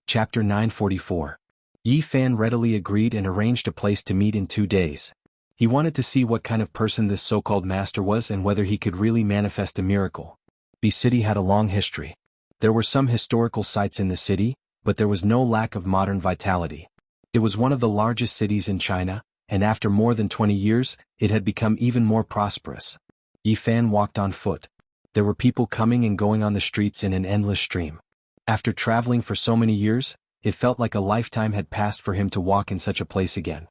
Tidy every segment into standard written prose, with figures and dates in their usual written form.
Chapter 944. Yi Fan readily agreed and arranged a place to meet in 2 days. He wanted to see what kind of person this so-called master was and whether he could really manifest a miracle. B City had a long history. There were some historical sites in the city, but there was no lack of modern vitality. It was one of the largest cities in China, and after more than 20 years, it had become even more prosperous. Yi Fan walked on foot. There were people coming and going on the streets in an endless stream. After traveling for so many years, it felt like a lifetime had passed for him to walk in such a place again.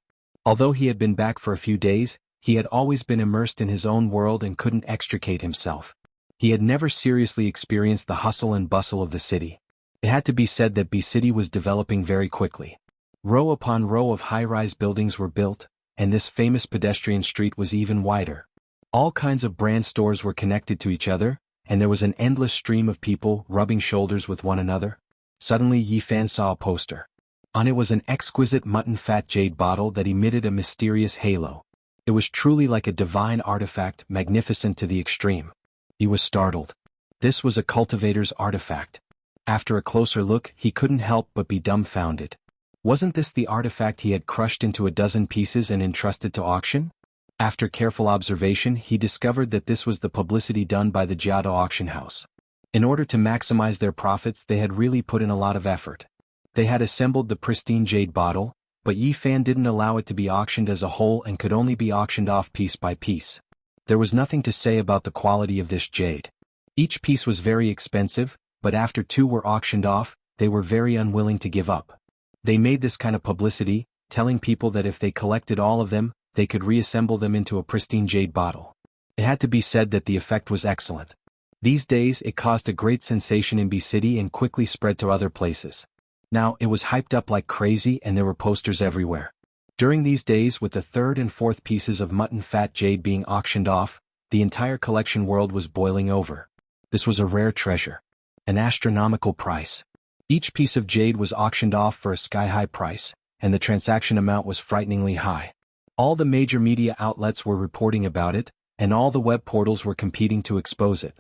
Although he had been back for a few days, he had always been immersed in his own world and couldn't extricate himself. He had never seriously experienced the hustle and bustle of the city. It had to be said that B City was developing very quickly. Row upon row of high-rise buildings were built, and this famous pedestrian street was even wider. All kinds of brand stores were connected to each other, and there was an endless stream of people rubbing shoulders with one another. Suddenly Yi Fan saw a poster. On it was an exquisite mutton fat jade bottle that emitted a mysterious halo. It was truly like a divine artifact, magnificent to the extreme. He was startled. This was a cultivator's artifact. After a closer look, he couldn't help but be dumbfounded. Wasn't this the artifact he had crushed into a dozen pieces and entrusted to auction? After careful observation, he discovered that this was the publicity done by the Jianghu auction house. In order to maximize their profits, they had really put in a lot of effort. They had assembled the pristine jade bottle, but Yi Fan didn't allow it to be auctioned as a whole and could only be auctioned off piece by piece. There was nothing to say about the quality of this jade. Each piece was very expensive, but after 2 were auctioned off, they were very unwilling to give up. They made this kind of publicity, telling people that if they collected all of them, they could reassemble them into a pristine jade bottle. It had to be said that the effect was excellent. These days it caused a great sensation in B City and quickly spread to other places. Now it was hyped up like crazy and there were posters everywhere. During these days, with the 3rd and 4th pieces of mutton fat jade being auctioned off, the entire collection world was boiling over. This was a rare treasure. An astronomical price. Each piece of jade was auctioned off for a sky-high price, and the transaction amount was frighteningly high. All the major media outlets were reporting about it, and all the web portals were competing to expose it.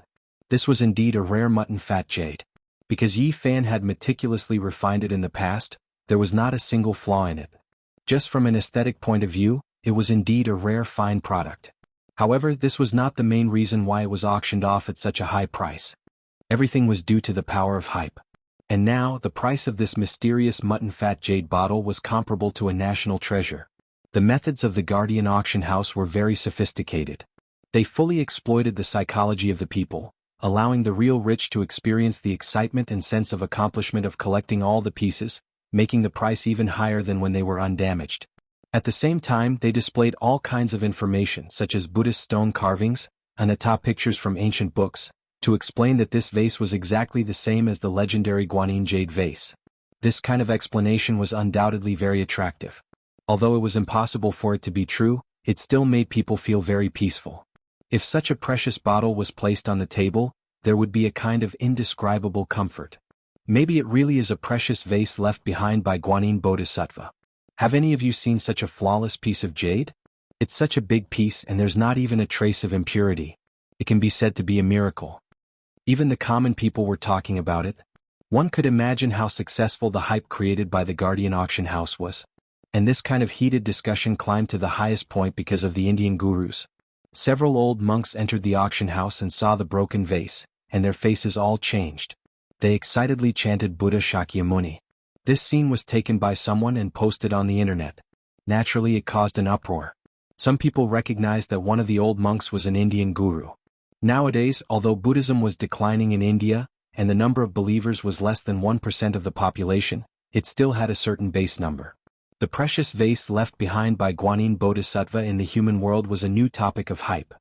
This was indeed a rare mutton fat jade. Because Yi Fan had meticulously refined it in the past, there was not a single flaw in it. Just from an aesthetic point of view, it was indeed a rare fine product. However, this was not the main reason why it was auctioned off at such a high price. Everything was due to the power of hype. And now, the price of this mysterious mutton fat jade bottle was comparable to a national treasure. The methods of the Guardian auction house were very sophisticated. They fully exploited the psychology of the people, allowing the real rich to experience the excitement and sense of accomplishment of collecting all the pieces, making the price even higher than when they were undamaged. At the same time, they displayed all kinds of information such as Buddhist stone carvings, and atop pictures from ancient books, to explain that this vase was exactly the same as the legendary Guanyin jade vase. This kind of explanation was undoubtedly very attractive. Although it was impossible for it to be true, it still made people feel very peaceful. If such a precious bottle was placed on the table, there would be a kind of indescribable comfort. Maybe it really is a precious vase left behind by Guanyin Bodhisattva. Have any of you seen such a flawless piece of jade? It's such a big piece and there's not even a trace of impurity. It can be said to be a miracle. Even the common people were talking about it. One could imagine how successful the hype created by the Guardian auction house was. And this kind of heated discussion climbed to the highest point because of the Indian gurus. Several old monks entered the auction house and saw the broken vase, and their faces all changed. They excitedly chanted Buddha Shakyamuni. This scene was taken by someone and posted on the internet. Naturally, it caused an uproar. Some people recognized that one of the old monks was an Indian guru. Nowadays, although Buddhism was declining in India, and the number of believers was less than 1% of the population, it still had a certain base number. The precious vase left behind by Guanyin Bodhisattva in the human world was a new topic of hype.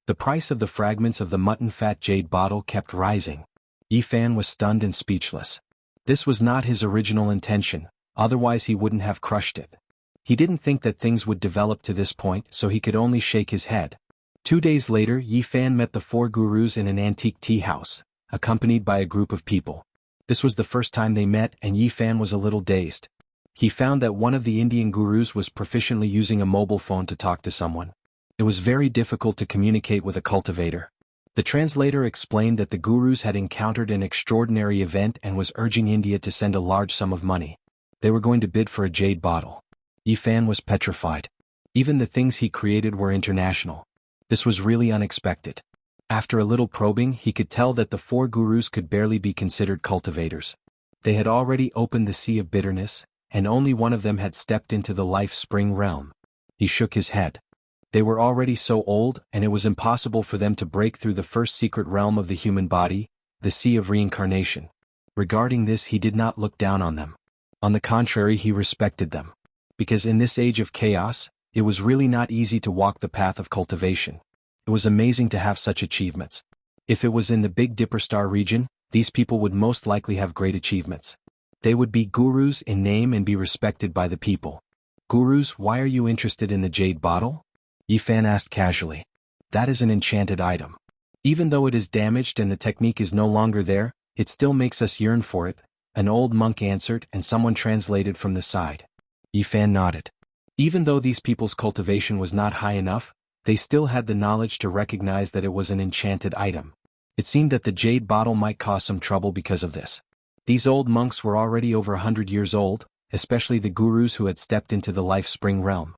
The price of the fragments of the mutton fat jade bottle kept rising. Yi Fan was stunned and speechless. This was not his original intention, otherwise he wouldn't have crushed it. He didn't think that things would develop to this point, so he could only shake his head. 2 days later, Yi Fan met the 4 gurus in an antique tea house, accompanied by a group of people. This was the first time they met and Yi Fan was a little dazed. He found that one of the Indian gurus was proficiently using a mobile phone to talk to someone. It was very difficult to communicate with a cultivator. The translator explained that the gurus had encountered an extraordinary event and was urging India to send a large sum of money. They were going to bid for a jade bottle. Yifan was petrified. Even the things he created were international. This was really unexpected. After a little probing, he could tell that the 4 gurus could barely be considered cultivators. They had already opened the sea of bitterness, and only one of them had stepped into the life spring realm. He shook his head. They were already so old, and it was impossible for them to break through the first secret realm of the human body, the sea of reincarnation. Regarding this, he did not look down on them. On the contrary, he respected them. Because in this age of chaos, it was really not easy to walk the path of cultivation. It was amazing to have such achievements. If it was in the Big Dipper Star region, these people would most likely have great achievements. They would be gurus in name and be respected by the people. Gurus, why are you interested in the jade bottle? Yifan asked casually. That is an enchanted item. Even though it is damaged and the technique is no longer there, it still makes us yearn for it, an old monk answered, and someone translated from the side. Yifan nodded. Even though these people's cultivation was not high enough, they still had the knowledge to recognize that it was an enchanted item. It seemed that the jade bottle might cause some trouble because of this. These old monks were already over 100 years old, especially the gurus who had stepped into the life spring realm.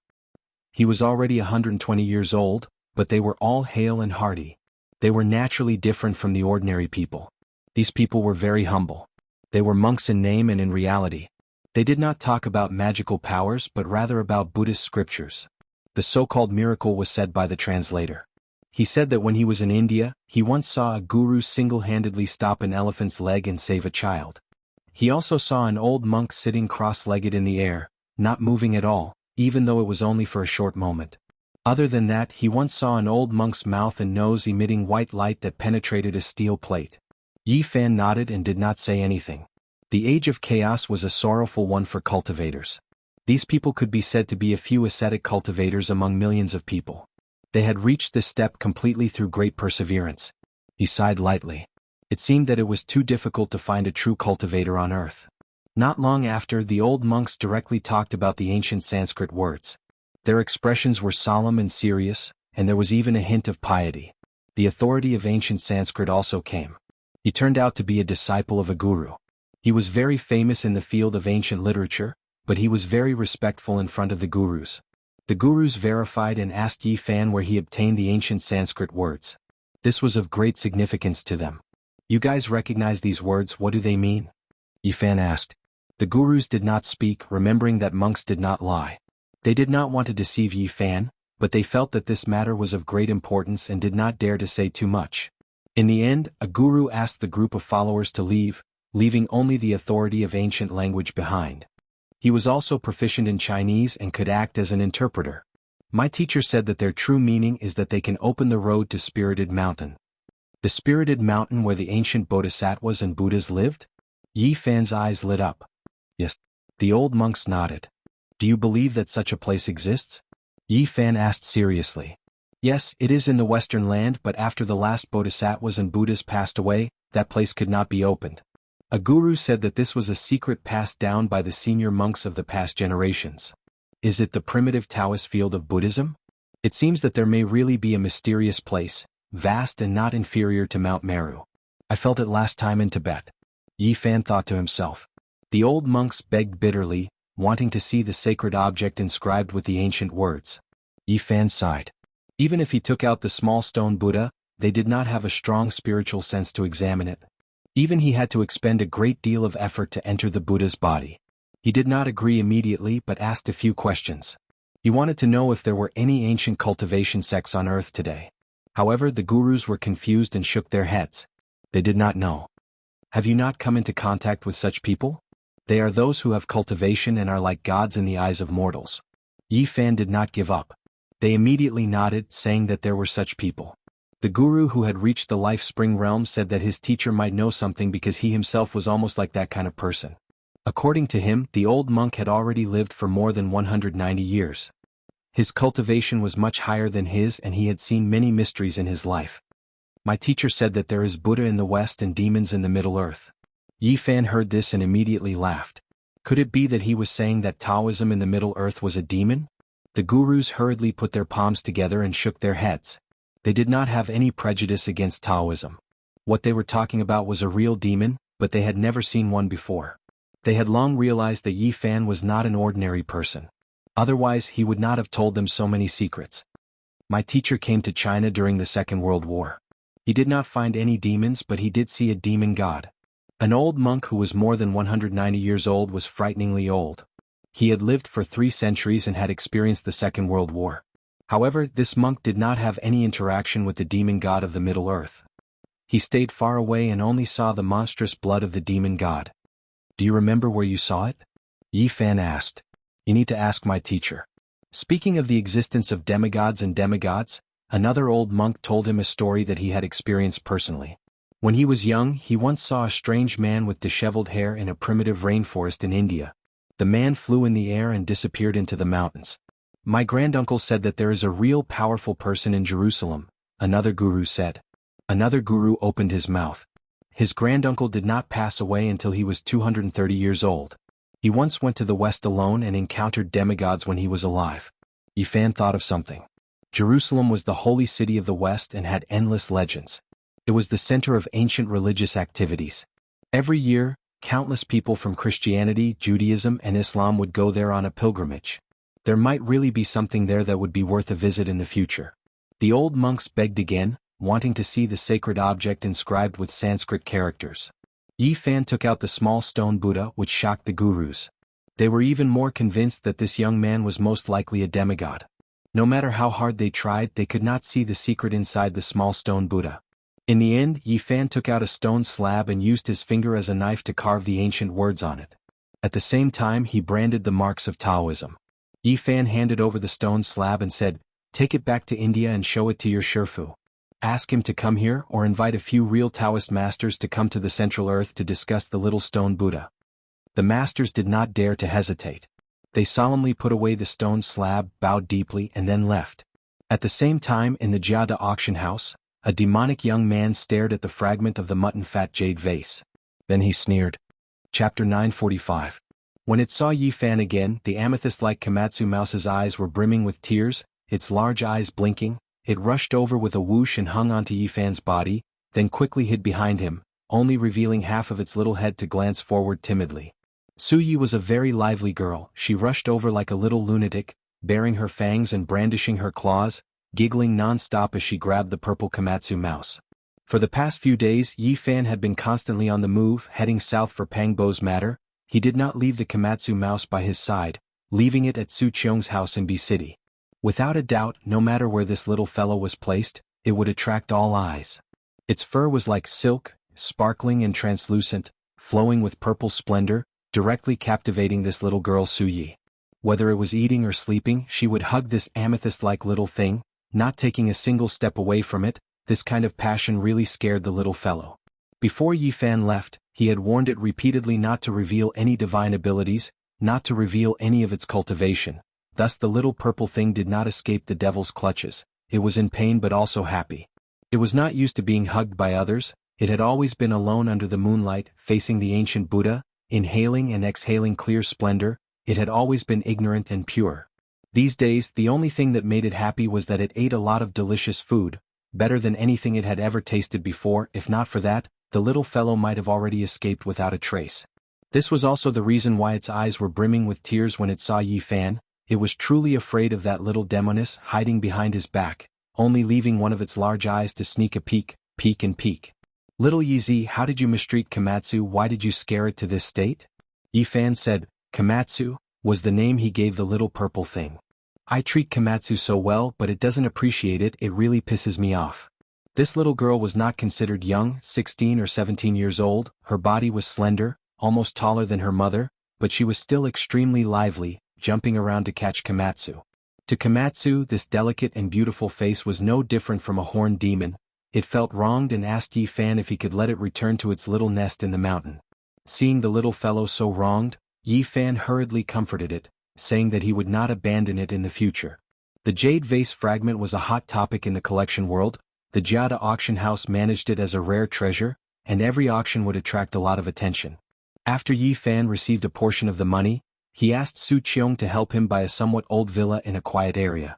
He was already 120 years old, but they were all hale and hearty. They were naturally different from the ordinary people. These people were very humble. They were monks in name and in reality. They did not talk about magical powers but rather about Buddhist scriptures. The so-called miracle was said by the translator. He said that when he was in India, he once saw a guru single-handedly stop an elephant's leg and save a child. He also saw an old monk sitting cross-legged in the air, not moving at all, even though it was only for a short moment. Other than that, he once saw an old monk's mouth and nose emitting white light that penetrated a steel plate. Yifan nodded and did not say anything. The age of chaos was a sorrowful one for cultivators. These people could be said to be a few ascetic cultivators among millions of people. They had reached this step completely through great perseverance. He sighed lightly. It seemed that it was too difficult to find a true cultivator on earth. Not long after, the old monks directly talked about the ancient Sanskrit words. Their expressions were solemn and serious, and there was even a hint of piety. The authority of ancient Sanskrit also came. He turned out to be a disciple of a guru. He was very famous in the field of ancient literature, but he was very respectful in front of the gurus. The gurus verified and asked Yifan where he obtained the ancient Sanskrit words. This was of great significance to them. You guys recognize these words, what do they mean? Yifan asked. The gurus did not speak, remembering that monks did not lie. They did not want to deceive Yifan, but they felt that this matter was of great importance and did not dare to say too much. In the end, a guru asked the group of followers to leave, leaving only the authority of ancient language behind. He was also proficient in Chinese and could act as an interpreter. My teacher said that their true meaning is that they can open the road to Spirited Mountain. The Spirited Mountain where the ancient bodhisattvas and Buddhas lived? Yifan's eyes lit up. Yes. The old monks nodded. Do you believe that such a place exists? Yifan asked seriously. Yes, it is in the Western land, but after the last bodhisattvas and Buddhas passed away, that place could not be opened. A guru said that this was a secret passed down by the senior monks of the past generations. Is it the primitive Taoist field of Buddhism? It seems that there may really be a mysterious place, vast and not inferior to Mount Meru. I felt it last time in Tibet. Yifan thought to himself. The old monks begged bitterly, wanting to see the sacred object inscribed with the ancient words. Yifan sighed. Even if he took out the small stone Buddha, they did not have a strong spiritual sense to examine it. Even he had to expend a great deal of effort to enter the Buddha's body. He did not agree immediately but asked a few questions. He wanted to know if there were any ancient cultivation sects on earth today. However, the gurus were confused and shook their heads. They did not know. Have you not come into contact with such people? They are those who have cultivation and are like gods in the eyes of mortals. Yifan did not give up. They immediately nodded, saying that there were such people. The guru who had reached the life spring realm said that his teacher might know something because he himself was almost like that kind of person. According to him, the old monk had already lived for more than 190 years. His cultivation was much higher than his and he had seen many mysteries in his life. My teacher said that there is Buddha in the West and demons in the Middle Earth. Yifan heard this and immediately laughed. Could it be that he was saying that Taoism in the Middle Earth was a demon? The gurus hurriedly put their palms together and shook their heads. They did not have any prejudice against Taoism. What they were talking about was a real demon, but they had never seen one before. They had long realized that Yi Fan was not an ordinary person. Otherwise he would not have told them so many secrets. My teacher came to China during the Second World War. He did not find any demons, but he did see a demon god. An old monk who was more than 190 years old was frighteningly old. He had lived for 3 centuries and had experienced the Second World War. However, this monk did not have any interaction with the demon god of the Middle Earth. He stayed far away and only saw the monstrous blood of the demon god. Do you remember where you saw it? Yi Fan asked. You need to ask my teacher. Speaking of the existence of demigods and demigods, another old monk told him a story that he had experienced personally. When he was young, he once saw a strange man with disheveled hair in a primitive rainforest in India. The man flew in the air and disappeared into the mountains. My granduncle said that there is a real powerful person in Jerusalem, another guru said. Another guru opened his mouth. His granduncle did not pass away until he was 230 years old. He once went to the West alone and encountered demigods when he was alive. Yi Fan thought of something. Jerusalem was the holy city of the West and had endless legends. It was the center of ancient religious activities. Every year, countless people from Christianity, Judaism, and Islam would go there on a pilgrimage. There might really be something there that would be worth a visit in the future. The old monks begged again, wanting to see the sacred object inscribed with Sanskrit characters. Yi Fan took out the small stone Buddha, which shocked the gurus. They were even more convinced that this young man was most likely a demigod. No matter how hard they tried, they could not see the secret inside the small stone Buddha. In the end, Yi Fan took out a stone slab and used his finger as a knife to carve the ancient words on it. At the same time, he branded the marks of Taoism. Yi Fan handed over the stone slab and said, "Take it back to India and show it to your Shifu. Ask him to come here or invite a few real Taoist masters to come to the Central Earth to discuss the little stone Buddha." The masters did not dare to hesitate. They solemnly put away the stone slab, bowed deeply, and then left. At the same time, in the Jianghu auction house, a demonic young man stared at the fragment of the mutton-fat jade vase. Then he sneered. Chapter 945. When it saw Yi Fan again, the amethyst-like Komatsu mouse's eyes were brimming with tears, its large eyes blinking. It rushed over with a whoosh and hung onto Yi Fan's body, then quickly hid behind him, only revealing half of its little head to glance forward timidly. Su Yi was a very lively girl. She rushed over like a little lunatic, baring her fangs and brandishing her claws, giggling non-stop as she grabbed the purple Komatsu mouse. For the past few days, Yi Fan had been constantly on the move, heading south for Pangbo's matter. He did not leave the Komatsu mouse by his side, leaving it at Su Qiong's house in B City. Without a doubt, no matter where this little fellow was placed, it would attract all eyes. Its fur was like silk, sparkling and translucent, flowing with purple splendor, directly captivating this little girl Su Yi. Whether it was eating or sleeping, she would hug this amethyst-like little thing, not taking a single step away from it. This kind of passion really scared the little fellow. Before Yi Fan left, he had warned it repeatedly not to reveal any divine abilities, not to reveal any of its cultivation. Thus the little purple thing did not escape the devil's clutches. It was in pain but also happy. It was not used to being hugged by others. It had always been alone under the moonlight, facing the ancient Buddha, inhaling and exhaling clear splendor. It had always been ignorant and pure. These days, the only thing that made it happy was that it ate a lot of delicious food, better than anything it had ever tasted before. If not for that, the little fellow might have already escaped without a trace. This was also the reason why its eyes were brimming with tears when it saw Yi Fan. It was truly afraid of that little demoness hiding behind his back, only leaving one of its large eyes to sneak a peek. Little Yi Zi, how did you mistreat Komatsu? Why did you scare it to this state? Yi Fan said. Komatsu was the name he gave the little purple thing. I treat Komatsu so well, but it doesn't appreciate it. It really pisses me off. This little girl was not considered young, 16 or 17 years old. Her body was slender, almost taller than her mother, but she was still extremely lively, jumping around to catch Komatsu. To Komatsu, this delicate and beautiful face was no different from a horned demon. It felt wronged and asked Yi Fan if he could let it return to its little nest in the mountain. Seeing the little fellow so wronged, Yi Fan hurriedly comforted it, saying that he would not abandon it in the future. The jade vase fragment was a hot topic in the collection world. The Jianghu auction house managed it as a rare treasure, and every auction would attract a lot of attention. After Yi Fan received a portion of the money, he asked Su Qiong to help him buy a somewhat old villa in a quiet area.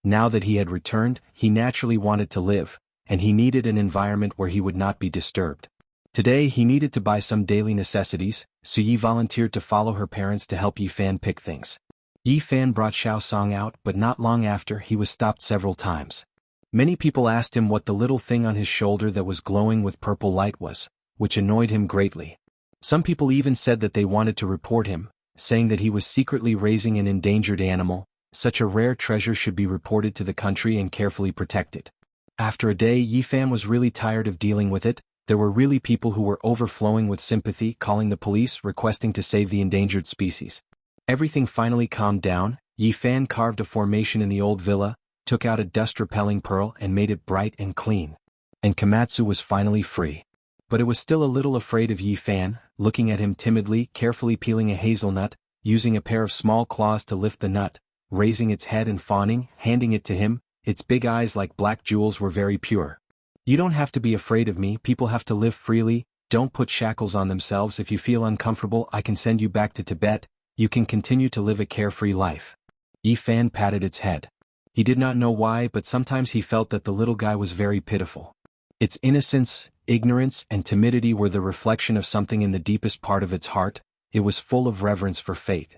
Now that he had returned, he naturally wanted to live, and he needed an environment where he would not be disturbed. Today he needed to buy some daily necessities, so Yi volunteered to follow her parents to help Yi Fan pick things. Yi Fan brought Xiaosong out, but not long after he was stopped several times. Many people asked him what the little thing on his shoulder that was glowing with purple light was, which annoyed him greatly. Some people even said that they wanted to report him, saying that he was secretly raising an endangered animal. Such a rare treasure should be reported to the country and carefully protected. After a day, Yi Fan was really tired of dealing with it. There were really people who were overflowing with sympathy, calling the police, requesting to save the endangered species. Everything finally calmed down. Yi Fan carved a formation in the old villa, took out a dust-repelling pearl and made it bright and clean. And Komatsu was finally free. But it was still a little afraid of Yi Fan, looking at him timidly, carefully peeling a hazelnut, using a pair of small claws to lift the nut, raising its head and fawning, handing it to him. Its big eyes like black jewels were very pure. You don't have to be afraid of me, people have to live freely, don't put shackles on themselves. If you feel uncomfortable, I can send you back to Tibet, you can continue to live a carefree life. Yi Fan patted its head. He did not know why, but sometimes he felt that the little guy was very pitiful. Its innocence, ignorance, and timidity were the reflection of something in the deepest part of its heart. It was full of reverence for fate.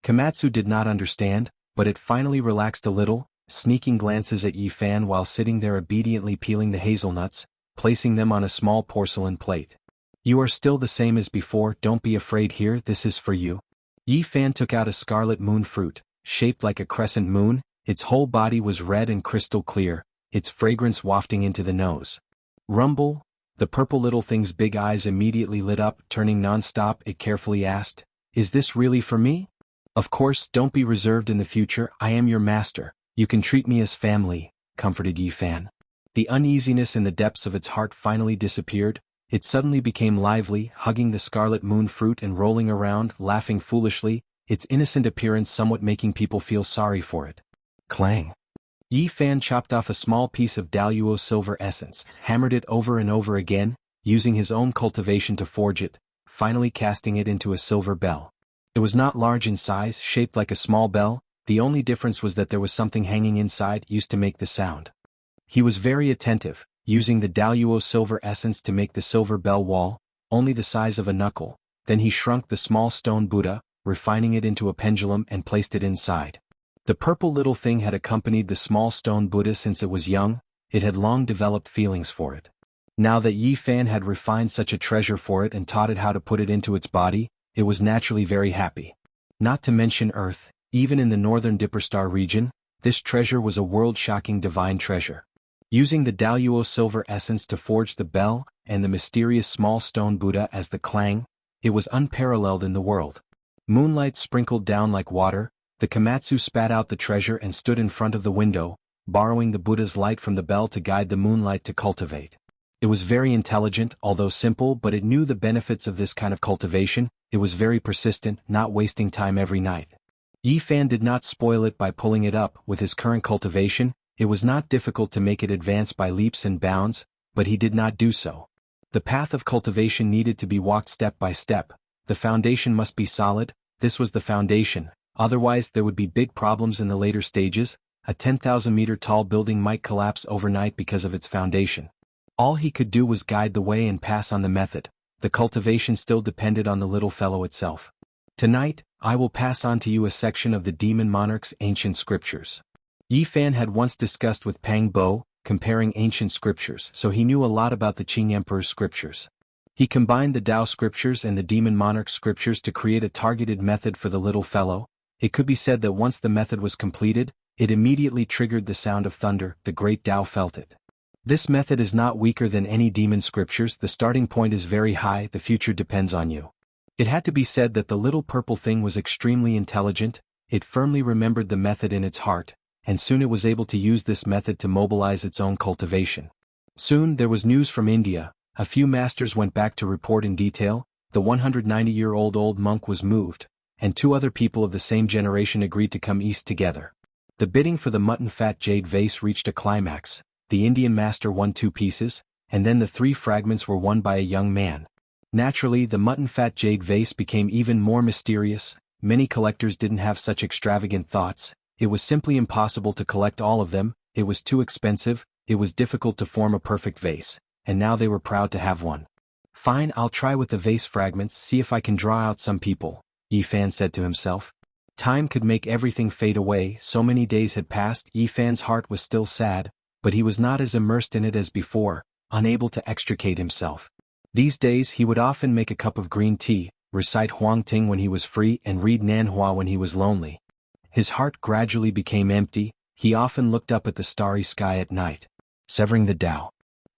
Komatsu did not understand, but it finally relaxed a little, sneaking glances at Yi Fan while sitting there obediently peeling the hazelnuts, placing them on a small porcelain plate. You are still the same as before, don't be afraid here, this is for you. Yi Fan took out a scarlet moon fruit, shaped like a crescent moon. Its whole body was red and crystal clear, its fragrance wafting into the nose. Rumble, the purple little thing's big eyes immediately lit up, turning non-stop. It carefully asked, "Is this really for me?" "Of course, don't be reserved in the future, I am your master. You can treat me as family," comforted Yi Fan. The uneasiness in the depths of its heart finally disappeared. It suddenly became lively, hugging the scarlet moon fruit and rolling around, laughing foolishly, its innocent appearance somewhat making people feel sorry for it. Clang. Yi Fan chopped off a small piece of Daluo silver essence, hammered it over and over again, using his own cultivation to forge it, finally casting it into a silver bell. It was not large in size, shaped like a small bell. The only difference was that there was something hanging inside used to make the sound. He was very attentive, using the Daluo silver essence to make the silver bell wall, only the size of a knuckle. Then he shrunk the small stone Buddha, refining it into a pendulum and placed it inside. The purple little thing had accompanied the small stone Buddha since it was young. It had long developed feelings for it. Now that Yi Fan had refined such a treasure for it and taught it how to put it into its body, it was naturally very happy. Not to mention Earth, even in the northern Dipperstar region, this treasure was a world-shocking divine treasure. Using the Daluo silver essence to forge the bell and the mysterious small stone Buddha as the clang, it was unparalleled in the world. Moonlight sprinkled down like water. The Komatsu spat out the treasure and stood in front of the window, borrowing the Buddha's light from the bell to guide the moonlight to cultivate. It was very intelligent, although simple, but it knew the benefits of this kind of cultivation. It was very persistent, not wasting time every night. Yi Fan did not spoil it by pulling it up. With his current cultivation, it was not difficult to make it advance by leaps and bounds, but he did not do so. The path of cultivation needed to be walked step by step. The foundation must be solid. This was the foundation. Otherwise there would be big problems in the later stages. A 10,000-meter tall building might collapse overnight because of its foundation. All he could do was guide the way and pass on the method. The cultivation still depended on the little fellow itself. Tonight, I will pass on to you a section of the Demon Monarch's ancient scriptures. Yi Fan had once discussed with Pang Bo, comparing ancient scriptures, so he knew a lot about the Qing Emperor's scriptures. He combined the Tao scriptures and the Demon Monarch scriptures to create a targeted method for the little fellow. It could be said that once the method was completed, it immediately triggered the sound of thunder. The great Tao felt it. This method is not weaker than any demon scriptures. The starting point is very high, the future depends on you. It had to be said that the little purple thing was extremely intelligent. It firmly remembered the method in its heart, and soon it was able to use this method to mobilize its own cultivation. Soon there was news from India. A few masters went back to report in detail. The 190-year-old old monk was moved, and 2 other people of the same generation agreed to come east together. The bidding for the mutton-fat jade vase reached a climax. The Indian master won 2 pieces, and then the 3 fragments were won by a young man. Naturally, the mutton-fat jade vase became even more mysterious. Many collectors didn't have such extravagant thoughts. It was simply impossible to collect all of them, it was too expensive, it was difficult to form a perfect vase, and now they were proud to have one. Fine, I'll try with the vase fragments, see if I can draw out some people, Yifan said to himself. Time could make everything fade away. So many days had passed. Yifan's heart was still sad, but he was not as immersed in it as before, unable to extricate himself. These days he would often make a cup of green tea, recite Huangting when he was free and read Nanhua when he was lonely. His heart gradually became empty. He often looked up at the starry sky at night. Severing the Tao.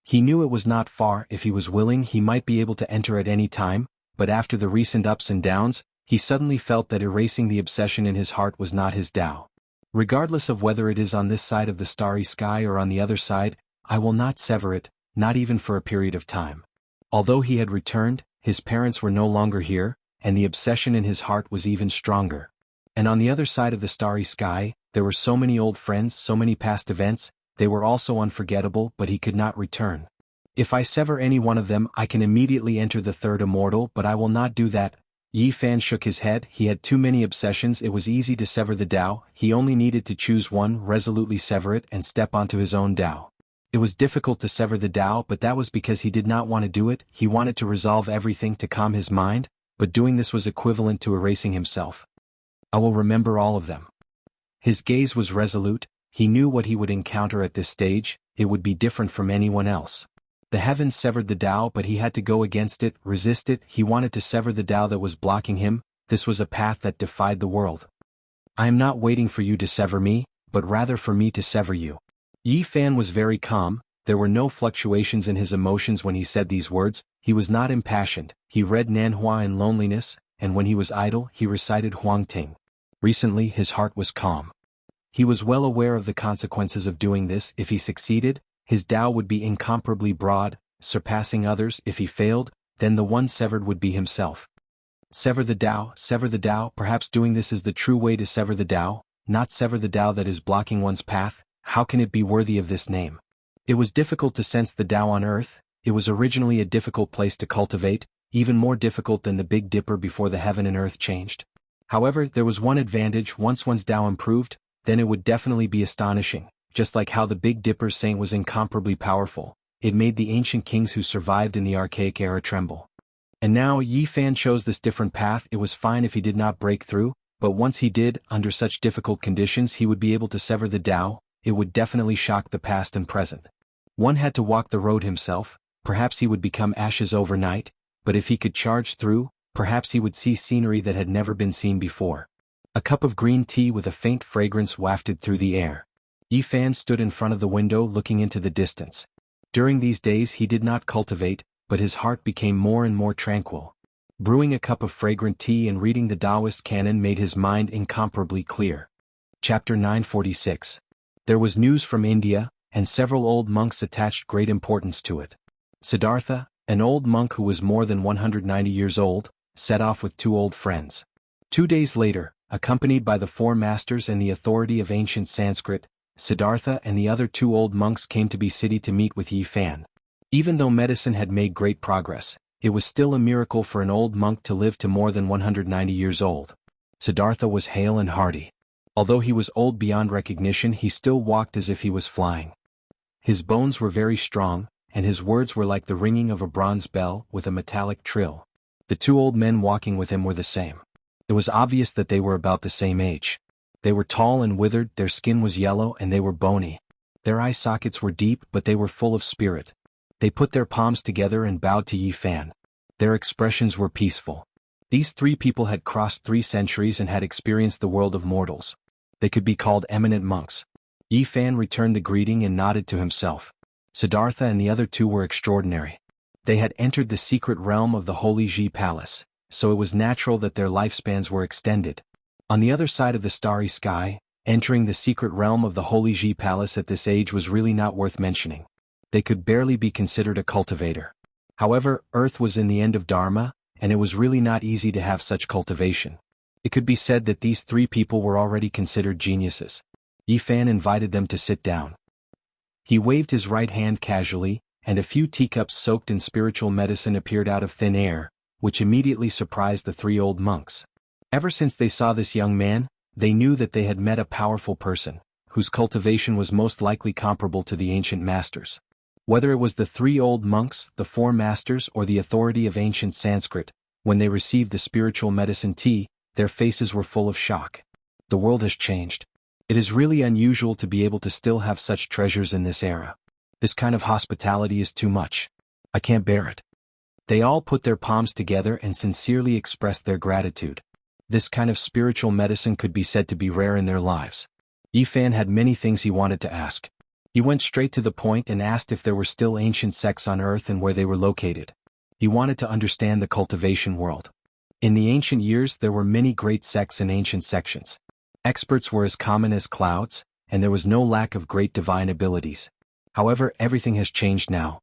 He knew it was not far. If he was willing he might be able to enter at any time, but after the recent ups and downs, he suddenly felt that erasing the obsession in his heart was not his Tao. Regardless of whether it is on this side of the starry sky or on the other side, I will not sever it, not even for a period of time. Although he had returned, his parents were no longer here, and the obsession in his heart was even stronger. And on the other side of the starry sky, there were so many old friends, so many past events, they were also unforgettable, but he could not return. If I sever any one of them I can immediately enter the third immortal, but I will not do that. Yifan shook his head. He had too many obsessions. It was easy to sever the Tao. He only needed to choose one, resolutely sever it, and step onto his own Tao. It was difficult to sever the Tao, but that was because he did not want to do it. He wanted to resolve everything to calm his mind, but doing this was equivalent to erasing himself. I will remember all of them. His gaze was resolute. He knew what he would encounter at this stage. It would be different from anyone else. The heavens severed the Tao, but he had to go against it, resist it. He wanted to sever the Tao that was blocking him. This was a path that defied the world. I am not waiting for you to sever me, but rather for me to sever you. Yifan was very calm. There were no fluctuations in his emotions when he said these words. He was not impassioned. He read Nanhua in loneliness, and when he was idle he recited Huangting. Recently his heart was calm. He was well aware of the consequences of doing this. If he succeeded, his Tao would be incomparably broad, surpassing others. If he failed, then the one severed would be himself. Sever the Tao, perhaps doing this is the true way to sever the Tao, not sever the Tao that is blocking one's path. How can it be worthy of this name? It was difficult to sense the Tao on earth. It was originally a difficult place to cultivate, even more difficult than the Big Dipper before the heaven and earth changed. However, there was one advantage: once one's Tao improved, then it would definitely be astonishing. Just like how the Big Dipper's saint was incomparably powerful, it made the ancient kings who survived in the archaic era tremble. And now Yifan chose this different path. It was fine if he did not break through, but once he did, under such difficult conditions he would be able to sever the Tao. It would definitely shock the past and present. One had to walk the road himself. Perhaps he would become ashes overnight, but if he could charge through, perhaps he would see scenery that had never been seen before. A cup of green tea with a faint fragrance wafted through the air. Yifan stood in front of the window looking into the distance. During these days he did not cultivate, but his heart became more and more tranquil. Brewing a cup of fragrant tea and reading the Taoist canon made his mind incomparably clear. Chapter 946. There was news from India, and several old monks attached great importance to it. Siddhartha, an old monk who was more than 190 years old, set off with two old friends. 2 days later, accompanied by the 4 masters and the authority of ancient Sanskrit, Siddhartha and the other 2 old monks came to Bi City to meet with Yifan. Even though medicine had made great progress, it was still a miracle for an old monk to live to more than 190 years old. Siddhartha was hale and hearty. Although he was old beyond recognition, he still walked as if he was flying. His bones were very strong, and his words were like the ringing of a bronze bell with a metallic trill. The 2 old men walking with him were the same. It was obvious that they were about the same age. They were tall and withered, their skin was yellow and they were bony. Their eye sockets were deep, but they were full of spirit. They put their palms together and bowed to Yifan. Their expressions were peaceful. These 3 people had crossed 3 centuries and had experienced the world of mortals. They could be called eminent monks. Yifan returned the greeting and nodded to himself. Siddhartha and the other 2 were extraordinary. They had entered the secret realm of the Holy Ji Palace, so it was natural that their lifespans were extended. On the other side of the starry sky, entering the secret realm of the Holy Ji Palace at this age was really not worth mentioning. They could barely be considered a cultivator. However, Earth was in the end of Dharma, and it was really not easy to have such cultivation. It could be said that these 3 people were already considered geniuses. Yifan invited them to sit down. He waved his right hand casually, and a few teacups soaked in spiritual medicine appeared out of thin air, which immediately surprised the 3 old monks. Ever since they saw this young man, They knew that they had met a powerful person, whose cultivation was most likely comparable to the ancient masters. Whether it was the 3 old monks, the 4 masters, or the authority of ancient Sanskrit, when they received the spiritual medicine tea, their faces were full of shock. The world has changed. It is really unusual to be able to still have such treasures in this era. This kind of hospitality is too much. I can't bear it. They all put their palms together and sincerely expressed their gratitude. This kind of spiritual medicine could be said to be rare in their lives. Yifan had many things he wanted to ask. He went straight to the point and asked if there were still ancient sects on Earth and where they were located. He wanted to understand the cultivation world. In the ancient years there were many great sects and ancient sections. Experts were as common as clouds, and there was no lack of great divine abilities. However, everything has changed now.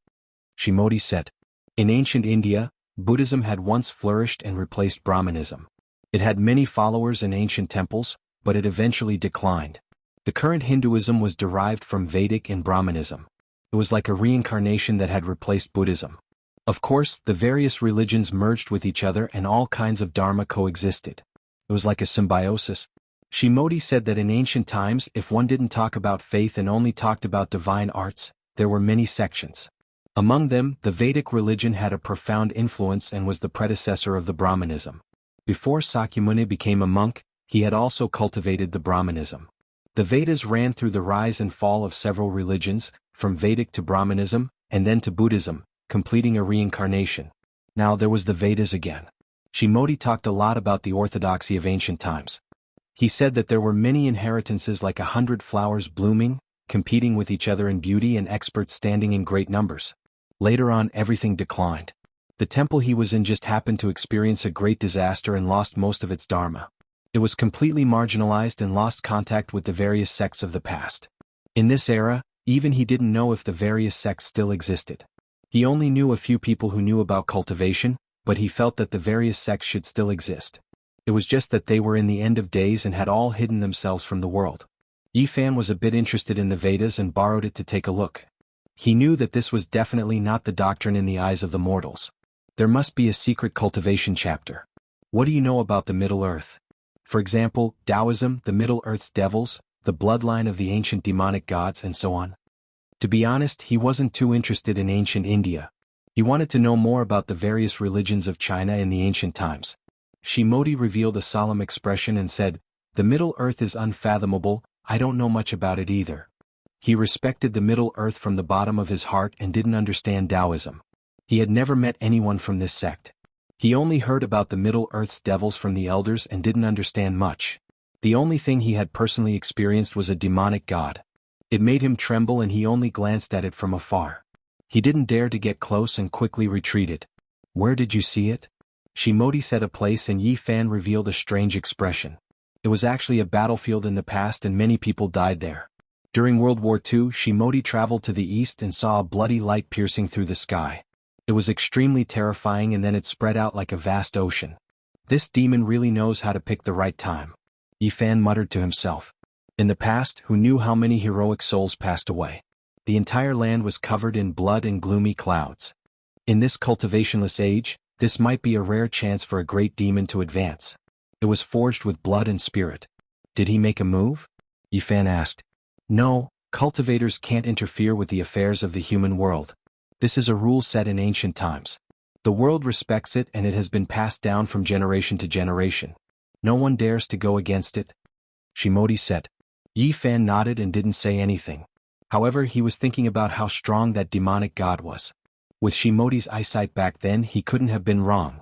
Shimodi said. In ancient India, Buddhism had once flourished and replaced Brahmanism. It had many followers in ancient temples, but it eventually declined. The current Hinduism was derived from Vedic and Brahmanism. It was like a reincarnation that had replaced Buddhism. Of course, the various religions merged with each other and all kinds of dharma coexisted. It was like a symbiosis. Shimodi said that in ancient times, if one didn't talk about faith and only talked about divine arts, there were many sections. Among them, the Vedic religion had a profound influence and was the predecessor of the Brahmanism. Before Sakyamuni became a monk, he had also cultivated the Brahmanism. The Vedas ran through the rise and fall of several religions, from Vedic to Brahmanism, and then to Buddhism, completing a reincarnation. Now there was the Vedas again. Shimodi talked a lot about the orthodoxy of ancient times. He said that there were many inheritances like 100 flowers blooming, competing with each other in beauty and experts standing in great numbers. Later on everything declined. The temple he was in just happened to experience a great disaster and lost most of its dharma. It was completely marginalized and lost contact with the various sects of the past. In this era, even he didn't know if the various sects still existed. He only knew a few people who knew about cultivation, but he felt that the various sects should still exist. It was just that they were in the end of days and had all hidden themselves from the world. Yifan was a bit interested in the Vedas and borrowed it to take a look. He knew that this was definitely not the doctrine in the eyes of the mortals. There must be a secret cultivation chapter. What do you know about the Middle Earth? For example, Taoism, the Middle Earth's devils, the bloodline of the ancient demonic gods, and so on. To be honest, he wasn't too interested in ancient India. He wanted to know more about the various religions of China in the ancient times. Shimodi revealed a solemn expression and said, "The Middle Earth is unfathomable, I don't know much about it either." He respected the Middle Earth from the bottom of his heart and didn't understand Taoism. He had never met anyone from this sect. He only heard about the Middle Earth's devils from the elders and didn't understand much. The only thing he had personally experienced was a demonic god. It made him tremble and he only glanced at it from afar. He didn't dare to get close and quickly retreated. "Where did you see it?" Shimodi said a place and Yifan revealed a strange expression. It was actually a battlefield in the past and many people died there. During World War II, Shimodi traveled to the east and saw a bloody light piercing through the sky. It was extremely terrifying and then it spread out like a vast ocean. This demon really knows how to pick the right time. Yifan muttered to himself. In the past, who knew how many heroic souls passed away? The entire land was covered in blood and gloomy clouds. In this cultivationless age, this might be a rare chance for a great demon to advance. It was forged with blood and spirit. Did he make a move? Yifan asked. No, cultivators can't interfere with the affairs of the human world. This is a rule set in ancient times. The world respects it and it has been passed down from generation to generation. No one dares to go against it. Shimodi said. Yifan nodded and didn't say anything. However, he was thinking about how strong that demonic god was. With Shimodi's eyesight back then, he couldn't have been wrong.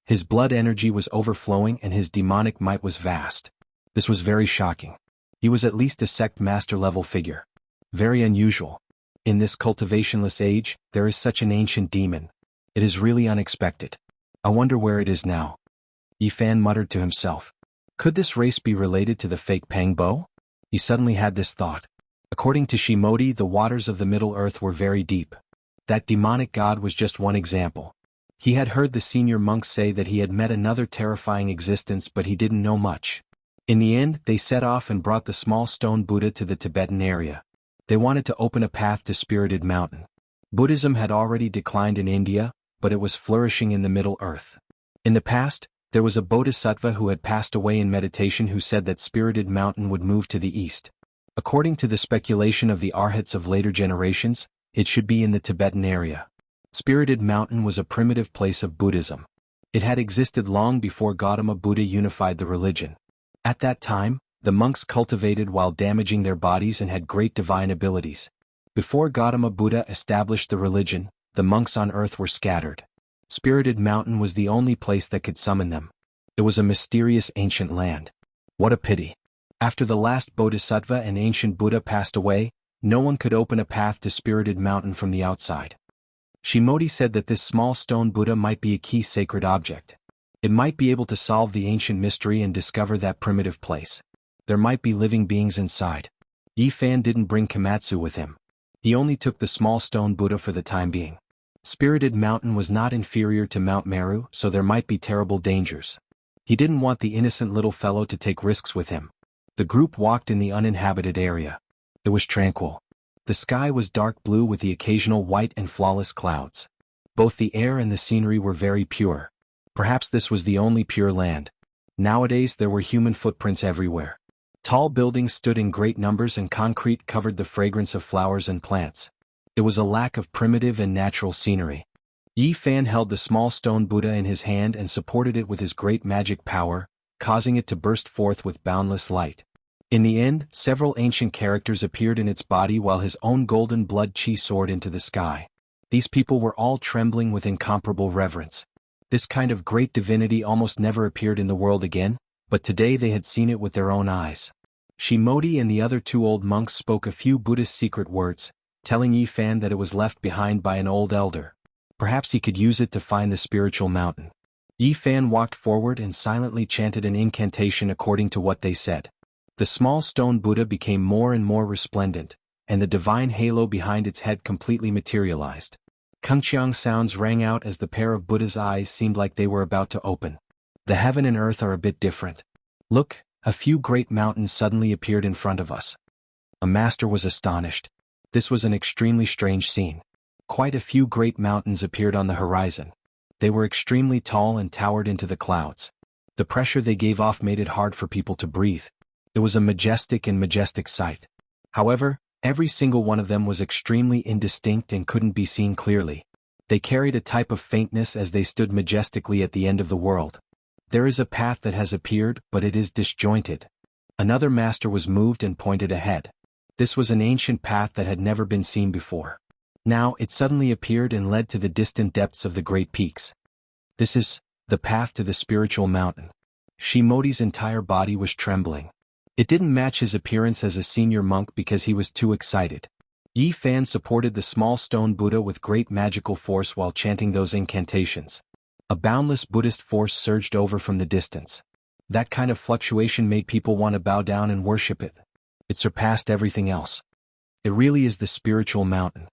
His blood energy was overflowing and his demonic might was vast. This was very shocking. He was at least a sect master level figure. Very unusual. In this cultivationless age, there is such an ancient demon. It is really unexpected. I wonder where it is now. Yifan muttered to himself. Could this race be related to the fake Pangbo? He suddenly had this thought. According to Shimodi, the waters of the Middle Earth were very deep. That demonic god was just one example. He had heard the senior monks say that he had met another terrifying existence but he didn't know much. In the end, they set off and brought the small stone Buddha to the Tibetan area. They wanted to open a path to Spirited Mountain. Buddhism had already declined in India, but it was flourishing in the Middle Earth. In the past, There was a bodhisattva who had passed away in meditation who said that Spirited Mountain would move to the east. According to the speculation of the arhats of later generations, it should be in the Tibetan area. Spirited Mountain was a primitive place of Buddhism. It had existed long before Gautama Buddha unified the religion. At that time, the monks cultivated while damaging their bodies and had great divine abilities. Before Gautama Buddha established the religion, the monks on earth were scattered. Spirited Mountain was the only place that could summon them. It was a mysterious ancient land. What a pity. After the last bodhisattva and ancient Buddha passed away, no one could open a path to Spirited Mountain from the outside. Shimodi said that this small stone Buddha might be a key sacred object. It might be able to solve the ancient mystery and discover that primitive place. There might be living beings inside. Yifan didn't bring Komatsu with him. He only took the small stone Buddha for the time being. Spirited Mountain was not inferior to Mount Meru, so there might be terrible dangers. He didn't want the innocent little fellow to take risks with him. The group walked in the uninhabited area. It was tranquil. The sky was dark blue with the occasional white and flawless clouds. Both the air and the scenery were very pure. Perhaps this was the only pure land. Nowadays there were human footprints everywhere. Tall buildings stood in great numbers and concrete covered the fragrance of flowers and plants. It was a lack of primitive and natural scenery. Yifan held the small stone Buddha in his hand and supported it with his great magic power, causing it to burst forth with boundless light. In the end, several ancient characters appeared in its body while his own golden blood chi soared into the sky. These people were all trembling with incomparable reverence. This kind of great divinity almost never appeared in the world again, but today they had seen it with their own eyes. Shimodi and the other two old monks spoke a few Buddhist secret words, telling Yifan that it was left behind by an old elder. Perhaps he could use it to find the spiritual mountain. Yifan walked forward and silently chanted an incantation according to what they said. The small stone Buddha became more and more resplendent, and the divine halo behind its head completely materialized. Kungqiang sounds rang out as the pair of Buddha's eyes seemed like they were about to open. The heaven and earth are a bit different. Look, a few great mountains suddenly appeared in front of us. A master was astonished. This was an extremely strange scene. Quite a few great mountains appeared on the horizon. They were extremely tall and towered into the clouds. The pressure they gave off made it hard for people to breathe. It was a majestic sight. However, every single one of them was extremely indistinct and couldn't be seen clearly. They carried a type of faintness as they stood majestically at the end of the world. There is a path that has appeared, but it is disjointed. Another master was moved and pointed ahead. This was an ancient path that had never been seen before. Now it suddenly appeared and led to the distant depths of the great peaks. This is the path to the spiritual mountain. Shimodi's entire body was trembling. It didn't match his appearance as a senior monk because he was too excited. Yifan supported the small stone Buddha with great magical force while chanting those incantations. A boundless Buddhist force surged over from the distance. That kind of fluctuation made people want to bow down and worship it. It surpassed everything else. It really is the spiritual mountain.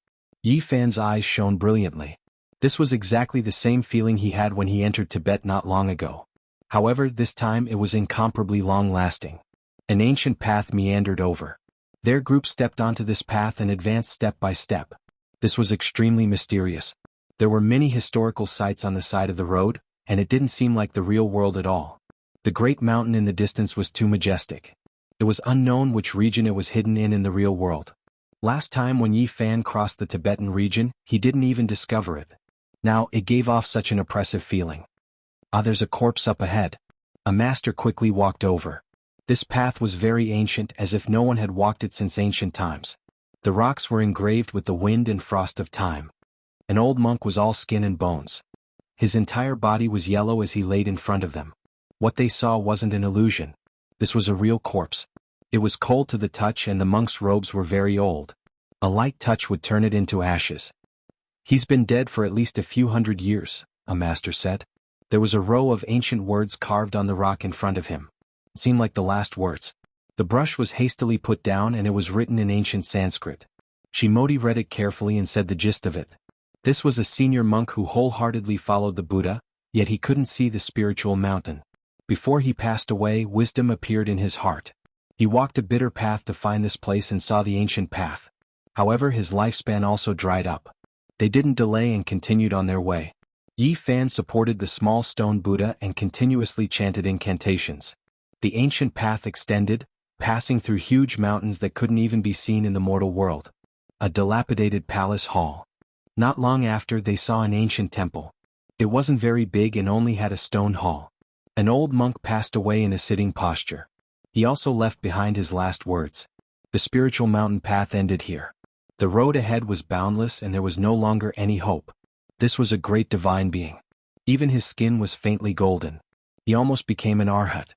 Yifan's eyes shone brilliantly. This was exactly the same feeling he had when he entered Tibet not long ago. However, this time it was incomparably long-lasting. An ancient path meandered over. Their group stepped onto this path and advanced step by step. This was extremely mysterious. There were many historical sites on the side of the road, and it didn't seem like the real world at all. The great mountain in the distance was too majestic. It was unknown which region it was hidden in the real world. Last time when Yifan crossed the Tibetan region, he didn't even discover it. Now it gave off such an oppressive feeling. Ah, there's a corpse up ahead. A master quickly walked over. This path was very ancient, as if no one had walked it since ancient times. The rocks were engraved with the wind and frost of time. An old monk was all skin and bones. His entire body was yellow as he laid in front of them. What they saw wasn't an illusion. This was a real corpse. It was cold to the touch and the monk's robes were very old. A light touch would turn it into ashes. He's been dead for at least a few hundred years, a master said. There was a row of ancient words carved on the rock in front of him. It seemed like the last words. The brush was hastily put down and it was written in ancient Sanskrit. Shimodi read it carefully and said the gist of it. This was a senior monk who wholeheartedly followed the Buddha, yet he couldn't see the spiritual mountain. Before he passed away, wisdom appeared in his heart. He walked a bitter path to find this place and saw the ancient path. However, his lifespan also dried up. They didn't delay and continued on their way. Yi Fan supported the small stone Buddha and continuously chanted incantations. The ancient path extended, passing through huge mountains that couldn't even be seen in the mortal world. A dilapidated palace hall. Not long after, they saw an ancient temple. It wasn't very big and only had a stone hall. An old monk passed away in a sitting posture. He also left behind his last words. The spiritual mountain path ended here. The road ahead was boundless and there was no longer any hope. This was a great divine being. Even his skin was faintly golden. He almost became an arhat.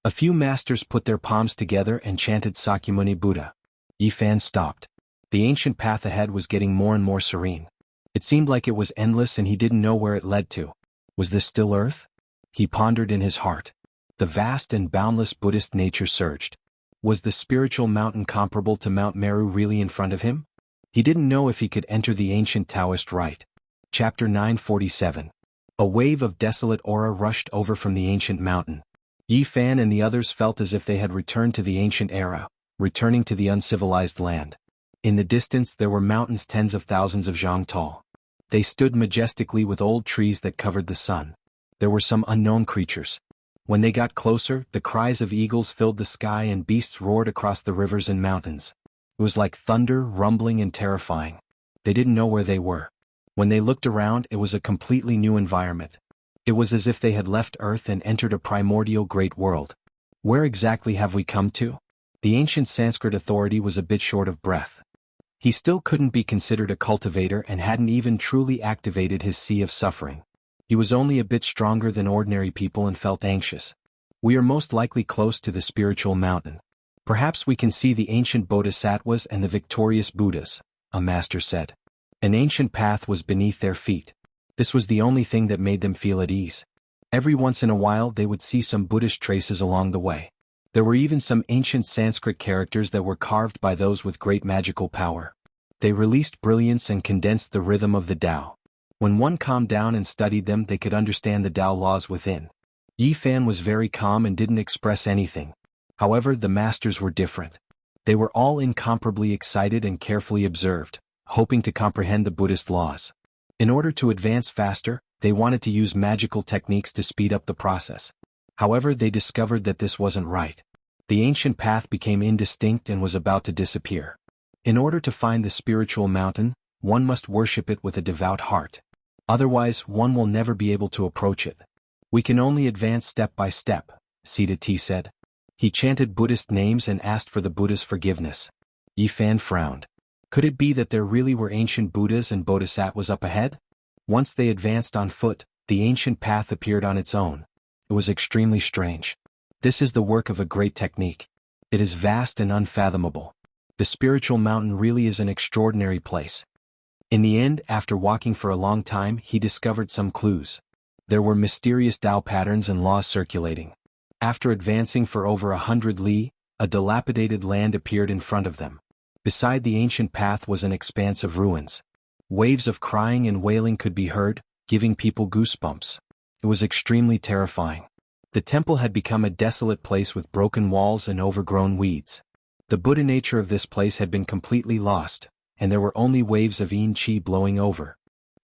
A few masters put their palms together and chanted Sakyamuni Buddha. Yi Fan stopped. The ancient path ahead was getting more and more serene. It seemed like it was endless and he didn't know where it led to. Was this still Earth? He pondered in his heart. The vast and boundless Buddhist nature surged. Was the spiritual mountain comparable to Mount Meru really in front of him? He didn't know if he could enter the ancient Taoist rite. Chapter 947. A wave of desolate aura rushed over from the ancient mountain. Yi Fan and the others felt as if they had returned to the ancient era, returning to the uncivilized land. In the distance there were mountains tens of thousands of zhang tall. They stood majestically with old trees that covered the sun. There were some unknown creatures. When they got closer, the cries of eagles filled the sky and beasts roared across the rivers and mountains. It was like thunder, rumbling and terrifying. They didn't know where they were. When they looked around, it was a completely new environment. It was as if they had left Earth and entered a primordial great world. Where exactly have we come to? The ancient Sanskrit authority was a bit short of breath. He still couldn't be considered a cultivator and hadn't even truly activated his sea of suffering. He was only a bit stronger than ordinary people and felt anxious. We are most likely close to the spiritual mountain. Perhaps we can see the ancient bodhisattvas and the victorious Buddhas, a master said. An ancient path was beneath their feet. This was the only thing that made them feel at ease. Every once in a while they would see some Buddhist traces along the way. There were even some ancient Sanskrit characters that were carved by those with great magical power. They released brilliance and condensed the rhythm of the Tao. When one calmed down and studied them, they could understand the Tao laws within. Yi Fan was very calm and didn't express anything. However, the masters were different. They were all incomparably excited and carefully observed, hoping to comprehend the Buddhist laws. In order to advance faster, they wanted to use magical techniques to speed up the process. However, they discovered that this wasn't right. The ancient path became indistinct and was about to disappear. In order to find the spiritual mountain, one must worship it with a devout heart. Otherwise, one will never be able to approach it. We can only advance step by step, Sita T said. He chanted Buddhist names and asked for the Buddha's forgiveness. Yi Fan frowned. Could it be that there really were ancient Buddhas and bodhisattvas up ahead? Once they advanced on foot, the ancient path appeared on its own. It was extremely strange. This is the work of a great technique. It is vast and unfathomable. The spiritual mountain really is an extraordinary place. In the end, after walking for a long time, he discovered some clues. There were mysterious Tao patterns and laws circulating. After advancing for over 100 li, a dilapidated land appeared in front of them. Beside the ancient path was an expanse of ruins. Waves of crying and wailing could be heard, giving people goosebumps. It was extremely terrifying. The temple had become a desolate place with broken walls and overgrown weeds. The Buddha nature of this place had been completely lost, and there were only waves of yin qi blowing over.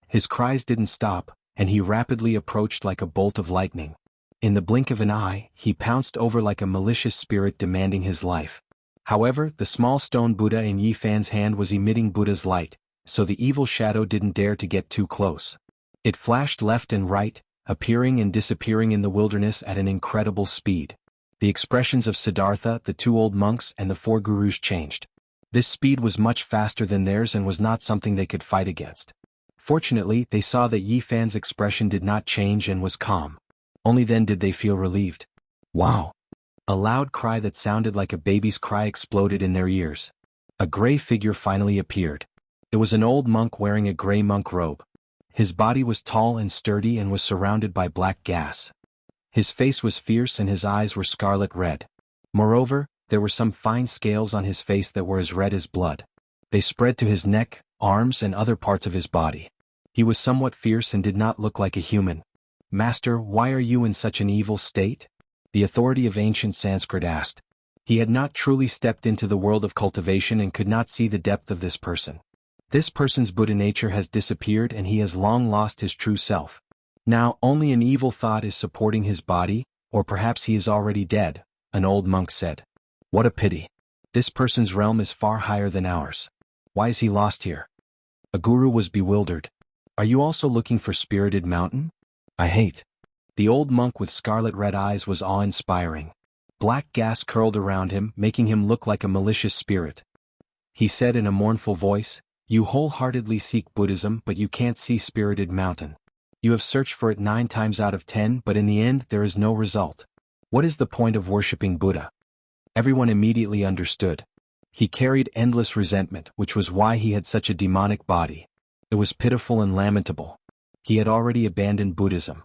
His cries didn't stop, and he rapidly approached like a bolt of lightning. In the blink of an eye, he pounced over like a malicious spirit demanding his life. However, the small stone Buddha in Yi Fan's hand was emitting Buddha's light, so the evil shadow didn't dare to get too close. It flashed left and right, appearing and disappearing in the wilderness at an incredible speed. The expressions of Siddhartha, the two old monks, and the four gurus changed. This speed was much faster than theirs and was not something they could fight against. Fortunately, they saw that Yi Fan's expression did not change and was calm. Only then did they feel relieved. Wow! A loud cry that sounded like a baby's cry exploded in their ears. A gray figure finally appeared. It was an old monk wearing a gray monk robe. His body was tall and sturdy and was surrounded by black gas. His face was fierce and his eyes were scarlet red. Moreover, there were some fine scales on his face that were as red as blood. They spread to his neck, arms and other parts of his body. He was somewhat fierce and did not look like a human. "Master, why are you in such an evil state?" the authority of ancient Sanskrit asked. He had not truly stepped into the world of cultivation and could not see the depth of this person. This person's Buddha nature has disappeared and he has long lost his true self. Now, only an evil thought is supporting his body, or perhaps he is already dead, an old monk said. What a pity. This person's realm is far higher than ours. Why is he lost here? A guru was bewildered. Are you also looking for Spirited Mountain? I hate. The old monk with scarlet-red eyes was awe-inspiring. Black gas curled around him, making him look like a malicious spirit. He said in a mournful voice, You wholeheartedly seek Buddhism, but you can't see Spirited Mountain. You have searched for it 9 times out of 10, but in the end there is no result. What is the point of worshipping Buddha? Everyone immediately understood. He carried endless resentment, which was why he had such a demonic body. It was pitiful and lamentable. He had already abandoned Buddhism.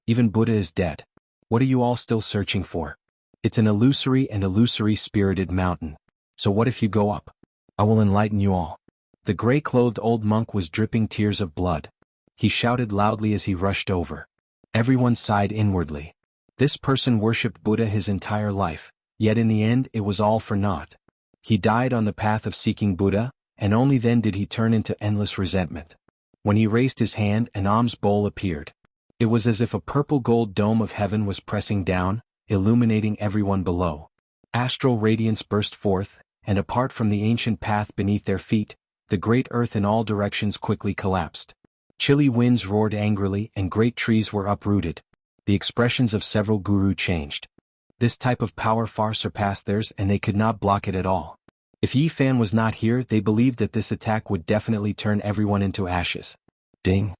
Even Buddha is dead. What are you all still searching for? It's an illusory Spirited Mountain. So what if you go up? I will enlighten you all. The gray-clothed old monk was dripping tears of blood. He shouted loudly as he rushed over. Everyone sighed inwardly. This person worshipped Buddha his entire life, yet in the end it was all for naught. He died on the path of seeking Buddha, and only then did he turn into endless resentment. When he raised his hand, an alms bowl appeared. It was as if a purple gold dome of heaven was pressing down, illuminating everyone below. Astral radiance burst forth, and apart from the ancient path beneath their feet, the great earth in all directions quickly collapsed. Chilly winds roared angrily and great trees were uprooted. The expressions of several guru changed. This type of power far surpassed theirs and they could not block it at all. If Yi Fan was not here, they believed that this attack would definitely turn everyone into ashes. Ding!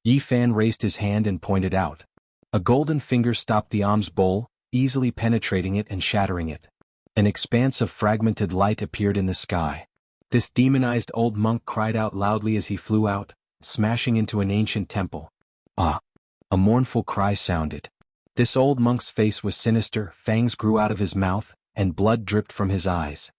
Yi Fan raised his hand and pointed out. A golden finger stopped the alms bowl, easily penetrating it and shattering it. An expanse of fragmented light appeared in the sky. This demonized old monk cried out loudly as he flew out, smashing into an ancient temple. Ah! A mournful cry sounded. This old monk's face was sinister, fangs grew out of his mouth, and blood dripped from his eyes.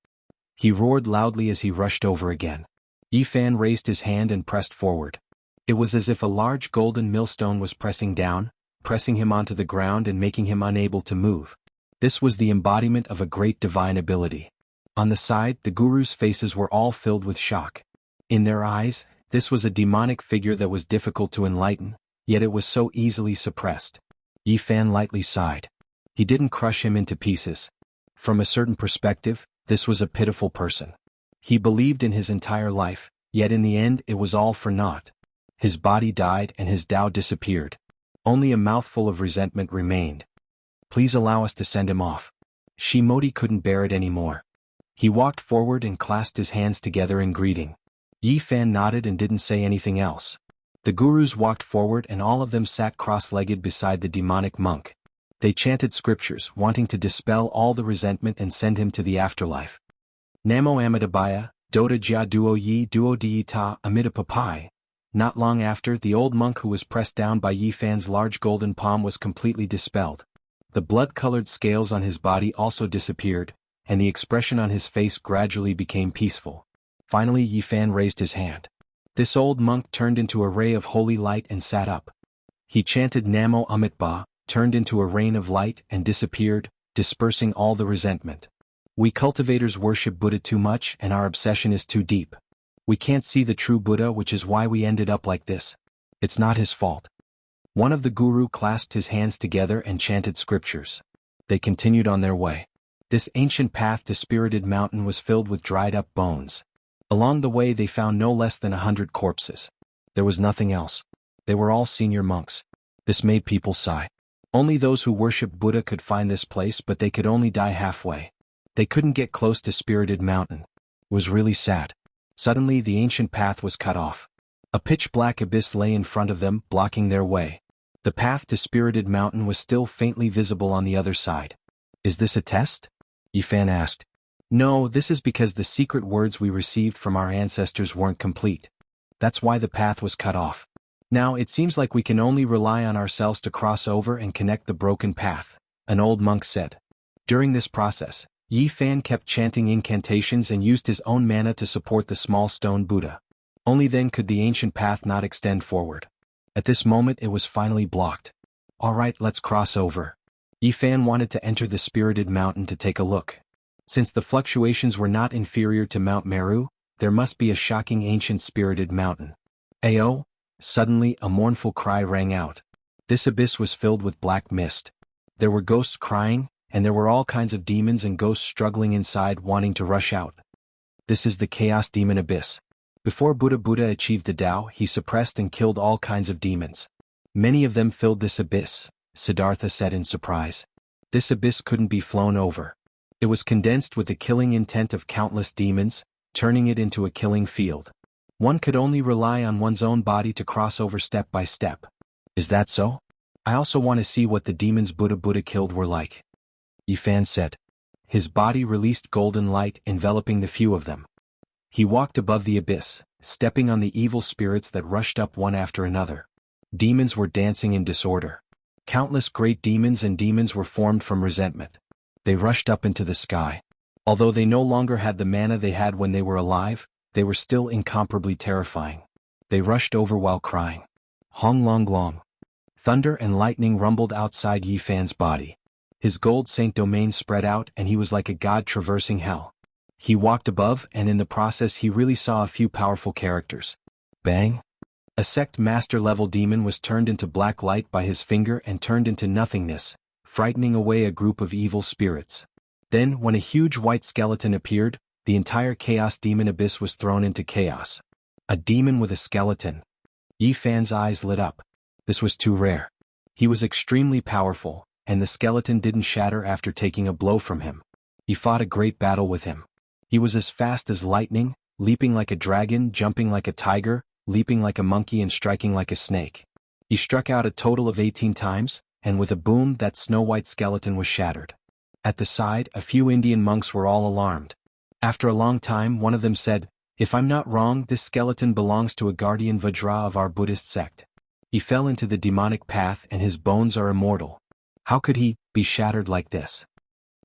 He roared loudly as he rushed over again. Yi Fan raised his hand and pressed forward. It was as if a large golden millstone was pressing down, pressing him onto the ground and making him unable to move. This was the embodiment of a great divine ability. On the side, the gurus' faces were all filled with shock. In their eyes, this was a demonic figure that was difficult to enlighten, yet it was so easily suppressed. Yi Fan lightly sighed. He didn't crush him into pieces. From a certain perspective, this was a pitiful person. He believed in his entire life, yet in the end it was all for naught. His body died and his Tao disappeared. Only a mouthful of resentment remained. Please allow us to send him off. Shimoti couldn't bear it anymore. He walked forward and clasped his hands together in greeting. Yi Fan nodded and didn't say anything else. The gurus walked forward and all of them sat cross-legged beside the demonic monk. They chanted scriptures, wanting to dispel all the resentment and send him to the afterlife. Namo Amitabhaya, Doda Jia Duo Yi Duo Di Ta Amitabhapai. Not long after, the old monk who was pressed down by Yi Fan's large golden palm was completely dispelled. The blood-colored scales on his body also disappeared, and the expression on his face gradually became peaceful. Finally Yi Fan raised his hand. This old monk turned into a ray of holy light and sat up. He chanted Namo Amitba, turned into a rain of light and disappeared, dispersing all the resentment. We cultivators worship Buddha too much and our obsession is too deep. We can't see the true Buddha, which is why we ended up like this. It's not his fault. One of the guru clasped his hands together and chanted scriptures. They continued on their way. This ancient path to Spirited Mountain was filled with dried-up bones. Along the way they found no less than 100 corpses. There was nothing else. They were all senior monks. This made people sigh. Only those who worshipped Buddha could find this place, but they could only die halfway. They couldn't get close to Spirited Mountain. It was really sad. Suddenly the ancient path was cut off. A pitch-black abyss lay in front of them, blocking their way. The path to Spirited Mountain was still faintly visible on the other side. Is this a test? Yi Fan asked. No, this is because the secret words we received from our ancestors weren't complete. That's why the path was cut off. Now it seems like we can only rely on ourselves to cross over and connect the broken path, an old monk said. During this process, Yi Fan kept chanting incantations and used his own mana to support the small stone Buddha. Only then could the ancient path not extend forward. At this moment it was finally blocked. Alright, let's cross over. Yi Fan wanted to enter the Spirited Mountain to take a look. Since the fluctuations were not inferior to Mount Meru, there must be a shocking ancient Spirited Mountain. Ayo! Suddenly a mournful cry rang out. This abyss was filled with black mist. There were ghosts crying, and there were all kinds of demons and ghosts struggling inside wanting to rush out. This is the Chaos Demon Abyss. Before Buddha achieved the Tao, he suppressed and killed all kinds of demons. Many of them filled this abyss, Siddhartha said in surprise. This abyss couldn't be flown over. It was condensed with the killing intent of countless demons, turning it into a killing field. One could only rely on one's own body to cross over step by step. Is that so? I also want to see what the demons Buddha killed were like. Yifan said. His body released golden light enveloping the few of them. He walked above the abyss, stepping on the evil spirits that rushed up one after another. Demons were dancing in disorder. Countless great demons and demons were formed from resentment. They rushed up into the sky. Although they no longer had the mana they had when they were alive, they were still incomparably terrifying. They rushed over while crying. Hong long long. Thunder and lightning rumbled outside Yifan's body. His gold saint domain spread out and he was like a god traversing hell. He walked above and in the process he really saw a few powerful characters. Bang! A sect master level demon was turned into black light by his finger and turned into nothingness, frightening away a group of evil spirits. Then, when a huge white skeleton appeared, the entire Chaos Demon Abyss was thrown into chaos. A demon with a skeleton. Yifan's eyes lit up. This was too rare. He was extremely powerful, and the skeleton didn't shatter after taking a blow from him. He fought a great battle with him. He was as fast as lightning, leaping like a dragon, jumping like a tiger, leaping like a monkey and striking like a snake. He struck out a total of 18 times, and with a boom that snow-white skeleton was shattered. At the side, a few Indian monks were all alarmed. After a long time one of them said, "If I'm not wrong, this skeleton belongs to a guardian Vajra of our Buddhist sect. He fell into the demonic path and his bones are immortal. How could he be shattered like this?"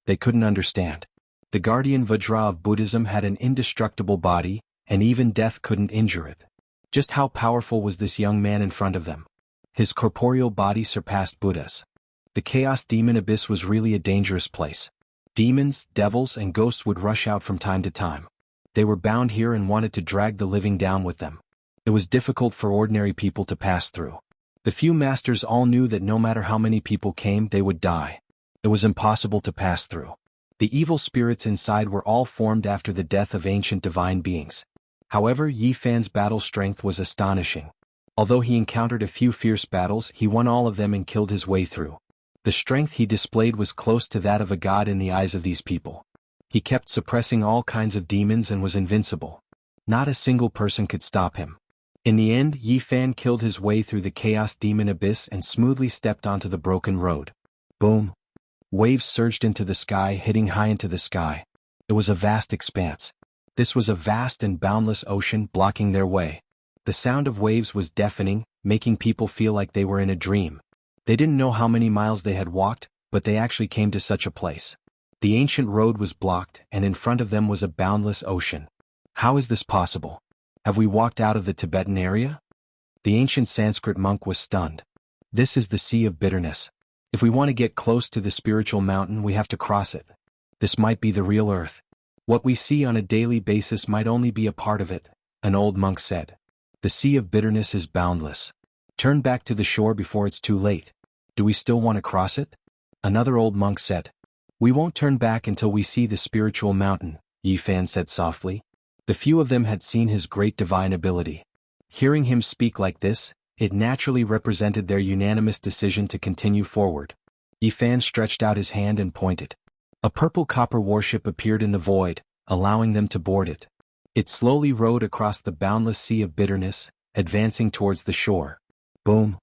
They couldn't understand. The guardian Vajra of Buddhism had an indestructible body, and even death couldn't injure it. Just how powerful was this young man in front of them? His corporeal body surpassed Buddha's. The Chaos Demon Abyss was really a dangerous place. Demons, devils, and ghosts would rush out from time to time. They were bound here and wanted to drag the living down with them. It was difficult for ordinary people to pass through. The few masters all knew that no matter how many people came, they would die. It was impossible to pass through. The evil spirits inside were all formed after the death of ancient divine beings. However, Yifan's battle strength was astonishing. Although he encountered a few fierce battles, he won all of them and killed his way through. The strength he displayed was close to that of a god in the eyes of these people. He kept suppressing all kinds of demons and was invincible. Not a single person could stop him. In the end, Yifan killed his way through the Chaos Demon Abyss and smoothly stepped onto the broken road. Boom! Waves surged into the sky, hitting high into the sky. It was a vast expanse. This was a vast and boundless ocean blocking their way. The sound of waves was deafening, making people feel like they were in a dream. They didn't know how many miles they had walked, but they actually came to such a place. The ancient road was blocked, and in front of them was a boundless ocean. How is this possible? Have we walked out of the Tibetan area? The ancient Sanskrit monk was stunned. This is the Sea of Bitterness. If we want to get close to the spiritual mountain, we have to cross it. This might be the real earth. What we see on a daily basis might only be a part of it, an old monk said. The Sea of Bitterness is boundless. Turn back to the shore before it's too late. Do we still want to cross it? Another old monk said. We won't turn back until we see the spiritual mountain, Yifan said softly. The few of them had seen his great divine ability. Hearing him speak like this, it naturally represented their unanimous decision to continue forward. Yifan stretched out his hand and pointed. A purple copper warship appeared in the void, allowing them to board it. It slowly rowed across the boundless Sea of Bitterness, advancing towards the shore. Boom!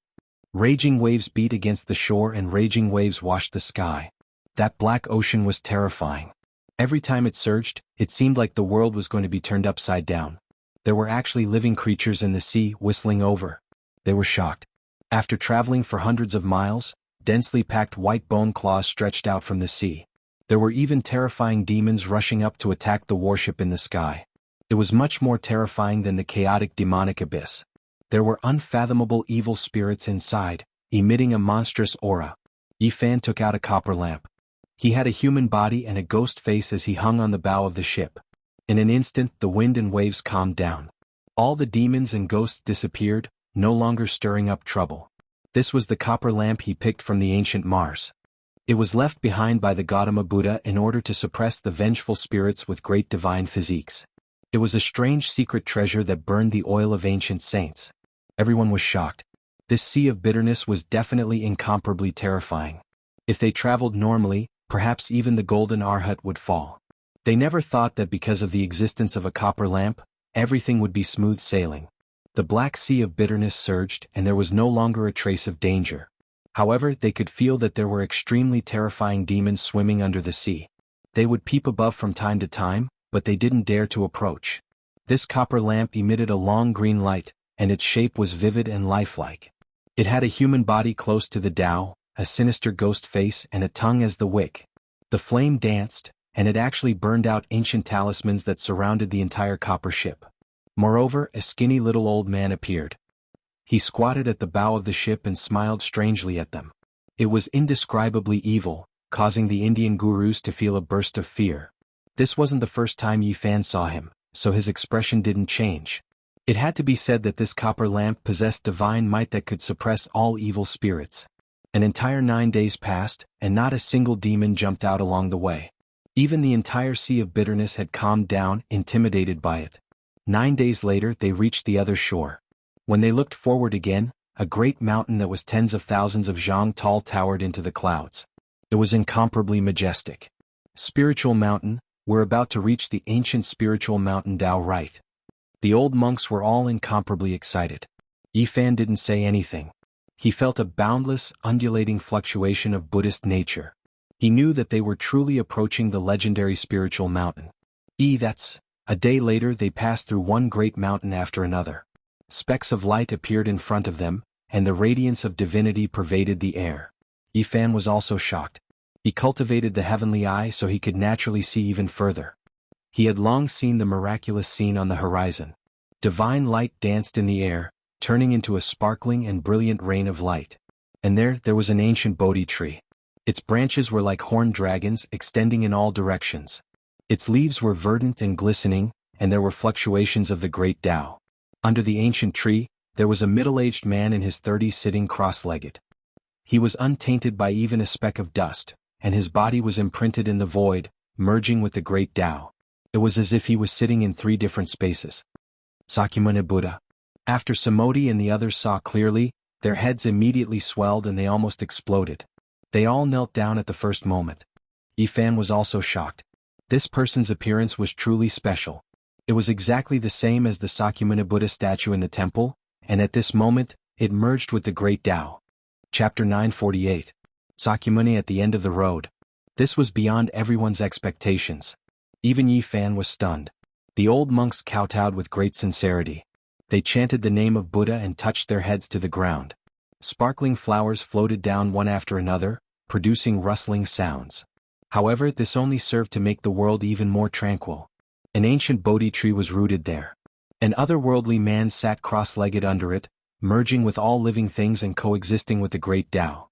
Raging waves beat against the shore and raging waves washed the sky. That black ocean was terrifying. Every time it surged, it seemed like the world was going to be turned upside down. There were actually living creatures in the sea whistling over. They were shocked. After traveling for hundreds of miles, densely packed white bone claws stretched out from the sea. There were even terrifying demons rushing up to attack the warship in the sky. It was much more terrifying than the chaotic demonic abyss. There were unfathomable evil spirits inside, emitting a monstrous aura. Yifan took out a copper lamp. He had a human body and a ghost face as he hung on the bow of the ship. In an instant, the wind and waves calmed down. All the demons and ghosts disappeared, no longer stirring up trouble. This was the copper lamp he picked from the ancient Mars. It was left behind by the Gautama Buddha in order to suppress the vengeful spirits with great divine physiques. It was a strange secret treasure that burned the oil of ancient saints. Everyone was shocked. This sea of bitterness was definitely incomparably terrifying. If they traveled normally, perhaps even the golden Arhat would fall. They never thought that because of the existence of a copper lamp, everything would be smooth sailing. The black sea of bitterness surged and there was no longer a trace of danger. However, they could feel that there were extremely terrifying demons swimming under the sea. They would peep above from time to time, but they didn't dare to approach. This copper lamp emitted a long green light, and its shape was vivid and lifelike. It had a human body close to the Tao, a sinister ghost face and a tongue as the wick. The flame danced, and it actually burned out ancient talismans that surrounded the entire copper ship. Moreover, a skinny little old man appeared. He squatted at the bow of the ship and smiled strangely at them. It was indescribably evil, causing the Indian gurus to feel a burst of fear. This wasn't the first time Yi Fan saw him, so his expression didn't change. It had to be said that this copper lamp possessed divine might that could suppress all evil spirits. An entire 9 days passed, and not a single demon jumped out along the way. Even the entire sea of bitterness had calmed down, intimidated by it. 9 days later they reached the other shore. When they looked forward again, a great mountain that was tens of thousands of zhang tall towered into the clouds. It was incomparably majestic. Spiritual mountain, we're about to reach the ancient spiritual mountain Tao, right? The old monks were all incomparably excited. Yi Fan didn't say anything. He felt a boundless, undulating fluctuation of Buddhist nature. He knew that they were truly approaching the legendary spiritual mountain. A day later they passed through one great mountain after another. Specks of light appeared in front of them, and the radiance of divinity pervaded the air. Yi Fan was also shocked. He cultivated the heavenly eye so he could naturally see even further. He had long seen the miraculous scene on the horizon. Divine light danced in the air, turning into a sparkling and brilliant rain of light. And there was an ancient Bodhi tree. Its branches were like horned dragons extending in all directions. Its leaves were verdant and glistening, and there were fluctuations of the great Tao. Under the ancient tree, there was a middle-aged man in his 30s sitting cross-legged. He was untainted by even a speck of dust, and his body was imprinted in the void, merging with the great Tao. It was as if he was sitting in 3 different spaces. Sakyamuni Buddha. After Samoti and the others saw clearly, their heads immediately swelled and they almost exploded. They all knelt down at the first moment. Yi Fan was also shocked. This person's appearance was truly special. It was exactly the same as the Sakyamuni Buddha statue in the temple, and at this moment, it merged with the great Tao. Chapter 948. Sakyamuni at the end of the road. This was beyond everyone's expectations. Even Yi Fan was stunned. The old monks kowtowed with great sincerity. They chanted the name of Buddha and touched their heads to the ground. Sparkling flowers floated down one after another, producing rustling sounds. However, this only served to make the world even more tranquil. An ancient Bodhi tree was rooted there. An otherworldly man sat cross-legged under it, merging with all living things and coexisting with the great Tao.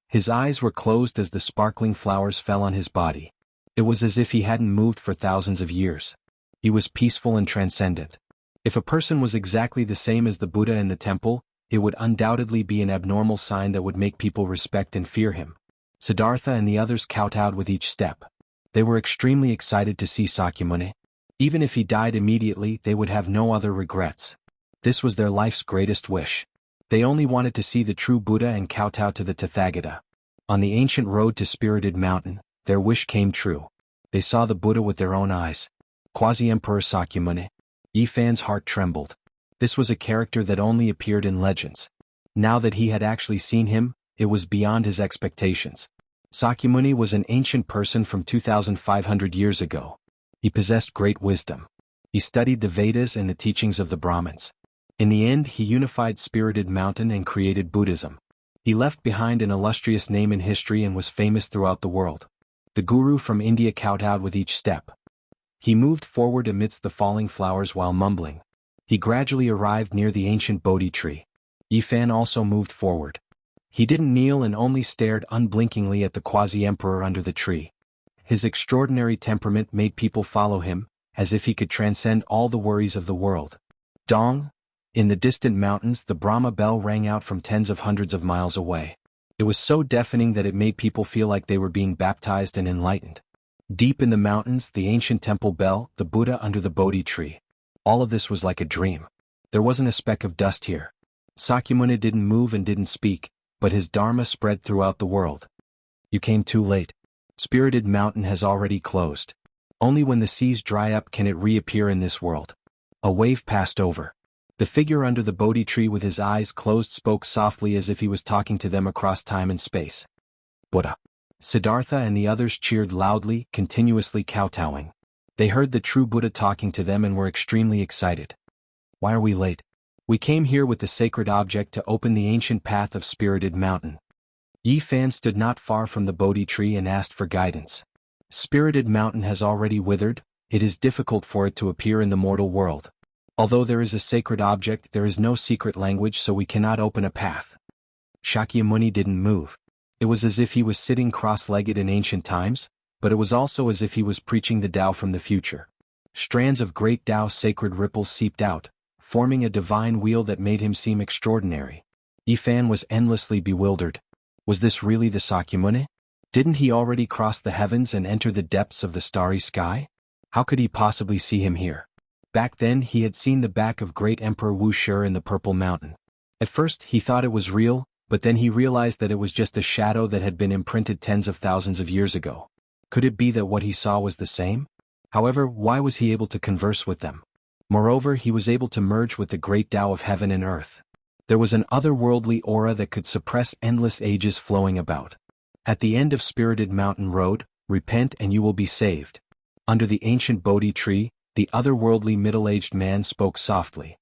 His eyes were closed as the sparkling flowers fell on his body. It was as if he hadn't moved for thousands of years. He was peaceful and transcendent. If a person was exactly the same as the Buddha in the temple, it would undoubtedly be an abnormal sign that would make people respect and fear him. Siddhartha and the others kowtowed with each step. They were extremely excited to see Sakyamuni. Even if he died immediately, they would have no other regrets. This was their life's greatest wish. They only wanted to see the true Buddha and kowtow to the Tathagata. On the ancient road to Spirited Mountain, their wish came true. They saw the Buddha with their own eyes. Quasi-Emperor Sakyamuni. Yi Fan's heart trembled. This was a character that only appeared in legends. Now that he had actually seen him, it was beyond his expectations. Sakyamuni was an ancient person from 2,500 years ago. He possessed great wisdom. He studied the Vedas and the teachings of the Brahmins. In the end, he unified Spirited Mountain and created Buddhism. He left behind an illustrious name in history and was famous throughout the world. The guru from India kowtowed with each step. He moved forward amidst the falling flowers while mumbling. He gradually arrived near the ancient Bodhi tree. Yi Fan also moved forward. He didn't kneel and only stared unblinkingly at the quasi-emperor under the tree. His extraordinary temperament made people follow him, as if he could transcend all the worries of the world. Dong! In the distant mountains, the Brahma bell rang out from tens of hundreds of miles away. It was so deafening that it made people feel like they were being baptized and enlightened. Deep in the mountains, the ancient temple bell, the Buddha under the Bodhi tree. All of this was like a dream. There wasn't a speck of dust here. Sakyamuni didn't move and didn't speak, but his dharma spread throughout the world. You came too late. Spirited Mountain has already closed. Only when the seas dry up can it reappear in this world. A wave passed over. The figure under the Bodhi tree with his eyes closed spoke softly as if he was talking to them across time and space. Buddha. Siddhartha and the others cheered loudly, continuously kowtowing. They heard the true Buddha talking to them and were extremely excited. Why are we late? We came here with the sacred object to open the ancient path of Spirited Mountain. Yi Fan stood not far from the Bodhi tree and asked for guidance. Spirited Mountain has already withered, it is difficult for it to appear in the mortal world. Although there is a sacred object, there is no secret language, so we cannot open a path. Shakyamuni didn't move. It was as if he was sitting cross-legged in ancient times, but it was also as if he was preaching the Tao from the future. Strands of great Tao sacred ripples seeped out, forming a divine wheel that made him seem extraordinary. Yi Fan was endlessly bewildered. Was this really the Sakyamuni? Didn't he already cross the heavens and enter the depths of the starry sky? How could he possibly see him here? Back then he had seen the back of great Emperor Wuxia in the Purple Mountain. At first he thought it was real, but then he realized that it was just a shadow that had been imprinted tens of thousands of years ago. Could it be that what he saw was the same? However, why was he able to converse with them? Moreover, he was able to merge with the great Tao of heaven and earth. There was an otherworldly aura that could suppress endless ages flowing about. At the end of Spirited Mountain Road, repent and you will be saved. Under the ancient Bodhi tree, the otherworldly middle-aged man spoke softly.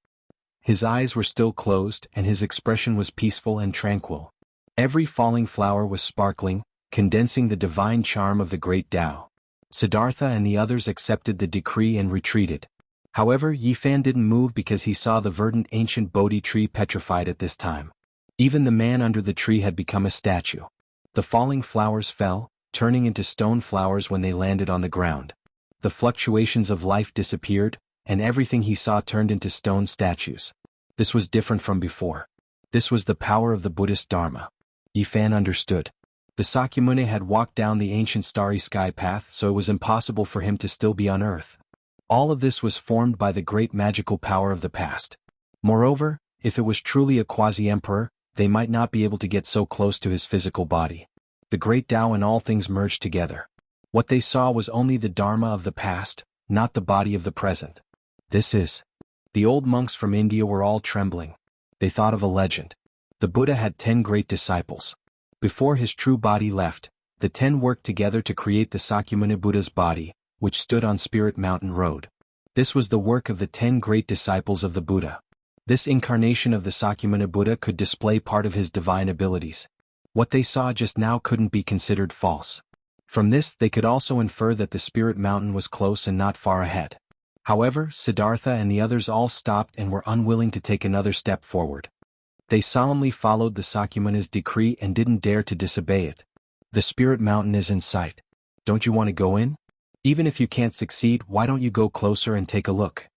His eyes were still closed and his expression was peaceful and tranquil. Every falling flower was sparkling, condensing the divine charm of the great Tao. Siddhartha and the others accepted the decree and retreated. However, Yi Fan didn't move because he saw the verdant ancient Bodhi tree petrified at this time. Even the man under the tree had become a statue. The falling flowers fell, turning into stone flowers when they landed on the ground. The fluctuations of life disappeared, and everything he saw turned into stone statues. This was different from before. This was the power of the Buddhist Dharma. Yi Fan understood. The Sakyamuni had walked down the ancient starry sky path, so it was impossible for him to still be on earth. All of this was formed by the great magical power of the past. Moreover, if it was truly a quasi-emperor, they might not be able to get so close to his physical body. The great Tao and all things merged together. What they saw was only the Dharma of the past, not the body of the present. This is. The old monks from India were all trembling. They thought of a legend. The Buddha had 10 great disciples. Before his true body left, the 10 worked together to create the Sakyamuni Buddha's body, which stood on Spirit Mountain Road. This was the work of the 10 great disciples of the Buddha. This incarnation of the Sakyamuni Buddha could display part of his divine abilities. What they saw just now couldn't be considered false. From this they could also infer that the Spirit Mountain was close and not far ahead. However, Siddhartha and the others all stopped and were unwilling to take another step forward. They solemnly followed the Sakyamuni's decree and didn't dare to disobey it. The Spirit Mountain is in sight. Don't you want to go in? Even if you can't succeed, why don't you go closer and take a look?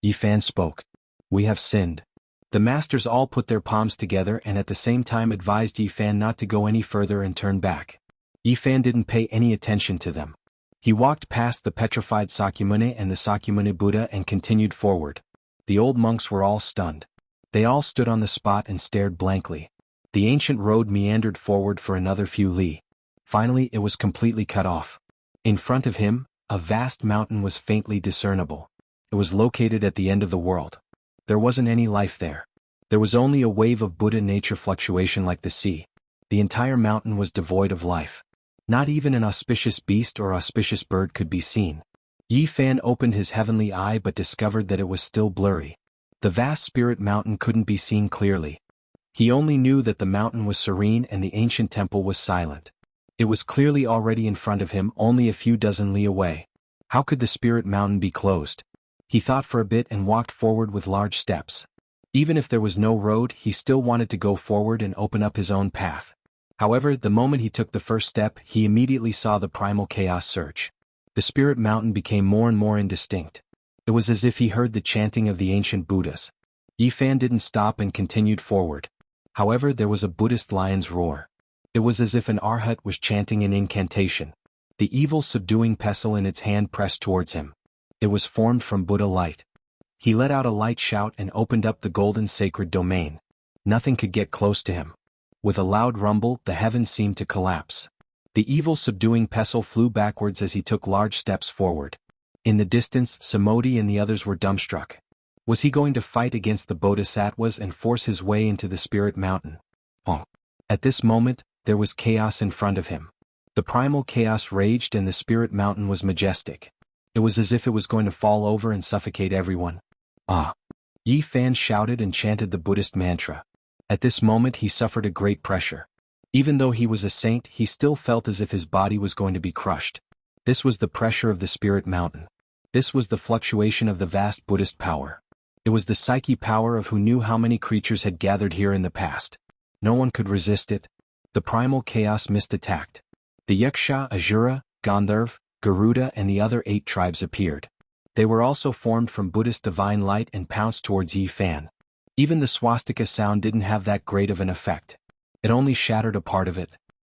Yi Fan spoke. We have sinned. The masters all put their palms together and at the same time advised Yi Fan not to go any further and turn back. Yi Fan didn't pay any attention to them. He walked past the petrified Sakyamuni and the Sakyamuni Buddha and continued forward. The old monks were all stunned. They all stood on the spot and stared blankly. The ancient road meandered forward for another few li. Finally, it was completely cut off. In front of him, a vast mountain was faintly discernible. It was located at the end of the world. There wasn't any life there. There was only a wave of Buddha nature fluctuation like the sea. The entire mountain was devoid of life. Not even an auspicious beast or auspicious bird could be seen. Yi Fan opened his heavenly eye but discovered that it was still blurry. The vast spirit mountain couldn't be seen clearly. He only knew that the mountain was serene and the ancient temple was silent. It was clearly already in front of him, only a few dozen li away. How could the spirit mountain be closed? He thought for a bit and walked forward with large steps. Even if there was no road, he still wanted to go forward and open up his own path. However, the moment he took the first step, he immediately saw the primal chaos surge. The spirit mountain became more and more indistinct. It was as if he heard the chanting of the ancient Buddhas. Yi Fan didn't stop and continued forward. However, there was a Buddhist lion's roar. It was as if an Arhat was chanting an incantation. The evil subduing pestle in its hand pressed towards him. It was formed from Buddha light. He let out a light shout and opened up the golden sacred domain. Nothing could get close to him. With a loud rumble, the heavens seemed to collapse. The evil subduing pestle flew backwards as he took large steps forward. In the distance, Samodi and the others were dumbstruck. Was he going to fight against the Bodhisattvas and force his way into the spirit mountain? At this moment, there was chaos in front of him. The primal chaos raged and the spirit mountain was majestic. It was as if it was going to fall over and suffocate everyone. Yi Fan shouted and chanted the Buddhist mantra. At this moment he suffered a great pressure. Even though he was a saint, he still felt as if his body was going to be crushed. This was the pressure of the spirit mountain. This was the fluctuation of the vast Buddhist power. It was the psyche power of who knew how many creatures had gathered here in the past. No one could resist it. The primal chaos mist attacked. The Yuksha, Ajura, Gandharv, Garuda and the other 8 tribes appeared. They were also formed from Buddhist divine light and pounced towards Yi Fan. Even the swastika sound didn't have that great of an effect. It only shattered a part of it.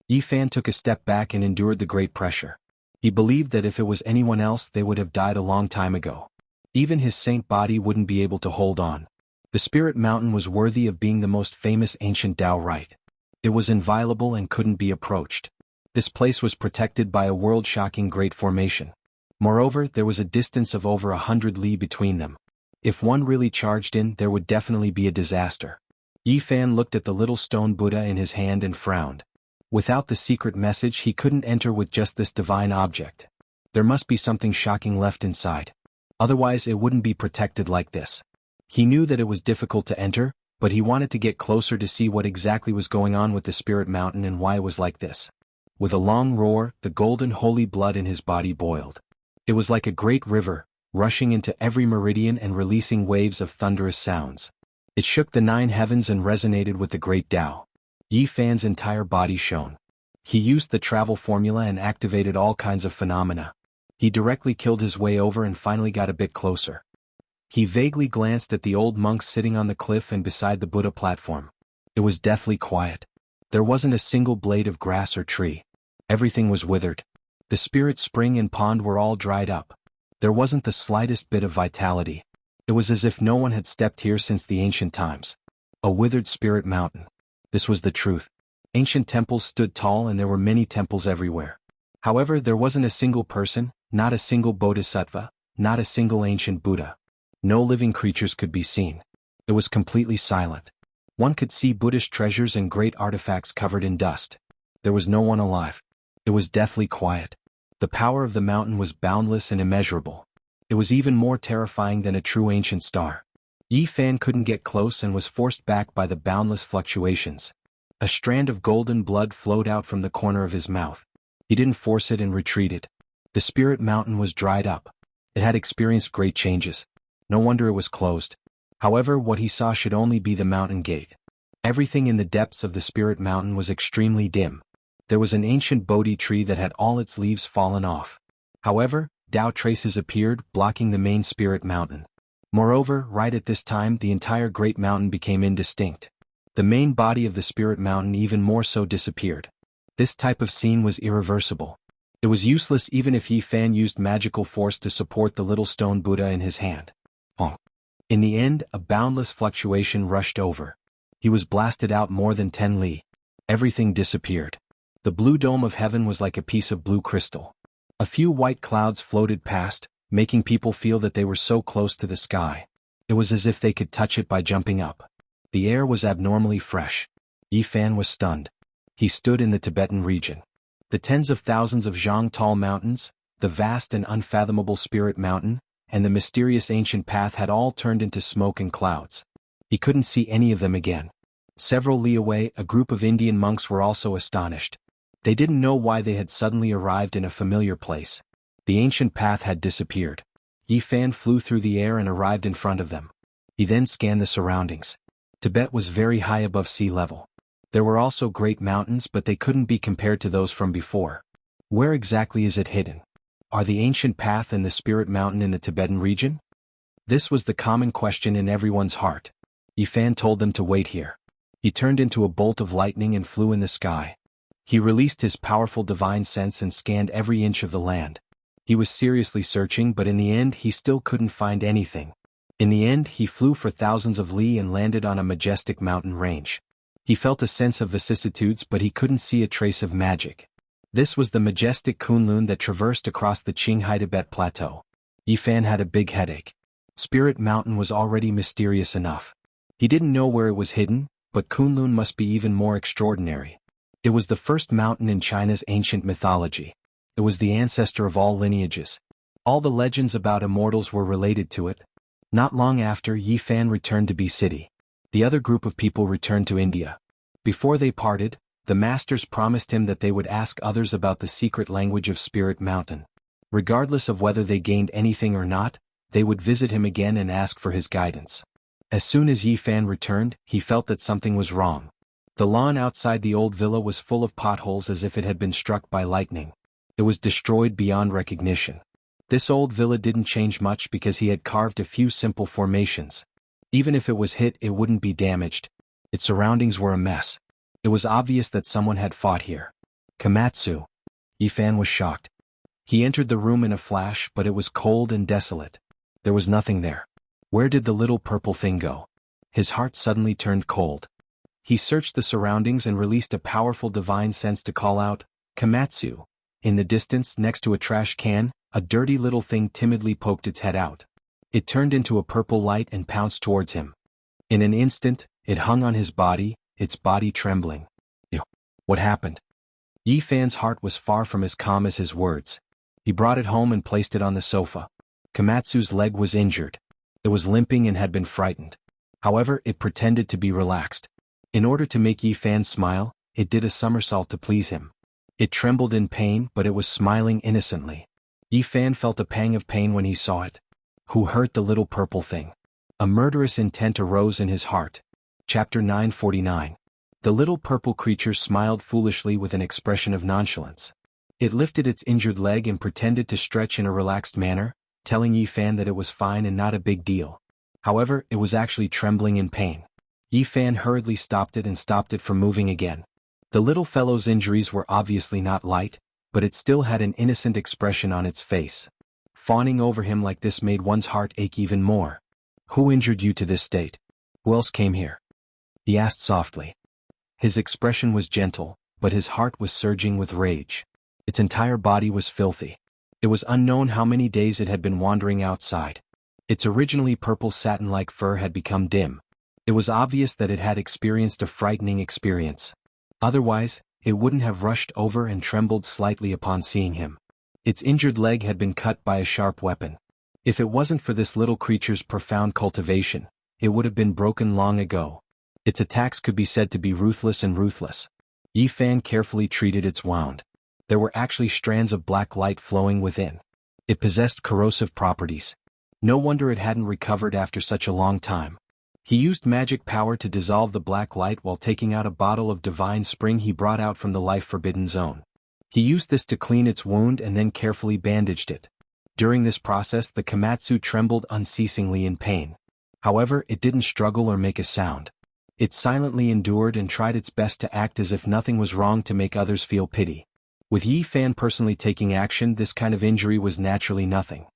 Yi Fan took a step back and endured the great pressure. He believed that if it was anyone else they would have died a long time ago. Even his saint body wouldn't be able to hold on. The spirit mountain was worthy of being the most famous ancient Tao rite. It was inviolable and couldn't be approached. This place was protected by a world-shocking great formation. Moreover, there was a distance of over 100 li between them. If one really charged in, there would definitely be a disaster. Yi Fan looked at the little stone Buddha in his hand and frowned. Without the secret message he couldn't enter with just this divine object. There must be something shocking left inside. Otherwise it wouldn't be protected like this. He knew that it was difficult to enter, but he wanted to get closer to see what exactly was going on with the spirit mountain and why it was like this. With a long roar, the golden holy blood in his body boiled. It was like a great river, rushing into every meridian and releasing waves of thunderous sounds. It shook the 9 heavens and resonated with the great Tao. Yi Fan's entire body shone. He used the travel formula and activated all kinds of phenomena. He directly killed his way over and finally got a bit closer. He vaguely glanced at the old monks sitting on the cliff and beside the Buddha platform. It was deathly quiet. There wasn't a single blade of grass or tree. Everything was withered. The spirit spring and pond were all dried up. There wasn't the slightest bit of vitality. It was as if no one had stepped here since the ancient times. A withered spirit mountain. This was the truth. Ancient temples stood tall and there were many temples everywhere. However, there wasn't a single person, not a single bodhisattva, not a single ancient Buddha. No living creatures could be seen. It was completely silent. One could see Buddhist treasures and great artifacts covered in dust. There was no one alive. It was deathly quiet. The power of the mountain was boundless and immeasurable. It was even more terrifying than a true ancient star. Yi Fan couldn't get close and was forced back by the boundless fluctuations. A strand of golden blood flowed out from the corner of his mouth. He didn't force it and retreated. The spirit mountain was dried up. It had experienced great changes. No wonder it was closed. However, what he saw should only be the mountain gate. Everything in the depths of the spirit mountain was extremely dim. There was an ancient Bodhi tree that had all its leaves fallen off. However, Tao traces appeared, blocking the main spirit mountain. Moreover, right at this time the entire great mountain became indistinct. The main body of the spirit mountain even more so disappeared. This type of scene was irreversible. It was useless even if Yi Fan used magical force to support the little stone Buddha in his hand. In the end, a boundless fluctuation rushed over. He was blasted out more than 10 li. Everything disappeared. The blue dome of heaven was like a piece of blue crystal. A few white clouds floated past, making people feel that they were so close to the sky. It was as if they could touch it by jumping up. The air was abnormally fresh. Yi Fan was stunned. He stood in the Tibetan region. The tens of thousands of Jianghu tall mountains, the vast and unfathomable spirit mountain, and the mysterious ancient path had all turned into smoke and clouds. He couldn't see any of them again. Several li away, a group of Indian monks were also astonished. They didn't know why they had suddenly arrived in a familiar place. The ancient path had disappeared. Yi Fan flew through the air and arrived in front of them. He then scanned the surroundings. Tibet was very high above sea level. There were also great mountains, but they couldn't be compared to those from before. Where exactly is it hidden? Are the ancient path and the spirit mountain in the Tibetan region? This was the common question in everyone's heart. Yi Fan told them to wait here. He turned into a bolt of lightning and flew in the sky. He released his powerful divine sense and scanned every inch of the land. He was seriously searching, but in the end he still couldn't find anything. In the end he flew for thousands of li and landed on a majestic mountain range. He felt a sense of vicissitudes, but he couldn't see a trace of magic. This was the majestic Kunlun that traversed across the Qinghai Tibet Plateau. Yi Fan had a big headache. Spirit Mountain was already mysterious enough. He didn't know where it was hidden, but Kunlun must be even more extraordinary. It was the first mountain in China's ancient mythology. It was the ancestor of all lineages. All the legends about immortals were related to it. Not long after, Yi Fan returned to B City. The other group of people returned to India. Before they parted, the masters promised him that they would ask others about the secret language of Spirit Mountain. Regardless of whether they gained anything or not, they would visit him again and ask for his guidance. As soon as Yi Fan returned, he felt that something was wrong. The lawn outside the old villa was full of potholes as if it had been struck by lightning. It was destroyed beyond recognition. This old villa didn't change much because he had carved a few simple formations. Even if it was hit, it wouldn't be damaged. Its surroundings were a mess. It was obvious that someone had fought here. Komatsu. Yi Fan was shocked. He entered the room in a flash, but it was cold and desolate. There was nothing there. Where did the little purple thing go? His heart suddenly turned cold. He searched the surroundings and released a powerful divine sense to call out, Komatsu. In the distance, next to a trash can, a dirty little thing timidly poked its head out. It turned into a purple light and pounced towards him. In an instant, it hung on his body, its body trembling. Ew. What happened? Yi Fan's heart was far from as calm as his words. He brought it home and placed it on the sofa. Komatsu's leg was injured. It was limping and had been frightened. However, it pretended to be relaxed. In order to make Yi Fan smile, it did a somersault to please him. It trembled in pain, but it was smiling innocently. Yi Fan felt a pang of pain when he saw it. Who hurt the little purple thing? A murderous intent arose in his heart. Chapter 949. The little purple creature smiled foolishly with an expression of nonchalance. It lifted its injured leg and pretended to stretch in a relaxed manner, telling Yi Fan that it was fine and not a big deal. However, it was actually trembling in pain. Yi Fan hurriedly stopped it from moving again. The little fellow's injuries were obviously not light, but it still had an innocent expression on its face. Fawning over him like this made one's heart ache even more. Who injured you to this state? Who else came here? He asked softly. His expression was gentle, but his heart was surging with rage. Its entire body was filthy. It was unknown how many days it had been wandering outside. Its originally purple satin-like fur had become dim. It was obvious that it had experienced a frightening experience. Otherwise, it wouldn't have rushed over and trembled slightly upon seeing him. Its injured leg had been cut by a sharp weapon. If it wasn't for this little creature's profound cultivation, it would have been broken long ago. Its attacks could be said to be ruthless and ruthless. Yi Fan carefully treated its wound. There were actually strands of black light flowing within. It possessed corrosive properties. No wonder it hadn't recovered after such a long time. He used magic power to dissolve the black light while taking out a bottle of divine spring he brought out from the life-forbidden zone. He used this to clean its wound and then carefully bandaged it. During this process, the Komatsu trembled unceasingly in pain. However, it didn't struggle or make a sound. It silently endured and tried its best to act as if nothing was wrong to make others feel pity. With Yi Fan personally taking action, this kind of injury was naturally nothing.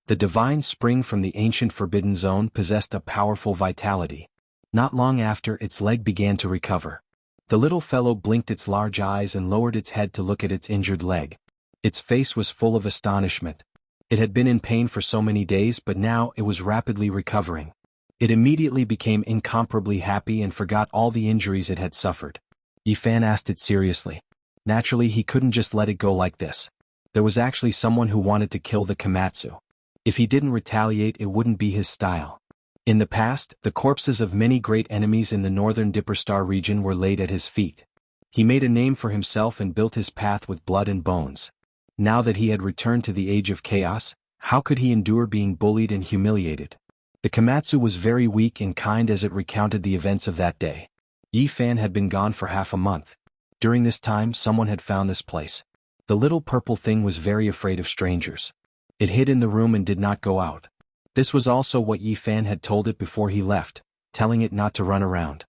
The divine spring from the ancient forbidden zone possessed a powerful vitality. Not long after, its leg began to recover. The little fellow blinked its large eyes and lowered its head to look at its injured leg. Its face was full of astonishment. It had been in pain for so many days, but now it was rapidly recovering. It immediately became incomparably happy and forgot all the injuries it had suffered. Yi Fan asked it seriously. Naturally, he couldn't just let it go like this. There was actually someone who wanted to kill the Komatsu. If he didn't retaliate, it wouldn't be his style. In the past, the corpses of many great enemies in the northern Dipperstar region were laid at his feet. He made a name for himself and built his path with blood and bones. Now that he had returned to the age of chaos, how could he endure being bullied and humiliated? The Komatsu was very weak and kind as it recounted the events of that day. Yi Fan had been gone for half a month. During this time, someone had found this place. The little purple thing was very afraid of strangers. It hid in the room and did not go out. This was also what Yi Fan had told it before he left. telling it not to run around.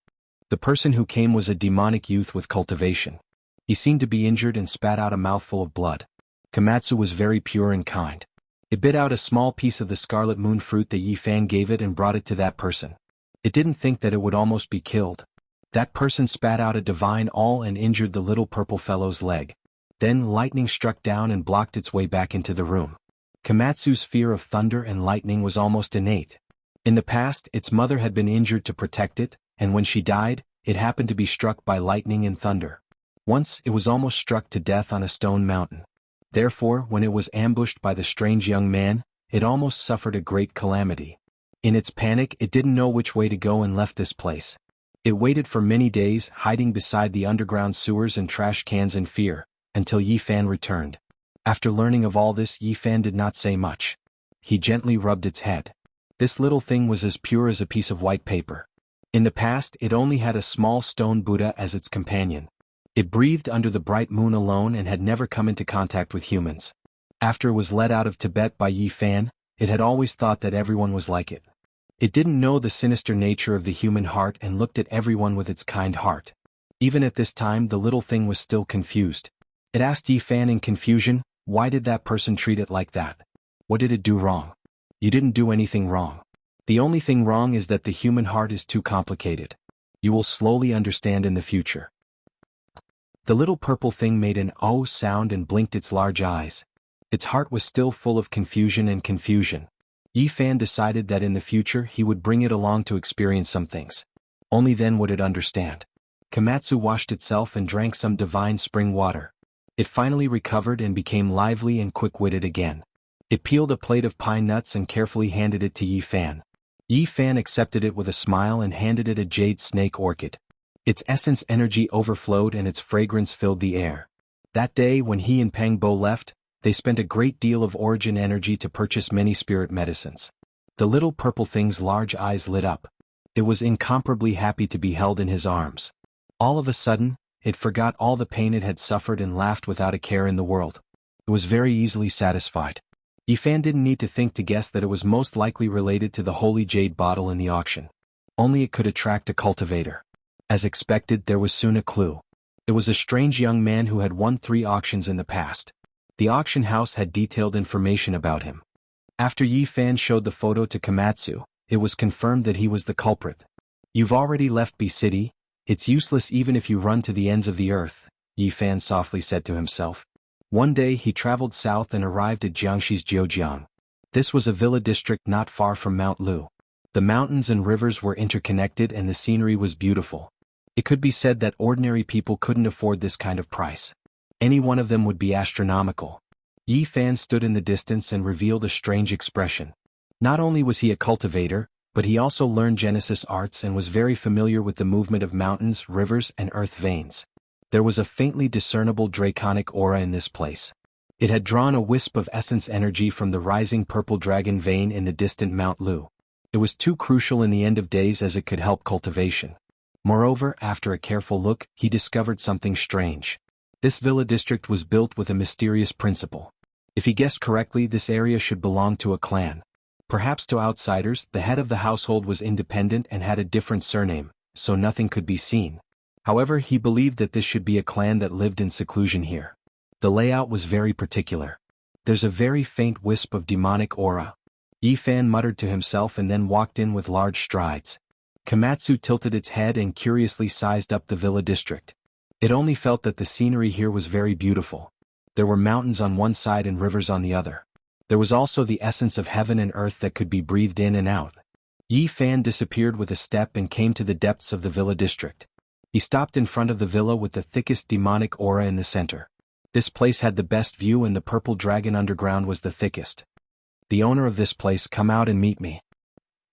The person who came was a demonic youth with cultivation. He seemed to be injured and spat out a mouthful of blood. Komatsu was very pure and kind. It bit out a small piece of the scarlet moon fruit that Yi Fan gave it and brought it to that person. It didn't think that it would almost be killed. That person spat out a divine all and injured the little purple fellow's leg. Then lightning struck down and blocked its way back into the room. Komatsu's fear of thunder and lightning was almost innate. In the past, its mother had been injured to protect it, and when she died, it happened to be struck by lightning and thunder. Once, it was almost struck to death on a stone mountain. Therefore, when it was ambushed by the strange young man, it almost suffered a great calamity. In its panic, it didn't know which way to go and left this place. It waited for many days, hiding beside the underground sewers and trash cans in fear, until Yi Fan returned. After learning of all this, Yi Fan did not say much. He gently rubbed its head. This little thing was as pure as a piece of white paper. In the past, it only had a small stone Buddha as its companion. It breathed under the bright moon alone and had never come into contact with humans. After it was led out of Tibet by Yi Fan, it had always thought that everyone was like it. It didn't know the sinister nature of the human heart and looked at everyone with its kind heart. Even at this time, the little thing was still confused. It asked Yi Fan in confusion, "Why did that person treat it like that? What did it do wrong?" "You didn't do anything wrong. The only thing wrong is that the human heart is too complicated. You will slowly understand in the future." The little purple thing made an "oh" sound and blinked its large eyes. Its heart was still full of confusion and confusion. Yi Fan decided that in the future he would bring it along to experience some things. Only then would it understand. Komatsu washed itself and drank some divine spring water. It finally recovered and became lively and quick-witted again. It peeled a plate of pine nuts and carefully handed it to Yi Fan. Yi Fan accepted it with a smile and handed it a jade snake orchid. Its essence energy overflowed and its fragrance filled the air. That day when he and Pang Bo left, they spent a great deal of origin energy to purchase many spirit medicines. The little purple thing's large eyes lit up. It was incomparably happy to be held in his arms. All of a sudden, it forgot all the pain it had suffered and laughed without a care in the world. It was very easily satisfied. Yi Fan didn't need to think to guess that it was most likely related to the holy jade bottle in the auction. Only it could attract a cultivator. As expected, there was soon a clue. It was a strange young man who had won 3 auctions in the past. The auction house had detailed information about him. After Yi Fan showed the photo to Komatsu, it was confirmed that he was the culprit. "You've already left B City. It's useless even if you run to the ends of the earth," Yi Fan softly said to himself. One day he traveled south and arrived at Jiangxi's Jiujiang. This was a villa district not far from Mount Lu. The mountains and rivers were interconnected and the scenery was beautiful. It could be said that ordinary people couldn't afford this kind of price. Any one of them would be astronomical. Yi Fan stood in the distance and revealed a strange expression. Not only was he a cultivator, but he also learned Genesis arts and was very familiar with the movement of mountains, rivers, and earth veins. There was a faintly discernible draconic aura in this place. It had drawn a wisp of essence energy from the rising purple dragon vein in the distant Mount Lu. It was too crucial in the end of days as it could help cultivation. Moreover, after a careful look, he discovered something strange. This villa district was built with a mysterious principle. If he guessed correctly, this area should belong to a clan. Perhaps to outsiders, the head of the household was independent and had a different surname, so nothing could be seen. However, he believed that this should be a clan that lived in seclusion here. The layout was very particular. "There's a very faint wisp of demonic aura," Yi Fan muttered to himself and then walked in with large strides. Komatsu tilted its head and curiously sized up the villa district. It only felt that the scenery here was very beautiful. There were mountains on one side and rivers on the other. There was also the essence of heaven and earth that could be breathed in and out. Yi Fan disappeared with a step and came to the depths of the villa district. He stopped in front of the villa with the thickest demonic aura in the center. This place had the best view and the purple dragon underground was the thickest. "The owner of this place, come out and meet me."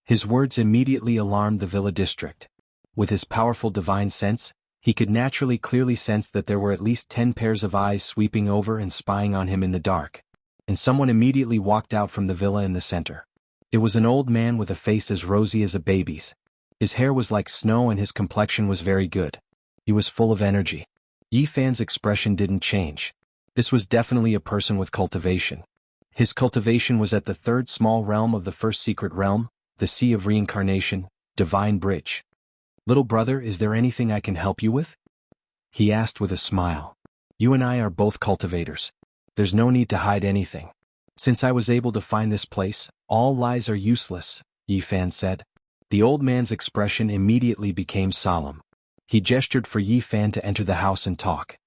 His words immediately alarmed the villa district. With his powerful divine sense, he could naturally clearly sense that there were at least 10 pairs of eyes sweeping over and spying on him in the dark. And someone immediately walked out from the villa in the center. It was an old man with a face as rosy as a baby's. His hair was like snow and his complexion was very good. He was full of energy. Yi Fan's expression didn't change. This was definitely a person with cultivation. His cultivation was at the 3rd small realm of the 1st secret realm, the Sea of Reincarnation, Divine Bridge. Little brother, is there anything I can help you with? He asked with a smile. You and I are both cultivators. There's no need to hide anything. Since I was able to find this place, all lies are useless, Yi Fan said. The old man's expression immediately became solemn. He gestured for Yi Fan to enter the house and talk.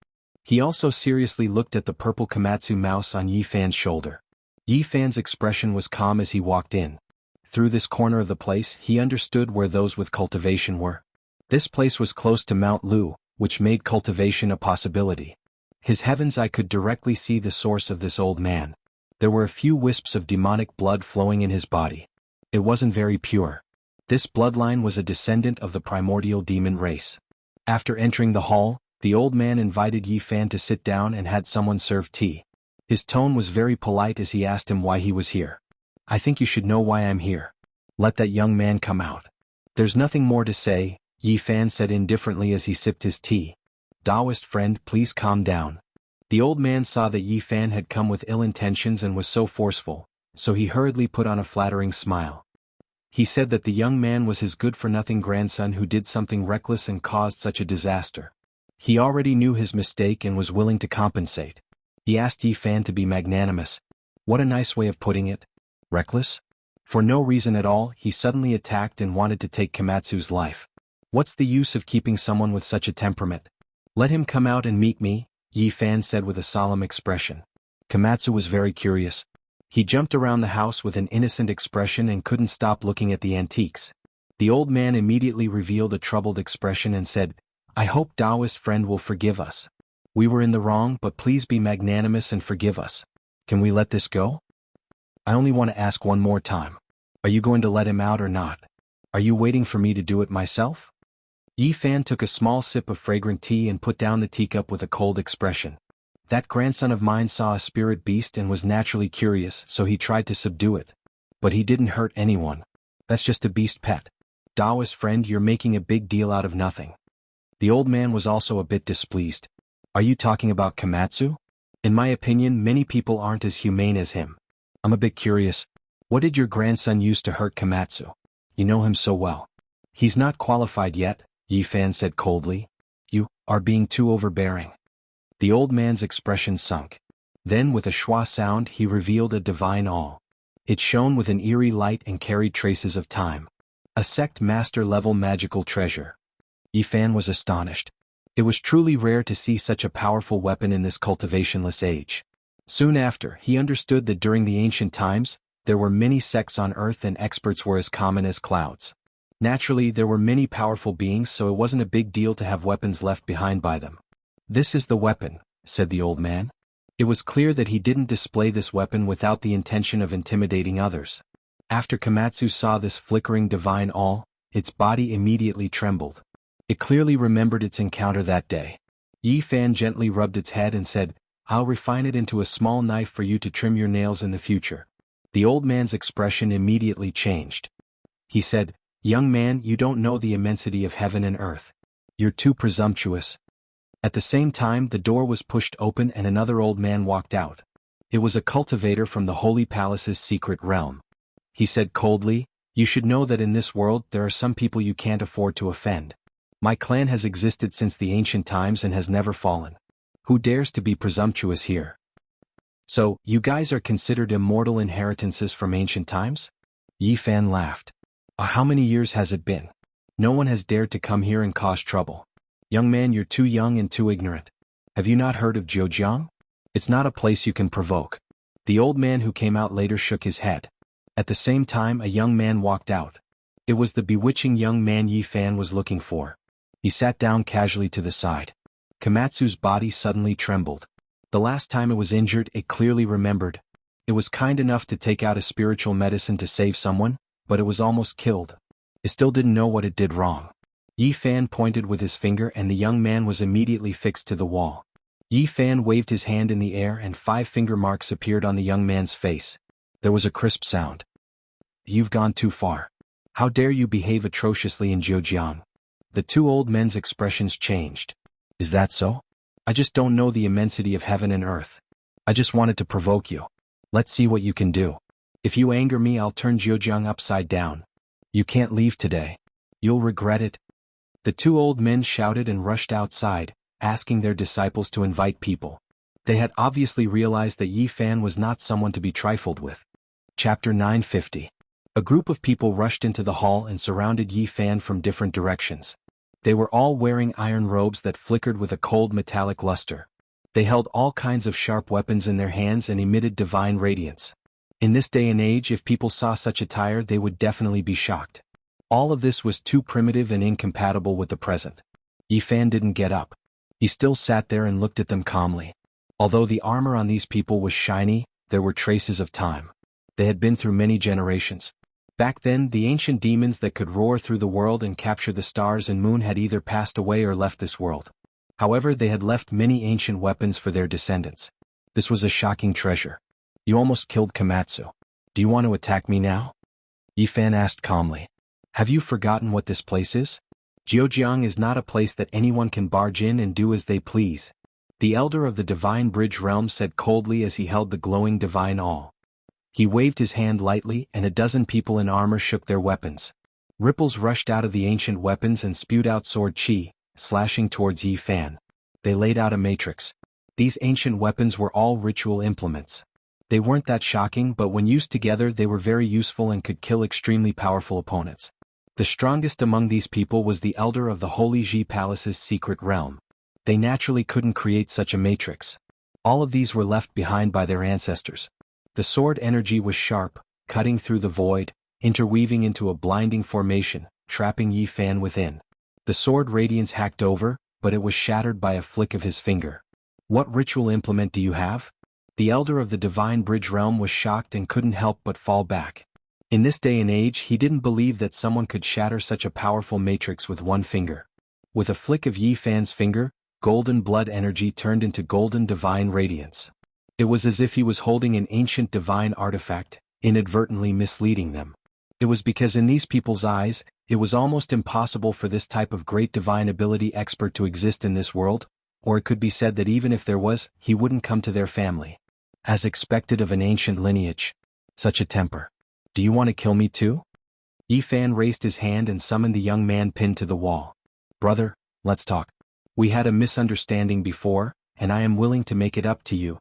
He also seriously looked at the purple Komatsu mouse on Yi Fan's shoulder. Yi Fan's expression was calm as he walked in. Through this corner of the place, he understood where those with cultivation were. This place was close to Mount Lu, which made cultivation a possibility. His heavens, I could directly see the source of this old man. There were a few wisps of demonic blood flowing in his body. It wasn't very pure. This bloodline was a descendant of the primordial demon race. After entering the hall, the old man invited Yi Fan to sit down and had someone serve tea. His tone was very polite as he asked him why he was here. I think you should know why I'm here. Let that young man come out. There's nothing more to say, Yi Fan said indifferently as he sipped his tea. Taoist friend, please calm down. The old man saw that Yi Fan had come with ill intentions and was so forceful, so he hurriedly put on a flattering smile. He said that the young man was his good-for-nothing grandson who did something reckless and caused such a disaster. He already knew his mistake and was willing to compensate. He asked Yi Fan to be magnanimous. What a nice way of putting it. Reckless? For no reason at all, he suddenly attacked and wanted to take Komatsu's life. What's the use of keeping someone with such a temperament? Let him come out and meet me, Yi Fan said with a solemn expression. Komatsu was very curious. He jumped around the house with an innocent expression and couldn't stop looking at the antiques. The old man immediately revealed a troubled expression and said, I hope Taoist friend will forgive us. We were in the wrong, but please be magnanimous and forgive us. Can we let this go? I only want to ask one more time. Are you going to let him out or not? Are you waiting for me to do it myself? Yi Fan took a small sip of fragrant tea and put down the teacup with a cold expression. That grandson of mine saw a spirit beast and was naturally curious, so he tried to subdue it. But he didn't hurt anyone. That's just a beast pet. Taoist friend, you're making a big deal out of nothing. The old man was also a bit displeased. Are you talking about Komatsu? In my opinion, many people aren't as humane as him. I'm a bit curious. What did your grandson use to hurt Komatsu? You know him so well. He's not qualified yet, Yi Fan said coldly. You are being too overbearing. The old man's expression sunk. Then with a schwa sound he revealed a divine awl. It shone with an eerie light and carried traces of time. A sect master-level magical treasure. Yi Fan was astonished. It was truly rare to see such a powerful weapon in this cultivationless age. Soon after, he understood that during the ancient times, there were many sects on Earth and experts were as common as clouds. Naturally, there were many powerful beings, so it wasn't a big deal to have weapons left behind by them. This is the weapon, said the old man. It was clear that he didn't display this weapon without the intention of intimidating others. After Komatsu saw this flickering divine awl, its body immediately trembled. It clearly remembered its encounter that day. Yi Fan gently rubbed its head and said, I'll refine it into a small knife for you to trim your nails in the future. The old man's expression immediately changed. He said, Young man, you don't know the immensity of heaven and earth. You're too presumptuous. At the same time, the door was pushed open and another old man walked out. It was a cultivator from the Holy Palace's secret realm. He said coldly, You should know that in this world there are some people you can't afford to offend. My clan has existed since the ancient times and has never fallen. Who dares to be presumptuous here? So, you guys are considered immortal inheritances from ancient times? Yi Fan laughed. How many years has it been? No one has dared to come here and cause trouble. Young man, you're too young and too ignorant. Have you not heard of Jianghu? It's not a place you can provoke. The old man who came out later shook his head. At the same time, a young man walked out. It was the bewitching young man Yi Fan was looking for. He sat down casually to the side. Komatsu's body suddenly trembled. The last time it was injured, it clearly remembered. It was kind enough to take out a spiritual medicine to save someone, but it was almost killed. It still didn't know what it did wrong. Yi Fan pointed with his finger and the young man was immediately fixed to the wall. Yi Fan waved his hand in the air and 5 finger marks appeared on the young man's face. There was a crisp sound. You've gone too far. How dare you behave atrociously in Jianghu? The two old men's expressions changed. Is that so? I just don't know the immensity of heaven and earth. I just wanted to provoke you. Let's see what you can do. If you anger me, I'll turn Jianghu upside down. You can't leave today. You'll regret it." The two old men shouted and rushed outside, asking their disciples to invite people. They had obviously realized that Yi Fan was not someone to be trifled with. Chapter 950. A group of people rushed into the hall and surrounded Yi Fan from different directions. They were all wearing iron robes that flickered with a cold metallic luster. They held all kinds of sharp weapons in their hands and emitted divine radiance. In this day and age, if people saw such attire, they would definitely be shocked. All of this was too primitive and incompatible with the present. Yi Fan didn't get up. He still sat there and looked at them calmly. Although the armor on these people was shiny, there were traces of time. They had been through many generations. Back then, the ancient demons that could roar through the world and capture the stars and moon had either passed away or left this world. However, they had left many ancient weapons for their descendants. This was a shocking treasure. "You almost killed Komatsu. Do you want to attack me now?" Yi Fan asked calmly. "Have you forgotten what this place is? Jianghu is not a place that anyone can barge in and do as they please." The elder of the Divine Bridge Realm said coldly as he held the glowing divine awl. He waved his hand lightly and a dozen people in armor shook their weapons. Ripples rushed out of the ancient weapons and spewed out sword chi, slashing towards Yi Fan. They laid out a matrix. These ancient weapons were all ritual implements. They weren't that shocking, but when used together they were very useful and could kill extremely powerful opponents. The strongest among these people was the elder of the Holy Ji Palace's secret realm. They naturally couldn't create such a matrix. All of these were left behind by their ancestors. The sword energy was sharp, cutting through the void, interweaving into a blinding formation, trapping Yi Fan within. The sword radiance hacked over, but it was shattered by a flick of his finger. "What ritual implement do you have?" The elder of the Divine Bridge Realm was shocked and couldn't help but fall back. In this day and age, he didn't believe that someone could shatter such a powerful matrix with one finger. With a flick of Yi Fan's finger, golden blood energy turned into golden divine radiance. It was as if he was holding an ancient divine artifact, inadvertently misleading them. It was because in these people's eyes, it was almost impossible for this type of great divine ability expert to exist in this world, or it could be said that even if there was, he wouldn't come to their family. As expected of an ancient lineage. Such a temper. "Do you want to kill me too?" Yi Fan raised his hand and summoned the young man pinned to the wall. "Brother, let's talk. We had a misunderstanding before, and I am willing to make it up to you."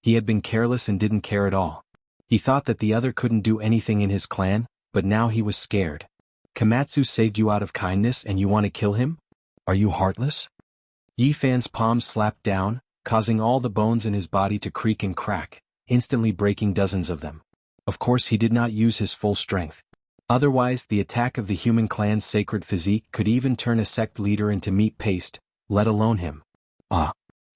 He had been careless and didn't care at all. He thought that the other couldn't do anything in his clan, but now he was scared. "Komatsu saved you out of kindness and you want to kill him? Are you heartless?" Yi Fan's palms slapped down, causing all the bones in his body to creak and crack, instantly breaking dozens of them. Of course he did not use his full strength. Otherwise, the attack of the human clan's sacred physique could even turn a sect leader into meat paste, let alone him. "Ah!"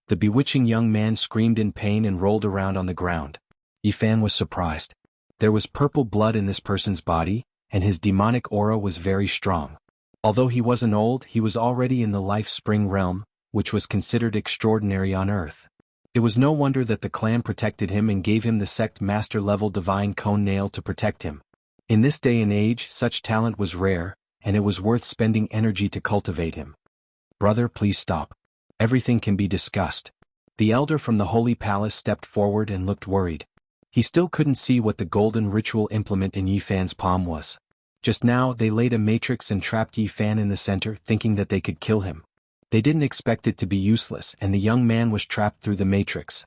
The bewitching young man screamed in pain and rolled around on the ground. Yi Fan was surprised. There was purple blood in this person's body, and his demonic aura was very strong. Although he wasn't old, he was already in the life spring realm, which was considered extraordinary on Earth. It was no wonder that the clan protected him and gave him the sect master-level divine cone nail to protect him. In this day and age, such talent was rare, and it was worth spending energy to cultivate him. "Brother, please stop. Everything can be discussed." The elder from the Holy Palace stepped forward and looked worried. He still couldn't see what the golden ritual implement in Yi Fan's palm was. Just now, they laid a matrix and trapped Yi Fan in the center, thinking that they could kill him. They didn't expect it to be useless, and the young man was trapped through the matrix.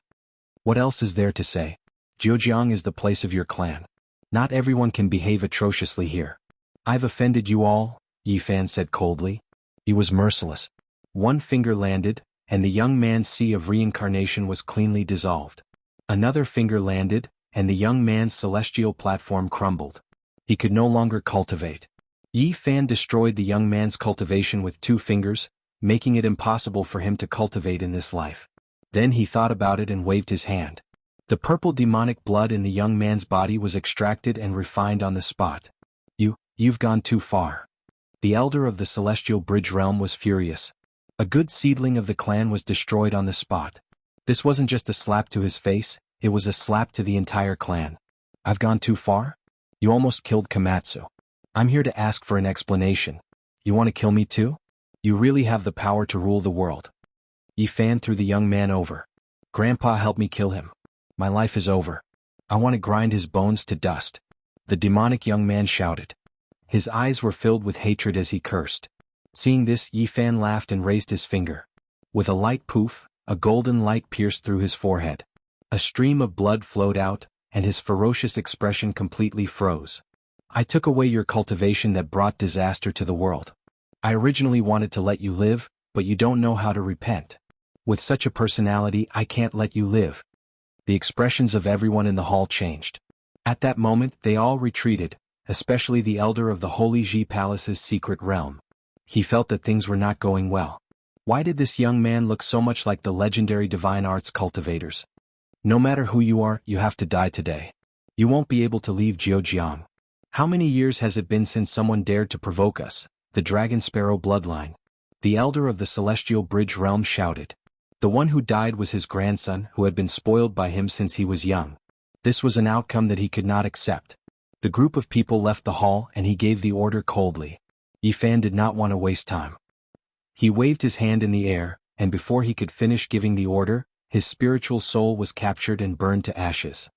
"What else is there to say? Jianghu is the place of your clan. Not everyone can behave atrociously here." "I've offended you all," Yi Fan said coldly. He was merciless. One finger landed, and the young man's sea of reincarnation was cleanly dissolved. Another finger landed, and the young man's celestial platform crumbled. He could no longer cultivate. Yi Fan destroyed the young man's cultivation with 2 fingers, making it impossible for him to cultivate in this life. Then he thought about it and waved his hand. The purple demonic blood in the young man's body was extracted and refined on the spot. You've gone too far." The elder of the Celestial Bridge Realm was furious. A good seedling of the clan was destroyed on the spot. This wasn't just a slap to his face, it was a slap to the entire clan. "I've gone too far? You almost killed Komatsu. I'm here to ask for an explanation. You want to kill me too? You really have the power to rule the world." Yi Fan threw the young man over. "Grandpa helped me kill him. My life is over. I want to grind his bones to dust." The demonic young man shouted. His eyes were filled with hatred as he cursed. Seeing this, Yi Fan laughed and raised his finger. With a light poof, a golden light pierced through his forehead. A stream of blood flowed out, and his ferocious expression completely froze. I took away your cultivation that brought disaster to the world. I originally wanted to let you live, but you don't know how to repent. With such a personality, I can't let you live. The expressions of everyone in the hall changed. At that moment, they all retreated, especially the elder of the Holy Ji Palace's secret realm. He felt that things were not going well. Why did this young man look so much like the legendary divine arts cultivators? No matter who you are, you have to die today. You won't be able to leave Jianghu. How many years has it been since someone dared to provoke us, the Dragon Sparrow bloodline? The elder of the Celestial Bridge realm shouted. The one who died was his grandson, who had been spoiled by him since he was young. This was an outcome that he could not accept. The group of people left the hall and he gave the order coldly. Yi Fan did not want to waste time. He waved his hand in the air, and before he could finish giving the order, his spiritual soul was captured and burned to ashes.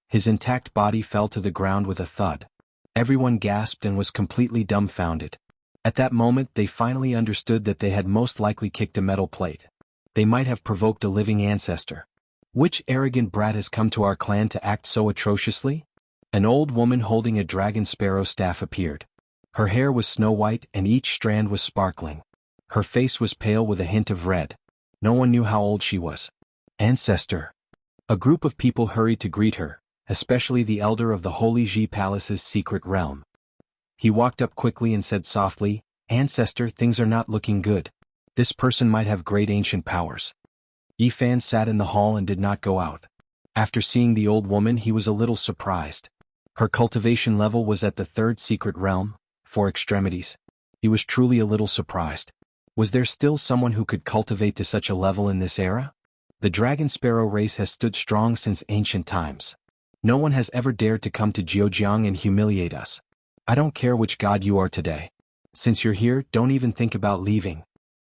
His intact body fell to the ground with a thud. Everyone gasped and was completely dumbfounded. At that moment they finally understood that they had most likely kicked a metal plate. They might have provoked a living ancestor. Which arrogant brat has come to our clan to act so atrociously? An old woman holding a dragon sparrow staff appeared. Her hair was snow-white and each strand was sparkling. Her face was pale with a hint of red. No one knew how old she was. Ancestor. A group of people hurried to greet her, especially the elder of the Holy Ji Palace's secret realm. He walked up quickly and said softly, "Ancestor, things are not looking good. This person might have great ancient powers." Yi Fan sat in the hall and did not go out. After seeing the old woman, he was a little surprised. Her cultivation level was at the third secret realm, 4 extremities. He was truly a little surprised. Was there still someone who could cultivate to such a level in this era? The dragon sparrow race has stood strong since ancient times. No one has ever dared to come to Jianghu and humiliate us. I don't care which god you are today. Since you're here, don't even think about leaving.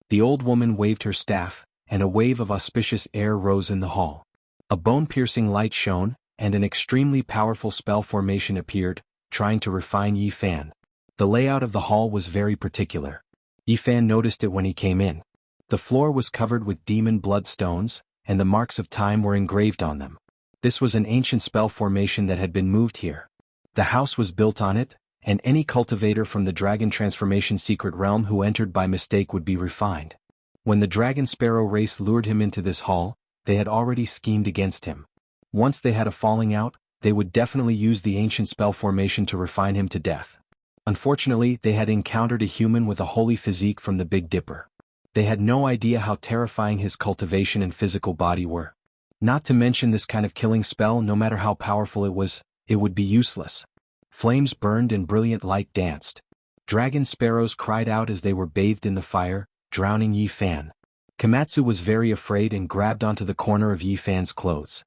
The old woman waved her staff, and a wave of auspicious air rose in the hall. A bone-piercing light shone, and an extremely powerful spell formation appeared, trying to refine Yi Fan. The layout of the hall was very particular. Yi Fan noticed it when he came in. The floor was covered with demon bloodstones, and the marks of time were engraved on them. This was an ancient spell formation that had been moved here. The house was built on it, and any cultivator from the Dragon Transformation secret realm who entered by mistake would be refined. When the Dragon Sparrow race lured him into this hall, they had already schemed against him. Once they had a falling out, they would definitely use the ancient spell formation to refine him to death. Unfortunately, they had encountered a human with a holy physique from the Big Dipper. They had no idea how terrifying his cultivation and physical body were. Not to mention this kind of killing spell, no matter how powerful it would be useless. Flames burned and brilliant light danced. Dragon sparrows cried out as they were bathed in the fire, drowning Yi Fan. Komatsu was very afraid and grabbed onto the corner of Yi Fan's clothes.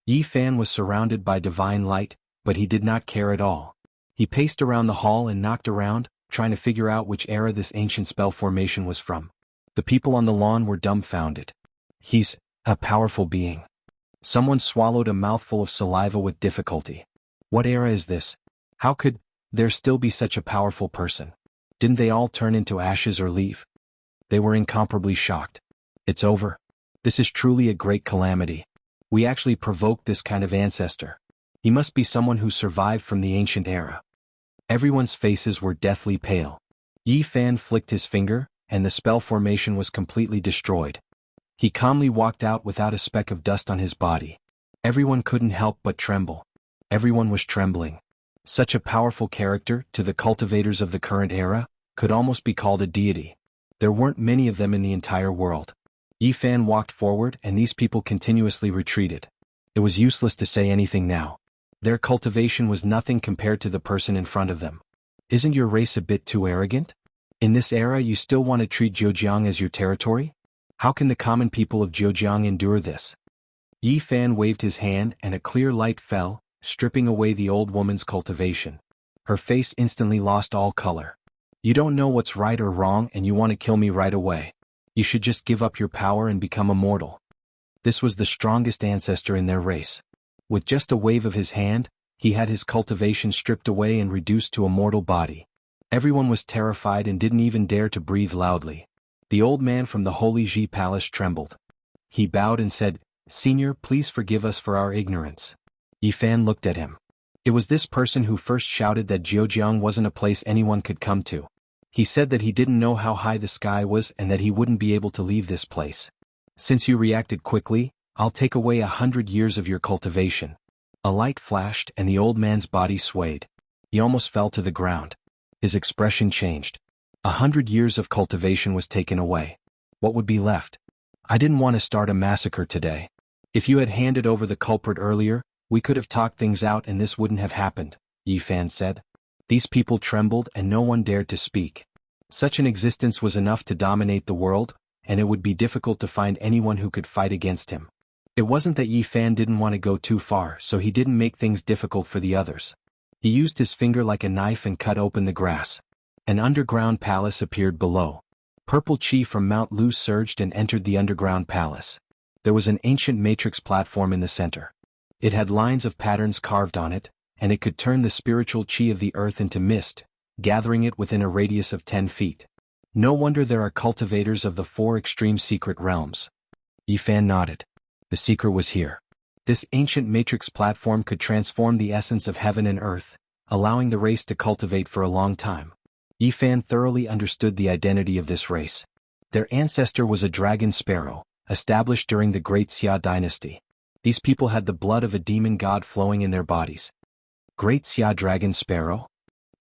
Yi Fan was surrounded by divine light, but he did not care at all. He paced around the hall and knocked around, trying to figure out which era this ancient spell formation was from. The people on the lawn were dumbfounded. He's a powerful being. Someone swallowed a mouthful of saliva with difficulty. What era is this? How could there still be such a powerful person? Didn't they all turn into ashes or leave? They were incomparably shocked. It's over. This is truly a great calamity. We actually provoked this kind of ancestor. He must be someone who survived from the ancient era. Everyone's faces were deathly pale. Yi Fan flicked his finger, and the spell formation was completely destroyed. He calmly walked out without a speck of dust on his body. Everyone couldn't help but tremble. Everyone was trembling. Such a powerful character, to the cultivators of the current era, could almost be called a deity. There weren't many of them in the entire world. Yi Fan walked forward and these people continuously retreated. It was useless to say anything now. Their cultivation was nothing compared to the person in front of them. Isn't your race a bit too arrogant? In this era you still want to treat Zhejiang as your territory? How can the common people of Zhejiang endure this? Yi Fan waved his hand and a clear light fell, stripping away the old woman's cultivation. Her face instantly lost all color. You don't know what's right or wrong and you want to kill me right away. You should just give up your power and become immortal. This was the strongest ancestor in their race. With just a wave of his hand, he had his cultivation stripped away and reduced to a mortal body. Everyone was terrified and didn't even dare to breathe loudly. The old man from the Holy Ji Palace trembled. He bowed and said, "Senior, please forgive us for our ignorance." Yi Fan looked at him. It was this person who first shouted that Zhejiang wasn't a place anyone could come to. He said that he didn't know how high the sky was and that he wouldn't be able to leave this place. "Since you reacted quickly, I'll take away 100 years of your cultivation." A light flashed and the old man's body swayed. He almost fell to the ground. His expression changed. 100 years of cultivation was taken away. What would be left? "I didn't want to start a massacre today. If you had handed over the culprit earlier, we could have talked things out and this wouldn't have happened," Yi Fan said. These people trembled and no one dared to speak. Such an existence was enough to dominate the world, and it would be difficult to find anyone who could fight against him. It wasn't that Yi Fan didn't want to go too far, so he didn't make things difficult for the others. He used his finger like a knife and cut open the grass. An underground palace appeared below. Purple chi from Mount Lu surged and entered the underground palace. There was an ancient matrix platform in the center. It had lines of patterns carved on it, and it could turn the spiritual chi of the earth into mist, gathering it within a radius of 10 feet. No wonder there are cultivators of the 4 extreme secret realms. Yi Fan nodded. The secret was here. This ancient matrix platform could transform the essence of heaven and earth, allowing the race to cultivate for a long time. Yi Fan thoroughly understood the identity of this race. Their ancestor was a dragon sparrow, established during the Great Xia dynasty. These people had the blood of a demon god flowing in their bodies. Great Xia dragon sparrow?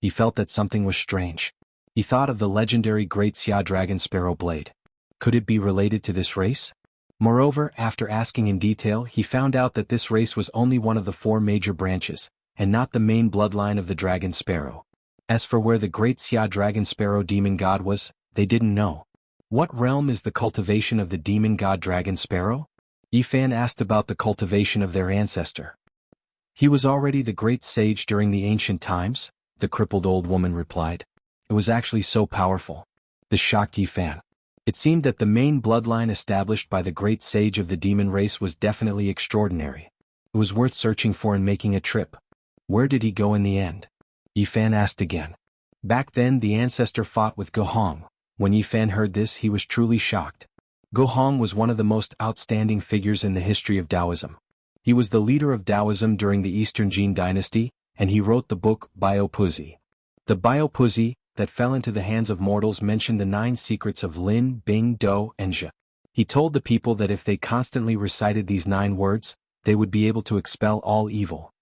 He felt that something was strange. He thought of the legendary Great Xia dragon sparrow blade. Could it be related to this race? Moreover, after asking in detail, he found out that this race was only one of the 4 major branches, and not the main bloodline of the dragon sparrow. As for where the Great Xia dragon sparrow demon god was, they didn't know. What realm is the cultivation of the demon god dragon sparrow? Yi Fan asked about the cultivation of their ancestor. He was already the great sage during the ancient times, the crippled old woman replied. It was actually so powerful. This shocked Yi Fan. It seemed that the main bloodline established by the great sage of the demon race was definitely extraordinary. It was worth searching for and making a trip. Where did he go in the end? Yi Fan asked again. Back then the ancestor fought with Gohong. When Yi Fan heard this, he was truly shocked. Gohong was one of the most outstanding figures in the history of Taoism. He was the leader of Taoism during the Eastern Jin dynasty, and he wrote the book Biopuzi. The Biopuzi that fell into the hands of mortals mentioned the 9 secrets of Lin, Bing, Do, and Zhe. He told the people that if they constantly recited these 9 words, they would be able to expel all evil.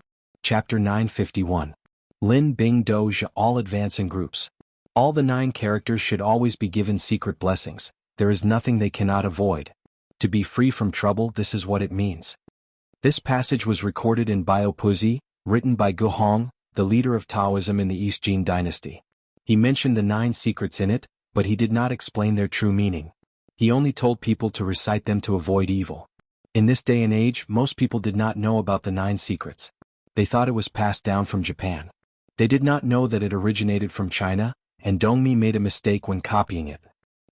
Chapter 951. Lin, Bing, Do, Zhe all advance in groups. All the 9 characters should always be given secret blessings. There is nothing they cannot avoid. To be free from trouble, this is what it means. This passage was recorded in Biopuzi, written by Gohong, the leader of Taoism in the East Jin dynasty. He mentioned the 9 secrets in it, but he did not explain their true meaning. He only told people to recite them to avoid evil. In this day and age, most people did not know about the 9 secrets. They thought it was passed down from Japan. They did not know that it originated from China, and Dongmi made a mistake when copying it.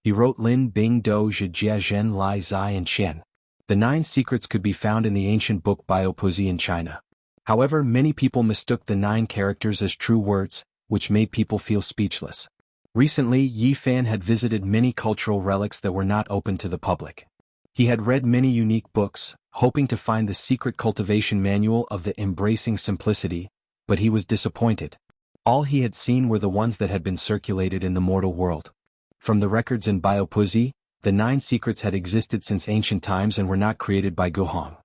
He wrote Lin, Bing, Do, Zhe, Jia, Zhen, Lai, Zai, and Qian. The 9 secrets could be found in the ancient book Biopuzi in China. However, many people mistook the 9 characters as true words, which made people feel speechless. Recently, Yi Fan had visited many cultural relics that were not open to the public. He had read many unique books, hoping to find the secret cultivation manual of the embracing simplicity, but he was disappointed. All he had seen were the ones that had been circulated in the mortal world. From the records in Biopuzi, the 9 secrets had existed since ancient times and were not created by Gohong.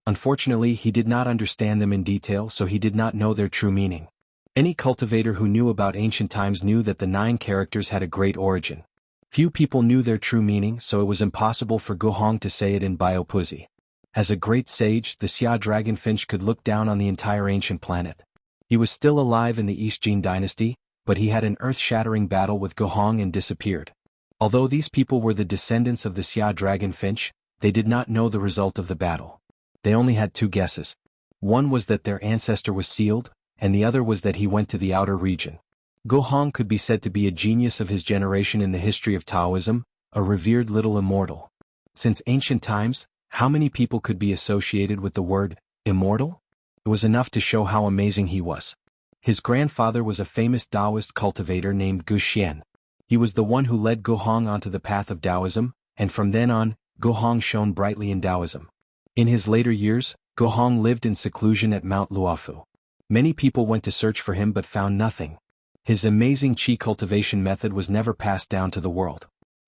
Unfortunately, he did not understand them in detail, so he did not know their true meaning. Any cultivator who knew about ancient times knew that the 9 characters had a great origin. Few people knew their true meaning, so it was impossible for Gohong to say it in Biopuzi. As a great sage, the Xia dragonfinch could look down on the entire ancient planet. He was still alive in the East Jin dynasty, but he had an earth-shattering battle with Gohong and disappeared. Although these people were the descendants of the Xia dragonfinch, they did not know the result of the battle. They only had 2 guesses. One was that their ancestor was sealed, and the other was that he went to the outer region. Gohong could be said to be a genius of his generation in the history of Taoism, a revered little immortal. Since ancient times, how many people could be associated with the word immortal? It was enough to show how amazing he was. His grandfather was a famous Taoist cultivator named Guxian. He was the one who led Guhong onto the path of Taoism, and from then on, Guhong shone brightly in Taoism. In his later years, Guhong lived in seclusion at Mount Luofu. Many people went to search for him but found nothing. His amazing qi cultivation method was never passed down to the world.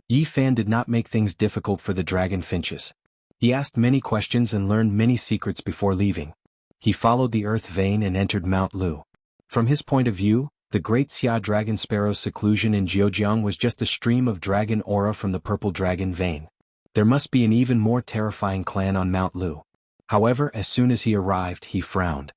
Yi Fan did not make things difficult for the dragon finches. He asked many questions and learned many secrets before leaving. He followed the earth vein and entered Mount Lu. From his point of view, the great Xia dragon sparrow's seclusion in Jianghu was just a stream of dragon aura from the purple dragon vein. There must be an even more terrifying clan on Mount Lu. However, as soon as he arrived, he frowned.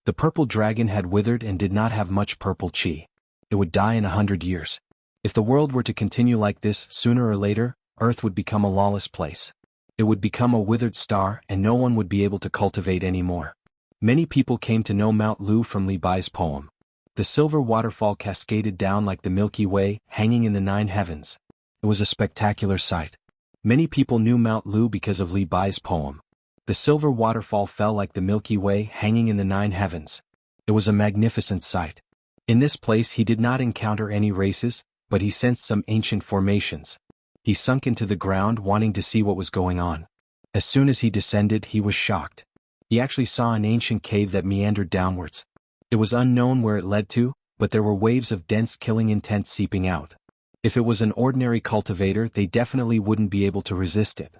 The purple dragon had withered and did not have much purple qi. It would die in 100 years. If the world were to continue like this, sooner or later, Earth would become a lawless place. It would become a withered star and no one would be able to cultivate anymore. Many people came to know Mount Lu from Li Bai's poem. The silver waterfall cascaded down like the Milky Way, hanging in the 9 heavens. It was a spectacular sight. Many people knew Mount Lu because of Li Bai's poem. The silver waterfall fell like the Milky Way, hanging in the 9 heavens. It was a magnificent sight. In this place he did not encounter any races, but he sensed some ancient formations. He sunk into the ground wanting to see what was going on. As soon as he descended, he was shocked. He actually saw an ancient cave that meandered downwards. It was unknown where it led to, but there were waves of dense killing intent seeping out. If it was an ordinary cultivator, they definitely wouldn't be able to resist it.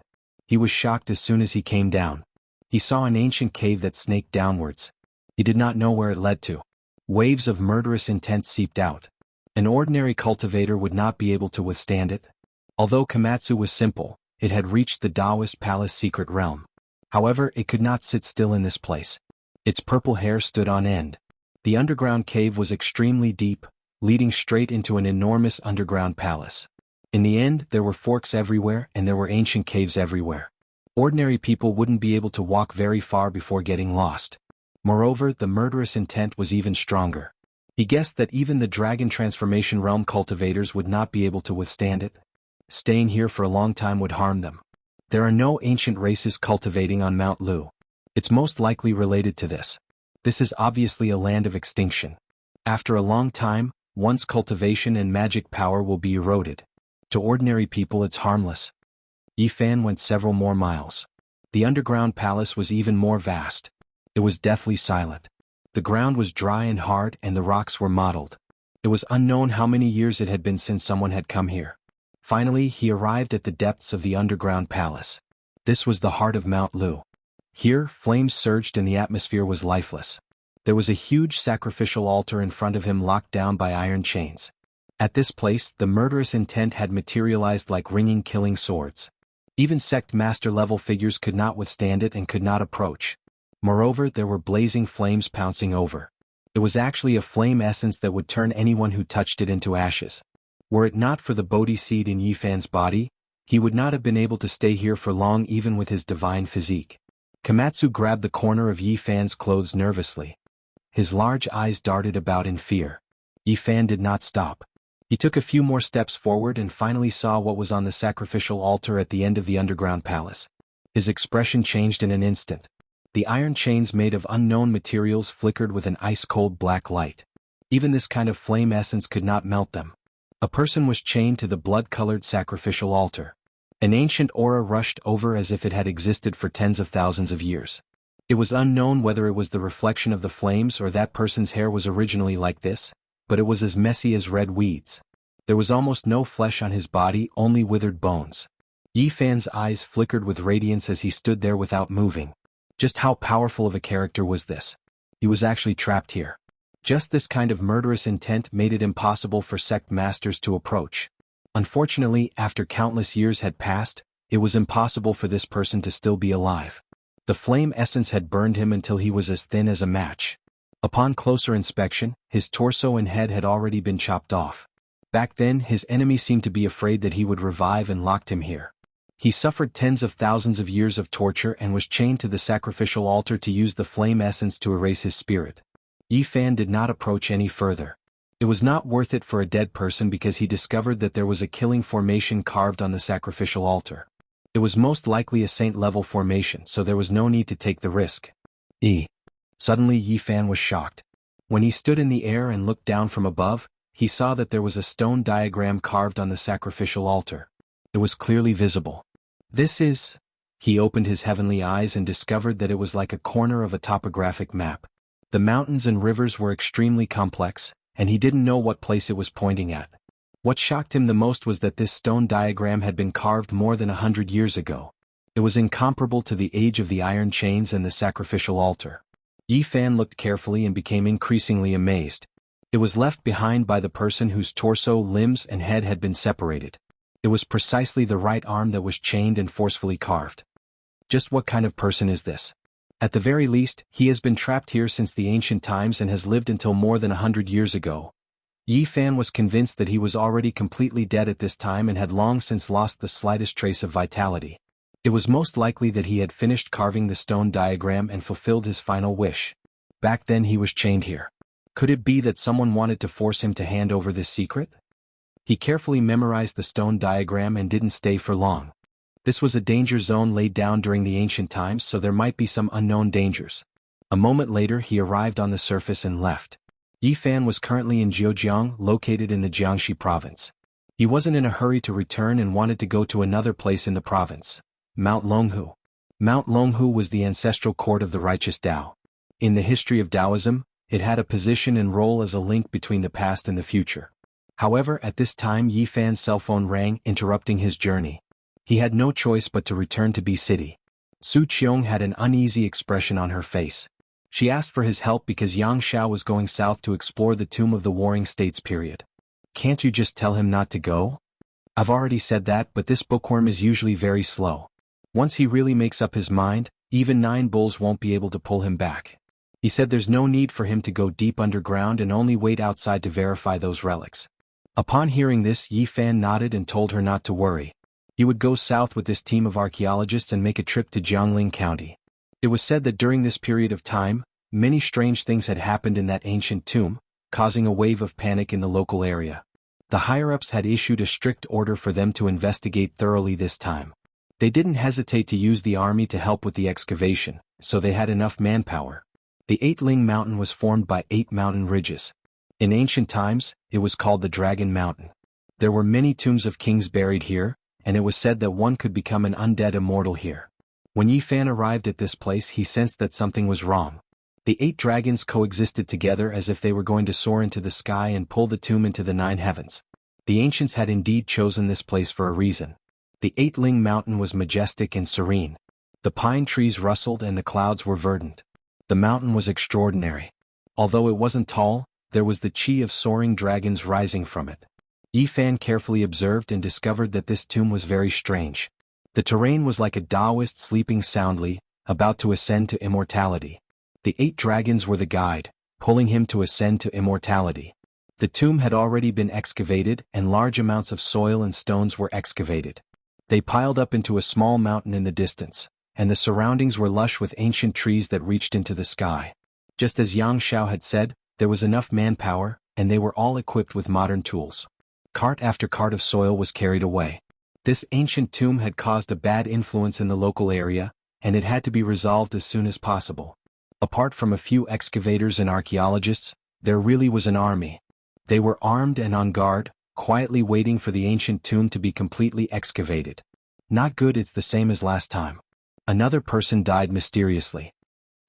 He was shocked as soon as he came down. He saw an ancient cave that snaked downwards. He did not know where it led to. Waves of murderous intent seeped out. An ordinary cultivator would not be able to withstand it. Although Komatsu was simple, it had reached the Taoist palace secret realm. However, it could not sit still in this place. Its purple hair stood on end. The underground cave was extremely deep, leading straight into an enormous underground palace. In the end, there were forks everywhere and there were ancient caves everywhere. Ordinary people wouldn't be able to walk very far before getting lost. Moreover, the murderous intent was even stronger. He guessed that even the dragon transformation realm cultivators would not be able to withstand it. Staying here for a long time would harm them. There are no ancient races cultivating on Mount Lu. It's most likely related to this. This is obviously a land of extinction. After a long time, one's cultivation and magic power will be eroded. To ordinary people it's harmless. Yi Fan went several more miles. The underground palace was even more vast. It was deathly silent. The ground was dry and hard and the rocks were mottled. It was unknown how many years it had been since someone had come here. Finally, he arrived at the depths of the underground palace. This was the heart of Mount Lu. Here, flames surged and the atmosphere was lifeless. There was a huge sacrificial altar in front of him locked down by iron chains. At this place, the murderous intent had materialized like ringing killing swords. Even sect master level figures could not withstand it and could not approach. Moreover, there were blazing flames pouncing over. It was actually a flame essence that would turn anyone who touched it into ashes. Were it not for the Bodhi seed in Yi Fan's body, he would not have been able to stay here for long even with his divine physique. Komatsu grabbed the corner of Yi Fan's clothes nervously. His large eyes darted about in fear. Yi Fan did not stop. He took a few more steps forward and finally saw what was on the sacrificial altar at the end of the underground palace. His expression changed in an instant. The iron chains made of unknown materials flickered with an ice-cold black light. Even this kind of flame essence could not melt them. A person was chained to the blood-colored sacrificial altar. An ancient aura rushed over as if it had existed for tens of thousands of years. It was unknown whether it was the reflection of the flames or that person's hair was originally like this, but it was as messy as red weeds. There was almost no flesh on his body, only withered bones. Yi Fan's eyes flickered with radiance as he stood there without moving. Just how powerful of a character was this? He was actually trapped here. Just this kind of murderous intent made it impossible for sect masters to approach. Unfortunately, after countless years had passed, it was impossible for this person to still be alive. The flame essence had burned him until he was as thin as a match. Upon closer inspection, his torso and head had already been chopped off. Back then, his enemy seemed to be afraid that he would revive and locked him here. He suffered tens of thousands of years of torture and was chained to the sacrificial altar to use the flame essence to erase his spirit. Yi Fan did not approach any further. It was not worth it for a dead person because he discovered that there was a killing formation carved on the sacrificial altar. It was most likely a saint-level formation, so there was no need to take the risk. Suddenly Yi Fan was shocked. When he stood in the air and looked down from above, he saw that there was a stone diagram carved on the sacrificial altar. It was clearly visible. This is... He opened his heavenly eyes and discovered that it was like a corner of a topographic map. The mountains and rivers were extremely complex, and he didn't know what place it was pointing at. What shocked him the most was that this stone diagram had been carved more than 100 years ago. It was incomparable to the age of the iron chains and the sacrificial altar. Yi Fan looked carefully and became increasingly amazed. It was left behind by the person whose torso, limbs, and head had been separated. It was precisely the right arm that was chained and forcefully carved. Just what kind of person is this? At the very least, he has been trapped here since the ancient times and has lived until more than 100 years ago. Yi Fan was convinced that he was already completely dead at this time and had long since lost the slightest trace of vitality. It was most likely that he had finished carving the stone diagram and fulfilled his final wish. Back then he was chained here. Could it be that someone wanted to force him to hand over this secret? He carefully memorized the stone diagram and didn't stay for long. This was a danger zone laid down during the ancient times, so there might be some unknown dangers. A moment later he arrived on the surface and left. Yi Fan was currently in Jianghu, located in the Jiangxi province. He wasn't in a hurry to return and wanted to go to another place in the province, Mount Longhu. Mount Longhu was the ancestral court of the righteous Tao. In the history of Taoism, it had a position and role as a link between the past and the future. However, at this time Yi Fan's cell phone rang, interrupting his journey. He had no choice but to return to B City. Su Qiong had an uneasy expression on her face. She asked for his help because Xianxia was going south to explore the Tomb of the Warring States period. Can't you just tell him not to go? I've already said that, but this bookworm is usually very slow. Once he really makes up his mind, even 9 bulls won't be able to pull him back. He said there's no need for him to go deep underground and only wait outside to verify those relics. Upon hearing this, Yi Fan nodded and told her not to worry. He would go south with this team of archaeologists and make a trip to Jiangling County. It was said that during this period of time, many strange things had happened in that ancient tomb, causing a wave of panic in the local area. The higher-ups had issued a strict order for them to investigate thoroughly this time. They didn't hesitate to use the army to help with the excavation, so they had enough manpower. The 8-Ling Mountain was formed by 8 mountain ridges. In ancient times, it was called the Dragon Mountain. There were many tombs of kings buried here, and it was said that one could become an undead immortal here. When Yi Fan arrived at this place, he sensed that something was wrong. The 8 dragons coexisted together as if they were going to soar into the sky and pull the tomb into the 9 heavens. The ancients had indeed chosen this place for a reason. The 8-Ling Mountain was majestic and serene. The pine trees rustled and the clouds were verdant. The mountain was extraordinary. Although it wasn't tall, there was the chi of soaring dragons rising from it. Yi Fan carefully observed and discovered that this tomb was very strange. The terrain was like a Taoist sleeping soundly, about to ascend to immortality. The 8 dragons were the guide, pulling him to ascend to immortality. The tomb had already been excavated and large amounts of soil and stones were excavated. They piled up into a small mountain in the distance, and the surroundings were lush with ancient trees that reached into the sky. Just as Yang Xiao had said, there was enough manpower, and they were all equipped with modern tools. Cart after cart of soil was carried away. This ancient tomb had caused a bad influence in the local area, and it had to be resolved as soon as possible. Apart from a few excavators and archaeologists, there really was an army. They were armed and on guard, quietly waiting for the ancient tomb to be completely excavated. Not good, it's the same as last time. Another person died mysteriously.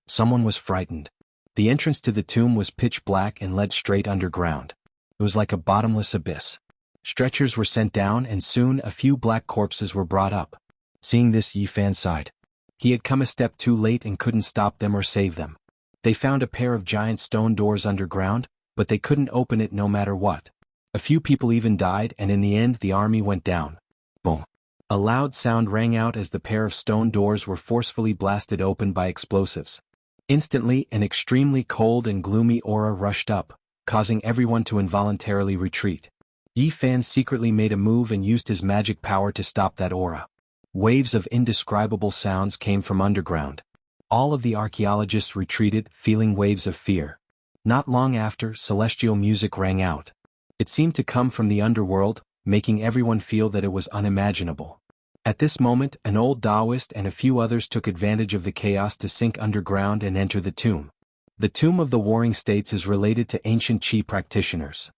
Someone was frightened. The entrance to the tomb was pitch black and led straight underground. It was like a bottomless abyss. Stretchers were sent down and soon a few black corpses were brought up. Seeing this, Yi Fan sighed. He had come a step too late and couldn't stop them or save them. They found a pair of giant stone doors underground, but they couldn't open it no matter what. A few people even died, and in the end the army went down. Boom. A loud sound rang out as the pair of stone doors were forcefully blasted open by explosives. Instantly, an extremely cold and gloomy aura rushed up, causing everyone to involuntarily retreat. Yi Fan secretly made a move and used his magic power to stop that aura. Waves of indescribable sounds came from underground. All of the archaeologists retreated, feeling waves of fear. Not long after, celestial music rang out. It seemed to come from the underworld, making everyone feel that it was unimaginable. At this moment, an old Taoist and a few others took advantage of the chaos to sink underground and enter the tomb. The Tomb of the Warring States is related to ancient Qi practitioners.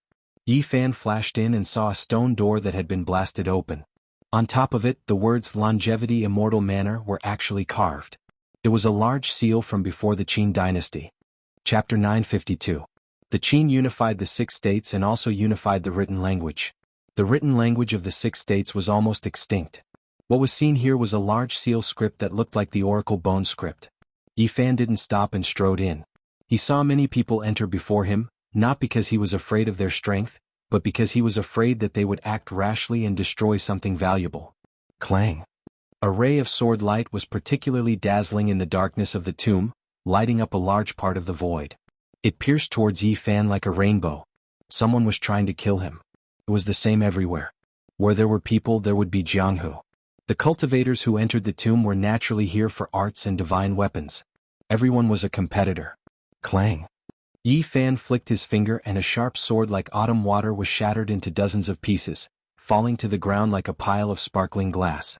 Yi Fan flashed in and saw a stone door that had been blasted open. On top of it, the words Longevity Immortal Manor were actually carved. It was a large seal from before the Qin dynasty. Chapter 952. The Qin unified the 6 states and also unified the written language. The written language of the 6 states was almost extinct. What was seen here was a large seal script that looked like the Oracle Bone script. Yi Fan didn't stop and strode in. He saw many people enter before him, not because he was afraid of their strength, but because he was afraid that they would act rashly and destroy something valuable. Clang! A ray of sword light was particularly dazzling in the darkness of the tomb, lighting up a large part of the void. It pierced towards Yi Fan like a rainbow. Someone was trying to kill him. It was the same everywhere. Where there were people, there would be Jianghu. The cultivators who entered the tomb were naturally here for arts and divine weapons. Everyone was a competitor. Clang! Yi Fan flicked his finger and a sharp sword like autumn water was shattered into dozens of pieces, falling to the ground like a pile of sparkling glass.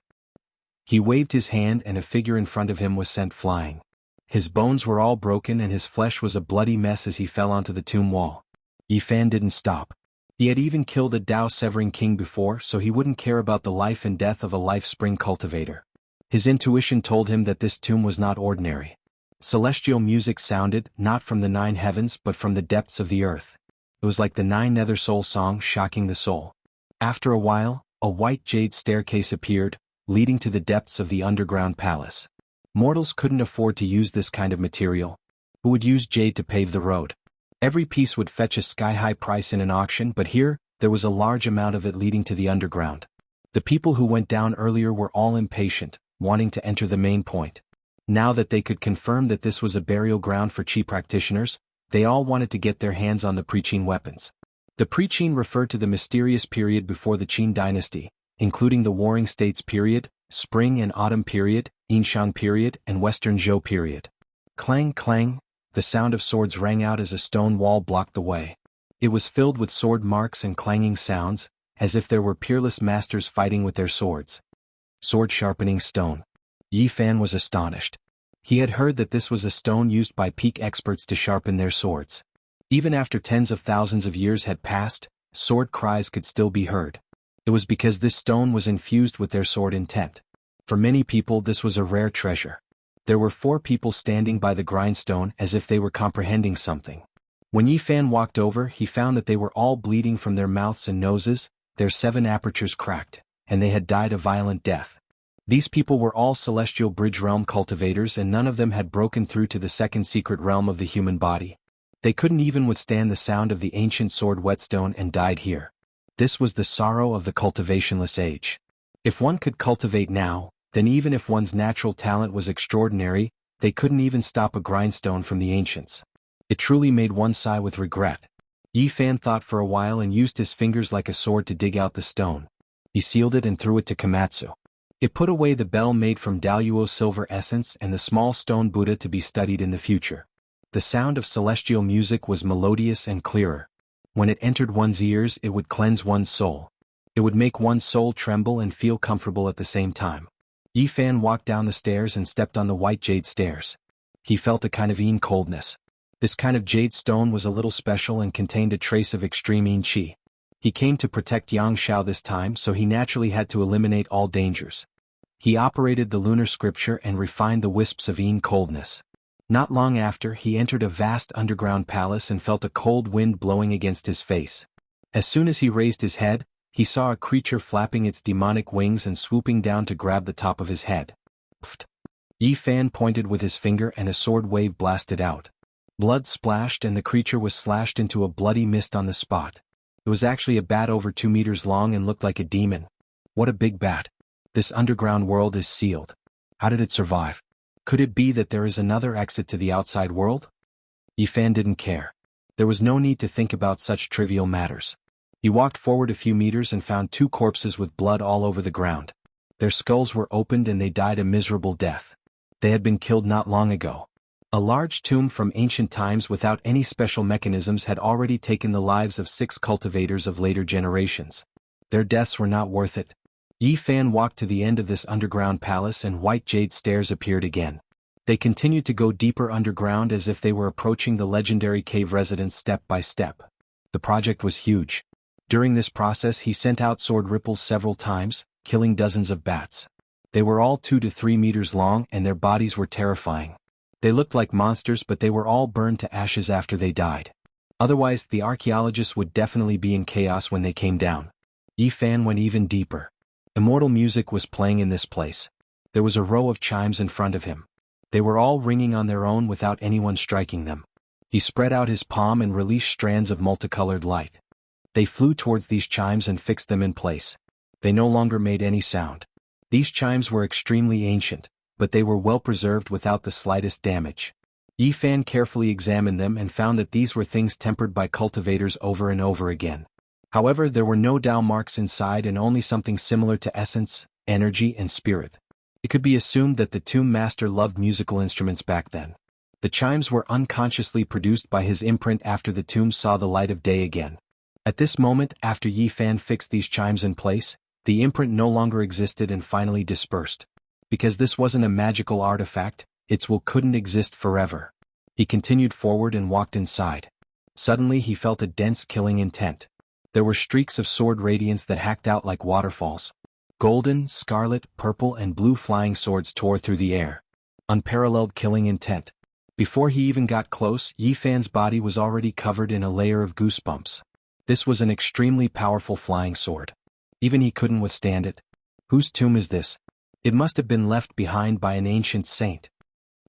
He waved his hand and a figure in front of him was sent flying. His bones were all broken and his flesh was a bloody mess as he fell onto the tomb wall. Yi Fan didn't stop. He had even killed a Dao-severing king before, so he wouldn't care about the life and death of a life-spring cultivator. His intuition told him that this tomb was not ordinary. Celestial music sounded, not from the 9 heavens but from the depths of the earth. It was like the 9 nether soul song shocking the soul. After a while, a white jade staircase appeared, leading to the depths of the underground palace. Mortals couldn't afford to use this kind of material. Who would use jade to pave the road? Every piece would fetch a sky-high price in an auction, but here, there was a large amount of it leading to the underground. The people who went down earlier were all impatient, wanting to enter the main point. Now that they could confirm that this was a burial ground for Qi practitioners, they all wanted to get their hands on the pre-Qin weapons. The pre-Qin referred to the mysterious period before the Qin dynasty, including the Warring States period, Spring and Autumn period, Yinxiang period, and Western Zhou period. Clang clang, the sound of swords rang out as a stone wall blocked the way. It was filled with sword marks and clanging sounds, as if there were peerless masters fighting with their swords. Sword sharpening stone. Yi Fan was astonished. He had heard that this was a stone used by peak experts to sharpen their swords. Even after tens of thousands of years had passed, sword cries could still be heard. It was because this stone was infused with their sword intent. For many people this was a rare treasure. There were 4 people standing by the grindstone as if they were comprehending something. When Yi Fan walked over, he found that they were all bleeding from their mouths and noses, their 7 apertures cracked, and they had died a violent death. These people were all celestial bridge realm cultivators and none of them had broken through to the second secret realm of the human body. They couldn't even withstand the sound of the ancient sword whetstone and died here. This was the sorrow of the cultivationless age. If one could cultivate now, then even if one's natural talent was extraordinary, they couldn't even stop a grindstone from the ancients. It truly made one sigh with regret. Yi Fan thought for a while and used his fingers like a sword to dig out the stone. He sealed it and threw it to Komatsu. It put away the bell made from Daluo silver essence and the small stone Buddha to be studied in the future. The sound of celestial music was melodious and clearer. When it entered one's ears, it would cleanse one's soul. It would make one's soul tremble and feel comfortable at the same time. Yi Fan walked down the stairs and stepped on the white jade stairs. He felt a kind of Yin coldness. This kind of jade stone was a little special and contained a trace of extreme Yin Qi. He came to protect Xianxia this time, so he naturally had to eliminate all dangers. He operated the lunar scripture and refined the wisps of Yin coldness. Not long after, he entered a vast underground palace and felt a cold wind blowing against his face. As soon as he raised his head, he saw a creature flapping its demonic wings and swooping down to grab the top of his head. Pfft! Yi Fan pointed with his finger and a sword wave blasted out. Blood splashed and the creature was slashed into a bloody mist on the spot. It was actually a bat over 2 meters long and looked like a demon. What a big bat. This underground world is sealed. How did it survive? Could it be that there is another exit to the outside world? Yi Fan didn't care. There was no need to think about such trivial matters. He walked forward a few meters and found 2 corpses with blood all over the ground. Their skulls were opened and they died a miserable death. They had been killed not long ago. A large tomb from ancient times without any special mechanisms had already taken the lives of 6 cultivators of later generations. Their deaths were not worth it. Yi Fan walked to the end of this underground palace and white jade stairs appeared again. They continued to go deeper underground as if they were approaching the legendary cave residence step by step. The project was huge. During this process he sent out sword ripples several times, killing dozens of bats. They were all 2 to 3 meters long and their bodies were terrifying. They looked like monsters but they were all burned to ashes after they died. Otherwise the archaeologists would definitely be in chaos when they came down. Yi Fan went even deeper. Immortal music was playing in this place. There was a row of chimes in front of him. They were all ringing on their own without anyone striking them. He spread out his palm and released strands of multicolored light. They flew towards these chimes and fixed them in place. They no longer made any sound. These chimes were extremely ancient, but they were well preserved without the slightest damage. Yi Fan carefully examined them and found that these were things tempered by cultivators over and over again. However, there were no Tao marks inside and only something similar to essence, energy and spirit. It could be assumed that the tomb master loved musical instruments back then. The chimes were unconsciously produced by his imprint after the tomb saw the light of day again. At this moment, after Yi Fan fixed these chimes in place, the imprint no longer existed and finally dispersed. Because this wasn't a magical artifact, its will couldn't exist forever. He continued forward and walked inside. Suddenly he felt a dense killing intent. There were streaks of sword radiance that hacked out like waterfalls. Golden, scarlet, purple and blue flying swords tore through the air. Unparalleled killing intent. Before he even got close, Yi Fan's body was already covered in a layer of goosebumps. This was an extremely powerful flying sword. Even he couldn't withstand it. Whose tomb is this? It must have been left behind by an ancient saint.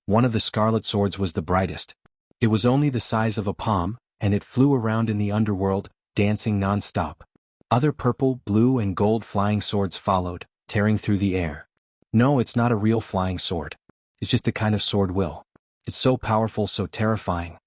One of the scarlet swords was the brightest. It was only the size of a palm, and it flew around in the underworld, dancing non-stop. Other purple, blue and gold flying swords followed, tearing through the air. No, it's not a real flying sword. It's just a kind of sword will. It's so powerful, so terrifying.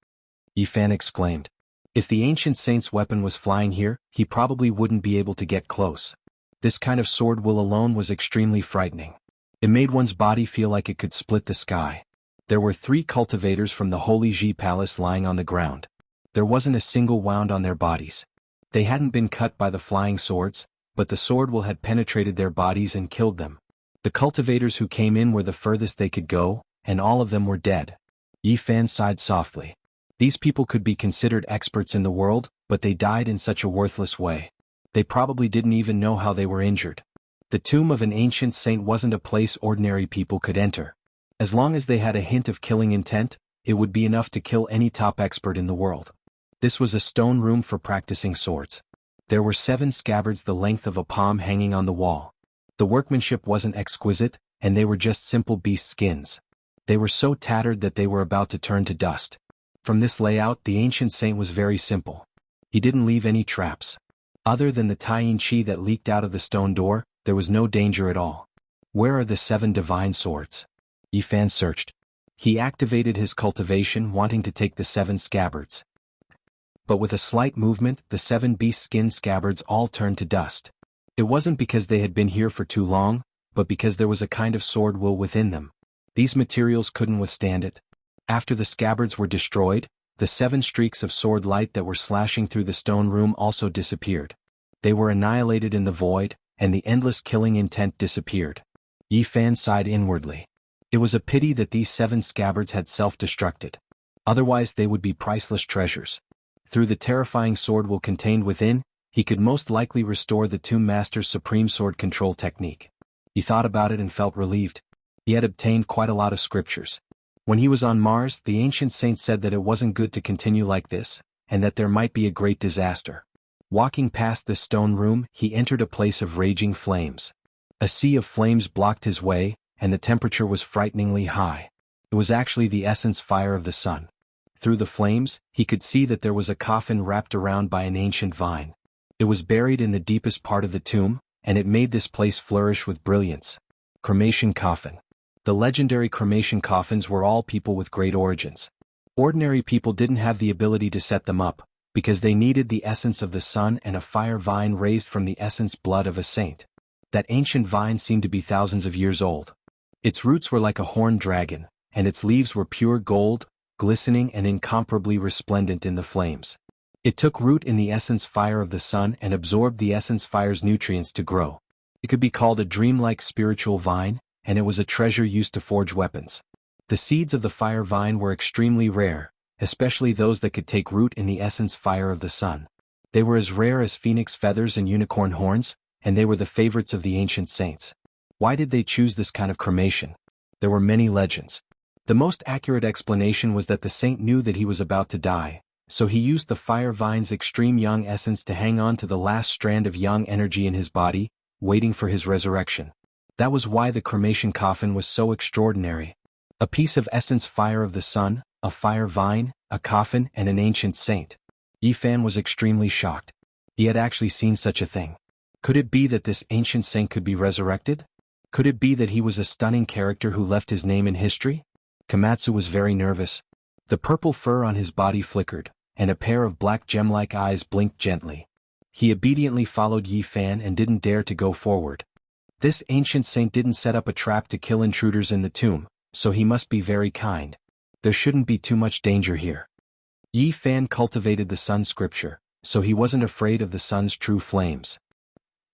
Yi Fan exclaimed. If the ancient saint's weapon was flying here, he probably wouldn't be able to get close. This kind of sword will alone was extremely frightening. It made one's body feel like it could split the sky. There were 3 cultivators from the Holy Ji Palace lying on the ground. There wasn't a single wound on their bodies. They hadn't been cut by the flying swords, but the sword will had penetrated their bodies and killed them. The cultivators who came in were the furthest they could go, and all of them were dead. Yi Fan sighed softly. These people could be considered experts in the world, but they died in such a worthless way. They probably didn't even know how they were injured. The tomb of an ancient saint wasn't a place ordinary people could enter. As long as they had a hint of killing intent, it would be enough to kill any top expert in the world. This was a stone room for practicing swords. There were 7 scabbards the length of a palm hanging on the wall. The workmanship wasn't exquisite, and they were just simple beast skins. They were so tattered that they were about to turn to dust. From this layout, the ancient saint was very simple. He didn't leave any traps. Other than the Taiyin Qi that leaked out of the stone door, there was no danger at all. Where are the 7 divine swords? Yi Fan searched. He activated his cultivation, wanting to take the 7 scabbards. But with a slight movement, the 7 beast skin scabbards all turned to dust. It wasn't because they had been here for too long, but because there was a kind of sword will within them. These materials couldn't withstand it. After the scabbards were destroyed, the 7 streaks of sword light that were slashing through the stone room also disappeared. They were annihilated in the void, and the endless killing intent disappeared. Yi Fan sighed inwardly. It was a pity that these 7 scabbards had self-destructed. Otherwise they would be priceless treasures. Through the terrifying sword will contained within, he could most likely restore the Tomb Master's supreme sword control technique. He thought about it and felt relieved. He had obtained quite a lot of scriptures. When he was on Mars, the ancient saint said that it wasn't good to continue like this, and that there might be a great disaster. Walking past this stone room, he entered a place of raging flames. A sea of flames blocked his way, and the temperature was frighteningly high. It was actually the essence fire of the sun. Through the flames, he could see that there was a coffin wrapped around by an ancient vine. It was buried in the deepest part of the tomb, and it made this place flourish with brilliance. Cremation coffin. The legendary cremation coffins were all people with great origins. Ordinary people didn't have the ability to set them up, because they needed the essence of the sun and a fire vine raised from the essence blood of a saint. That ancient vine seemed to be thousands of years old. Its roots were like a horned dragon, and its leaves were pure gold, glistening and incomparably resplendent in the flames. It took root in the essence fire of the sun and absorbed the essence fire's nutrients to grow. It could be called a dreamlike spiritual vine, and it was a treasure used to forge weapons. The seeds of the fire vine were extremely rare, especially those that could take root in the essence fire of the sun. They were as rare as phoenix feathers and unicorn horns, and they were the favorites of the ancient saints. Why did they choose this kind of cremation? There were many legends. The most accurate explanation was that the saint knew that he was about to die, so he used the fire vine's extreme yang essence to hang on to the last strand of yang energy in his body, waiting for his resurrection. That was why the cremation coffin was so extraordinary. A piece of essence fire of the sun, a fire vine, a coffin, and an ancient saint. Yifan was extremely shocked. He had actually seen such a thing. Could it be that this ancient saint could be resurrected? Could it be that he was a stunning character who left his name in history? Komatsu was very nervous. The purple fur on his body flickered, and a pair of black gem-like eyes blinked gently. He obediently followed Yifan and didn't dare to go forward. This ancient saint didn't set up a trap to kill intruders in the tomb, so he must be very kind. There shouldn't be too much danger here. Yifan cultivated the sun scripture, so he wasn't afraid of the sun's true flames.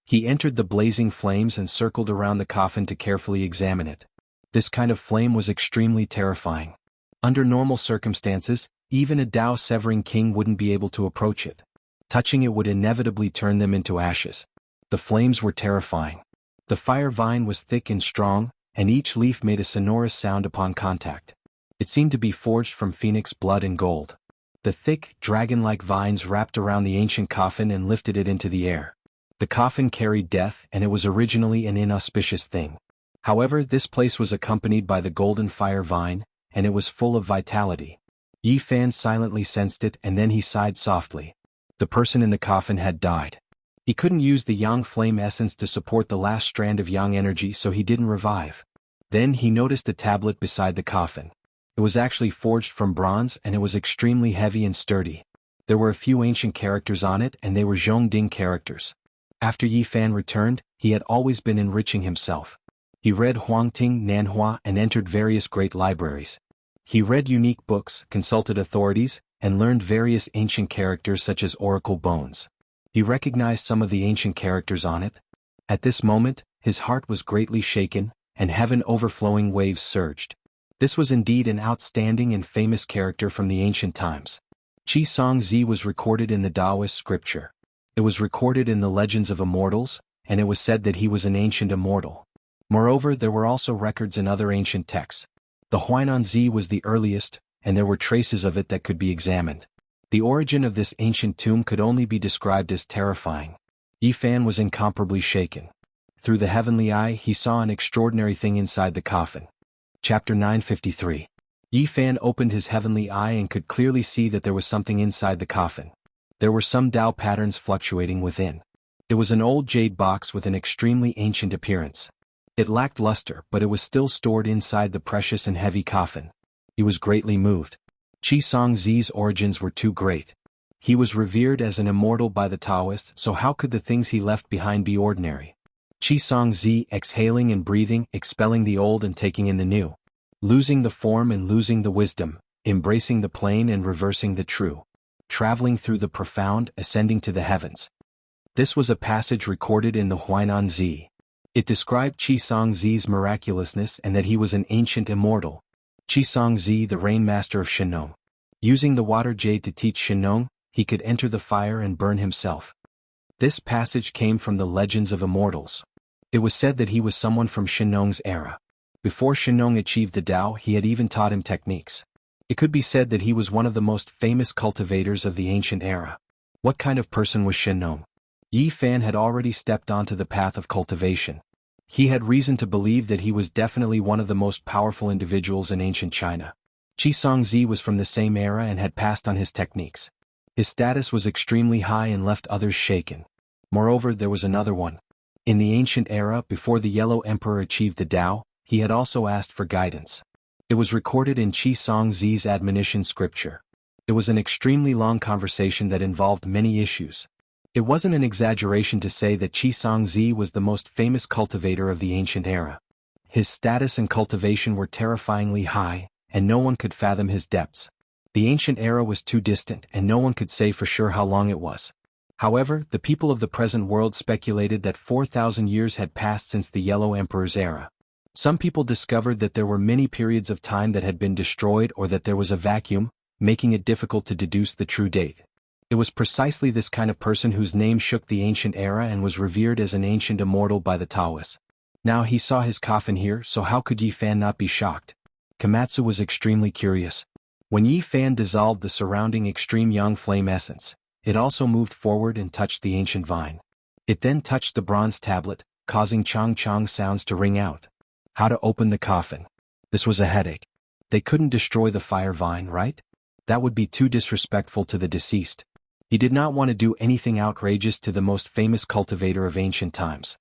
He entered the blazing flames and circled around the coffin to carefully examine it. This kind of flame was extremely terrifying. Under normal circumstances, even a Tao-severing king wouldn't be able to approach it. Touching it would inevitably turn them into ashes. The flames were terrifying. The fire vine was thick and strong, and each leaf made a sonorous sound upon contact. It seemed to be forged from phoenix blood and gold. The thick, dragon-like vines wrapped around the ancient coffin and lifted it into the air. The coffin carried death, and it was originally an inauspicious thing. However, this place was accompanied by the golden fire vine, and it was full of vitality. Yifan silently sensed it, and then he sighed softly. The person in the coffin had died. He couldn't use the yang flame essence to support the last strand of yang energy, so he didn't revive. Then he noticed a tablet beside the coffin. It was actually forged from bronze, and it was extremely heavy and sturdy. There were a few ancient characters on it, and they were Zhongding characters. After Yifan returned, he had always been enriching himself. He read Huangting Nanhua and entered various great libraries. He read unique books, consulted authorities, and learned various ancient characters such as oracle bones. He recognized some of the ancient characters on it. At this moment, his heart was greatly shaken, and heaven-overflowing waves surged. This was indeed an outstanding and famous character from the ancient times. Xianxia was recorded in the Taoist scripture. It was recorded in the legends of immortals, and it was said that he was an ancient immortal. Moreover, there were also records in other ancient texts. The Huainanzi was the earliest, and there were traces of it that could be examined. The origin of this ancient tomb could only be described as terrifying. Yifan was incomparably shaken. Through the heavenly eye, he saw an extraordinary thing inside the coffin. Chapter 953. Yifan opened his heavenly eye and could clearly see that there was something inside the coffin. There were some Tao patterns fluctuating within. It was an old jade box with an extremely ancient appearance. It lacked luster, but it was still stored inside the precious and heavy coffin. He was greatly moved. Xianxia's origins were too great. He was revered as an immortal by the Taoists, so how could the things he left behind be ordinary? Xianxia exhaling and breathing, expelling the old and taking in the new. Losing the form and losing the wisdom, embracing the plain and reversing the true. Traveling through the profound, ascending to the heavens. This was a passage recorded in the Huainanzi. It described Xianxia's miraculousness and that he was an ancient immortal. Xianxia, the rainmaster of Shenong. Using the water jade to teach Shenong, he could enter the fire and burn himself. This passage came from the legends of immortals. It was said that he was someone from Shenong's era. Before Shenong achieved the Tao, he had even taught him techniques. It could be said that he was one of the most famous cultivators of the ancient era. What kind of person was Shenong? Yifan had already stepped onto the path of cultivation. He had reason to believe that he was definitely one of the most powerful individuals in ancient China. Xianxia was from the same era and had passed on his techniques. His status was extremely high and left others shaken. Moreover, there was another one. In the ancient era, before the Yellow Emperor achieved the Tao, he had also asked for guidance. It was recorded in Xianxia's admonition scripture. It was an extremely long conversation that involved many issues. It wasn't an exaggeration to say that Xianxia was the most famous cultivator of the ancient era. His status and cultivation were terrifyingly high, and no one could fathom his depths. The ancient era was too distant, and no one could say for sure how long it was. However, the people of the present world speculated that 4,000 years had passed since the Yellow Emperor's era. Some people discovered that there were many periods of time that had been destroyed or that there was a vacuum, making it difficult to deduce the true date. It was precisely this kind of person whose name shook the ancient era and was revered as an ancient immortal by the Taoists. Now he saw his coffin here, so how could Yi Fan not be shocked? Komatsu was extremely curious. When Yi Fan dissolved the surrounding extreme yang flame essence, it also moved forward and touched the ancient vine. It then touched the bronze tablet, causing chong-chong sounds to ring out. How to open the coffin? This was a headache. They couldn't destroy the fire vine, right? That would be too disrespectful to the deceased. He did not want to do anything outrageous to the most famous cultivator of ancient times.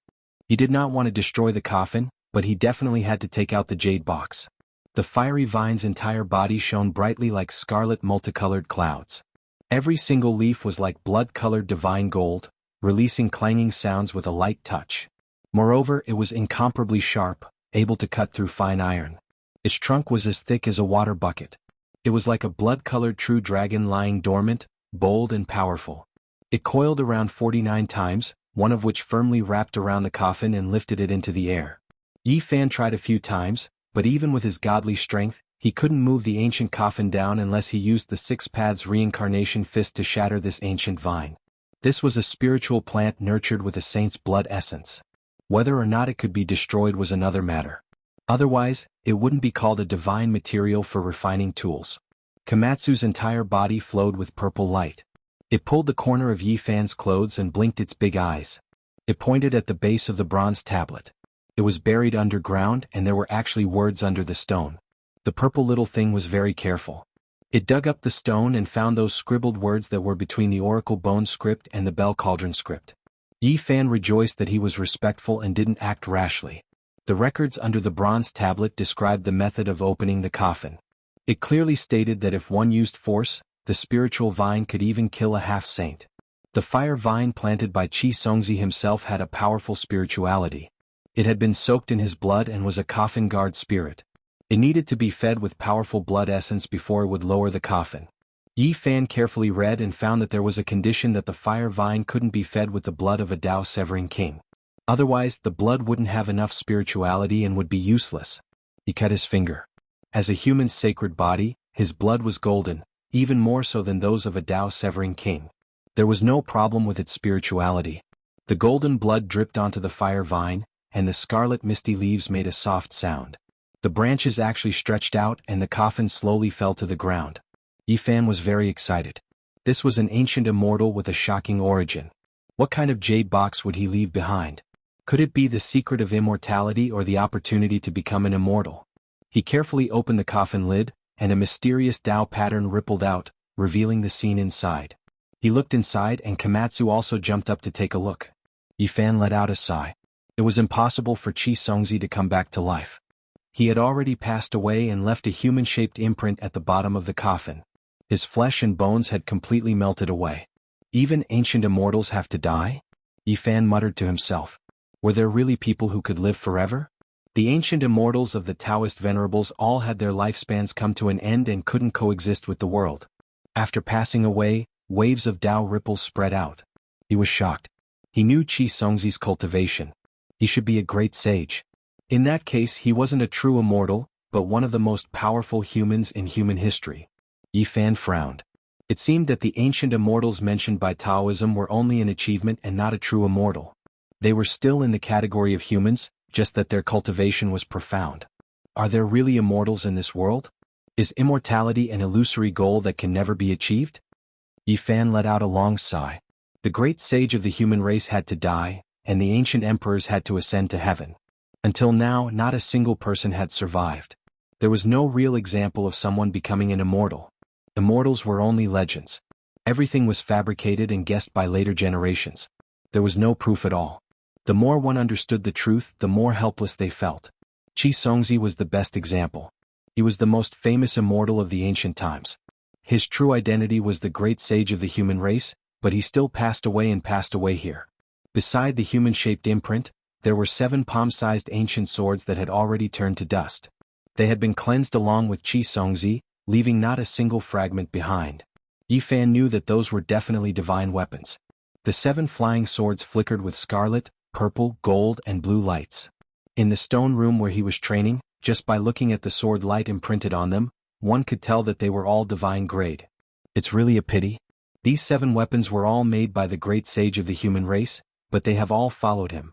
He did not want to destroy the coffin, but he definitely had to take out the jade box. The fiery vine's entire body shone brightly like scarlet multicolored clouds. Every single leaf was like blood-colored divine gold, releasing clanging sounds with a light touch. Moreover, it was incomparably sharp, able to cut through fine iron. Its trunk was as thick as a water bucket. It was like a blood-colored true dragon lying dormant, bold and powerful. It coiled around 49 times, one of which firmly wrapped around the coffin and lifted it into the air. Yi Fan tried a few times, but even with his godly strength, he couldn't move the ancient coffin down unless he used the Six Paths reincarnation fist to shatter this ancient vine. This was a spiritual plant nurtured with a saint's blood essence. Whether or not it could be destroyed was another matter. Otherwise, it wouldn't be called a divine material for refining tools. Komatsu's entire body flowed with purple light. It pulled the corner of Yi Fan's clothes and blinked its big eyes. It pointed at the base of the bronze tablet. It was buried underground and there were actually words under the stone. The purple little thing was very careful. It dug up the stone and found those scribbled words that were between the oracle bone script and the bell cauldron script. Yi Fan rejoiced that he was respectful and didn't act rashly. The records under the bronze tablet described the method of opening the coffin. It clearly stated that if one used force, the spiritual vine could even kill a half-saint. The fire vine planted by Qi Songzi himself had a powerful spirituality. It had been soaked in his blood and was a coffin guard spirit. It needed to be fed with powerful blood essence before it would lower the coffin. Yi Fan carefully read and found that there was a condition that the fire vine couldn't be fed with the blood of a Dao-severing king. Otherwise, the blood wouldn't have enough spirituality and would be useless. He cut his finger. As a human's sacred body, his blood was golden, even more so than those of a Dao-severing king. There was no problem with its spirituality. The golden blood dripped onto the fire vine, and the scarlet misty leaves made a soft sound. The branches actually stretched out and the coffin slowly fell to the ground. Yi Fan was very excited. This was an ancient immortal with a shocking origin. What kind of jade box would he leave behind? Could it be the secret of immortality or the opportunity to become an immortal? He carefully opened the coffin lid, and a mysterious Dao pattern rippled out, revealing the scene inside. He looked inside and Komatsu also jumped up to take a look. Yi Fan let out a sigh. It was impossible for Qi Songzi to come back to life. He had already passed away and left a human-shaped imprint at the bottom of the coffin. His flesh and bones had completely melted away. Even ancient immortals have to die? Yi Fan muttered to himself. Were there really people who could live forever? The ancient immortals of the Taoist venerables all had their lifespans come to an end and couldn't coexist with the world. After passing away, waves of Dao ripples spread out. He was shocked. He knew Qi Songzi's cultivation. He should be a great sage. In that case, he wasn't a true immortal, but one of the most powerful humans in human history. Yi Fan frowned. It seemed that the ancient immortals mentioned by Taoism were only an achievement and not a true immortal. They were still in the category of humans, just that their cultivation was profound. Are there really immortals in this world? Is immortality an illusory goal that can never be achieved? Yi Fan let out a long sigh. The great sage of the human race had to die, and the ancient emperors had to ascend to heaven. Until now, not a single person had survived. There was no real example of someone becoming an immortal. Immortals were only legends. Everything was fabricated and guessed by later generations. There was no proof at all. The more one understood the truth, the more helpless they felt. Qi Songzi was the best example. He was the most famous immortal of the ancient times. His true identity was the great sage of the human race, but he still passed away here. Beside the human-shaped imprint, there were 7 palm-sized ancient swords that had already turned to dust. They had been cleansed along with Qi Songzi, leaving not a single fragment behind. Yi Fan knew that those were definitely divine weapons. The 7 flying swords flickered with scarlet, purple, gold, and blue lights. In the stone room where he was training, just by looking at the sword light imprinted on them, one could tell that they were all divine grade. It's really a pity. These 7 weapons were all made by the great sage of the human race, but they have all followed him.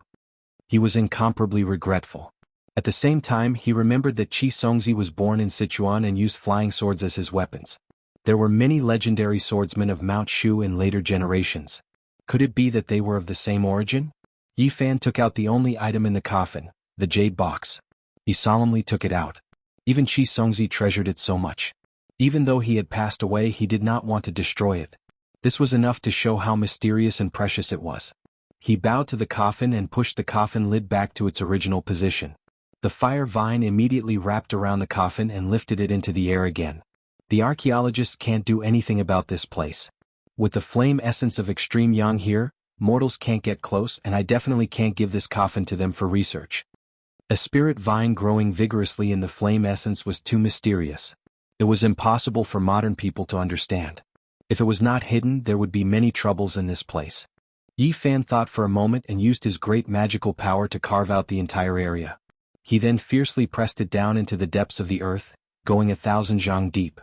He was incomparably regretful. At the same time, he remembered that Xianxia was born in Sichuan and used flying swords as his weapons. There were many legendary swordsmen of Mount Shu in later generations. Could it be that they were of the same origin? Yi Fan took out the only item in the coffin, the jade box. He solemnly took it out. Even Xianxia treasured it so much. Even though he had passed away, he did not want to destroy it. This was enough to show how mysterious and precious it was. He bowed to the coffin and pushed the coffin lid back to its original position. The fire vine immediately wrapped around the coffin and lifted it into the air again. The archaeologists can't do anything about this place. With the flame essence of extreme yang here, mortals can't get close, and I definitely can't give this coffin to them for research. A spirit vine growing vigorously in the flame essence was too mysterious. It was impossible for modern people to understand. If it was not hidden, there would be many troubles in this place. Yi Fan thought for a moment and used his great magical power to carve out the entire area. He then fiercely pressed it down into the depths of the earth, going 1,000 zhang deep.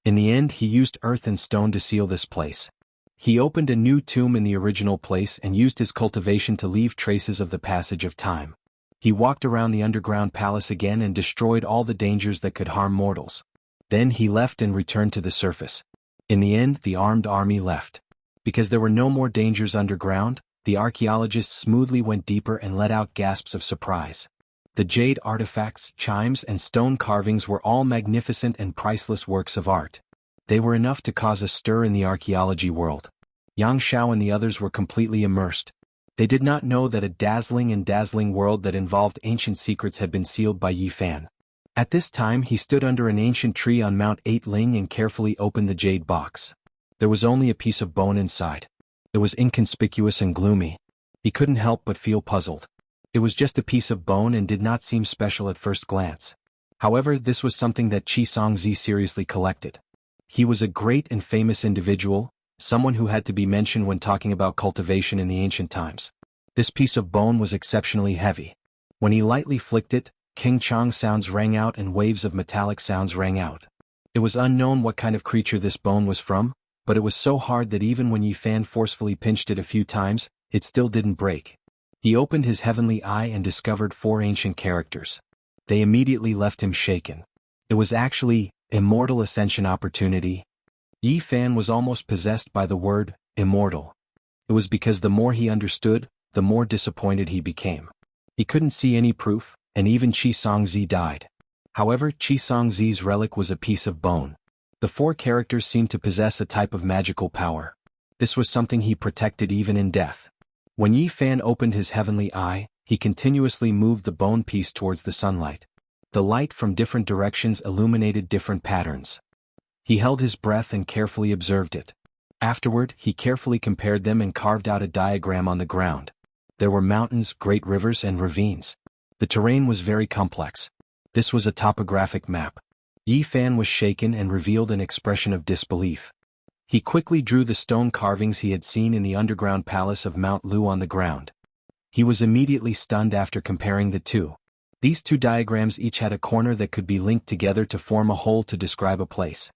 In the end, he used earth and stone to seal this place. He opened a new tomb in the original place and used his cultivation to leave traces of the passage of time. He walked around the underground palace again and destroyed all the dangers that could harm mortals. Then he left and returned to the surface. In the end, the armed army left. Because there were no more dangers underground, the archaeologists smoothly went deeper and let out gasps of surprise. The jade artifacts, chimes, and stone carvings were all magnificent and priceless works of art. They were enough to cause a stir in the archaeology world. Xianxia and the others were completely immersed. They did not know that a dazzling world that involved ancient secrets had been sealed by Yi Fan. At this time, he stood under an ancient tree on Mount Ling and carefully opened the jade box. There was only a piece of bone inside. It was inconspicuous and gloomy. He couldn't help but feel puzzled. It was just a piece of bone and did not seem special at first glance. However, this was something that Xianxia seriously collected. He was a great and famous individual, someone who had to be mentioned when talking about cultivation in the ancient times. This piece of bone was exceptionally heavy. When he lightly flicked it, King Chang sounds rang out and waves of metallic sounds rang out. It was unknown what kind of creature this bone was from, but it was so hard that even when Yi Fan forcefully pinched it a few times, it still didn't break. He opened his heavenly eye and discovered 4 ancient characters. They immediately left him shaken. It was actually Immortal Ascension Opportunity. Yi Fan was almost possessed by the word Immortal. It was because the more he understood, the more disappointed he became. He couldn't see any proof, and even Xianxia died. However, Xianxia's relic was a piece of bone. The 4 characters seemed to possess a type of magical power. This was something he protected even in death. When Yi Fan opened his heavenly eye, he continuously moved the bone piece towards the sunlight. The light from different directions illuminated different patterns. He held his breath and carefully observed it. Afterward, he carefully compared them and carved out a diagram on the ground. There were mountains, great rivers, and ravines. The terrain was very complex. This was a topographic map. Yi Fan was shaken and revealed an expression of disbelief. He quickly drew the stone carvings he had seen in the underground palace of Mount Lu on the ground. He was immediately stunned after comparing the two. These 2 diagrams each had a corner that could be linked together to form a whole to describe a place.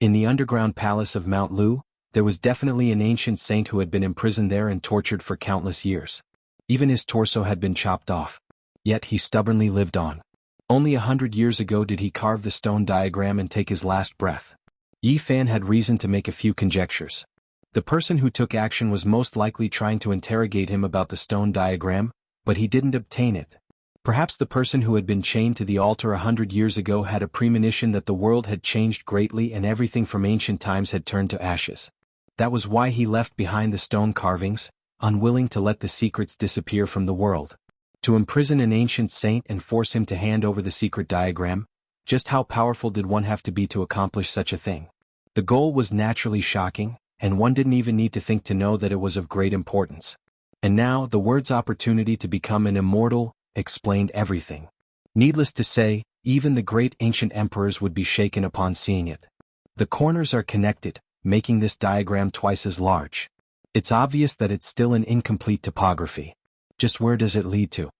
In the underground palace of Mount Lu, there was definitely an ancient saint who had been imprisoned there and tortured for countless years. Even his torso had been chopped off. Yet he stubbornly lived on. Only 100 years ago did he carve the stone diagram and take his last breath. Yi Fan had reason to make a few conjectures. The person who took action was most likely trying to interrogate him about the stone diagram, but he didn't obtain it. Perhaps the person who had been chained to the altar 100 years ago had a premonition that the world had changed greatly and everything from ancient times had turned to ashes. That was why he left behind the stone carvings, unwilling to let the secrets disappear from the world. To imprison an ancient saint and force him to hand over the secret diagram, just how powerful did one have to be to accomplish such a thing? The goal was naturally shocking, and one didn't even need to think to know that it was of great importance. And now, the word's opportunity to become an immortal explained everything. Needless to say, even the great ancient emperors would be shaken upon seeing it. The corners are connected, making this diagram twice as large. It's obvious that it's still an incomplete topography. Just where does it lead to?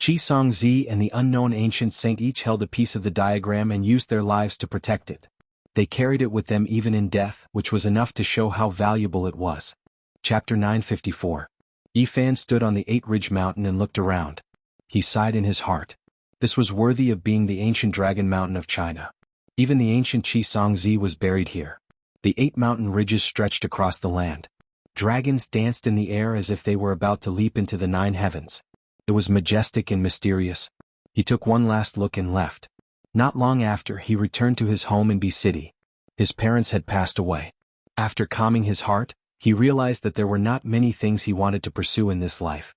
Xianxia and the unknown ancient saint each held a piece of the diagram and used their lives to protect it. They carried it with them even in death, which was enough to show how valuable it was. Chapter 954. Yifan stood on the 8-ridge mountain and looked around. He sighed in his heart. This was worthy of being the ancient dragon mountain of China. Even the ancient Xianxia was buried here. The 8 mountain ridges stretched across the land. Dragons danced in the air as if they were about to leap into the 9 heavens. It was majestic and mysterious. He took one last look and left. Not long after, he returned to his home in B City. His parents had passed away. After calming his heart, he realized that there were not many things he wanted to pursue in this life.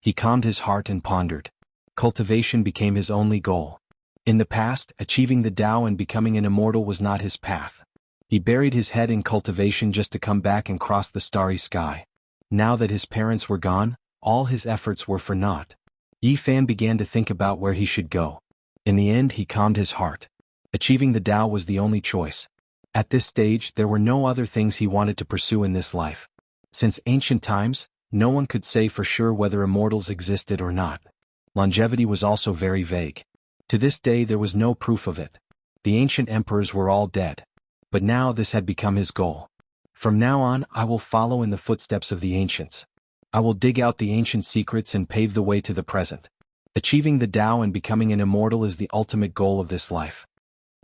He calmed his heart and pondered. Cultivation became his only goal. In the past, achieving the Tao and becoming an immortal was not his path. He buried his head in cultivation just to come back and cross the starry sky. Now that his parents were gone, all his efforts were for naught. Yifan began to think about where he should go. In the end, he calmed his heart. Achieving the Tao was the only choice. At this stage, there were no other things he wanted to pursue in this life. Since ancient times, no one could say for sure whether immortals existed or not. Longevity was also very vague. To this day there was no proof of it. The ancient emperors were all dead. But now this had become his goal. From now on, I will follow in the footsteps of the ancients. I will dig out the ancient secrets and pave the way to the present. Achieving the Tao and becoming an immortal is the ultimate goal of this life.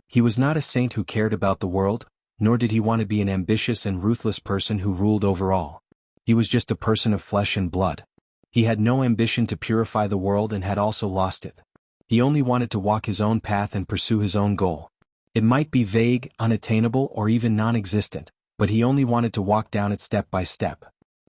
He was not a saint who cared about the world, nor did he want to be an ambitious and ruthless person who ruled over all. He was just a person of flesh and blood. He had no ambition to purify the world and had also lost it. He only wanted to walk his own path and pursue his own goal. It might be vague, unattainable, or even non-existent, but he only wanted to walk down it step by step.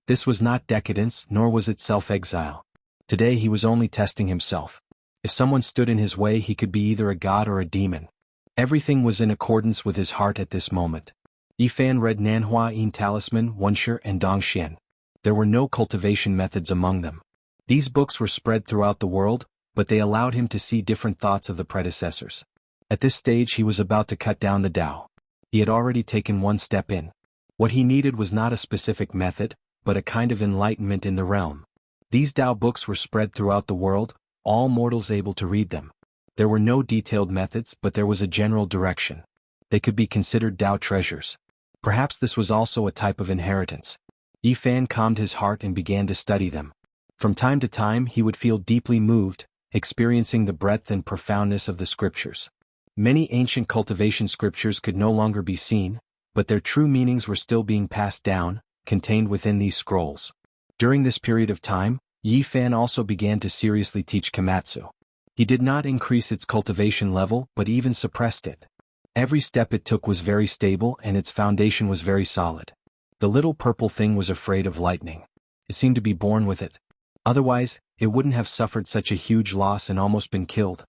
This was not decadence, nor was it self-exile. Today he was only testing himself. If someone stood in his way, he could be either a god or a demon. Everything was in accordance with his heart at this moment. Yifan read Nanhua Yin Talisman, Wuxia, and Dongxian. There were no cultivation methods among them. These books were spread throughout the world, but they allowed him to see different thoughts of the predecessors. At this stage he was about to cut down the Tao. He had already taken one step in. What he needed was not a specific method, but a kind of enlightenment in the realm. These Tao books were spread throughout the world, all mortals able to read them. There were no detailed methods, but there was a general direction. They could be considered Tao treasures. Perhaps this was also a type of inheritance. Yifan calmed his heart and began to study them. From time to time he would feel deeply moved, experiencing the breadth and profoundness of the scriptures. Many ancient cultivation scriptures could no longer be seen, but their true meanings were still being passed down, contained within these scrolls. During this period of time, Yifan also began to seriously teach Komatsu. He did not increase its cultivation level, but even suppressed it. Every step it took was very stable and its foundation was very solid. The little purple thing was afraid of lightning. It seemed to be born with it. Otherwise, it wouldn't have suffered such a huge loss and almost been killed.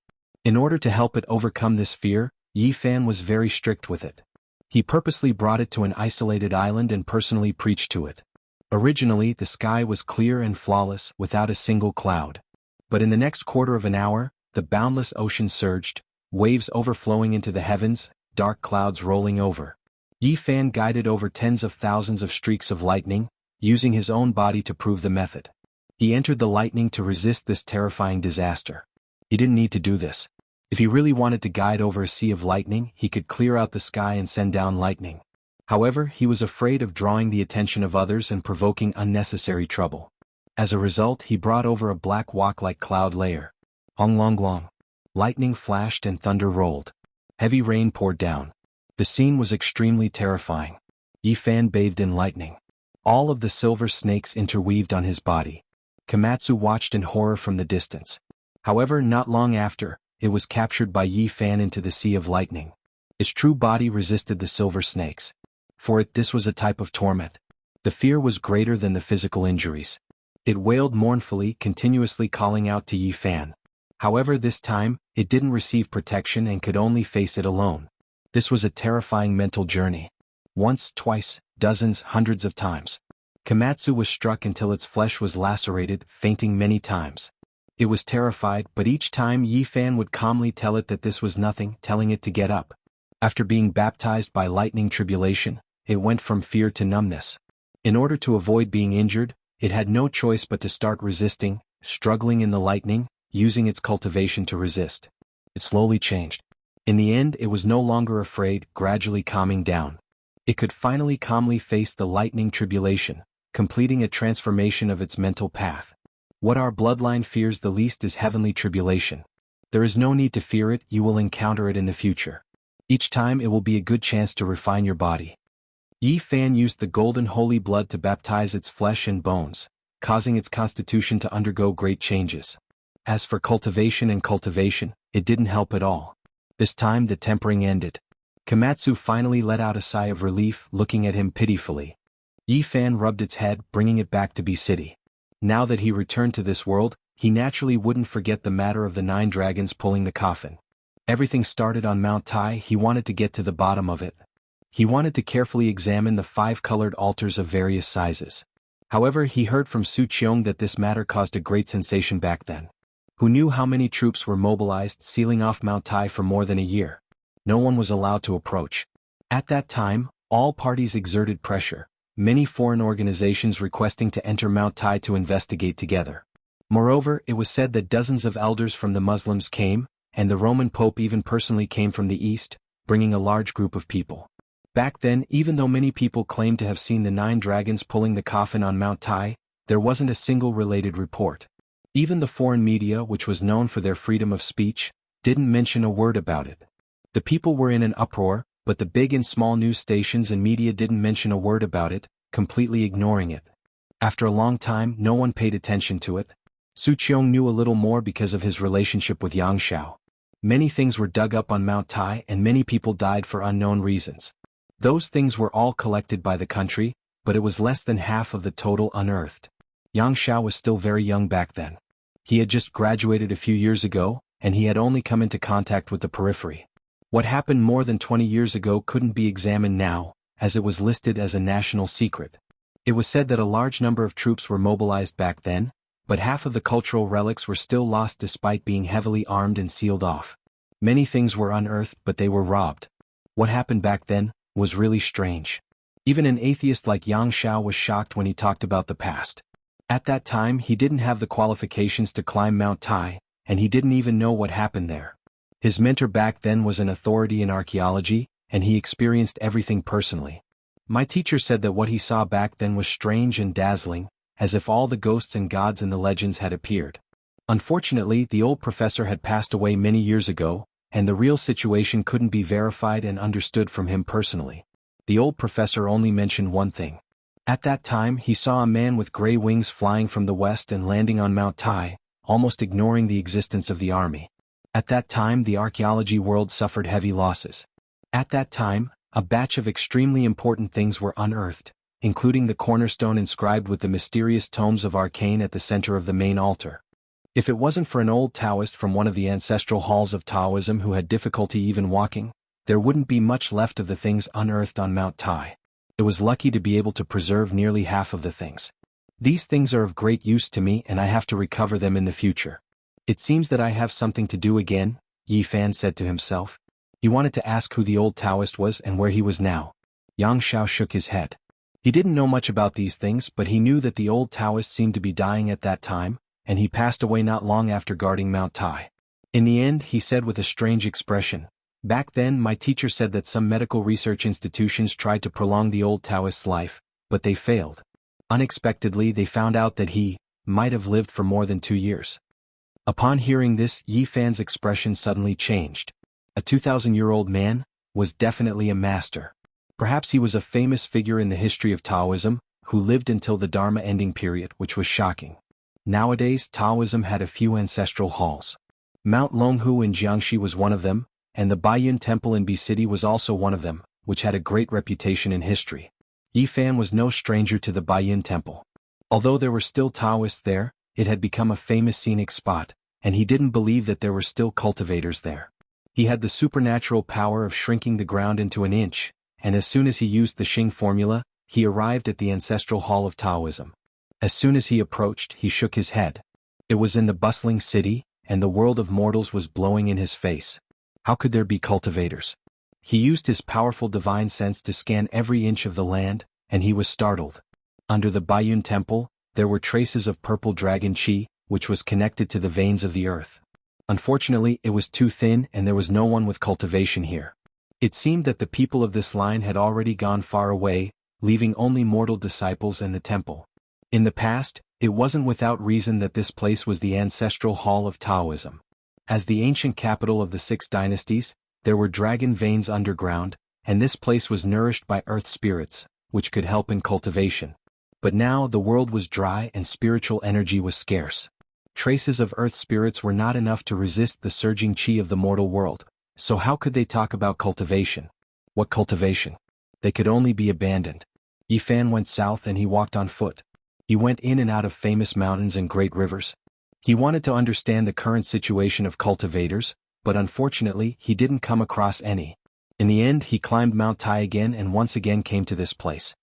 In order to help it overcome this fear, Yifan was very strict with it. He purposely brought it to an isolated island and personally preached to it. Originally, the sky was clear and flawless, without a single cloud. But in the next quarter of an hour, the boundless ocean surged, waves overflowing into the heavens, dark clouds rolling over. Yifan guided over tens of thousands of streaks of lightning, using his own body to prove the method. He entered the lightning to resist this terrifying disaster. He didn't need to do this. If he really wanted to guide over a sea of lightning, he could clear out the sky and send down lightning. However, he was afraid of drawing the attention of others and provoking unnecessary trouble. As a result, he brought over a black wak-like cloud layer. Hong long long. Lightning flashed and thunder rolled. Heavy rain poured down. The scene was extremely terrifying. Yifan bathed in lightning. All of the silver snakes interweaved on his body. Komatsu watched in horror from the distance. However, not long after, it was captured by Yifan into the sea of lightning. Its true body resisted the silver snakes. For it, this was a type of torment. The fear was greater than the physical injuries. It wailed mournfully, continuously calling out to Yifan. However, this time, it didn't receive protection and could only face it alone. This was a terrifying mental journey. Once, twice, dozens, hundreds of times. Komatsu was struck until its flesh was lacerated, fainting many times. It was terrified, but each time Yifan would calmly tell it that this was nothing, telling it to get up. After being baptized by lightning tribulation, it went from fear to numbness. In order to avoid being injured, it had no choice but to start resisting, struggling in the lightning, using its cultivation to resist. It slowly changed. In the end, it was no longer afraid, gradually calming down. It could finally calmly face the lightning tribulation, completing a transformation of its mental path. What our bloodline fears the least is heavenly tribulation. There is no need to fear it, you will encounter it in the future. Each time it will be a good chance to refine your body. Yi Fan used the golden holy blood to baptize its flesh and bones, causing its constitution to undergo great changes. As for cultivation, it didn't help at all. This time the tempering ended. Komatsu finally let out a sigh of relief, looking at him pitifully. Yi Fan rubbed its head, bringing it back to B-City. Now that he returned to this world, he naturally wouldn't forget the matter of the 9 dragons pulling the coffin. Everything started on Mount Tai. He wanted to get to the bottom of it. He wanted to carefully examine the 5 colored altars of various sizes. However, he heard from Su Qiong that this matter caused a great sensation back then. Who knew how many troops were mobilized, sealing off Mount Tai for more than a year? No one was allowed to approach. At that time, all parties exerted pressure, many foreign organizations requesting to enter Mount Tai to investigate together. Moreover, it was said that dozens of elders from the Muslims came, and the Roman Pope even personally came from the east, bringing a large group of people. Back then, even though many people claimed to have seen the 9 dragons pulling the coffin on Mount Tai, there wasn't a single related report. Even the foreign media, which was known for their freedom of speech, didn't mention a word about it. The people were in an uproar, but the big and small news stations and media didn't mention a word about it, completely ignoring it. After a long time, no one paid attention to it. Su Qiong knew a little more because of his relationship with Xianxia. Many things were dug up on Mount Tai and many people died for unknown reasons. Those things were all collected by the country, but it was less than half of the total unearthed. Xianxia was still very young back then. He had just graduated a few years ago, and he had only come into contact with the periphery. What happened more than 20 years ago couldn't be examined now, as it was listed as a national secret. It was said that a large number of troops were mobilized back then, but half of the cultural relics were still lost despite being heavily armed and sealed off. Many things were unearthed, but they were robbed. What happened back then was really strange. Even an atheist like Xianxia was shocked when he talked about the past. At that time, he didn't have the qualifications to climb Mount Tai, and he didn't even know what happened there. His mentor back then was an authority in archaeology, and he experienced everything personally. My teacher said that what he saw back then was strange and dazzling, as if all the ghosts and gods in the legends had appeared. Unfortunately, the old professor had passed away many years ago, and the real situation couldn't be verified and understood from him personally. The old professor only mentioned one thing. At that time, he saw a man with gray wings flying from the west and landing on Mount Tai, almost ignoring the existence of the army. At that time, the archaeology world suffered heavy losses. At that time, a batch of extremely important things were unearthed, including the cornerstone inscribed with the mysterious tomes of arcane at the center of the main altar. If it wasn't for an old Taoist from one of the ancestral halls of Taoism who had difficulty even walking, there wouldn't be much left of the things unearthed on Mount Tai. It was lucky to be able to preserve nearly half of the things. These things are of great use to me and I have to recover them in the future. It seems that I have something to do again, Yi Fan said to himself. He wanted to ask who the old Taoist was and where he was now. Xianxia shook his head. He didn't know much about these things, but he knew that the old Taoist seemed to be dying at that time, and he passed away not long after guarding Mount Tai. In the end, he said with a strange expression, "Back then my teacher said that some medical research institutions tried to prolong the old Taoist's life, but they failed. Unexpectedly they found out that he might have lived for more than 2 years." Upon hearing this, Yi Fan's expression suddenly changed. A 2,000-year-old man was definitely a master. Perhaps he was a famous figure in the history of Taoism, who lived until the Dharma ending period, which was shocking. Nowadays, Taoism had a few ancestral halls. Mount Longhu in Jianghu was one of them, and the Baiyun Temple in B-City was also one of them, which had a great reputation in history. Yi Fan was no stranger to the Baiyun Temple. Although there were still Taoists there, it had become a famous scenic spot, and he didn't believe that there were still cultivators there. He had the supernatural power of shrinking the ground into an inch, and as soon as he used the Xing formula, he arrived at the ancestral hall of Taoism. As soon as he approached, he shook his head. It was in the bustling city, and the world of mortals was blowing in his face. How could there be cultivators? He used his powerful divine sense to scan every inch of the land, and he was startled. Under the Baiyun Temple, there were traces of purple dragon qi, which was connected to the veins of the earth. Unfortunately, it was too thin and there was no one with cultivation here. It seemed that the people of this line had already gone far away, leaving only mortal disciples and the temple. In the past, it wasn't without reason that this place was the ancestral hall of Taoism. As the ancient capital of the 6 dynasties, there were dragon veins underground, and this place was nourished by earth spirits, which could help in cultivation. But now the world was dry and spiritual energy was scarce. Traces of earth spirits were not enough to resist the surging qi of the mortal world, so how could they talk about cultivation? What cultivation? They could only be abandoned. Yi Fan went south and he walked on foot. He went in and out of famous mountains and great rivers. He wanted to understand the current situation of cultivators, but unfortunately he didn't come across any. In the end he climbed Mount Tai again and once again came to this place.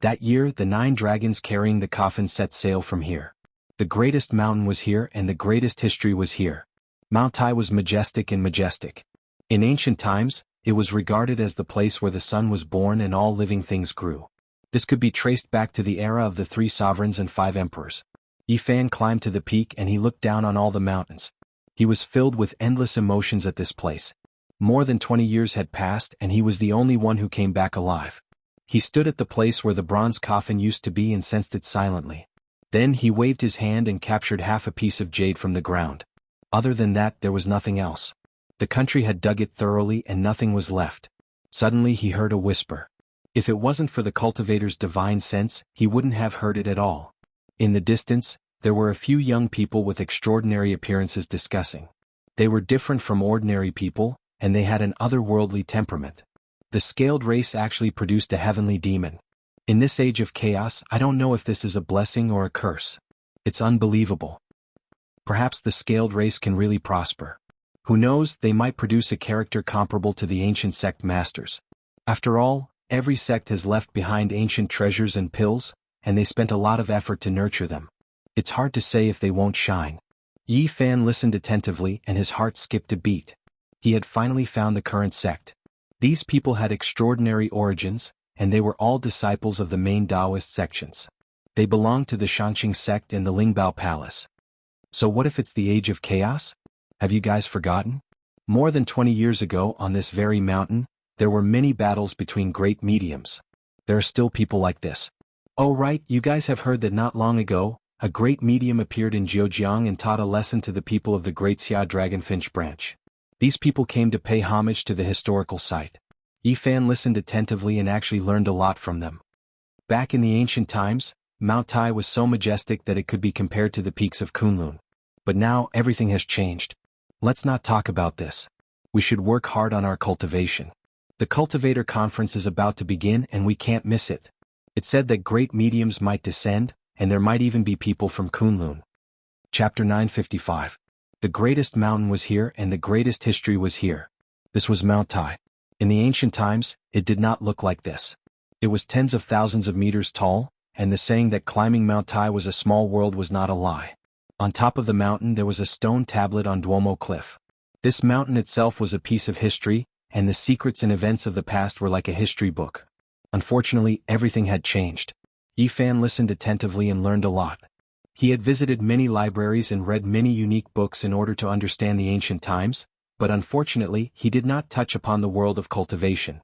That year the 9 dragons carrying the coffin set sail from here. The greatest mountain was here and the greatest history was here. Mount Tai was majestic and majestic. In ancient times, it was regarded as the place where the sun was born and all living things grew. This could be traced back to the era of the 3 sovereigns and 5 emperors. Yi Fan climbed to the peak and he looked down on all the mountains. He was filled with endless emotions at this place. More than 20 years had passed and he was the only one who came back alive. He stood at the place where the bronze coffin used to be and sensed it silently. Then he waved his hand and captured half a piece of jade from the ground. Other than that there was nothing else. The country had dug it thoroughly and nothing was left. Suddenly he heard a whisper. If it wasn't for the cultivator's divine sense, he wouldn't have heard it at all. In the distance, there were a few young people with extraordinary appearances discussing. They were different from ordinary people, and they had an otherworldly temperament. The scaled race actually produced a heavenly demon. In this age of chaos, I don't know if this is a blessing or a curse. It's unbelievable. Perhaps the scaled race can really prosper. Who knows, they might produce a character comparable to the ancient sect masters. After all, every sect has left behind ancient treasures and pills, and they spent a lot of effort to nurture them. It's hard to say if they won't shine. Yi Fan listened attentively and his heart skipped a beat. He had finally found the current sect. These people had extraordinary origins, and they were all disciples of the main Taoist sections. They belonged to the Xianxia sect in the Lingbao Palace. So what if it's the age of chaos? Have you guys forgotten? More than 20 years ago on this very mountain, there were many battles between great mediums. There are still people like this. Oh right, you guys have heard that not long ago, a great medium appeared in Zhejiang and taught a lesson to the people of the Great Xia Dragonfinch branch. These people came to pay homage to the historical site. Yi Fan listened attentively and actually learned a lot from them. Back in the ancient times, Mount Tai was so majestic that it could be compared to the peaks of Kunlun. But now everything has changed. Let's not talk about this. We should work hard on our cultivation. The Cultivator Conference is about to begin and we can't miss it. It said that great mediums might descend, and there might even be people from Kunlun. Chapter 955. The greatest mountain was here and the greatest history was here. This was Mount Tai. In the ancient times, it did not look like this. It was tens of thousands of meters tall, and the saying that climbing Mount Tai was a small world was not a lie. On top of the mountain there was a stone tablet on Duomo Cliff. This mountain itself was a piece of history, and the secrets and events of the past were like a history book. Unfortunately, everything had changed. Yi Fan listened attentively and learned a lot. He had visited many libraries and read many unique books in order to understand the ancient times, but unfortunately he did not touch upon the world of cultivation.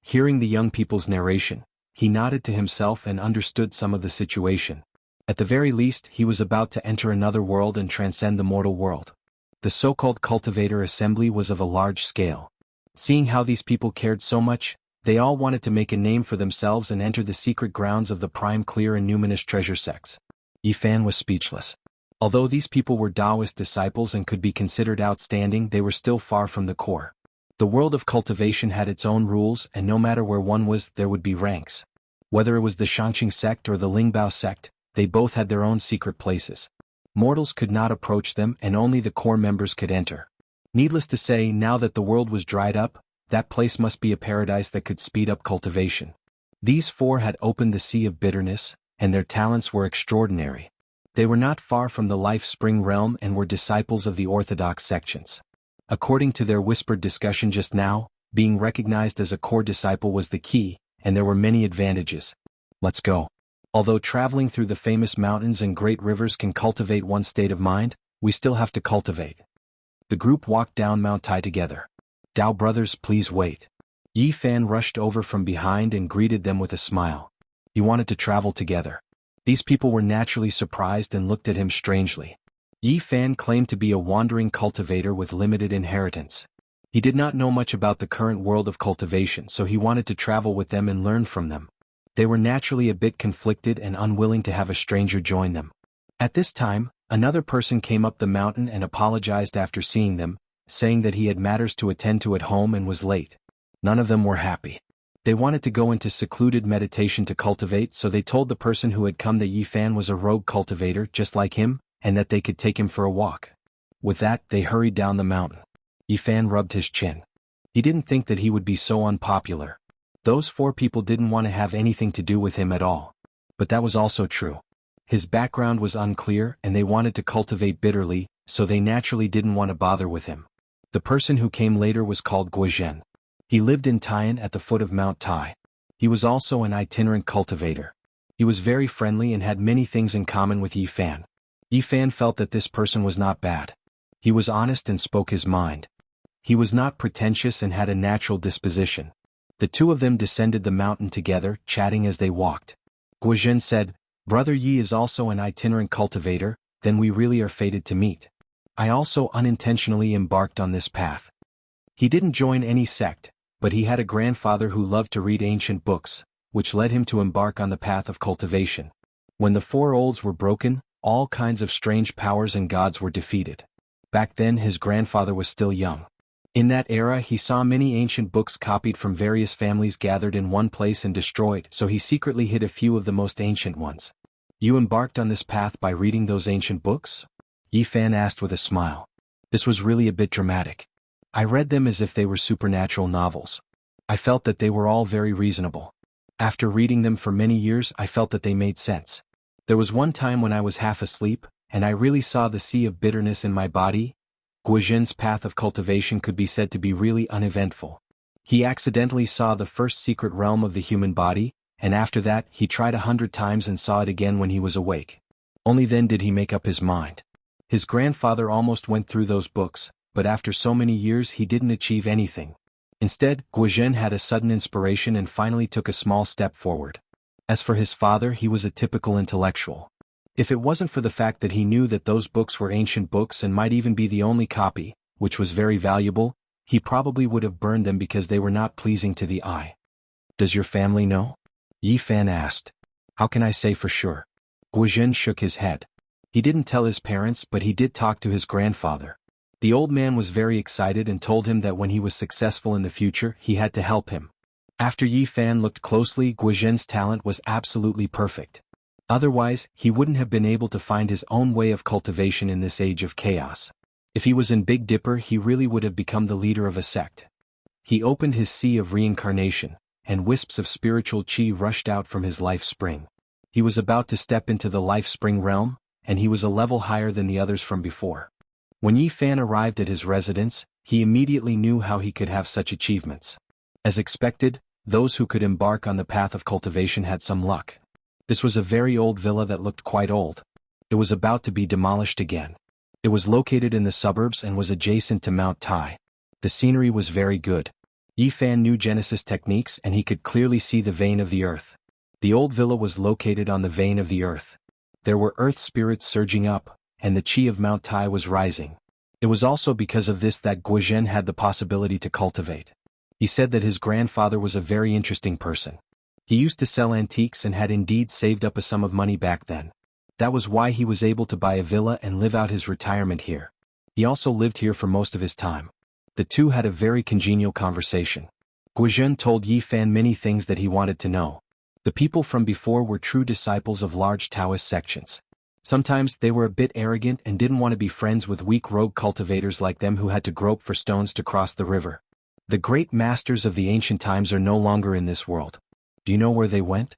Hearing the young people's narration, he nodded to himself and understood some of the situation. At the very least, he was about to enter another world and transcend the mortal world. The so-called cultivator assembly was of a large scale. Seeing how these people cared so much, they all wanted to make a name for themselves and enter the secret grounds of the prime clear and numinous treasure sects. Yi Fan was speechless. Although these people were Taoist disciples and could be considered outstanding, they were still far from the core. The world of cultivation had its own rules, and no matter where one was, there would be ranks. Whether it was the Xianxia sect or the Lingbao sect, they both had their own secret places. Mortals could not approach them and only the core members could enter. Needless to say, now that the world was dried up, that place must be a paradise that could speed up cultivation. These 4 had opened the sea of bitterness, and their talents were extraordinary. They were not far from the life spring realm and were disciples of the orthodox sections. According to their whispered discussion just now, being recognized as a core disciple was the key, and there were many advantages. Let's go. Although traveling through the famous mountains and great rivers can cultivate one's state of mind, we still have to cultivate. The group walked down Mount Tai together. Dao brothers, please wait. Yi Fan rushed over from behind and greeted them with a smile. He wanted to travel together. These people were naturally surprised and looked at him strangely. Yi Fan claimed to be a wandering cultivator with limited inheritance. He did not know much about the current world of cultivation, so he wanted to travel with them and learn from them. They were naturally a bit conflicted and unwilling to have a stranger join them. At this time, another person came up the mountain and apologized after seeing them, saying that he had matters to attend to at home and was late. None of them were happy. They wanted to go into secluded meditation to cultivate, so they told the person who had come that Yi Fan was a rogue cultivator just like him, and that they could take him for a walk. With that, they hurried down the mountain. Yi Fan rubbed his chin. He didn't think that he would be so unpopular. Those 4 people didn't want to have anything to do with him at all. But that was also true. His background was unclear and they wanted to cultivate bitterly, so they naturally didn't want to bother with him. The person who came later was called Guozhen. He lived in Taiyan at the foot of Mount Tai. He was also an itinerant cultivator. He was very friendly and had many things in common with Yi Fan. Yi Fan felt that this person was not bad. He was honest and spoke his mind. He was not pretentious and had a natural disposition. The 2 of them descended the mountain together, chatting as they walked. Guozhen said, "Brother Yi is also an itinerant cultivator, then we really are fated to meet. I also unintentionally embarked on this path." He didn't join any sect, but he had a grandfather who loved to read ancient books, which led him to embark on the path of cultivation. When the 4 olds were broken, all kinds of strange powers and gods were defeated. Back then his grandfather was still young. In that era he saw many ancient books copied from various families gathered in one place and destroyed, so he secretly hid a few of the most ancient ones. "You embarked on this path by reading those ancient books?" Yi Fan asked with a smile. This was really a bit dramatic. "I read them as if they were supernatural novels. I felt that they were all very reasonable. After reading them for many years I felt that they made sense. There was one time when I was half asleep, and I really saw the sea of bitterness in my body." Guozhen's path of cultivation could be said to be really uneventful. He accidentally saw the first secret realm of the human body, and after that he tried 100 times and saw it again when he was awake. Only then did he make up his mind. His grandfather almost went through those books, but after so many years he didn't achieve anything. Instead, Guozhen had a sudden inspiration and finally took a small step forward. As for his father, he was a typical intellectual. If it wasn't for the fact that he knew that those books were ancient books and might even be the only copy, which was very valuable, he probably would have burned them because they were not pleasing to the eye. "Does your family know?" Yi Fan asked. "How can I say for sure?" Guozhen shook his head. He didn't tell his parents, but he did talk to his grandfather. The old man was very excited and told him that when he was successful in the future, he had to help him. After Yi Fan looked closely, Guozhen's talent was absolutely perfect. Otherwise, he wouldn't have been able to find his own way of cultivation in this age of chaos. If he was in Big Dipper, he really would have become the leader of a sect. He opened his sea of reincarnation, and wisps of spiritual chi rushed out from his life spring. He was about to step into the life spring realm, and he was a level higher than the others from before. When Yi Fan arrived at his residence, he immediately knew how he could have such achievements. As expected, those who could embark on the path of cultivation had some luck. This was a very old villa that looked quite old. It was about to be demolished again. It was located in the suburbs and was adjacent to Mount Tai. The scenery was very good. Yi Fan knew Genesis techniques and he could clearly see the vein of the earth. The old villa was located on the vein of the earth. There were earth spirits surging up, and the chi of Mount Tai was rising. It was also because of this that Guozhen had the possibility to cultivate. He said that his grandfather was a very interesting person. He used to sell antiques and had indeed saved up a sum of money back then. That was why he was able to buy a villa and live out his retirement here. He also lived here for most of his time. The 2 had a very congenial conversation. Guozhen told Yi Fan many things that he wanted to know. The people from before were true disciples of large Taoist sections. Sometimes they were a bit arrogant and didn't want to be friends with weak rogue cultivators like them who had to grope for stones to cross the river. The great masters of the ancient times are no longer in this world. Do you know where they went?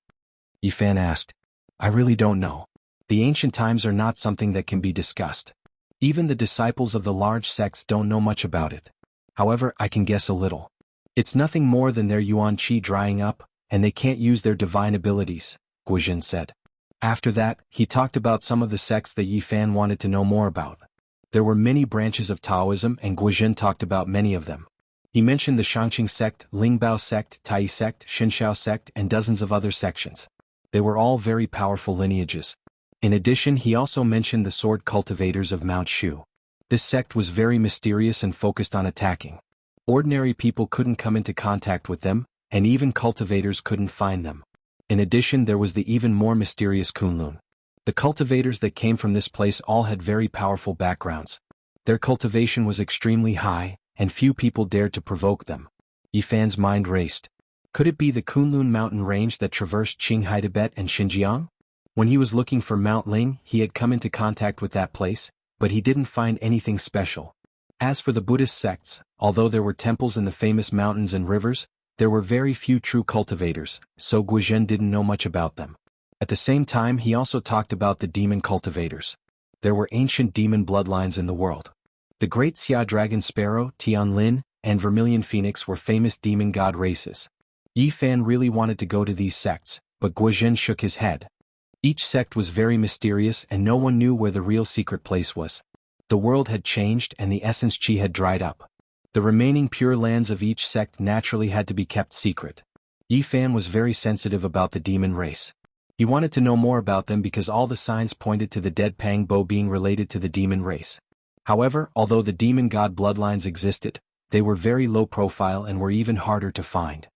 Yi Fan asked. I really don't know. The ancient times are not something that can be discussed. Even the disciples of the large sects don't know much about it. However, I can guess a little. It's nothing more than their yuan qi drying up, and they can't use their divine abilities, Guozhen said. After that, he talked about some of the sects that Yi Fan wanted to know more about. There were many branches of Taoism and Guozhen talked about many of them. He mentioned the Xianxia sect, Lingbao sect, Tai sect, Xinxiao sect and dozens of other sections. They were all very powerful lineages. In addition, he also mentioned the sword cultivators of Mount Shu. This sect was very mysterious and focused on attacking. Ordinary people couldn't come into contact with them, and even cultivators couldn't find them. In addition, there was the even more mysterious Kunlun. The cultivators that came from this place all had very powerful backgrounds. Their cultivation was extremely high, and few people dared to provoke them. Yi Fan's mind raced. Could it be the Kunlun mountain range that traversed Qinghai Tibet and Xinjiang? When he was looking for Mount Ling, he had come into contact with that place, but he didn't find anything special. As for the Buddhist sects, although there were temples in the famous mountains and rivers, there were very few true cultivators, so Guozhen didn't know much about them. At the same time, he also talked about the demon cultivators. There were ancient demon bloodlines in the world. The Great Xia Dragon Sparrow, Tianlin, and Vermilion Phoenix were famous demon god races. Yi Fan really wanted to go to these sects, but Guozhen shook his head. Each sect was very mysterious and no one knew where the real secret place was. The world had changed and the essence chi had dried up. The remaining pure lands of each sect naturally had to be kept secret. Yi Fan was very sensitive about the demon race. He wanted to know more about them because all the signs pointed to the dead Pang Bo being related to the demon race. However, although the demon god bloodlines existed, they were very low profile and were even harder to find.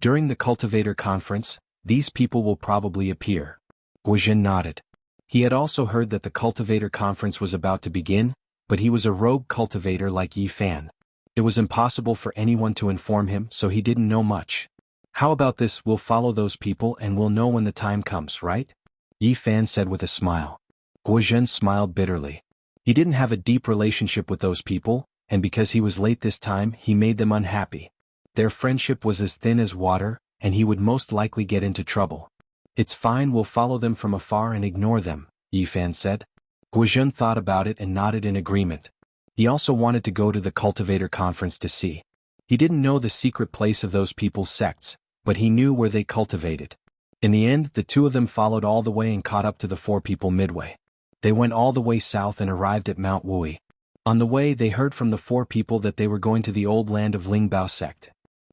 During the cultivator conference, these people will probably appear. Guozhen nodded. He had also heard that the cultivator conference was about to begin, but he was a rogue cultivator like Yi Fan. It was impossible for anyone to inform him, so he didn't know much. How about this, we'll follow those people and we'll know when the time comes, right? Yi Fan said with a smile. Guozhen smiled bitterly. He didn't have a deep relationship with those people, and because he was late this time, he made them unhappy. Their friendship was as thin as water, and he would most likely get into trouble. It's fine, we'll follow them from afar and ignore them, Yi Fan said. Guozhen thought about it and nodded in agreement. He also wanted to go to the cultivator conference to see. He didn't know the secret place of those people's sects, but he knew where they cultivated. In the end, the two of them followed all the way and caught up to the four people midway. They went all the way south and arrived at Mount Wui. On the way, they heard from the four people that they were going to the old land of Lingbao sect.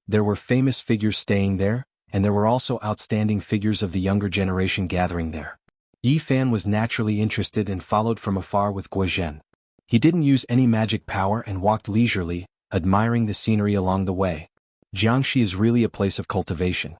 There were famous figures staying there, and there were also outstanding figures of the younger generation gathering there. Yi Fan was naturally interested and followed from afar with Guozhen. He didn't use any magic power and walked leisurely, admiring the scenery along the way. Jianghu is really a place of cultivation.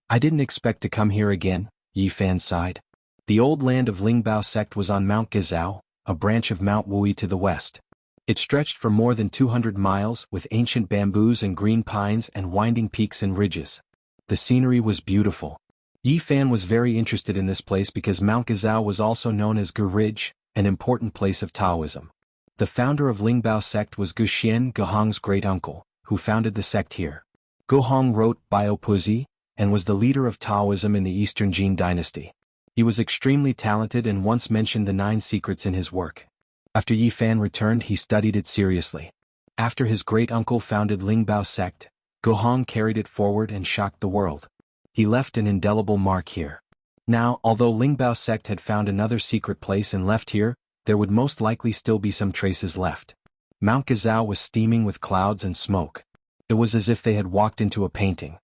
I didn't expect to come here again, Yi Fan sighed. The old land of Lingbao sect was on Mount Gezhou, a branch of Mount Wui to the west. It stretched for more than 200 miles with ancient bamboos and green pines and winding peaks and ridges. The scenery was beautiful. Yi Fan was very interested in this place because Mount Gezhou was also known as Gu Ridge, an important place of Taoism. The founder of Lingbao sect was Gu Xian, Guhong's great-uncle, who founded the sect here. Guhong wrote Biopoesie, and was the leader of Taoism in the Eastern Jin dynasty. He was extremely talented and once mentioned the 9 secrets in his work. After Yi Fan returned, he studied it seriously. After his great-uncle founded Lingbao sect, Guhong carried it forward and shocked the world. He left an indelible mark here. Now, although Lingbao sect had found another secret place and left here, there would most likely still be some traces left. Mount Gezhou was steaming with clouds and smoke. It was as if they had walked into a painting.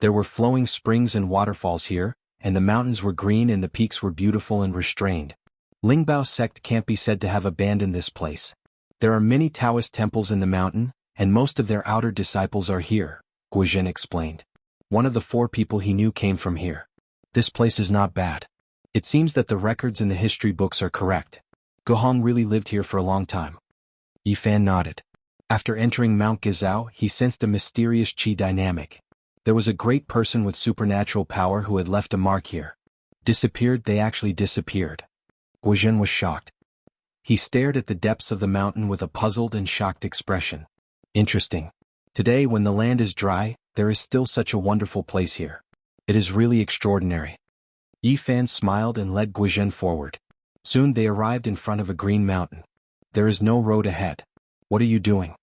There were flowing springs and waterfalls here, and the mountains were green and the peaks were beautiful and restrained. Lingbao sect can't be said to have abandoned this place. There are many Taoist temples in the mountain, and most of their outer disciples are here, Guozhen explained. One of the 4 people he knew came from here. This place is not bad. It seems that the records in the history books are correct. Guhong really lived here for a long time. Yi Fan nodded. After entering Mount Gezhou, he sensed a mysterious qi dynamic. There was a great person with supernatural power who had left a mark here. Disappeared, they actually disappeared. Guozhen was shocked. He stared at the depths of the mountain with a puzzled and shocked expression. Interesting. Today, when the land is dry, there is still such a wonderful place here. It is really extraordinary. Yi Fan smiled and led Guozhen forward. Soon they arrived in front of a green mountain. There is no road ahead. What are you doing?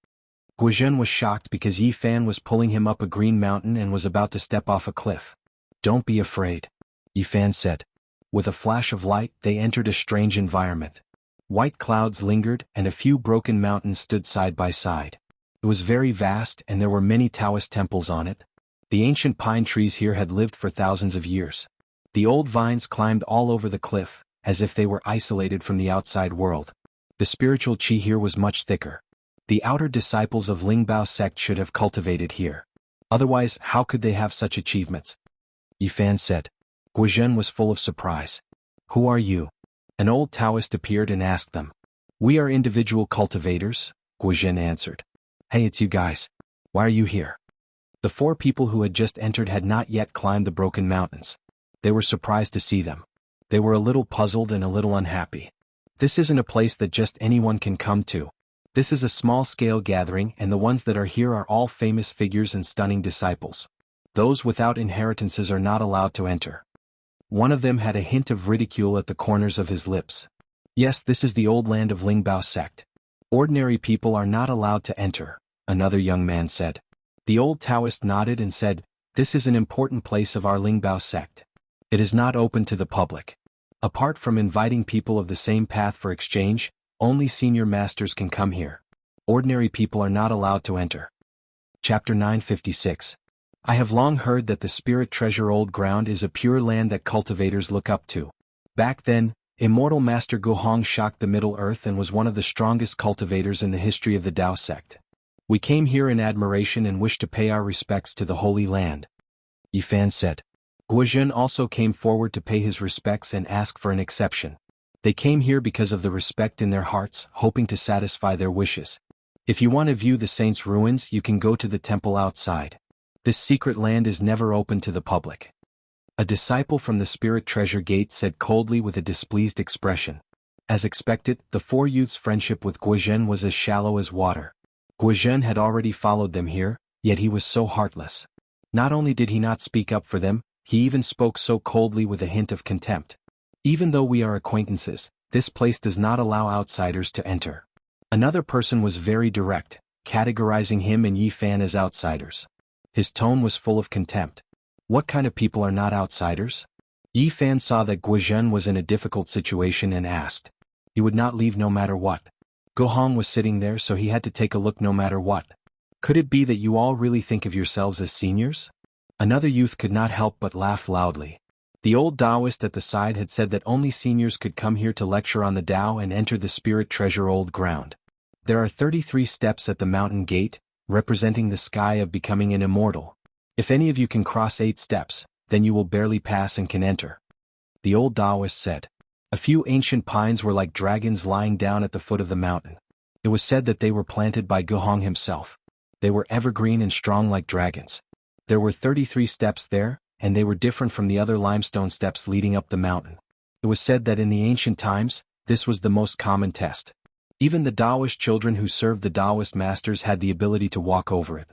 Guozhen was shocked because Yi Fan was pulling him up a green mountain and was about to step off a cliff. Don't be afraid, Yi Fan said. With a flash of light, they entered a strange environment. White clouds lingered, and a few broken mountains stood side by side. It was very vast, and there were many Taoist temples on it. The ancient pine trees here had lived for thousands of years. The old vines climbed all over the cliff, as if they were isolated from the outside world. The spiritual qi here was much thicker. The outer disciples of Lingbao sect should have cultivated here. Otherwise, how could they have such achievements? Yifan said. Guozhen was full of surprise. Who are you? An old Taoist appeared and asked them. We are individual cultivators, Guozhen answered. Hey, it's you guys. Why are you here? The 4 people who had just entered had not yet climbed the broken mountains. They were surprised to see them. They were a little puzzled and a little unhappy. This isn't a place that just anyone can come to. This is a small-scale gathering, and the ones that are here are all famous figures and stunning disciples. Those without inheritances are not allowed to enter. One of them had a hint of ridicule at the corners of his lips. Yes, this is the old land of Lingbao sect. Ordinary people are not allowed to enter, another young man said. The old Taoist nodded and said, This is an important place of our Lingbao sect. It is not open to the public. Apart from inviting people of the same path for exchange, only senior masters can come here. Ordinary people are not allowed to enter. Chapter 956. I have long heard that the spirit treasure old ground is a pure land that cultivators look up to. Back then, Immortal Master Guohong shocked the Middle Earth and was one of the strongest cultivators in the history of the Tao sect. We came here in admiration and wish to pay our respects to the Holy Land. Yifan said. Guozhen also came forward to pay his respects and ask for an exception. They came here because of the respect in their hearts, hoping to satisfy their wishes. If you want to view the saints' ruins, you can go to the temple outside. This secret land is never open to the public. A disciple from the Spirit Treasure Gate said coldly with a displeased expression. As expected, the 4 youths' friendship with Guozhen was as shallow as water. Guozhen had already followed them here, yet he was so heartless. Not only did he not speak up for them, he even spoke so coldly with a hint of contempt. Even though we are acquaintances, this place does not allow outsiders to enter. Another person was very direct, categorizing him and Yifan as outsiders. His tone was full of contempt. What kind of people are not outsiders? Yifan saw that Guozhen was in a difficult situation and asked. He would not leave no matter what. Guohong was sitting there, so he had to take a look no matter what. Could it be that you all really think of yourselves as seniors? Another youth could not help but laugh loudly. The old Taoist at the side had said that only seniors could come here to lecture on the Tao and enter the spirit treasure old ground. There are 33 steps at the mountain gate, representing the sky of becoming an immortal. If any of you can cross 8 steps, then you will barely pass and can enter. The old Taoist said. A few ancient pines were like dragons lying down at the foot of the mountain. It was said that they were planted by Guohong himself. They were evergreen and strong like dragons. There were 33 steps there, and they were different from the other limestone steps leading up the mountain. It was said that in the ancient times, this was the most common test. Even the Taoist children who served the Taoist masters had the ability to walk over it.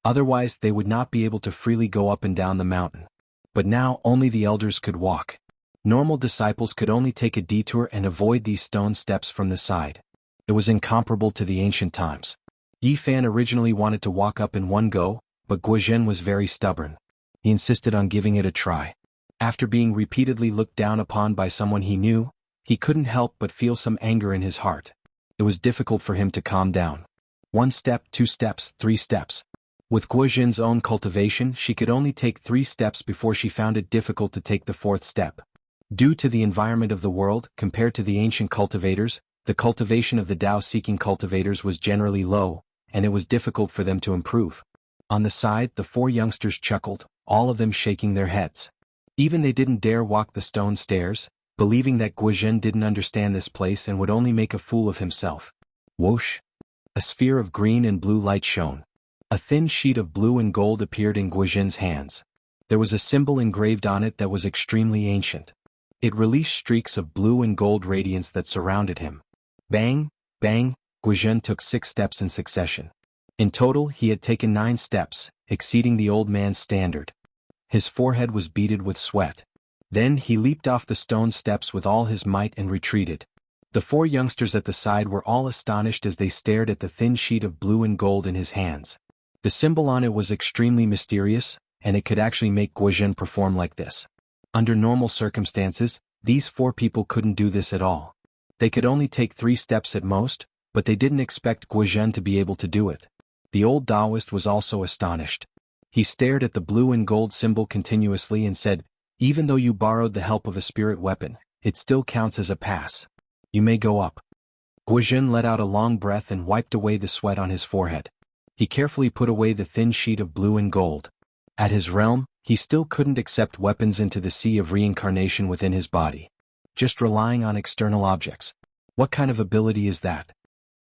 Otherwise, they would not be able to freely go up and down the mountain. But now only the elders could walk. Normal disciples could only take a detour and avoid these stone steps from the side. It was incomparable to the ancient times. Yifan originally wanted to walk up in one go, but Guozhen was very stubborn. He insisted on giving it a try. After being repeatedly looked down upon by someone he knew, he couldn't help but feel some anger in his heart. It was difficult for him to calm down. 1 step, 2 steps, 3 steps. With Guozhen's own cultivation, she could only take 3 steps before she found it difficult to take the 4th step. Due to the environment of the world, compared to the ancient cultivators, the cultivation of the Tao-seeking cultivators was generally low, and it was difficult for them to improve. On the side, the 4 youngsters chuckled, all of them shaking their heads. Even they didn't dare walk the stone stairs, believing that Guozhen didn't understand this place and would only make a fool of himself. Whoosh! A sphere of green and blue light shone. A thin sheet of blue and gold appeared in Guozhen's hands. There was a symbol engraved on it that was extremely ancient. It released streaks of blue and gold radiance that surrounded him. Bang, bang, Guozhen took 6 steps in succession. In total, he had taken 9 steps, exceeding the old man's standard. His forehead was beaded with sweat. Then he leaped off the stone steps with all his might and retreated. The 4 youngsters at the side were all astonished as they stared at the thin sheet of blue and gold in his hands. The symbol on it was extremely mysterious, and it could actually make Guozhen perform like this. Under normal circumstances, These 4 people couldn't do this at all. They could only take 3 steps at most, but they didn't expect Guozhen to be able to do it. The old Taoist was also astonished. He stared at the blue and gold symbol continuously and said, "Even though you borrowed the help of a spirit weapon, it still counts as a pass. You may go up." Guozhen let out a long breath and wiped away the sweat on his forehead. He carefully put away the thin sheet of blue and gold. At his realm, he still couldn't accept weapons into the sea of reincarnation within his body. Just relying on external objects. What kind of ability is that?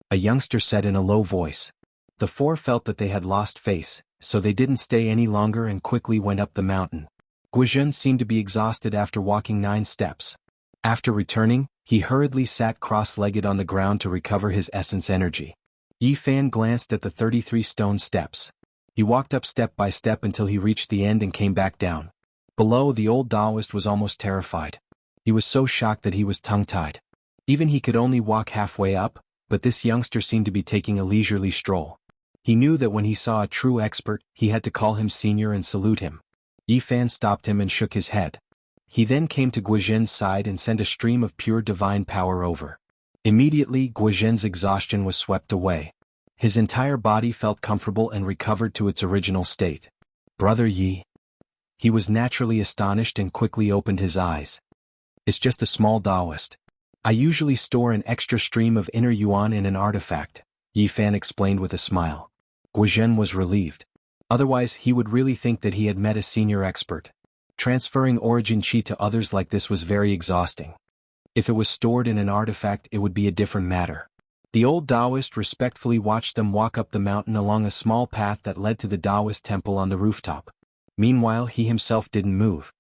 A youngster said in a low voice. The 4 felt that they had lost face, so they didn't stay any longer and quickly went up the mountain. Guozhen seemed to be exhausted after walking 9 steps. After returning, he hurriedly sat cross-legged on the ground to recover his essence energy. Yi Fan glanced at the 33 stone steps. He walked up step by step until he reached the end and came back down. Below, the old Taoist was almost terrified. He was so shocked that he was tongue-tied. Even he could only walk halfway up, but this youngster seemed to be taking a leisurely stroll. He knew that when he saw a true expert, he had to call him senior and salute him. Yi Fan stopped him and shook his head. He then came to Guozhen's side and sent a stream of pure divine power over. Immediately, Guozhen's exhaustion was swept away. His entire body felt comfortable and recovered to its original state. "Brother Yi." He was naturally astonished and quickly opened his eyes. "It's just a small Taoist. I usually store an extra stream of inner yuan in an artifact," Yi Fan explained with a smile. Guozhen was relieved. Otherwise, he would really think that he had met a senior expert. Transferring origin chi to others like this was very exhausting. If it was stored in an artifact, it would be a different matter. The old Taoist respectfully watched them walk up the mountain along a small path that led to the Taoist temple on the rooftop. Meanwhile, he himself didn't move.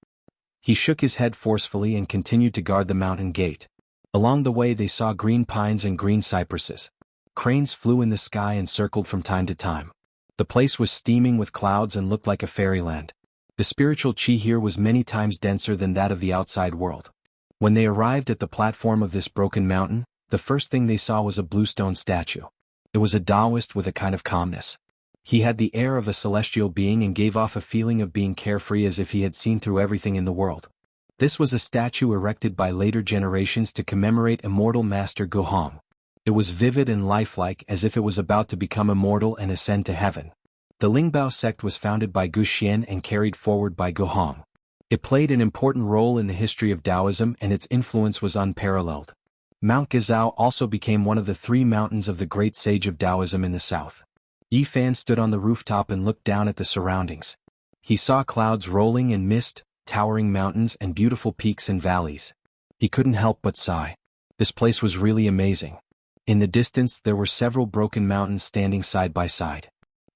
He shook his head forcefully and continued to guard the mountain gate. Along the way they saw green pines and green cypresses. Cranes flew in the sky and circled from time to time. The place was steaming with clouds and looked like a fairyland. The spiritual chi here was many times denser than that of the outside world. When they arrived at the platform of this broken mountain, the first thing they saw was a bluestone statue. It was a Taoist with a kind of calmness. He had the air of a celestial being and gave off a feeling of being carefree as if he had seen through everything in the world. This was a statue erected by later generations to commemorate immortal Master Guhong. It was vivid and lifelike as if it was about to become immortal and ascend to heaven. The Lingbao sect was founded by Gu Xian and carried forward by Guhong. It played an important role in the history of Taoism and its influence was unparalleled. Mount Gazao also became one of the 3 mountains of the great sage of Taoism in the south. Yi Fan stood on the rooftop and looked down at the surroundings. He saw clouds rolling and mist, towering mountains and beautiful peaks and valleys. He couldn't help but sigh. This place was really amazing. In the distance there were several broken mountains standing side by side.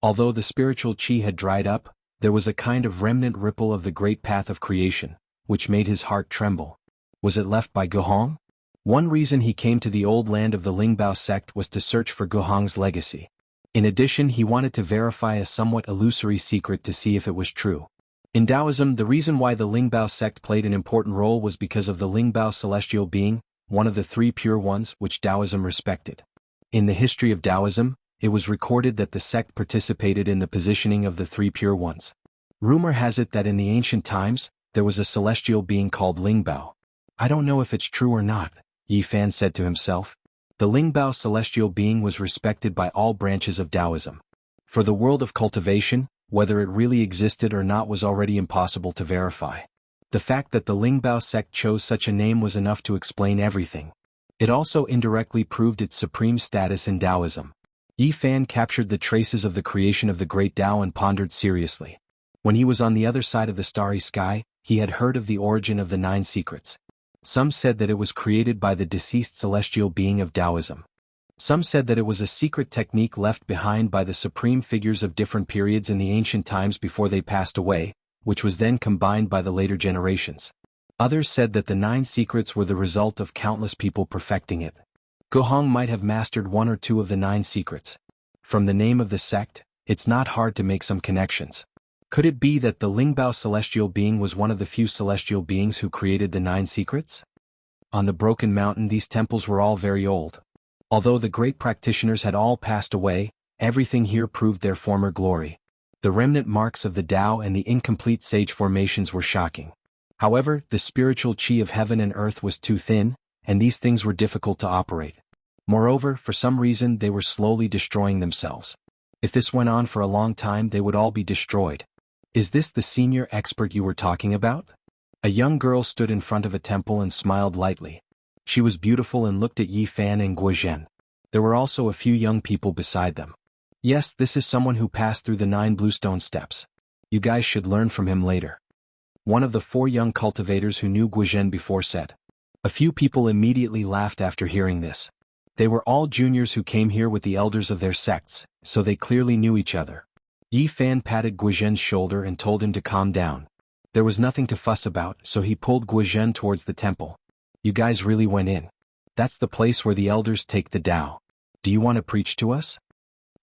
Although the spiritual chi had dried up, there was a kind of remnant ripple of the great path of creation, which made his heart tremble. Was it left by Guhong? One reason he came to the old land of the Lingbao sect was to search for Guhong's legacy. In addition, he wanted to verify a somewhat illusory secret to see if it was true. In Taoism, the reason why the Lingbao sect played an important role was because of the Lingbao celestial being, one of the 3 pure ones which Taoism respected. In the history of Taoism, it was recorded that the sect participated in the positioning of the 3 pure ones. Rumor has it that in the ancient times, there was a celestial being called Lingbao. I don't know if it's true or not, Yi Fan said to himself. The Lingbao celestial being was respected by all branches of Taoism. For the world of cultivation, whether it really existed or not was already impossible to verify. The fact that the Lingbao sect chose such a name was enough to explain everything. It also indirectly proved its supreme status in Taoism. Yi Fan captured the traces of the creation of the great Tao and pondered seriously. When he was on the other side of the starry sky, he had heard of the origin of the 9 secrets. Some said that it was created by the deceased celestial being of Taoism. Some said that it was a secret technique left behind by the supreme figures of different periods in the ancient times before they passed away, which was then combined by the later generations. Others said that the 9 secrets were the result of countless people perfecting it. Guhong might have mastered 1 or 2 of the 9 secrets. From the name of the sect, it's not hard to make some connections. Could it be that the Lingbao celestial being was one of the few celestial beings who created the 9 secrets? On the broken mountain these temples were all very old. Although the great practitioners had all passed away, everything here proved their former glory. The remnant marks of the Tao and the incomplete sage formations were shocking. However, the spiritual chi of heaven and earth was too thin, and these things were difficult to operate. Moreover, for some reason they were slowly destroying themselves. If this went on for a long time they would all be destroyed. Is this the senior expert you were talking about? A young girl stood in front of a temple and smiled lightly. She was beautiful and looked at Yi Fan and Guo Zhen. There were also a few young people beside them. Yes, this is someone who passed through the 9 bluestone steps. You guys should learn from him later. One of the 4 young cultivators who knew Guo Zhen before said. A few people immediately laughed after hearing this. They were all juniors who came here with the elders of their sects, so they clearly knew each other. Yi Fan patted Guo Zhen's shoulder and told him to calm down. There was nothing to fuss about, so he pulled Guo Zhen towards the temple. You guys really went in. That's the place where the elders take the Tao. Do you want to preach to us?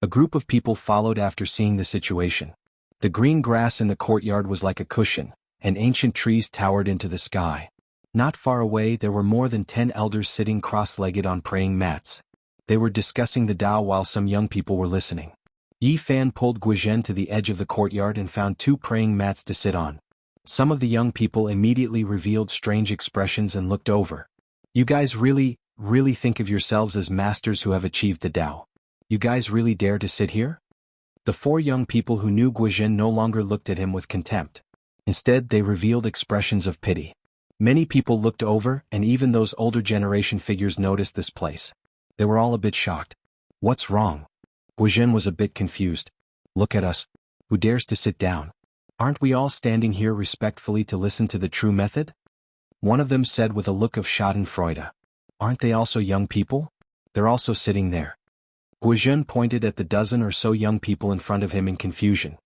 A group of people followed after seeing the situation. The green grass in the courtyard was like a cushion, and ancient trees towered into the sky. Not far away there were more than 10 elders sitting cross-legged on praying mats. They were discussing the Tao while some young people were listening. Yi Fan pulled Guo Zhen to the edge of the courtyard and found 2 praying mats to sit on. Some of the young people immediately revealed strange expressions and looked over. You guys really think of yourselves as masters who have achieved the Tao. You guys really dare to sit here? The 4 young people who knew Guo Zhen no longer looked at him with contempt. Instead, they revealed expressions of pity. Many people looked over, and even those older generation figures noticed this place. They were all a bit shocked. What's wrong? Guo Zhen was a bit confused. Look at us. Who dares to sit down? Aren't we all standing here respectfully to listen to the true method? One of them said with a look of schadenfreude. Aren't they also young people? They're also sitting there. Guo Zhen pointed at the dozen or so young people in front of him in confusion.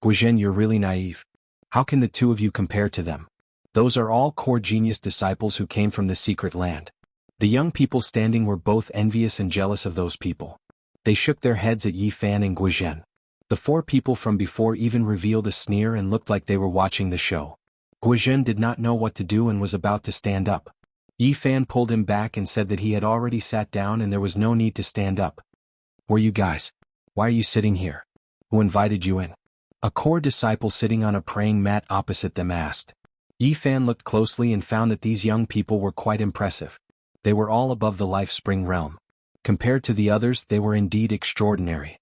Guo Zhen, you're really naive. How can the 2 of you compare to them? Those are all core genius disciples who came from the secret land. The young people standing were both envious and jealous of those people. They shook their heads at Yi Fan and Guo Zhen. The 4 people from before even revealed a sneer and looked like they were watching the show. Guo Zhen did not know what to do and was about to stand up. Yi Fan pulled him back and said that he had already sat down and there was no need to stand up. Who are you guys? Why are you sitting here? Who invited you in? A core disciple sitting on a praying mat opposite them asked. Yi Fan looked closely and found that these young people were quite impressive. They were all above the life spring realm. Compared to the others, they were indeed extraordinary.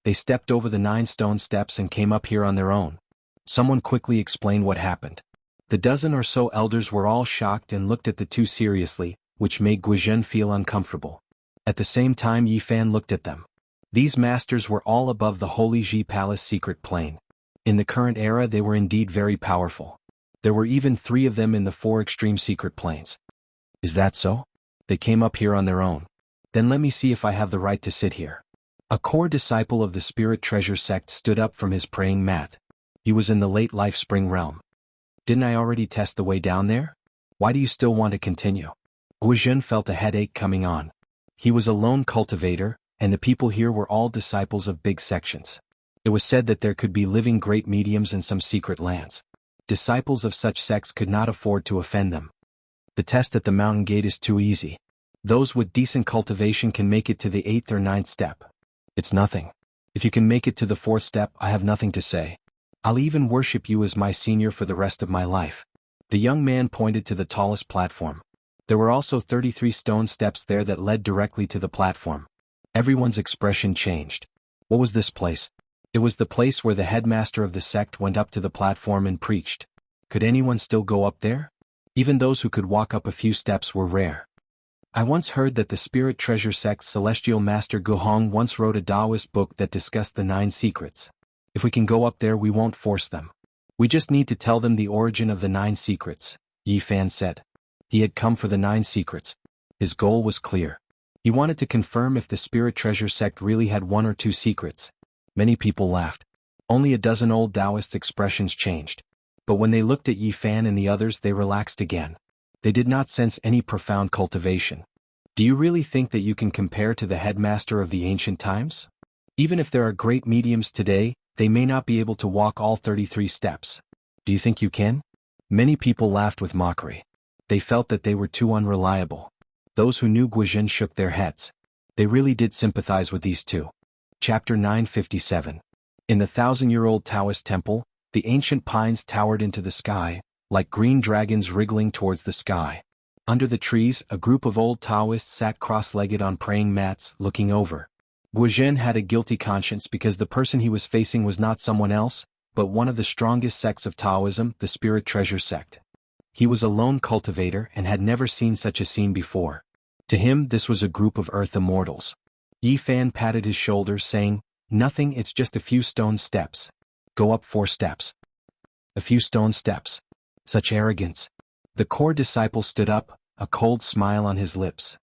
They stepped over the 9 stone steps and came up here on their own. Someone quickly explained what happened. The dozen or so elders were all shocked and looked at the 2 seriously, which made Guo Zhen feel uncomfortable. At the same time Yi Fan looked at them. These masters were all above the Holy Ji Palace secret plane. In the current era they were indeed very powerful. There were even 3 of them in the 4 extreme secret planes. Is that so? They came up here on their own. Then let me see if I have the right to sit here. A core disciple of the Spirit Treasure sect stood up from his praying mat. He was in the late life spring realm. Didn't I already test the way down there? Why do you still want to continue? Guo Zhen felt a headache coming on. He was a lone cultivator, and the people here were all disciples of big sections. It was said that there could be living great mediums in some secret lands. Disciples of such sects could not afford to offend them. The test at the mountain gate is too easy. Those with decent cultivation can make it to the 8th or 9th step. It's nothing. If you can make it to the 4th step, I have nothing to say. I'll even worship you as my senior for the rest of my life. The young man pointed to the tallest platform. There were also 33 stone steps there that led directly to the platform. Everyone's expression changed. What was this place? It was the place where the headmaster of the sect went up to the platform and preached. Could anyone still go up there? Even those who could walk up a few steps were rare. I once heard that the Spirit Treasure sect's celestial master Guhong once wrote a Taoist book that discussed the 9 secrets. If we can go up there we won't force them. We just need to tell them the origin of the 9 secrets, Yi Fan said. He had come for the 9 secrets. His goal was clear. He wanted to confirm if the Spirit Treasure sect really had 1 or 2 secrets. Many people laughed. Only a dozen old Taoists' expressions changed. But when they looked at Yi Fan and the others they relaxed again. They did not sense any profound cultivation. Do you really think that you can compare to the headmaster of the ancient times? Even if there are great mediums today, they may not be able to walk all 33 steps. Do you think you can? Many people laughed with mockery. They felt that they were too unreliable. Those who knew Guo Zhen shook their heads. They really did sympathize with these 2. Chapter 957. In the 1,000-year-old Taoist temple, the ancient pines towered into the sky, like green dragons wriggling towards the sky. Under the trees, a group of old Taoists sat cross-legged on praying mats, looking over. Guozhen had a guilty conscience because the person he was facing was not someone else, but one of the strongest sects of Taoism, the Spirit Treasure sect. He was a lone cultivator and had never seen such a scene before. To him, this was a group of earth immortals. Yi Fan patted his shoulders, saying, "Nothing, it's just a few stone steps. Go up 4 steps. A few stone steps. Such arrogance." The core disciple stood up, a cold smile on his lips.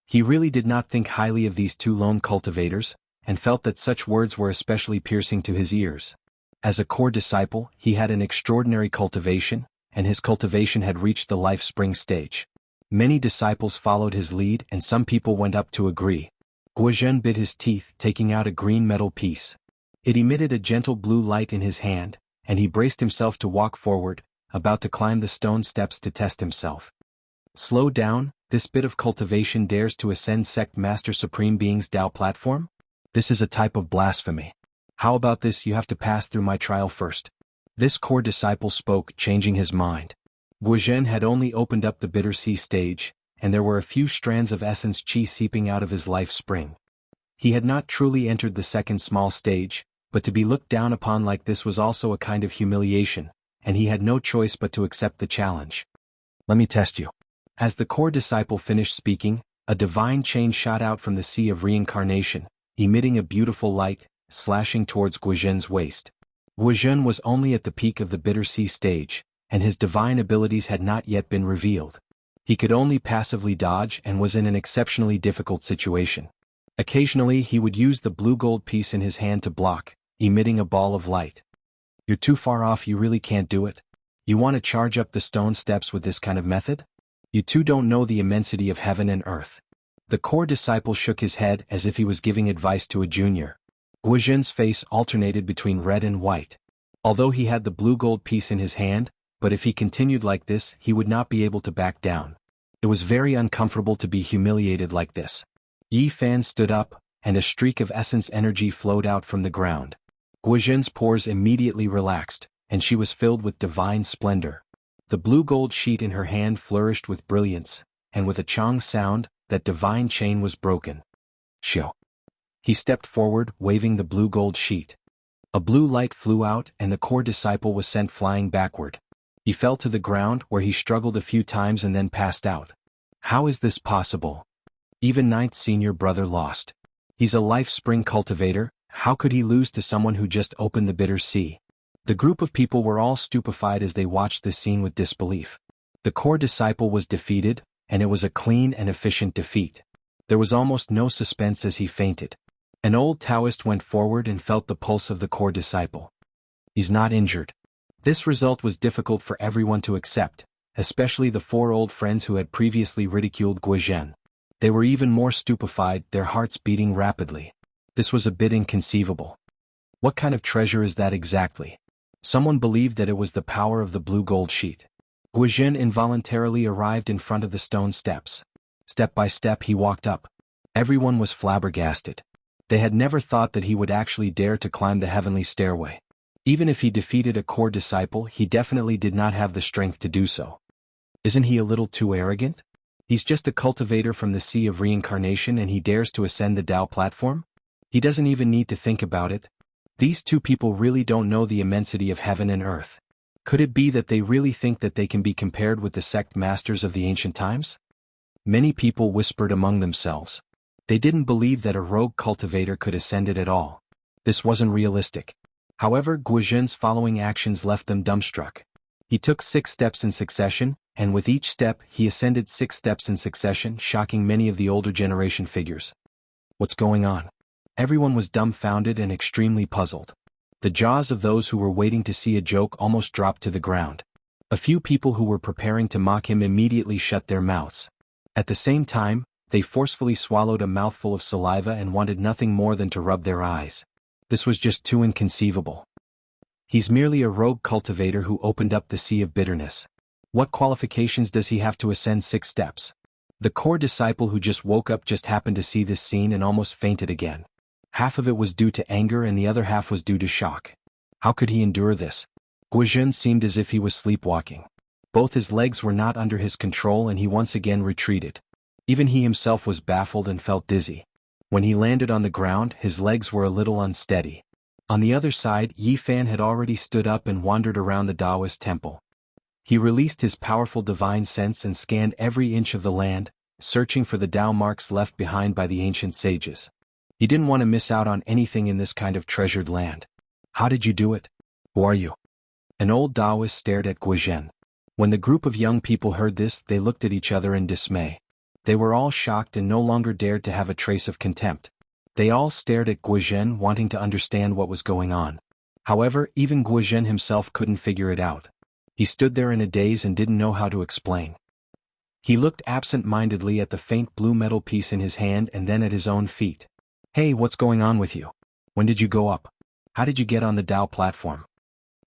He really did not think highly of these 2 lone cultivators, and felt that such words were especially piercing to his ears. As a core disciple, he had an extraordinary cultivation, and his cultivation had reached the life spring stage. Many disciples followed his lead and some people went up to agree. Guozhen bit his teeth, taking out a green metal piece. It emitted a gentle blue light in his hand, and he braced himself to walk forward, about to climb the stone steps to test himself. "Slow down, this bit of cultivation dares to ascend Sect Master Supreme Being's Dao platform? This is a type of blasphemy. How about this, you have to pass through my trial first." This core disciple spoke, changing his mind. Guozhen had only opened up the bitter sea stage, and there were a few strands of essence chi seeping out of his life spring. He had not truly entered the second small stage, but to be looked down upon like this was also a kind of humiliation, and he had no choice but to accept the challenge. "Let me test you." As the core disciple finished speaking, a divine chain shot out from the sea of reincarnation, emitting a beautiful light, slashing towards Guozhen's waist. Guozhen was only at the peak of the bitter sea stage, and his divine abilities had not yet been revealed. He could only passively dodge and was in an exceptionally difficult situation. Occasionally he would use the blue gold piece in his hand to block, emitting a ball of light. "You're too far off, you really can't do it. You want to charge up the stone steps with this kind of method? You two don't know the immensity of heaven and earth." The core disciple shook his head as if he was giving advice to a junior. Guozhen's face alternated between red and white. Although he had the blue gold piece in his hand, but if he continued like this, he would not be able to back down. It was very uncomfortable to be humiliated like this. Yi Fan stood up, and a streak of essence energy flowed out from the ground. Guozhen's pores immediately relaxed, and she was filled with divine splendor. The blue gold sheet in her hand flourished with brilliance, and with a chong sound, that divine chain was broken. "Shio." He stepped forward, waving the blue gold sheet. A blue light flew out and the core disciple was sent flying backward. He fell to the ground where he struggled a few times and then passed out. How is this possible? Even ninth senior brother lost. He's a life spring cultivator, how could he lose to someone who just opened the bitter sea? The group of people were all stupefied as they watched this scene with disbelief. The core disciple was defeated, and it was a clean and efficient defeat. There was almost no suspense as he fainted. An old Taoist went forward and felt the pulse of the core disciple. "He's not injured." This result was difficult for everyone to accept, especially the 4 old friends who had previously ridiculed Guozhen. They were even more stupefied, their hearts beating rapidly. This was a bit inconceivable. What kind of treasure is that exactly? Someone believed that it was the power of the blue gold sheet. Guozhen involuntarily arrived in front of the stone steps. Step by step he walked up. Everyone was flabbergasted. They had never thought that he would actually dare to climb the heavenly stairway. Even if he defeated a core disciple, he definitely did not have the strength to do so. Isn't he a little too arrogant? He's just a cultivator from the sea of reincarnation and he dares to ascend the Dao platform? He doesn't even need to think about it. These 2 people really don't know the immensity of heaven and earth. Could it be that they really think that they can be compared with the sect masters of the ancient times? Many people whispered among themselves. They didn't believe that a rogue cultivator could ascend it at all. This wasn't realistic. However, Guozhen's following actions left them dumbstruck. He took 6 steps in succession, and with each step he ascended 6 steps in succession, shocking many of the older generation figures. What's going on? Everyone was dumbfounded and extremely puzzled. The jaws of those who were waiting to see a joke almost dropped to the ground. A few people who were preparing to mock him immediately shut their mouths. At the same time, they forcefully swallowed a mouthful of saliva and wanted nothing more than to rub their eyes. This was just too inconceivable. He's merely a rogue cultivator who opened up the sea of bitterness. What qualifications does he have to ascend 6 steps? The core disciple who just woke up just happened to see this scene and almost fainted again. Half of it was due to anger and the other half was due to shock. How could he endure this? Guozhen seemed as if he was sleepwalking. Both his legs were not under his control and he once again retreated. Even he himself was baffled and felt dizzy. When he landed on the ground, his legs were a little unsteady. On the other side, Yi Fan had already stood up and wandered around the Taoist temple. He released his powerful divine sense and scanned every inch of the land, searching for the Tao marks left behind by the ancient sages. He didn't want to miss out on anything in this kind of treasured land. How did you do it? Who are you? An old Taoist stared at Guizhen. When the group of young people heard this, they looked at each other in dismay. They were all shocked and no longer dared to have a trace of contempt. They all stared at Guizhen, wanting to understand what was going on. However, even Guizhen himself couldn't figure it out. He stood there in a daze and didn't know how to explain. He looked absent-mindedly at the faint blue metal piece in his hand and then at his own feet. Hey, what's going on with you? When did you go up? How did you get on the Tao platform?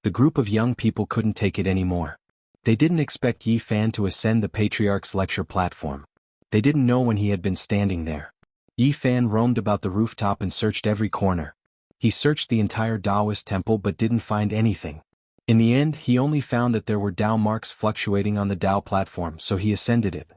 The group of young people couldn't take it anymore. They didn't expect Yi Fan to ascend the Patriarch's lecture platform. They didn't know when he had been standing there. Yi Fan roamed about the rooftop and searched every corner. He searched the entire Taoist temple but didn't find anything. In the end, he only found that there were Tao marks fluctuating on the Tao platform, so he ascended it.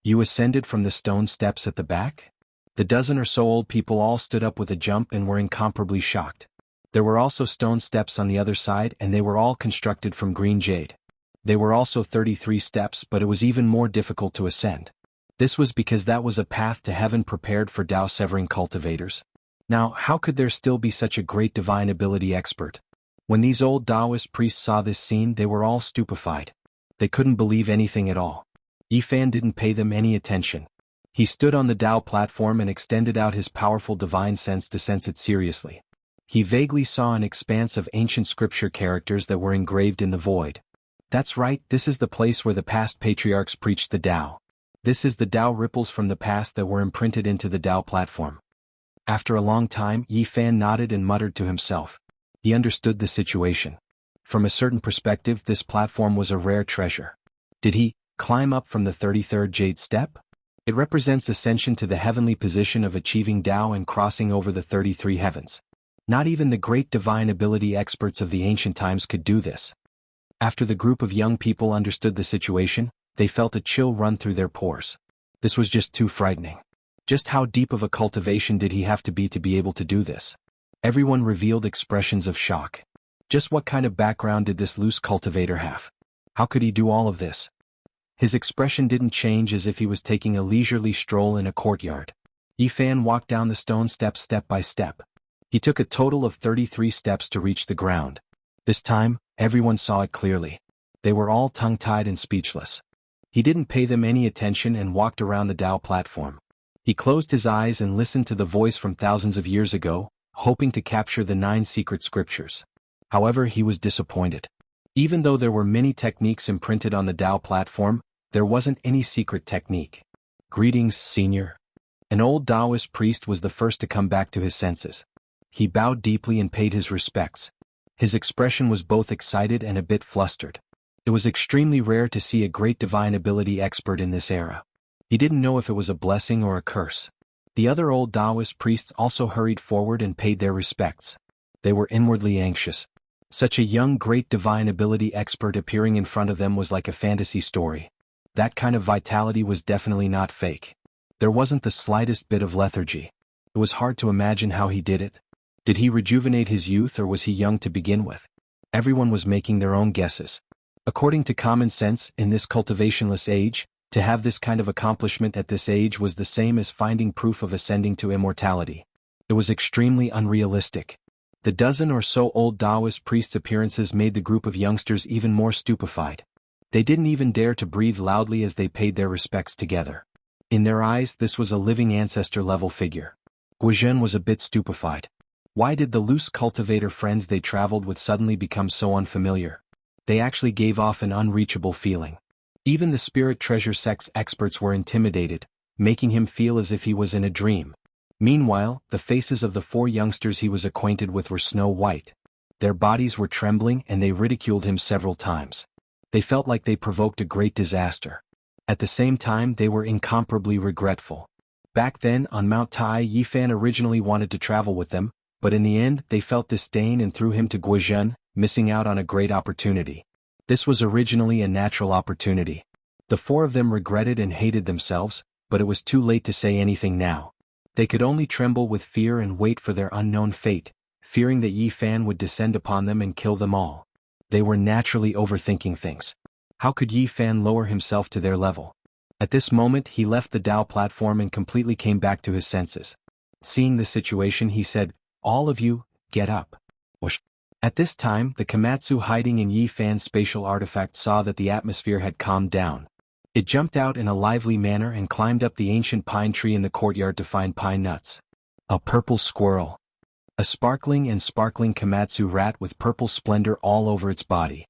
You ascended from the stone steps at the back? The dozen or so old people all stood up with a jump and were incomparably shocked. There were also stone steps on the other side and they were all constructed from green jade. They were also 33 steps, but it was even more difficult to ascend. This was because that was a path to heaven prepared for Tao-severing cultivators. Now, how could there still be such a great divine ability expert? When these old Taoist priests saw this scene, they were all stupefied. They couldn't believe anything at all. Yi Fan didn't pay them any attention. He stood on the Tao platform and extended out his powerful divine sense to sense it seriously. He vaguely saw an expanse of ancient scripture characters that were engraved in the void. That's right, this is the place where the past patriarchs preached the Tao. This is the Tao ripples from the past that were imprinted into the Tao platform. After a long time, Yi Fan nodded and muttered to himself. He understood the situation. From a certain perspective, this platform was a rare treasure. Did he climb up from the 33rd jade step? It represents ascension to the heavenly position of achieving Tao and crossing over the 33 heavens. Not even the great divine ability experts of the ancient times could do this. After the group of young people understood the situation, they felt a chill run through their pores. This was just too frightening. Just how deep of a cultivation did he have to be able to do this? Everyone revealed expressions of shock. Just what kind of background did this loose cultivator have? How could he do all of this? His expression didn't change, as if he was taking a leisurely stroll in a courtyard. Yi Fan walked down the stone steps step by step. He took a total of 33 steps to reach the ground. This time, everyone saw it clearly. They were all tongue-tied and speechless. He didn't pay them any attention and walked around the Tao platform. He closed his eyes and listened to the voice from thousands of years ago, hoping to capture the 9 secret scriptures. However, he was disappointed. Even though there were many techniques imprinted on the Tao platform, there wasn't any secret technique. Greetings, senior. An old Taoist priest was the first to come back to his senses. He bowed deeply and paid his respects. His expression was both excited and a bit flustered. It was extremely rare to see a great divine ability expert in this era. He didn't know if it was a blessing or a curse. The other old Taoist priests also hurried forward and paid their respects. They were inwardly anxious. Such a young great divine ability expert appearing in front of them was like a fantasy story. That kind of vitality was definitely not fake. There wasn't the slightest bit of lethargy. It was hard to imagine how he did it. Did he rejuvenate his youth, or was he young to begin with? Everyone was making their own guesses. According to common sense, in this cultivationless age, to have this kind of accomplishment at this age was the same as finding proof of ascending to immortality. It was extremely unrealistic. The dozen or so old Taoist priests' appearances made the group of youngsters even more stupefied. They didn't even dare to breathe loudly as they paid their respects together. In their eyes, this was a living ancestor-level figure. Guizhen was a bit stupefied. Why did the loose cultivator friends they traveled with suddenly become so unfamiliar? They actually gave off an unreachable feeling. Even the spirit treasure sect's experts were intimidated, making him feel as if he was in a dream. Meanwhile, the faces of the 4 youngsters he was acquainted with were snow white. Their bodies were trembling and they ridiculed him several times. They felt like they provoked a great disaster. At the same time, they were incomparably regretful. Back then, on Mount Tai, Yi Fan originally wanted to travel with them, but in the end, they felt disdain and threw him to Guizhen, missing out on a great opportunity. This was originally a natural opportunity. The four of them regretted and hated themselves, but it was too late to say anything now. They could only tremble with fear and wait for their unknown fate, fearing that Yi Fan would descend upon them and kill them all. They were naturally overthinking things. How could Yi Fan lower himself to their level? At this moment he left the Dao platform and completely came back to his senses. Seeing the situation he said, "All of you, get up." Whoosh. At this time the Komatsu hiding in Yi Fan's spatial artifact saw that the atmosphere had calmed down. It jumped out in a lively manner and climbed up the ancient pine tree in the courtyard to find pine nuts. A purple squirrel. A sparkling Komatsu rat with purple splendor all over its body.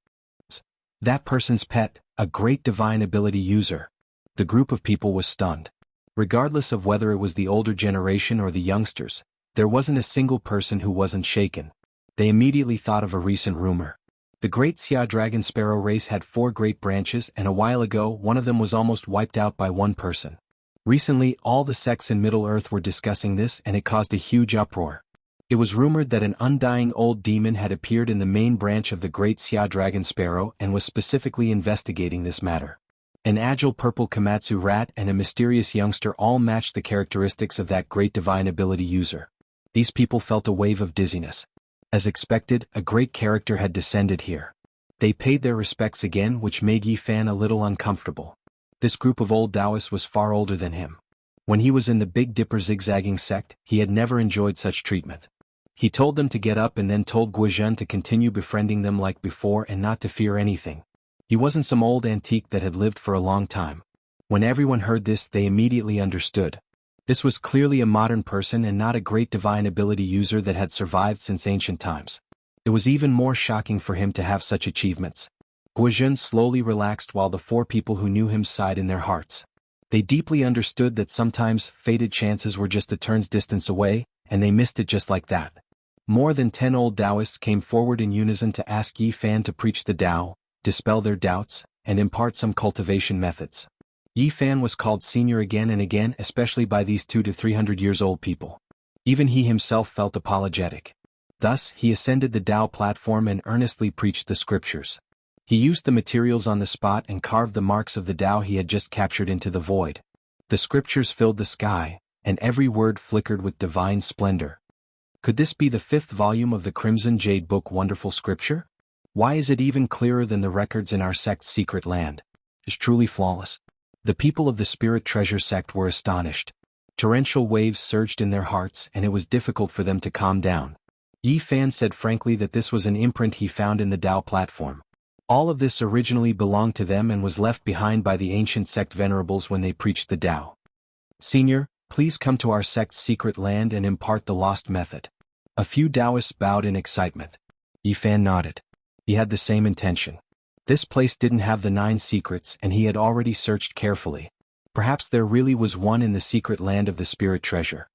That person's pet, a great divine ability user. The group of people was stunned. Regardless of whether it was the older generation or the youngsters, there wasn't a single person who wasn't shaken. They immediately thought of a recent rumor. The Great Xia Dragon Sparrow race had 4 great branches, and a while ago one of them was almost wiped out by one person. Recently all the sects in Middle-earth were discussing this and it caused a huge uproar. It was rumored that an undying old demon had appeared in the main branch of the Great Xia Dragon Sparrow and was specifically investigating this matter. An agile purple Komatsu rat and a mysterious youngster all matched the characteristics of that great divine ability user. These people felt a wave of dizziness. As expected, a great character had descended here. They paid their respects again, which made Yi Fan a little uncomfortable. This group of old Taoists was far older than him. When he was in the Big Dipper zigzagging sect, he had never enjoyed such treatment. He told them to get up and then told Guozhen to continue befriending them like before and not to fear anything. He wasn't some old antique that had lived for a long time. When everyone heard this, they immediately understood. This was clearly a modern person and not a great divine ability user that had survived since ancient times. It was even more shocking for him to have such achievements. Guozhen slowly relaxed while the 4 people who knew him sighed in their hearts. They deeply understood that sometimes fated chances were just a turn's distance away, and they missed it just like that. More than 10 old Taoists came forward in unison to ask Yi Fan to preach the Tao, dispel their doubts, and impart some cultivation methods. Yi Fan was called senior again and again, especially by these 200 to 300 years old people. Even he himself felt apologetic. Thus, he ascended the Tao platform and earnestly preached the scriptures. He used the materials on the spot and carved the marks of the Tao he had just captured into the void. The scriptures filled the sky, and every word flickered with divine splendor. Could this be the 5th volume of the Crimson Jade Book? Wonderful scripture? Why is it even clearer than the records in our sect's secret land? It's truly flawless. The people of the Spirit Treasure sect were astonished. Torrential waves surged in their hearts and it was difficult for them to calm down. Yi Fan said frankly that this was an imprint he found in the Tao platform. All of this originally belonged to them and was left behind by the ancient sect venerables when they preached the Tao. Senior, please come to our sect's secret land and impart the lost method. A few Taoists bowed in excitement. Yi Fan nodded. He had the same intention. This place didn't have the 9 secrets and he had already searched carefully. Perhaps there really was one in the secret land of the Spirit Treasure.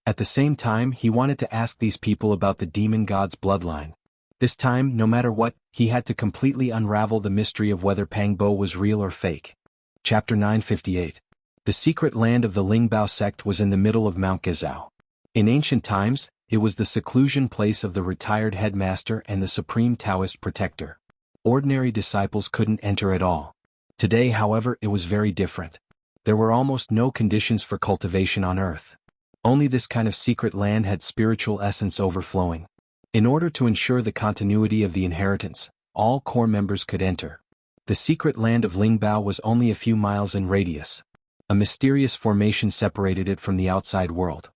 At the same time, he wanted to ask these people about the demon god's bloodline. This time, no matter what, he had to completely unravel the mystery of whether Pangbo was real or fake. Chapter 958. The secret land of the Lingbao sect was in the middle of Mount Gezao. In ancient times, it was the seclusion place of the retired headmaster and the supreme Taoist protector. Ordinary disciples couldn't enter at all. Today, however, it was very different. There were almost no conditions for cultivation on earth. Only this kind of secret land had spiritual essence overflowing. In order to ensure the continuity of the inheritance, all core members could enter. The secret land of Lingbao was only a few miles in radius. A mysterious formation separated it from the outside world.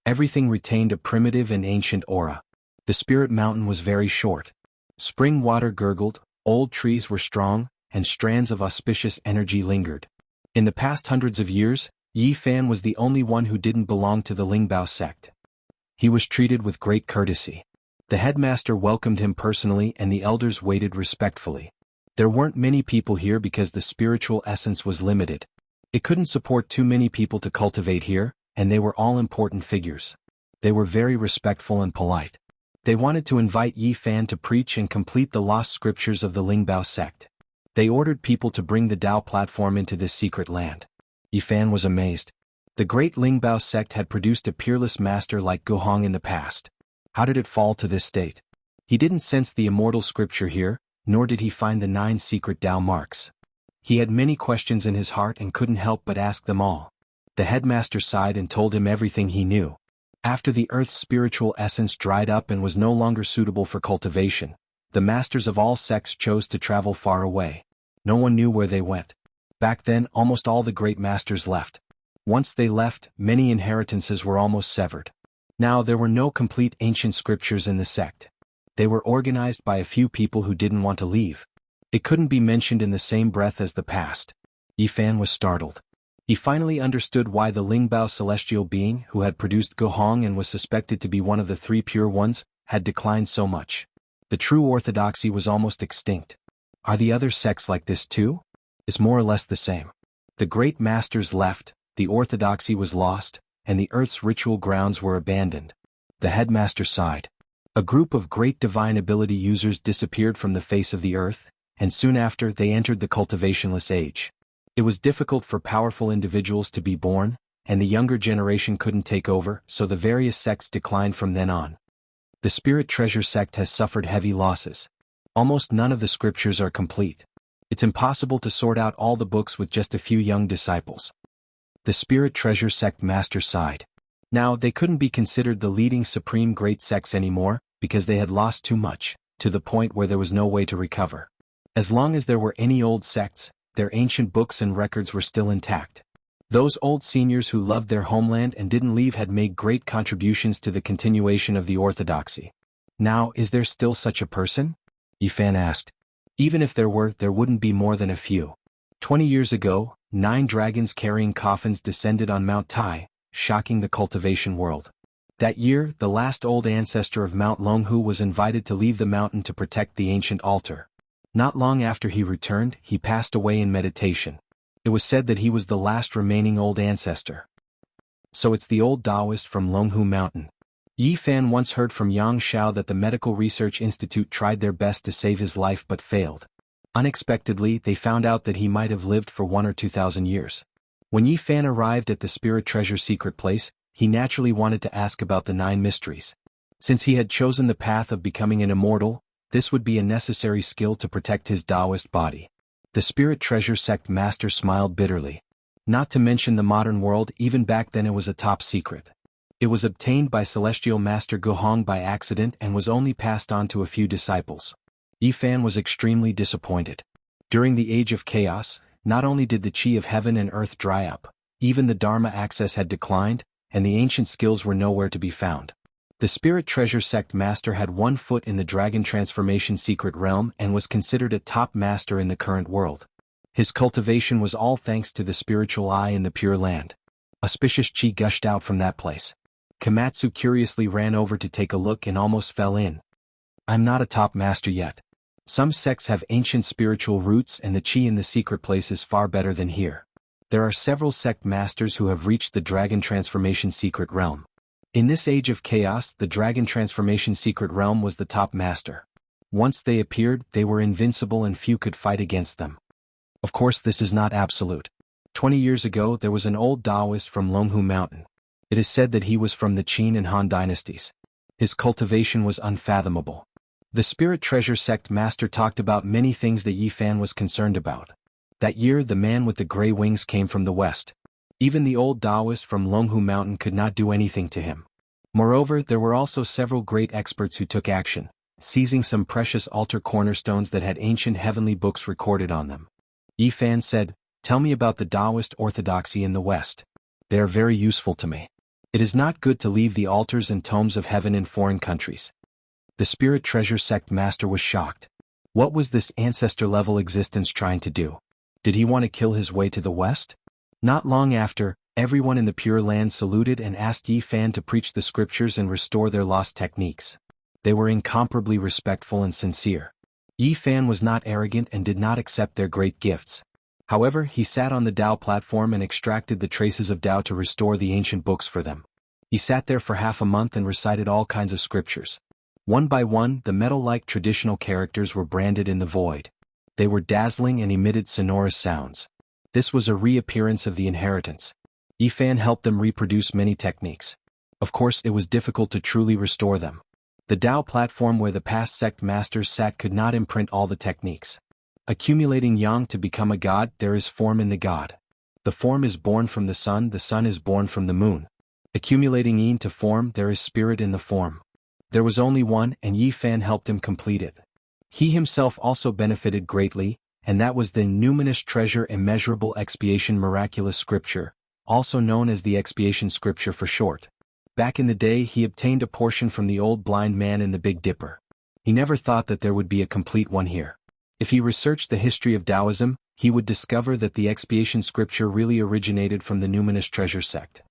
Everything retained a primitive and ancient aura. The spirit mountain was very short. Spring water gurgled, old trees were strong, and strands of auspicious energy lingered. In the past hundreds of years, Yi Fan was the only one who didn't belong to the Lingbao sect. He was treated with great courtesy. The headmaster welcomed him personally and the elders waited respectfully. There weren't many people here because the spiritual essence was limited. It couldn't support too many people to cultivate here, and they were all important figures. They were very respectful and polite. They wanted to invite Yi Fan to preach and complete the lost scriptures of the Lingbao sect. They ordered people to bring the Tao platform into this secret land. Yi Fan was amazed. The great Lingbao sect had produced a peerless master like Guhong in the past. How did it fall to this state? He didn't sense the immortal scripture here, nor did he find the 9 secret Tao marks. He had many questions in his heart and couldn't help but ask them all. The headmaster sighed and told him everything he knew. After the earth's spiritual essence dried up and was no longer suitable for cultivation, the masters of all sects chose to travel far away. No one knew where they went. Back then, almost all the great masters left. Once they left, many inheritances were almost severed. Now there were no complete ancient scriptures in the sect. They were organized by a few people who didn't want to leave. It couldn't be mentioned in the same breath as the past. Yifan was startled. He finally understood why the Lingbao celestial being who had produced Guhong and was suspected to be one of the 3 pure ones had declined so much. The true orthodoxy was almost extinct. Are the other sects like this too? It's more or less the same. The great masters left, the orthodoxy was lost, and the earth's ritual grounds were abandoned. The headmaster sighed. A group of great divine ability users disappeared from the face of the earth, and soon after they entered the cultivationless age. It was difficult for powerful individuals to be born, and the younger generation couldn't take over, so the various sects declined from then on. The Spirit Treasure sect has suffered heavy losses. Almost none of the scriptures are complete. It's impossible to sort out all the books with just a few young disciples. The Spirit Treasure sect master sighed. Now they couldn't be considered the leading supreme great sects anymore, because they had lost too much, to the point where there was no way to recover. As long as there were any old sects, their ancient books and records were still intact. Those old seniors who loved their homeland and didn't leave had made great contributions to the continuation of the orthodoxy. Now, is there still such a person? Yifan asked. Even if there were, there wouldn't be more than a few. 20 years ago, 9 dragons carrying coffins descended on Mount Tai, shocking the cultivation world. That year, the last old ancestor of Mount Longhu was invited to leave the mountain to protect the ancient altar. Not long after he returned, he passed away in meditation. It was said that he was the last remaining old ancestor. So it's the old Taoist from Longhu Mountain. Yifan once heard from Xianxia that the Medical Research Institute tried their best to save his life but failed. Unexpectedly, they found out that he might have lived for 1 or 2,000 years. When Yifan arrived at the Spirit Treasure secret place, he naturally wanted to ask about the 9 mysteries. Since he had chosen the path of becoming an immortal, this would be a necessary skill to protect his Taoist body. The Spirit Treasure sect master smiled bitterly. Not to mention the modern world, even back then it was a top secret. It was obtained by Celestial Master Guhong by accident and was only passed on to a few disciples. Yifan was extremely disappointed. During the Age of Chaos, not only did the Qi of heaven and earth dry up, even the Dharma access had declined, and the ancient skills were nowhere to be found. The Spirit Treasure sect master had 1 foot in the Dragon Transformation secret realm and was considered a top master in the current world. His cultivation was all thanks to the spiritual eye in the Pure Land. Auspicious Qi gushed out from that place. Komatsu curiously ran over to take a look and almost fell in. I'm not a top master yet. Some sects have ancient spiritual roots and the Qi in the secret place is far better than here. There are several sect masters who have reached the Dragon Transformation secret realm. In this Age of Chaos, the Dragon Transformation secret realm was the top master. Once they appeared, they were invincible and few could fight against them. Of course, this is not absolute. 20 years ago, there was an old Taoist from Longhu Mountain. It is said that he was from the Qin and Han dynasties. His cultivation was unfathomable. The Spirit Treasure sect master talked about many things that Yifan was concerned about. That year, the man with the gray wings came from the west. Even the old Taoist from Longhu Mountain could not do anything to him. Moreover, there were also several great experts who took action, seizing some precious altar cornerstones that had ancient heavenly books recorded on them. Yifan said, "Tell me about the Taoist orthodoxy in the West. They are very useful to me. It is not good to leave the altars and tomes of heaven in foreign countries." The Spirit Treasure sect master was shocked. What was this ancestor-level existence trying to do? Did he want to kill his way to the West? Not long after, everyone in the Pure Land saluted and asked Yifan to preach the scriptures and restore their lost techniques. They were incomparably respectful and sincere. Yifan was not arrogant and did not accept their great gifts. However, he sat on the Tao platform and extracted the traces of Tao to restore the ancient books for them. He sat there for half a month and recited all kinds of scriptures. One by one, the metal-like traditional characters were branded in the void. They were dazzling and emitted sonorous sounds. This was a reappearance of the inheritance. Yifan helped them reproduce many techniques. Of course, it was difficult to truly restore them. The Tao platform where the past sect masters sat could not imprint all the techniques. Accumulating yang to become a god, there is form in the god. The form is born from the sun is born from the moon. Accumulating yin to form, there is spirit in the form. There was only one, and Yi Fan helped him complete it. He himself also benefited greatly, and that was the numinous treasure immeasurable expiation miraculous scripture, also known as the expiation scripture for short. Back in the day he obtained a portion from the old blind man in the Big Dipper. He never thought that there would be a complete one here. If he researched the history of Taoism, he would discover that the expiation scripture really originated from the numinous treasure sect.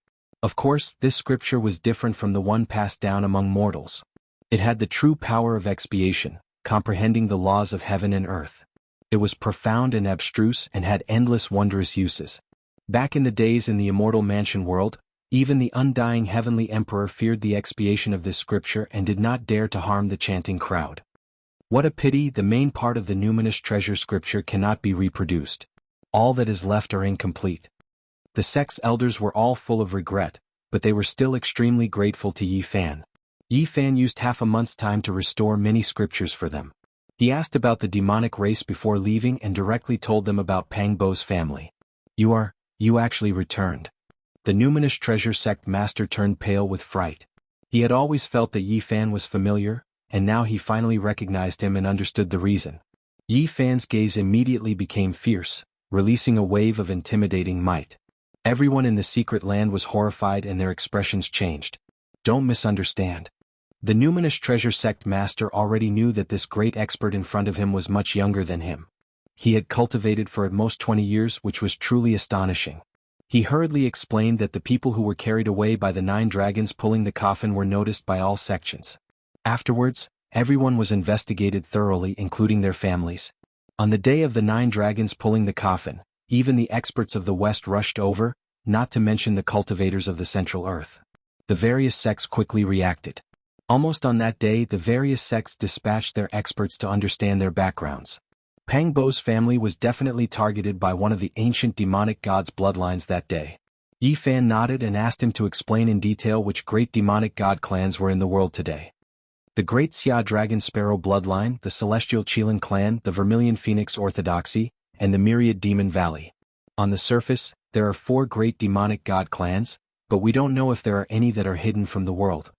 Of course, this scripture was different from the one passed down among mortals. It had the true power of expiation, comprehending the laws of heaven and earth. It was profound and abstruse and had endless wondrous uses. Back in the days in the immortal mansion world, even the undying heavenly emperor feared the expiation of this scripture and did not dare to harm the chanting crowd. What a pity the main part of the numinous treasure scripture cannot be reproduced. All that is left are incomplete. The sect's elders were all full of regret, but they were still extremely grateful to Yi Fan. Yi Fan used half a month's time to restore many scriptures for them. He asked about the demonic race before leaving and directly told them about Pang Bo's family. You actually returned. The numinous treasure sect master turned pale with fright. He had always felt that Yi Fan was familiar, and now he finally recognized him and understood the reason. Yi Fan's gaze immediately became fierce, releasing a wave of intimidating might. Everyone in the secret land was horrified and their expressions changed. Don't misunderstand. The numinous treasure sect master already knew that this great expert in front of him was much younger than him. He had cultivated for at most 20 years, which was truly astonishing. He hurriedly explained that the people who were carried away by the 9 dragons pulling the coffin were noticed by all sections. Afterwards, everyone was investigated thoroughly, including their families. On the day of the 9 dragons pulling the coffin, even the experts of the West rushed over, not to mention the cultivators of the Central Earth. The various sects quickly reacted. Almost on that day, the various sects dispatched their experts to understand their backgrounds. Pang Bo's family was definitely targeted by one of the ancient demonic gods' bloodlines that day. Yi Fan nodded and asked him to explain in detail which great demonic god clans were in the world today. The Great Xia Dragon Sparrow bloodline, the Celestial Qilin clan, the Vermilion Phoenix Orthodoxy, and the Myriad Demon Valley. On the surface, there are 4 great demonic god clans, but we don't know if there are any that are hidden from the world.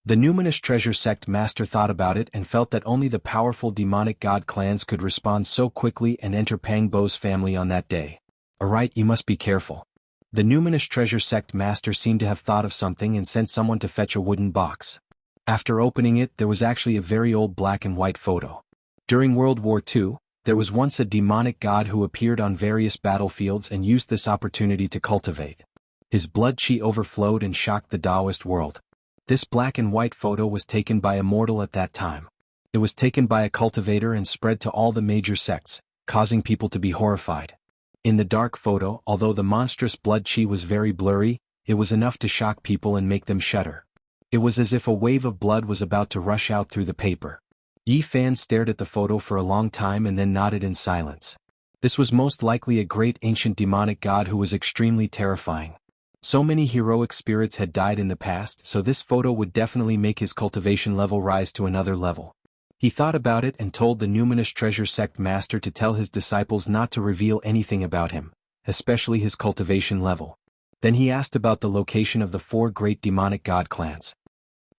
The numinous treasure sect master thought about it and felt that only the powerful demonic god clans could respond so quickly and enter Pang Bo's family on that day. Alright, you must be careful. The numinous treasure sect master seemed to have thought of something and sent someone to fetch a wooden box. After opening it, there was actually a very old black and white photo. During World War II, there was once a demonic god who appeared on various battlefields and used this opportunity to cultivate. His blood chi overflowed and shocked the Taoist world. This black and white photo was taken by Immortal at that time. It was taken by a cultivator and spread to all the major sects, causing people to be horrified. In the dark photo, although the monstrous blood chi was very blurry, it was enough to shock people and make them shudder. It was as if a wave of blood was about to rush out through the paper. Yi Fan stared at the photo for a long time and then nodded in silence. This was most likely a great ancient demonic god who was extremely terrifying. So many heroic spirits had died in the past, so this photo would definitely make his cultivation level rise to another level. He thought about it and told the numinous treasure sect master to tell his disciples not to reveal anything about him, especially his cultivation level. Then he asked about the location of the 4 great demonic god clans.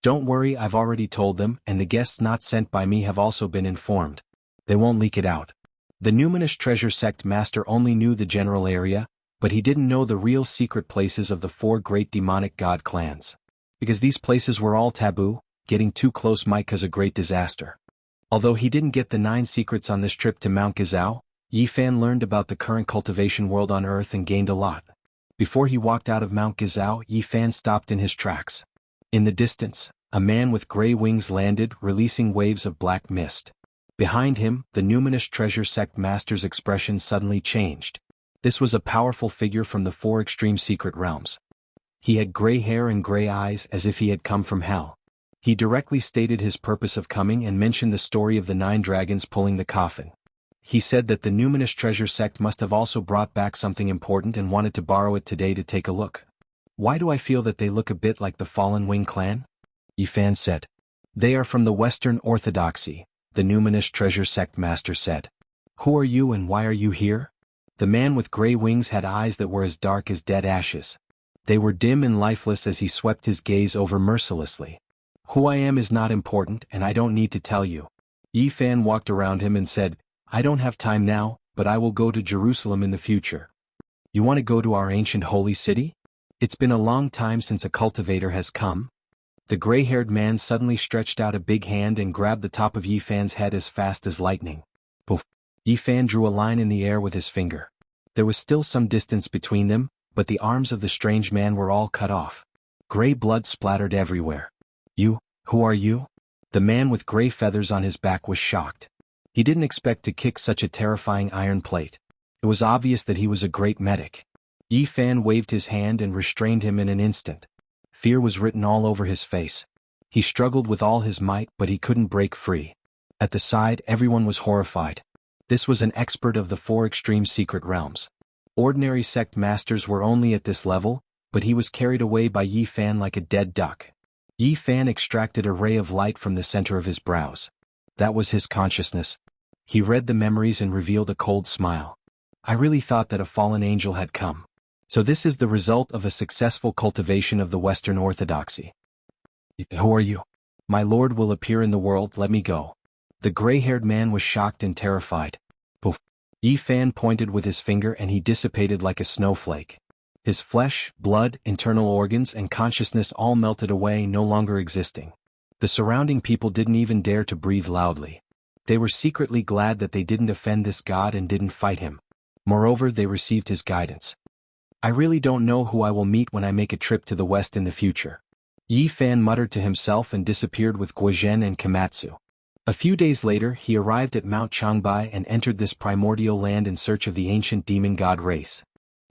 Don't worry, I've already told them, and the guests not sent by me have also been informed. They won't leak it out. The numinous treasure sect master only knew the general area, but he didn't know the real secret places of the 4 great demonic god clans. Because these places were all taboo, getting too close might cause a great disaster. Although he didn't get the 9 secrets on this trip to Mount Gizao, Yi Fan learned about the current cultivation world on Earth and gained a lot. Before he walked out of Mount Gizao, Yi Fan stopped in his tracks. In the distance, a man with gray wings landed, releasing waves of black mist. Behind him, the numinous treasure sect master's expression suddenly changed. This was a powerful figure from the 4 extreme secret realms. He had gray hair and gray eyes as if he had come from hell. He directly stated his purpose of coming and mentioned the story of the 9 dragons pulling the coffin. He said that the numinous treasure sect must have also brought back something important and wanted to borrow it today to take a look. Why do I feel that they look a bit like the Fallen Wing clan? Yi Fan said. They are from the Western Orthodoxy, the numinous treasure sect master said. Who are you and why are you here? The man with gray wings had eyes that were as dark as dead ashes. They were dim and lifeless as he swept his gaze over mercilessly. Who I am is not important and I don't need to tell you. Yi Fan walked around him and said, I don't have time now, but I will go to Jerusalem in the future. You want to go to our ancient holy city? It's been a long time since a cultivator has come. The gray-haired man suddenly stretched out a big hand and grabbed the top of Yi Fan's head as fast as lightning. Poof! Yi Fan drew a line in the air with his finger. There was still some distance between them, but the arms of the strange man were all cut off. Gray blood splattered everywhere. You, who are you? The man with gray feathers on his back was shocked. He didn't expect to kick such a terrifying iron plate. It was obvious that he was a great medic. Yi Fan waved his hand and restrained him in an instant. Fear was written all over his face. He struggled with all his might but he couldn't break free. At the side everyone was horrified. This was an expert of the 4 extreme secret realms. Ordinary sect masters were only at this level, but he was carried away by Yi Fan like a dead duck. Yi Fan extracted a ray of light from the center of his brows. That was his consciousness. He read the memories and revealed a cold smile. I really thought that a fallen angel had come. So this is the result of a successful cultivation of the Western Orthodoxy. Who are you? My lord will appear in the world, let me go. The gray-haired man was shocked and terrified. Poof! Yi Fan pointed with his finger and he dissipated like a snowflake. His flesh, blood, internal organs and consciousness all melted away, no longer existing. The surrounding people didn't even dare to breathe loudly. They were secretly glad that they didn't offend this god and didn't fight him. Moreover, they received his guidance. I really don't know who I will meet when I make a trip to the west in the future. Yi Fan muttered to himself and disappeared with Guozhen and Komatsu. A few days later he arrived at Mount Changbai and entered this primordial land in search of the ancient demon god race.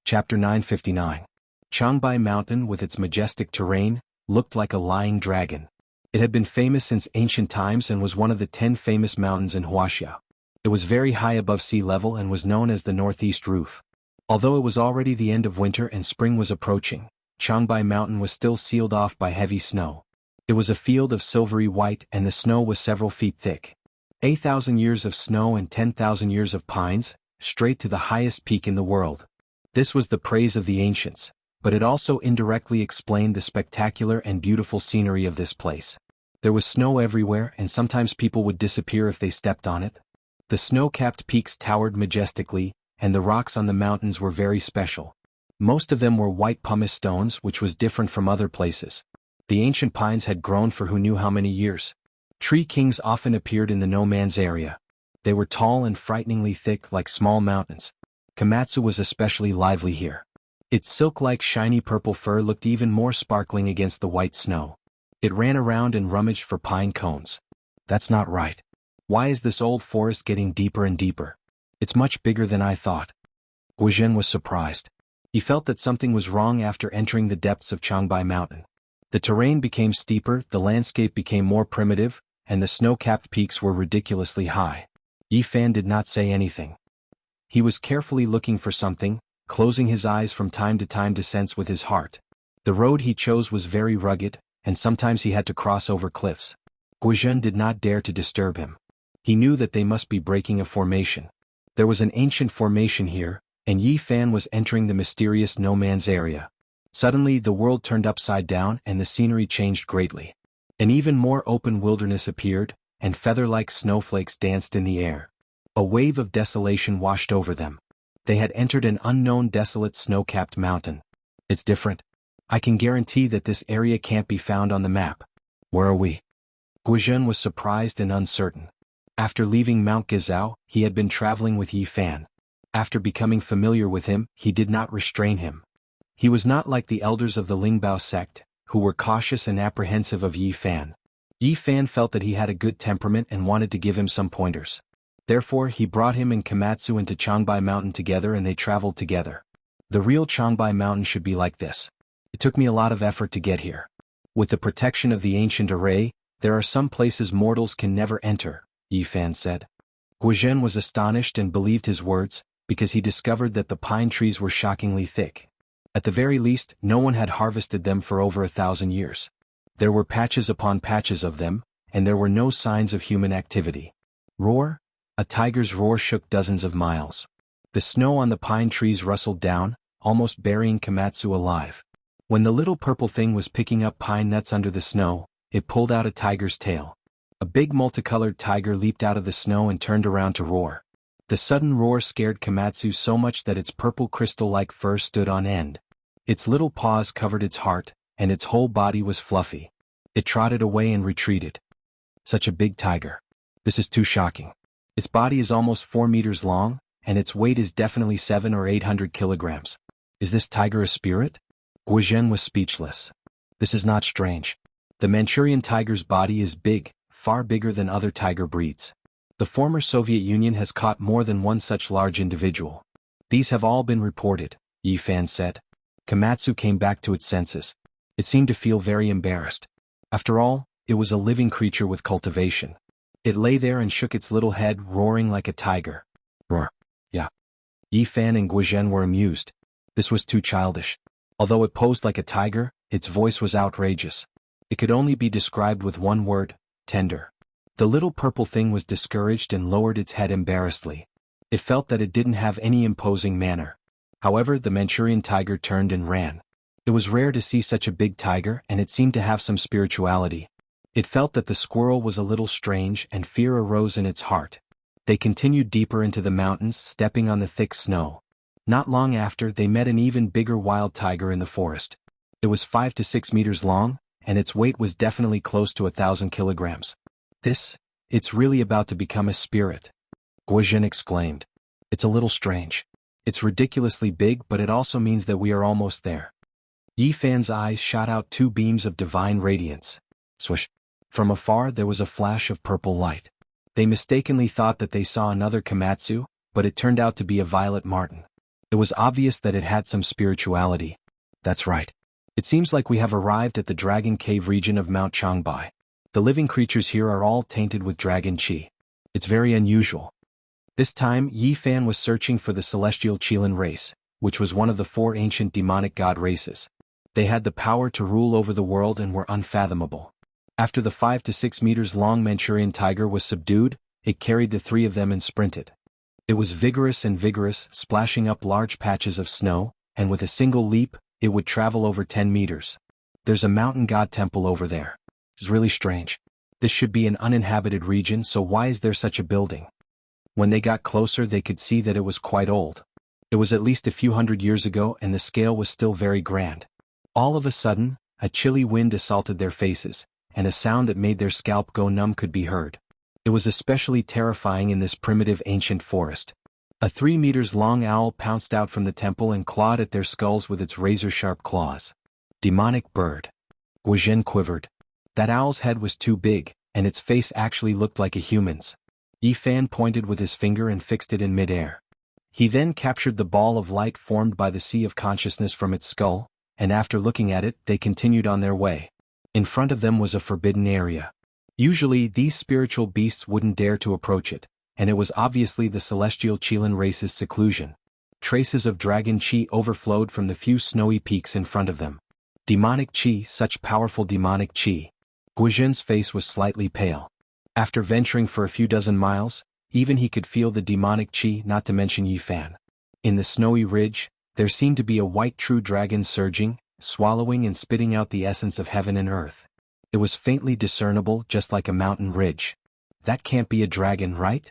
Chapter 959. Changbai Mountain with its majestic terrain, looked like a lying dragon. It had been famous since ancient times and was one of the 10 famous mountains in Wuxia. It was very high above sea level and was known as the Northeast Roof. Although it was already the end of winter and spring was approaching, Changbai Mountain was still sealed off by heavy snow. It was a field of silvery white and the snow was several feet thick. 8,000 years of snow and 10,000 years of pines, straight to the highest peak in the world. This was the praise of the ancients, but it also indirectly explained the spectacular and beautiful scenery of this place. There was snow everywhere and sometimes people would disappear if they stepped on it. The snow-capped peaks towered majestically, and the rocks on the mountains were very special. Most of them were white pumice stones, which was different from other places. The ancient pines had grown for who knew how many years. Tree kings often appeared in the no-man's area. They were tall and frighteningly thick like small mountains. Komatsu was especially lively here. Its silk-like shiny purple fur looked even more sparkling against the white snow. It ran around and rummaged for pine cones. That's not right. Why is this old forest getting deeper and deeper? It's much bigger than I thought. Guozhen was surprised. He felt that something was wrong after entering the depths of Changbai Mountain. The terrain became steeper, the landscape became more primitive, and the snow-capped peaks were ridiculously high. Yi Fan did not say anything. He was carefully looking for something, closing his eyes from time to time to sense with his heart. The road he chose was very rugged, and sometimes he had to cross over cliffs. Guozhen did not dare to disturb him. He knew that they must be breaking a formation. There was an ancient formation here, and Yi Fan was entering the mysterious no-man's area. Suddenly the world turned upside down and the scenery changed greatly. An even more open wilderness appeared, and feather-like snowflakes danced in the air. A wave of desolation washed over them. They had entered an unknown desolate snow-capped mountain. It's different. I can guarantee that this area can't be found on the map. Where are we? Guozhen was surprised and uncertain. After leaving Mount Gizao, he had been traveling with Yi Fan. After becoming familiar with him, he did not restrain him. He was not like the elders of the Lingbao sect, who were cautious and apprehensive of Yi Fan. Yi Fan felt that he had a good temperament and wanted to give him some pointers. Therefore he brought him and Komatsu into Changbai Mountain together and they traveled together. The real Changbai Mountain should be like this. It took me a lot of effort to get here. With the protection of the ancient array, there are some places mortals can never enter, Yi Fan said. Guozhen was astonished and believed his words, because he discovered that the pine trees were shockingly thick. At the very least, no one had harvested them for over 1,000 years. There were patches upon patches of them, and there were no signs of human activity. Roar! A tiger's roar shook dozens of miles. The snow on the pine trees rustled down, almost burying Komatsu alive. When the little purple thing was picking up pine nuts under the snow, it pulled out a tiger's tail. A big multicolored tiger leaped out of the snow and turned around to roar. The sudden roar scared Komatsu so much that its purple crystal-like fur stood on end. Its little paws covered its heart, and its whole body was fluffy. It trotted away and retreated. Such a big tiger. This is too shocking. Its body is almost 4 meters long, and its weight is definitely 700 or 800 kilograms. Is this tiger a spirit? Guozhen was speechless. This is not strange. The Manchurian tiger's body is big, far bigger than other tiger breeds. The former Soviet Union has caught more than one such large individual. These have all been reported, Yi Fan said. Komatsu came back to its senses. It seemed to feel very embarrassed. After all, it was a living creature with cultivation. It lay there and shook its little head, roaring like a tiger. Roar. Yeah. Yi Fan and Guozhen were amused. This was too childish. Although it posed like a tiger, its voice was outrageous. It could only be described with one word: tender. The little purple thing was discouraged and lowered its head embarrassedly. It felt that it didn't have any imposing manner. However, the Manchurian tiger turned and ran. It was rare to see such a big tiger, and it seemed to have some spirituality. It felt that the squirrel was a little strange, and fear arose in its heart. They continued deeper into the mountains, stepping on the thick snow. Not long after, they met an even bigger wild tiger in the forest. It was 5 to 6 meters long, and its weight was definitely close to 1,000 kilograms. It's really about to become a spirit. Guozhen exclaimed. It's a little strange. It's ridiculously big, but it also means that we are almost there. Yi Fan's eyes shot out 2 beams of divine radiance. Swish. From afar there was a flash of purple light. They mistakenly thought that they saw another Komatsu, but it turned out to be a violet marten. It was obvious that it had some spirituality. That's right. It seems like we have arrived at the Dragon Cave region of Mount Changbai. The living creatures here are all tainted with dragon qi. It's very unusual. This time, Yi Fan was searching for the celestial Qilin race, which was one of the 4 ancient demonic god races. They had the power to rule over the world and were unfathomable. After the 5 to 6 meters long Manchurian tiger was subdued, it carried the 3 of them and sprinted. It was vigorous, splashing up large patches of snow, and with a single leap, it would travel over 10 meters. There's a mountain god temple over there. It's really strange. This should be an uninhabited region, so why is there such a building? When they got closer, they could see that it was quite old. It was at least a few hundred years ago, and the scale was still very grand. All of a sudden, a chilly wind assaulted their faces, and a sound that made their scalp go numb could be heard. It was especially terrifying in this primitive ancient forest. A 3 meters long owl pounced out from the temple and clawed at their skulls with its razor-sharp claws. Demonic bird. Guozhen quivered. That owl's head was too big, and its face actually looked like a human's. Yi Fan pointed with his finger and fixed it in midair. He then captured the ball of light formed by the sea of consciousness from its skull, and after looking at it, they continued on their way. In front of them was a forbidden area. Usually, these spiritual beasts wouldn't dare to approach it, and it was obviously the celestial Qilin race's seclusion. Traces of dragon qi overflowed from the few snowy peaks in front of them. Demonic qi, such powerful demonic qi. Guozhen's face was slightly pale. After venturing for a few dozen miles, even he could feel the demonic qi, not to mention Yi Fan. In the snowy ridge, there seemed to be a white true dragon surging, swallowing and spitting out the essence of heaven and earth. It was faintly discernible, just like a mountain ridge. That can't be a dragon, right?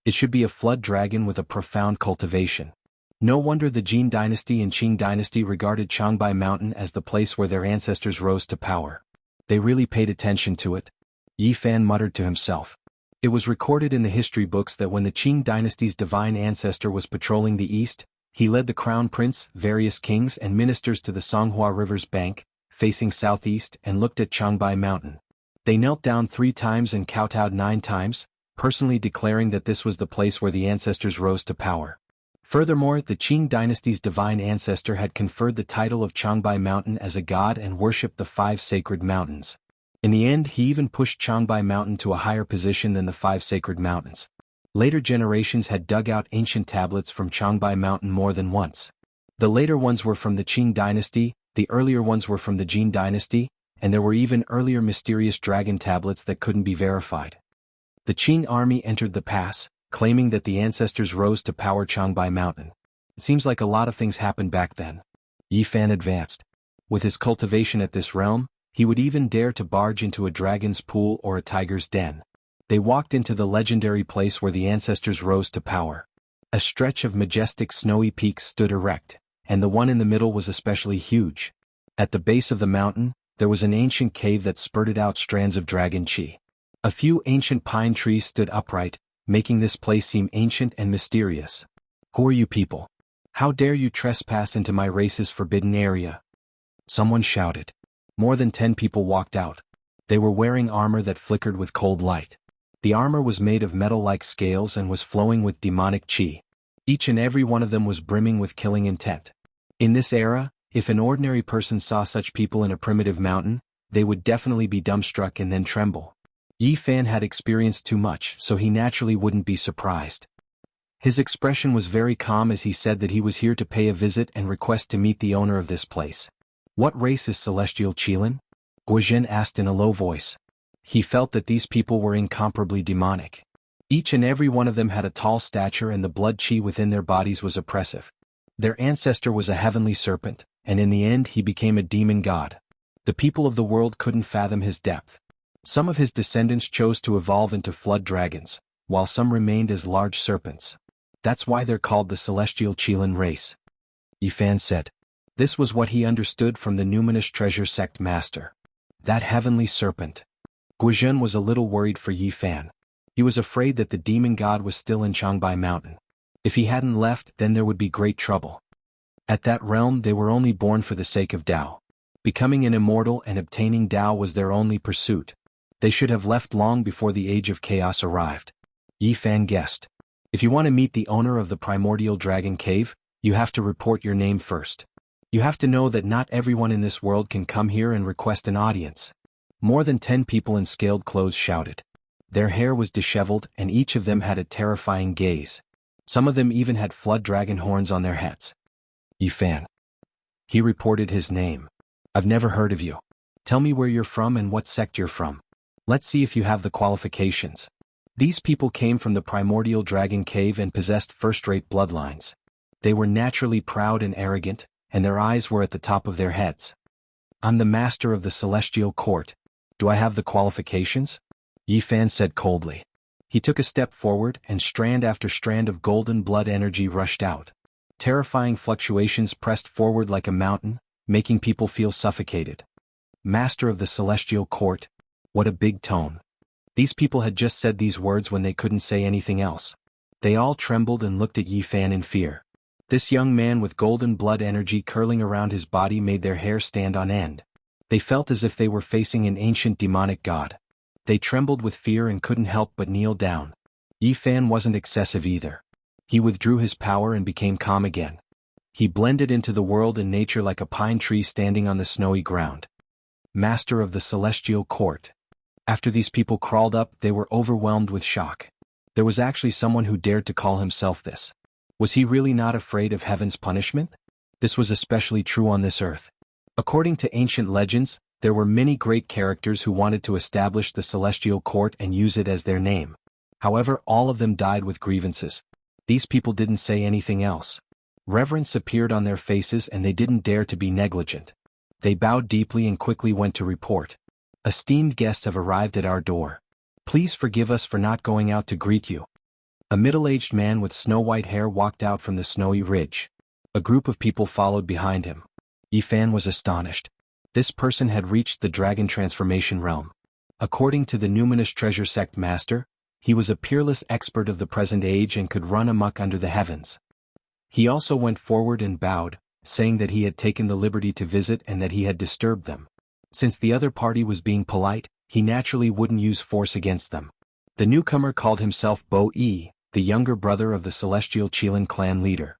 It should be a flood dragon with a profound cultivation. No wonder the Jin dynasty and Qing dynasty regarded Changbai Mountain as the place where their ancestors rose to power. They really paid attention to it. Yi Fan muttered to himself. It was recorded in the history books that when the Qing dynasty's divine ancestor was patrolling the east, he led the crown prince, various kings and ministers to the Songhua River's bank, facing southeast, and looked at Changbai Mountain. They knelt down 3 times and kowtowed 9 times, personally declaring that this was the place where the ancestors rose to power. Furthermore, the Qing dynasty's divine ancestor had conferred the title of Changbai Mountain as a god and worshipped the 5 sacred mountains. In the end, he even pushed Changbai Mountain to a higher position than the 5 sacred mountains. Later generations had dug out ancient tablets from Changbai Mountain more than once. The later ones were from the Qing dynasty, the earlier ones were from the Jin dynasty, and there were even earlier mysterious dragon tablets that couldn't be verified. The Qing army entered the pass, claiming that the ancestors rose to power Changbai Mountain. It seems like a lot of things happened back then. Yi Fan advanced. With his cultivation at this realm, he would even dare to barge into a dragon's pool or a tiger's den. They walked into the legendary place where the ancestors rose to power. A stretch of majestic snowy peaks stood erect, and the one in the middle was especially huge. At the base of the mountain, there was an ancient cave that spurted out strands of dragon chi. A few ancient pine trees stood upright, making this place seem ancient and mysterious. Who are you people? How dare you trespass into my race's forbidden area? Someone shouted. More than 10 people walked out. They were wearing armor that flickered with cold light. The armor was made of metal-like scales and was flowing with demonic chi. Each and every one of them was brimming with killing intent. In this era, if an ordinary person saw such people in a primitive mountain, they would definitely be dumbstruck and then tremble. Yi Fan had experienced too much, so he naturally wouldn't be surprised. His expression was very calm as he said that he was here to pay a visit and request to meet the owner of this place. What race is Celestial Qilin? Guozhen asked in a low voice. He felt that these people were incomparably demonic. Each and every one of them had a tall stature and the blood chi within their bodies was oppressive. Their ancestor was a heavenly serpent, and in the end he became a demon god. The people of the world couldn't fathom his depth. Some of his descendants chose to evolve into flood dragons, while some remained as large serpents. That's why they're called the Celestial Qilin race. Yi Fan said. This was what he understood from the numinous treasure sect master. That heavenly serpent. Guozhen was a little worried for Yi Fan. He was afraid that the demon god was still in Changbai Mountain. If he hadn't left, then there would be great trouble. At that realm they were only born for the sake of Tao. Becoming an immortal and obtaining Tao was their only pursuit. They should have left long before the age of chaos arrived. Yi Fan guessed. If you want to meet the owner of the primordial dragon cave, you have to report your name first. You have to know that not everyone in this world can come here and request an audience. More than 10 people in scaled clothes shouted. Their hair was disheveled and each of them had a terrifying gaze. Some of them even had flood dragon horns on their heads. Yi Fan. He reported his name. I've never heard of you. Tell me where you're from and what sect you're from. Let's see if you have the qualifications. These people came from the primordial dragon cave and possessed first-rate bloodlines. They were naturally proud and arrogant, and their eyes were at the top of their heads. I'm the master of the celestial court. Do I have the qualifications? Yi Fan said coldly. He took a step forward and strand after strand of golden blood energy rushed out. Terrifying fluctuations pressed forward like a mountain, making people feel suffocated. Master of the celestial court. What a big tone. These people had just said these words when they couldn't say anything else. They all trembled and looked at Yi Fan in fear. This young man with golden blood energy curling around his body made their hair stand on end. They felt as if they were facing an ancient demonic god. They trembled with fear and couldn't help but kneel down. Yi Fan wasn't excessive either. He withdrew his power and became calm again. He blended into the world and nature like a pine tree standing on the snowy ground. Master of the celestial court. After these people crawled up, they were overwhelmed with shock. There was actually someone who dared to call himself this. Was he really not afraid of heaven's punishment? This was especially true on this earth. According to ancient legends, there were many great characters who wanted to establish the celestial court and use it as their name. However, all of them died with grievances. These people didn't say anything else. Reverence appeared on their faces and they didn't dare to be negligent. They bowed deeply and quickly went to report. Esteemed guests have arrived at our door. Please forgive us for not going out to greet you. A middle-aged man with snow-white hair walked out from the snowy ridge. A group of people followed behind him. Yi Fan was astonished. This person had reached the dragon transformation realm. According to the numinous treasure sect master, he was a peerless expert of the present age and could run amok under the heavens. He also went forward and bowed, saying that he had taken the liberty to visit and that he had disturbed them. Since the other party was being polite, he naturally wouldn't use force against them. The newcomer called himself Bo-Yi, the younger brother of the Celestial Qilin clan leader.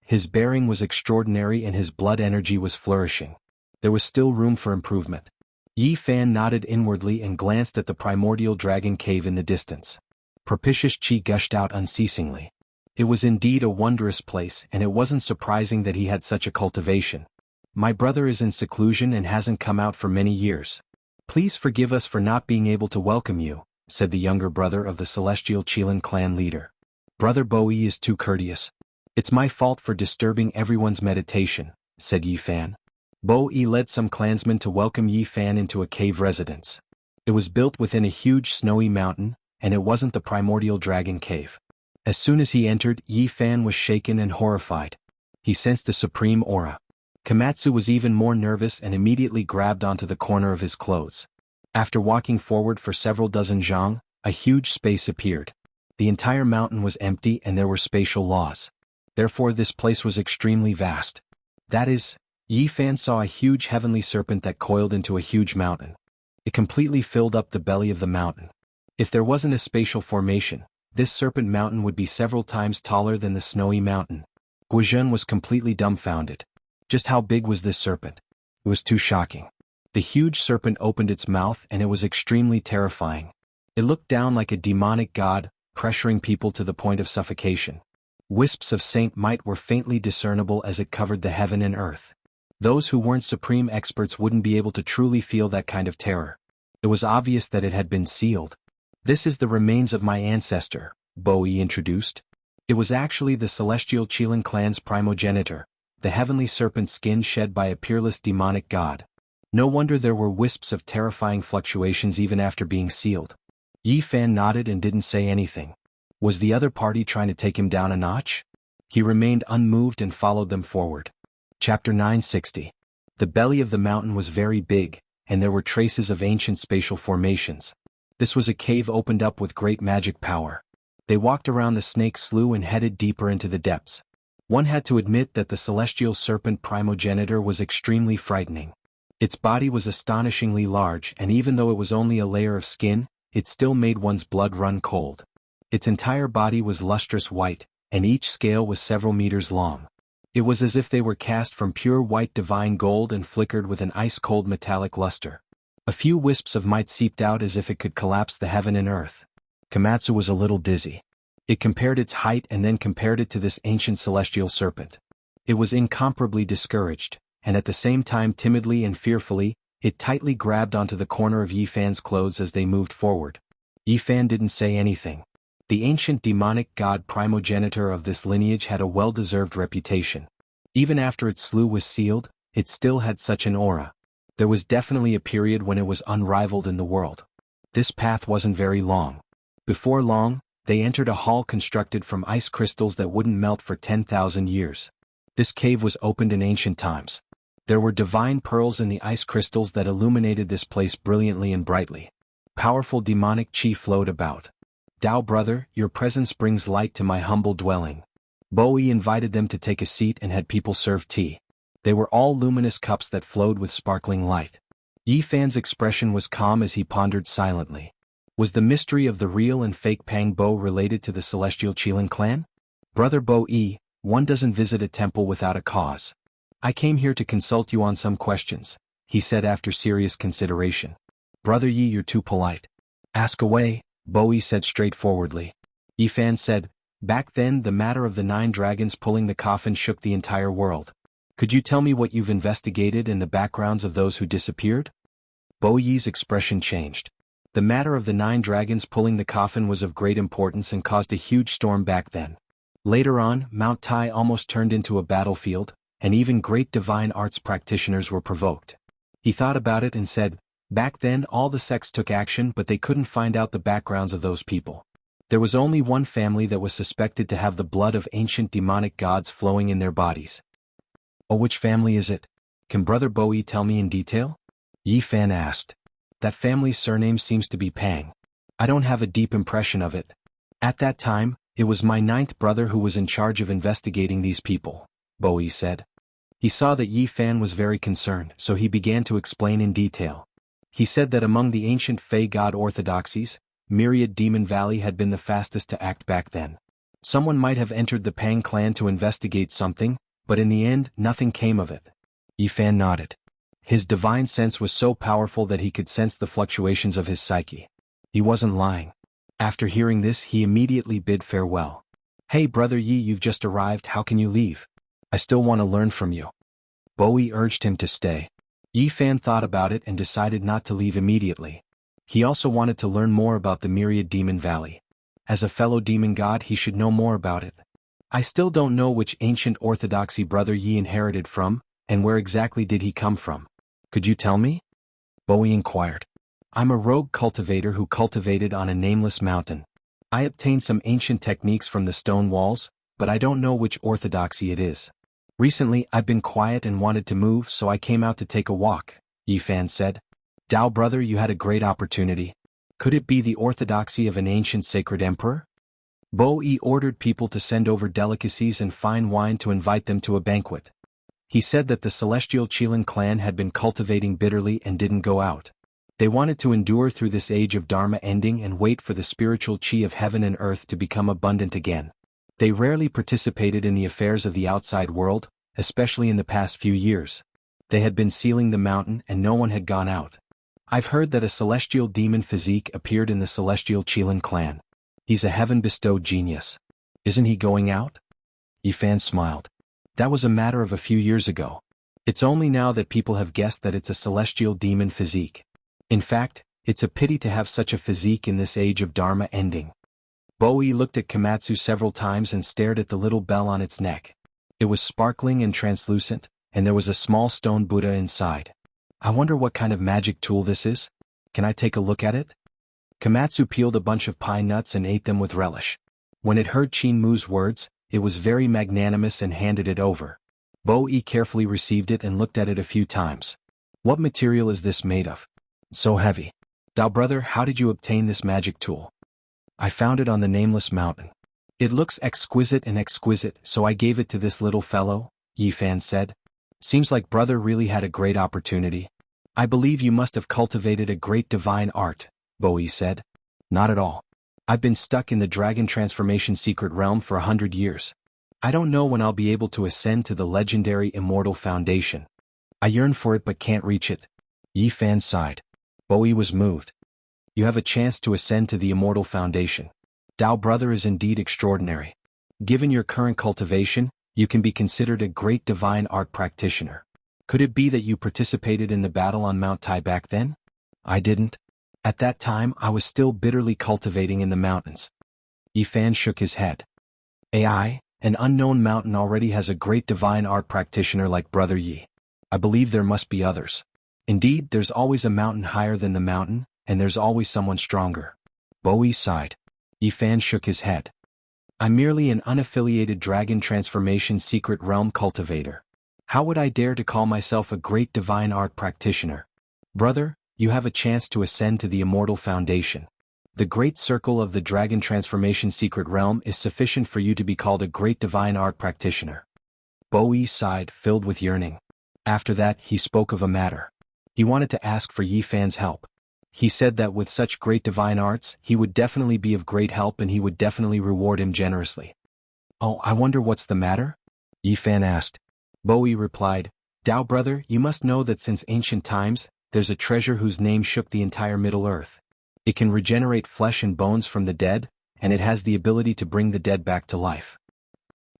His bearing was extraordinary and his blood energy was flourishing. There was still room for improvement. Yi Fan nodded inwardly and glanced at the primordial dragon cave in the distance. Propitious chi gushed out unceasingly. It was indeed a wondrous place and it wasn't surprising that he had such a cultivation. My brother is in seclusion and hasn't come out for many years. Please forgive us for not being able to welcome you, said the younger brother of the celestial Qilin clan leader. Brother Bo-yi is too courteous. It's my fault for disturbing everyone's meditation, said Yi Fan. Bo-yi led some clansmen to welcome Yi Fan into a cave residence. It was built within a huge snowy mountain, and it wasn't the primordial dragon cave. As soon as he entered, Yi Fan was shaken and horrified. He sensed a supreme aura. Komatsu was even more nervous and immediately grabbed onto the corner of his clothes. After walking forward for several dozen zhang, a huge space appeared. The entire mountain was empty and there were spatial laws. Therefore this place was extremely vast. That is, Yi Fan saw a huge heavenly serpent that coiled into a huge mountain. It completely filled up the belly of the mountain. If there wasn't a spatial formation, this serpent mountain would be several times taller than the snowy mountain. Guizhen was completely dumbfounded. Just how big was this serpent? It was too shocking. The huge serpent opened its mouth and it was extremely terrifying. It looked down like a demonic god, pressuring people to the point of suffocation. Wisps of saint might were faintly discernible as it covered the heaven and earth. Those who weren't supreme experts wouldn't be able to truly feel that kind of terror. It was obvious that it had been sealed. This is the remains of my ancestor, Bo-yi introduced. It was actually the celestial Qilin clan's primogenitor, the heavenly serpent skin shed by a peerless demonic god. No wonder there were wisps of terrifying fluctuations even after being sealed. Yi Fan nodded and didn't say anything. Was the other party trying to take him down a notch? He remained unmoved and followed them forward. Chapter 960. The belly of the mountain was very big, and there were traces of ancient spatial formations. This was a cave opened up with great magic power. They walked around the snake slough and headed deeper into the depths. One had to admit that the celestial serpent primogenitor was extremely frightening. Its body was astonishingly large, and even though it was only a layer of skin, it still made one's blood run cold. Its entire body was lustrous white, and each scale was several meters long. It was as if they were cast from pure white divine gold and flickered with an ice-cold metallic luster. A few wisps of might seeped out as if it could collapse the heaven and earth. Komatsu was a little dizzy. It compared its height and then compared it to this ancient celestial serpent. It was incomparably discouraged, and at the same time timidly and fearfully, it tightly grabbed onto the corner of Yi Fan's clothes as they moved forward. Yi Fan didn't say anything. The ancient demonic god primogenitor of this lineage had a well-deserved reputation. Even after its slough was sealed, it still had such an aura. There was definitely a period when it was unrivaled in the world. This path wasn't very long. Before long, they entered a hall constructed from ice crystals that wouldn't melt for 10,000 years. This cave was opened in ancient times. There were divine pearls in the ice crystals that illuminated this place brilliantly and brightly. Powerful demonic chi flowed about. Dao brother, your presence brings light to my humble dwelling. Bo-yi invited them to take a seat and had people serve tea. They were all luminous cups that flowed with sparkling light. Yi Fan's expression was calm as he pondered silently. Was the mystery of the real and fake Pang Bo related to the celestial Qilin clan? Brother Bo-yi, one doesn't visit a temple without a cause. I came here to consult you on some questions, he said after serious consideration. Brother Yi, you're too polite. Ask away, Bo-yi said straightforwardly. Yi Fan said, back then the matter of the 9 dragons pulling the coffin shook the entire world. Could you tell me what you've investigated and the backgrounds of those who disappeared? Bo-yi's expression changed. The matter of the 9 dragons pulling the coffin was of great importance and caused a huge storm back then. Later on, Mount Tai almost turned into a battlefield, and even great divine arts practitioners were provoked. He thought about it and said, back then all the sects took action but they couldn't find out the backgrounds of those people. There was only one family that was suspected to have the blood of ancient demonic gods flowing in their bodies. Oh, which family is it? Can Brother Bo-yi tell me in detail? Yi Fan asked. That family's surname seems to be Pang. I don't have a deep impression of it. At that time, it was my 9th brother who was in charge of investigating these people, Bo-yi said. He saw that Yi Fan was very concerned, so he began to explain in detail. He said that among the ancient Fey god orthodoxies, Myriad Demon Valley had been the fastest to act back then. Someone might have entered the Pang clan to investigate something, but in the end, nothing came of it. Yi Fan nodded. His divine sense was so powerful that he could sense the fluctuations of his psyche. He wasn't lying. After hearing this, he immediately bid farewell. Hey Brother Yi, you've just arrived, how can you leave? I still want to learn from you. Bo-yi urged him to stay. Yi Fan thought about it and decided not to leave immediately. He also wanted to learn more about the Myriad Demon Valley. As a fellow demon god, he should know more about it. I still don't know which ancient orthodoxy brother Yi inherited from, and where exactly did he come from. Could you tell me? Bowie inquired. I'm a rogue cultivator who cultivated on a nameless mountain. I obtained some ancient techniques from the stone walls, but I don't know which orthodoxy it is. Recently I've been quiet and wanted to move, so I came out to take a walk, Yi Fan said. Dao brother, you had a great opportunity. Could it be the orthodoxy of an ancient sacred emperor? Bo Yi ordered people to send over delicacies and fine wine to invite them to a banquet. He said that the celestial Qilin clan had been cultivating bitterly and didn't go out. They wanted to endure through this age of Dharma ending and wait for the spiritual qi of heaven and earth to become abundant again. They rarely participated in the affairs of the outside world, especially in the past few years. They had been sealing the mountain and no one had gone out. I've heard that a celestial demon physique appeared in the celestial Qilin clan. He's a heaven-bestowed genius. Isn't he going out? Yi Fan smiled. That was a matter of a few years ago. It's only now that people have guessed that it's a celestial demon physique. In fact, it's a pity to have such a physique in this age of Dharma ending. Bowie looked at Komatsu several times and stared at the little bell on its neck. It was sparkling and translucent, and there was a small stone Buddha inside. I wonder what kind of magic tool this is? Can I take a look at it? Komatsu peeled a bunch of pine nuts and ate them with relish. When it heard Qin Mu's words, it was very magnanimous and handed it over. Bowie carefully received it and looked at it a few times. What material is this made of? So heavy. Dao brother, how did you obtain this magic tool? I found it on the nameless mountain. It looks exquisite, so I gave it to this little fellow, Yi Fan said. Seems like brother really had a great opportunity. I believe you must have cultivated a great divine art, Bowie said. Not at all. I've been stuck in the dragon transformation secret realm for 100 years. I don't know when I'll be able to ascend to the legendary Immortal Foundation. I yearn for it but can't reach it. Yi Fan sighed. Bowie was moved. You have a chance to ascend to the Immortal Foundation. Dao brother is indeed extraordinary. Given your current cultivation, you can be considered a great divine art practitioner. Could it be that you participated in the battle on Mount Tai back then? I didn't. At that time I was still bitterly cultivating in the mountains. Yi Fan shook his head. An unknown mountain already has a great divine art practitioner like Brother Yi. I believe there must be others. Indeed, there's always a mountain higher than the mountain, and there's always someone stronger. Bowie sighed. Yi Fan shook his head. I'm merely an unaffiliated dragon transformation secret realm cultivator. How would I dare to call myself a great divine art practitioner? Brother, you have a chance to ascend to the Immortal Foundation. The great circle of the dragon transformation secret realm is sufficient for you to be called a great divine art practitioner. Bowie sighed, filled with yearning. After that, he spoke of a matter. He wanted to ask for Yi Fan's help. He said that with such great divine arts, he would definitely be of great help and he would definitely reward him generously. Oh, I wonder what's the matter? Yi Fan asked. Bowie replied, Dao brother, you must know that since ancient times, there's a treasure whose name shook the entire Middle Earth. It can regenerate flesh and bones from the dead, and it has the ability to bring the dead back to life.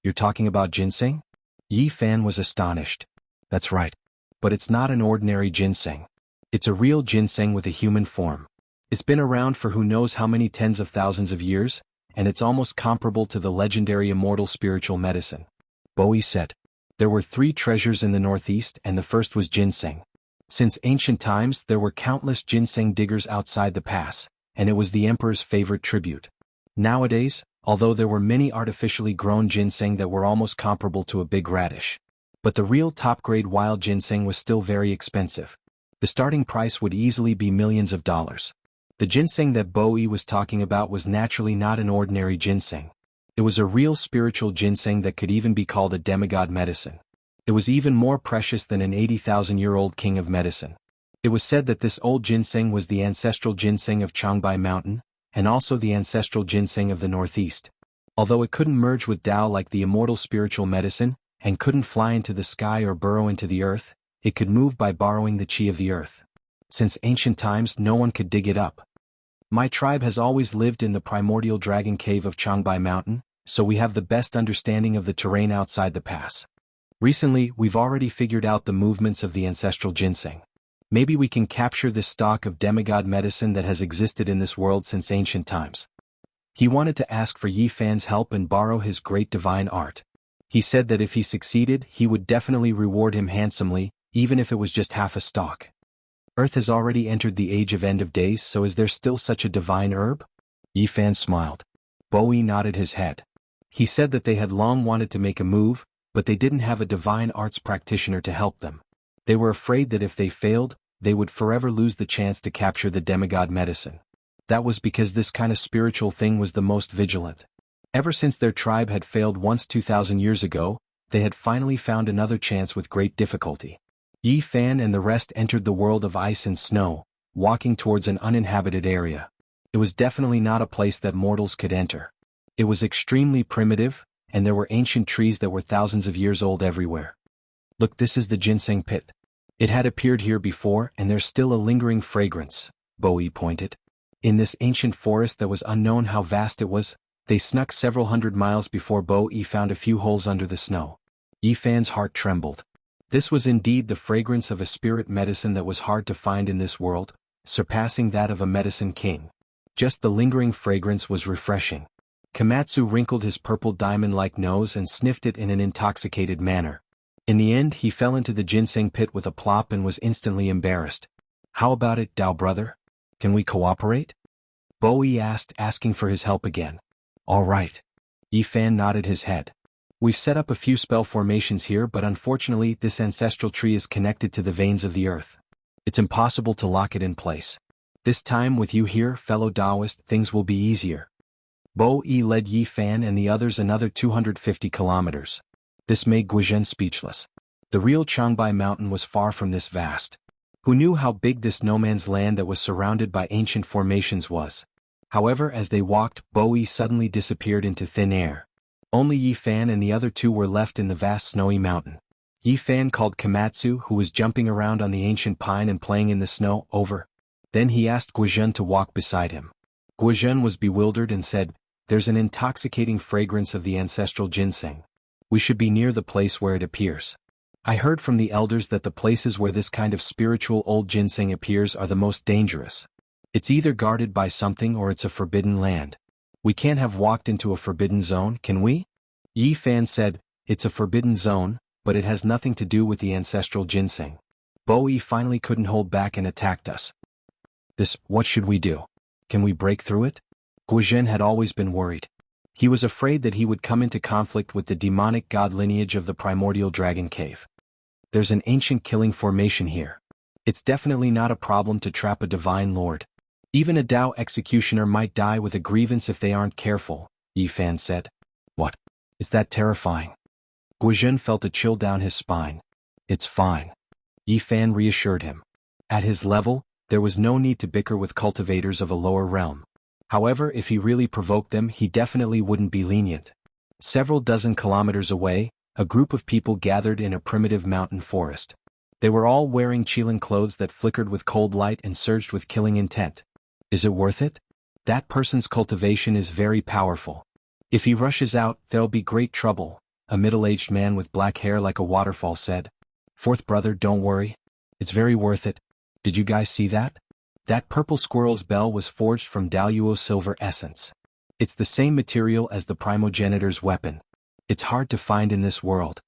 You're talking about ginseng? Yi Fan was astonished. That's right. But it's not an ordinary ginseng. It's a real ginseng with a human form. It's been around for who knows how many tens of thousands of years, and it's almost comparable to the legendary immortal spiritual medicine. Bowie said. There were 3 treasures in the northeast and the first was ginseng. Since ancient times there were countless ginseng diggers outside the pass, and it was the emperor's favorite tribute. Nowadays, although there were many artificially grown ginseng that were almost comparable to a big radish, but the real top-grade wild ginseng was still very expensive. The starting price would easily be millions of dollars. The ginseng that Bowie was talking about was naturally not an ordinary ginseng. It was a real spiritual ginseng that could even be called a demigod medicine. It was even more precious than an 80,000-year-old king of medicine. It was said that this old ginseng was the ancestral ginseng of Changbai Mountain, and also the ancestral ginseng of the Northeast. Although it couldn't merge with Tao like the immortal spiritual medicine, and couldn't fly into the sky or burrow into the earth, it could move by borrowing the chi of the earth. Since ancient times no one could dig it up. My tribe has always lived in the primordial dragon cave of Changbai Mountain, so we have the best understanding of the terrain outside the pass. Recently, we've already figured out the movements of the ancestral ginseng. Maybe we can capture this stock of demigod medicine that has existed in this world since ancient times. He wanted to ask for Yi Fan's help and borrow his great divine art. He said that if he succeeded, he would definitely reward him handsomely, even if it was just half a stalk. Earth has already entered the age of end of days, so is there still such a divine herb? Yi Fan smiled. Bowie nodded his head. He said that they had long wanted to make a move, but they didn't have a divine arts practitioner to help them. They were afraid that if they failed, they would forever lose the chance to capture the demigod medicine. That was because this kind of spiritual thing was the most vigilant. Ever since their tribe had failed once 2,000 years ago, they had finally found another chance with great difficulty. Yi Fan and the rest entered the world of ice and snow, walking towards an uninhabited area. It was definitely not a place that mortals could enter. It was extremely primitive, and there were ancient trees that were thousands of years old everywhere. Look, this is the ginseng pit. It had appeared here before, and there's still a lingering fragrance, Bowie pointed. In this ancient forest that was unknown how vast it was, they snuck several hundred miles before Bowie found a few holes under the snow. Yi Fan's heart trembled. This was indeed the fragrance of a spirit medicine that was hard to find in this world, surpassing that of a medicine king. Just the lingering fragrance was refreshing. Komatsu wrinkled his purple diamond-like nose and sniffed it in an intoxicated manner. In the end, he fell into the ginseng pit with a plop and was instantly embarrassed. How about it, Dao brother? Can we cooperate? Bowie asked, asking for his help again. All right. Yi Fan nodded his head. We've set up a few spell formations here, but unfortunately this ancestral tree is connected to the veins of the earth. It's impossible to lock it in place. This time with you here, fellow Taoist, things will be easier. Bowie led Yi Fan and the others another 250 kilometers. This made Guizhen speechless. The real Changbai mountain was far from this vast. Who knew how big this no-man's land that was surrounded by ancient formations was? However, as they walked, Bowie suddenly disappeared into thin air. Only Yi Fan and the other two were left in the vast snowy mountain. Yi Fan called Komatsu, who was jumping around on the ancient pine and playing in the snow, over. Then he asked Guizhen to walk beside him. Guizhen was bewildered and said, "There's an intoxicating fragrance of the ancestral ginseng. We should be near the place where it appears. I heard from the elders that the places where this kind of spiritual old ginseng appears are the most dangerous. It's either guarded by something or it's a forbidden land. We can't have walked into a forbidden zone, can we?" Yi Fan said, "It's a forbidden zone, but it has nothing to do with the ancestral ginseng. Bowie finally couldn't hold back and attacked us. What should we do? Can we break through it?" Guizhen had always been worried. He was afraid that he would come into conflict with the demonic god lineage of the primordial dragon cave. There's an ancient killing formation here. It's definitely not a problem to trap a divine lord. Even a Dao executioner might die with a grievance if they aren't careful, Yi Fan said. What? Is that terrifying? Guizhen felt a chill down his spine. It's fine. Yi Fan reassured him. At his level, there was no need to bicker with cultivators of a lower realm. However, if he really provoked them, he definitely wouldn't be lenient. Several dozen kilometers away, a group of people gathered in a primitive mountain forest. They were all wearing Qilin clothes that flickered with cold light and surged with killing intent. Is it worth it? That person's cultivation is very powerful. If he rushes out, there'll be great trouble, a middle-aged man with black hair like a waterfall said. Fourth brother, don't worry. It's very worth it. Did you guys see that? That purple squirrel's bell was forged from Daluo silver essence. It's the same material as the primogenitor's weapon. It's hard to find in this world.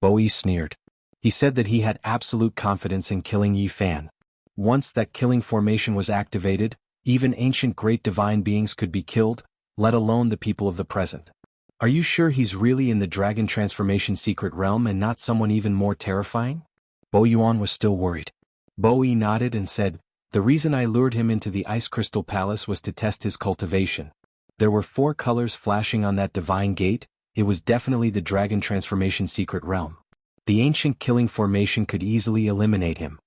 Bowie sneered. He said that he had absolute confidence in killing Yi Fan. Once that killing formation was activated, even ancient great divine beings could be killed, let alone the people of the present. Are you sure he's really in the dragon transformation secret realm and not someone even more terrifying? Bo Yuan was still worried. Bowie nodded and said, "The reason I lured him into the Ice Crystal Palace was to test his cultivation. There were 4 colors flashing on that divine gate. It was definitely the dragon transformation secret realm. The ancient killing formation could easily eliminate him.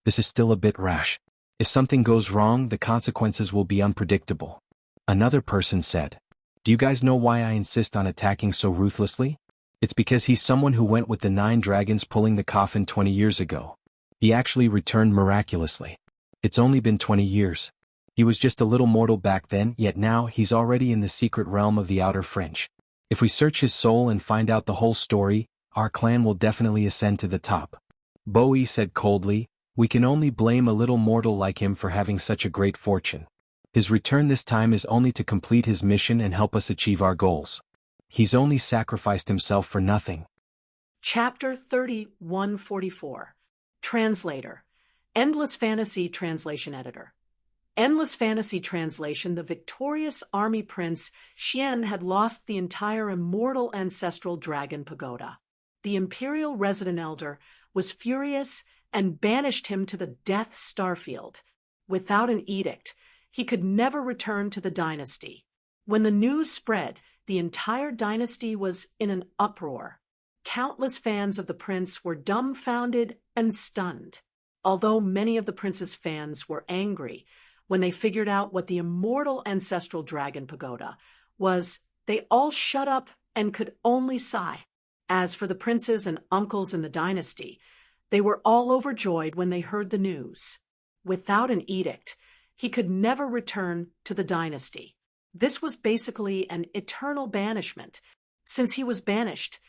This is still a bit rash. If something goes wrong, the consequences will be unpredictable." Another person said, "Do you guys know why I insist on attacking so ruthlessly? It's because he's someone who went with the 9 dragons pulling the coffin 20 years ago. He actually returned miraculously. It's only been 20 years. He was just a little mortal back then, yet now he's already in the secret realm of the outer fringe. If we search his soul and find out the whole story, our clan will definitely ascend to the top. Bowie said coldly, we can only blame a little mortal like him for having such a great fortune. His return this time is only to complete his mission and help us achieve our goals. He's only sacrificed himself for nothing. Chapter 3144. Translator. Endless Fantasy Translation Editor. Endless Fantasy Translation. The victorious army prince Xian had lost the entire immortal ancestral dragon pagoda. The imperial resident elder was furious and banished him to the Death Starfield. Without an edict, he could never return to the dynasty. When the news spread, the entire dynasty was in an uproar. Countless fans of the prince were dumbfounded and stunned. Although many of the prince's fans were angry when they figured out what the immortal ancestral dragon pagoda was, they all shut up and could only sigh. As for the princes and uncles in the dynasty, they were all overjoyed when they heard the news. Without an edict, he could never return to the dynasty. This was basically an eternal banishment. Since he was banished,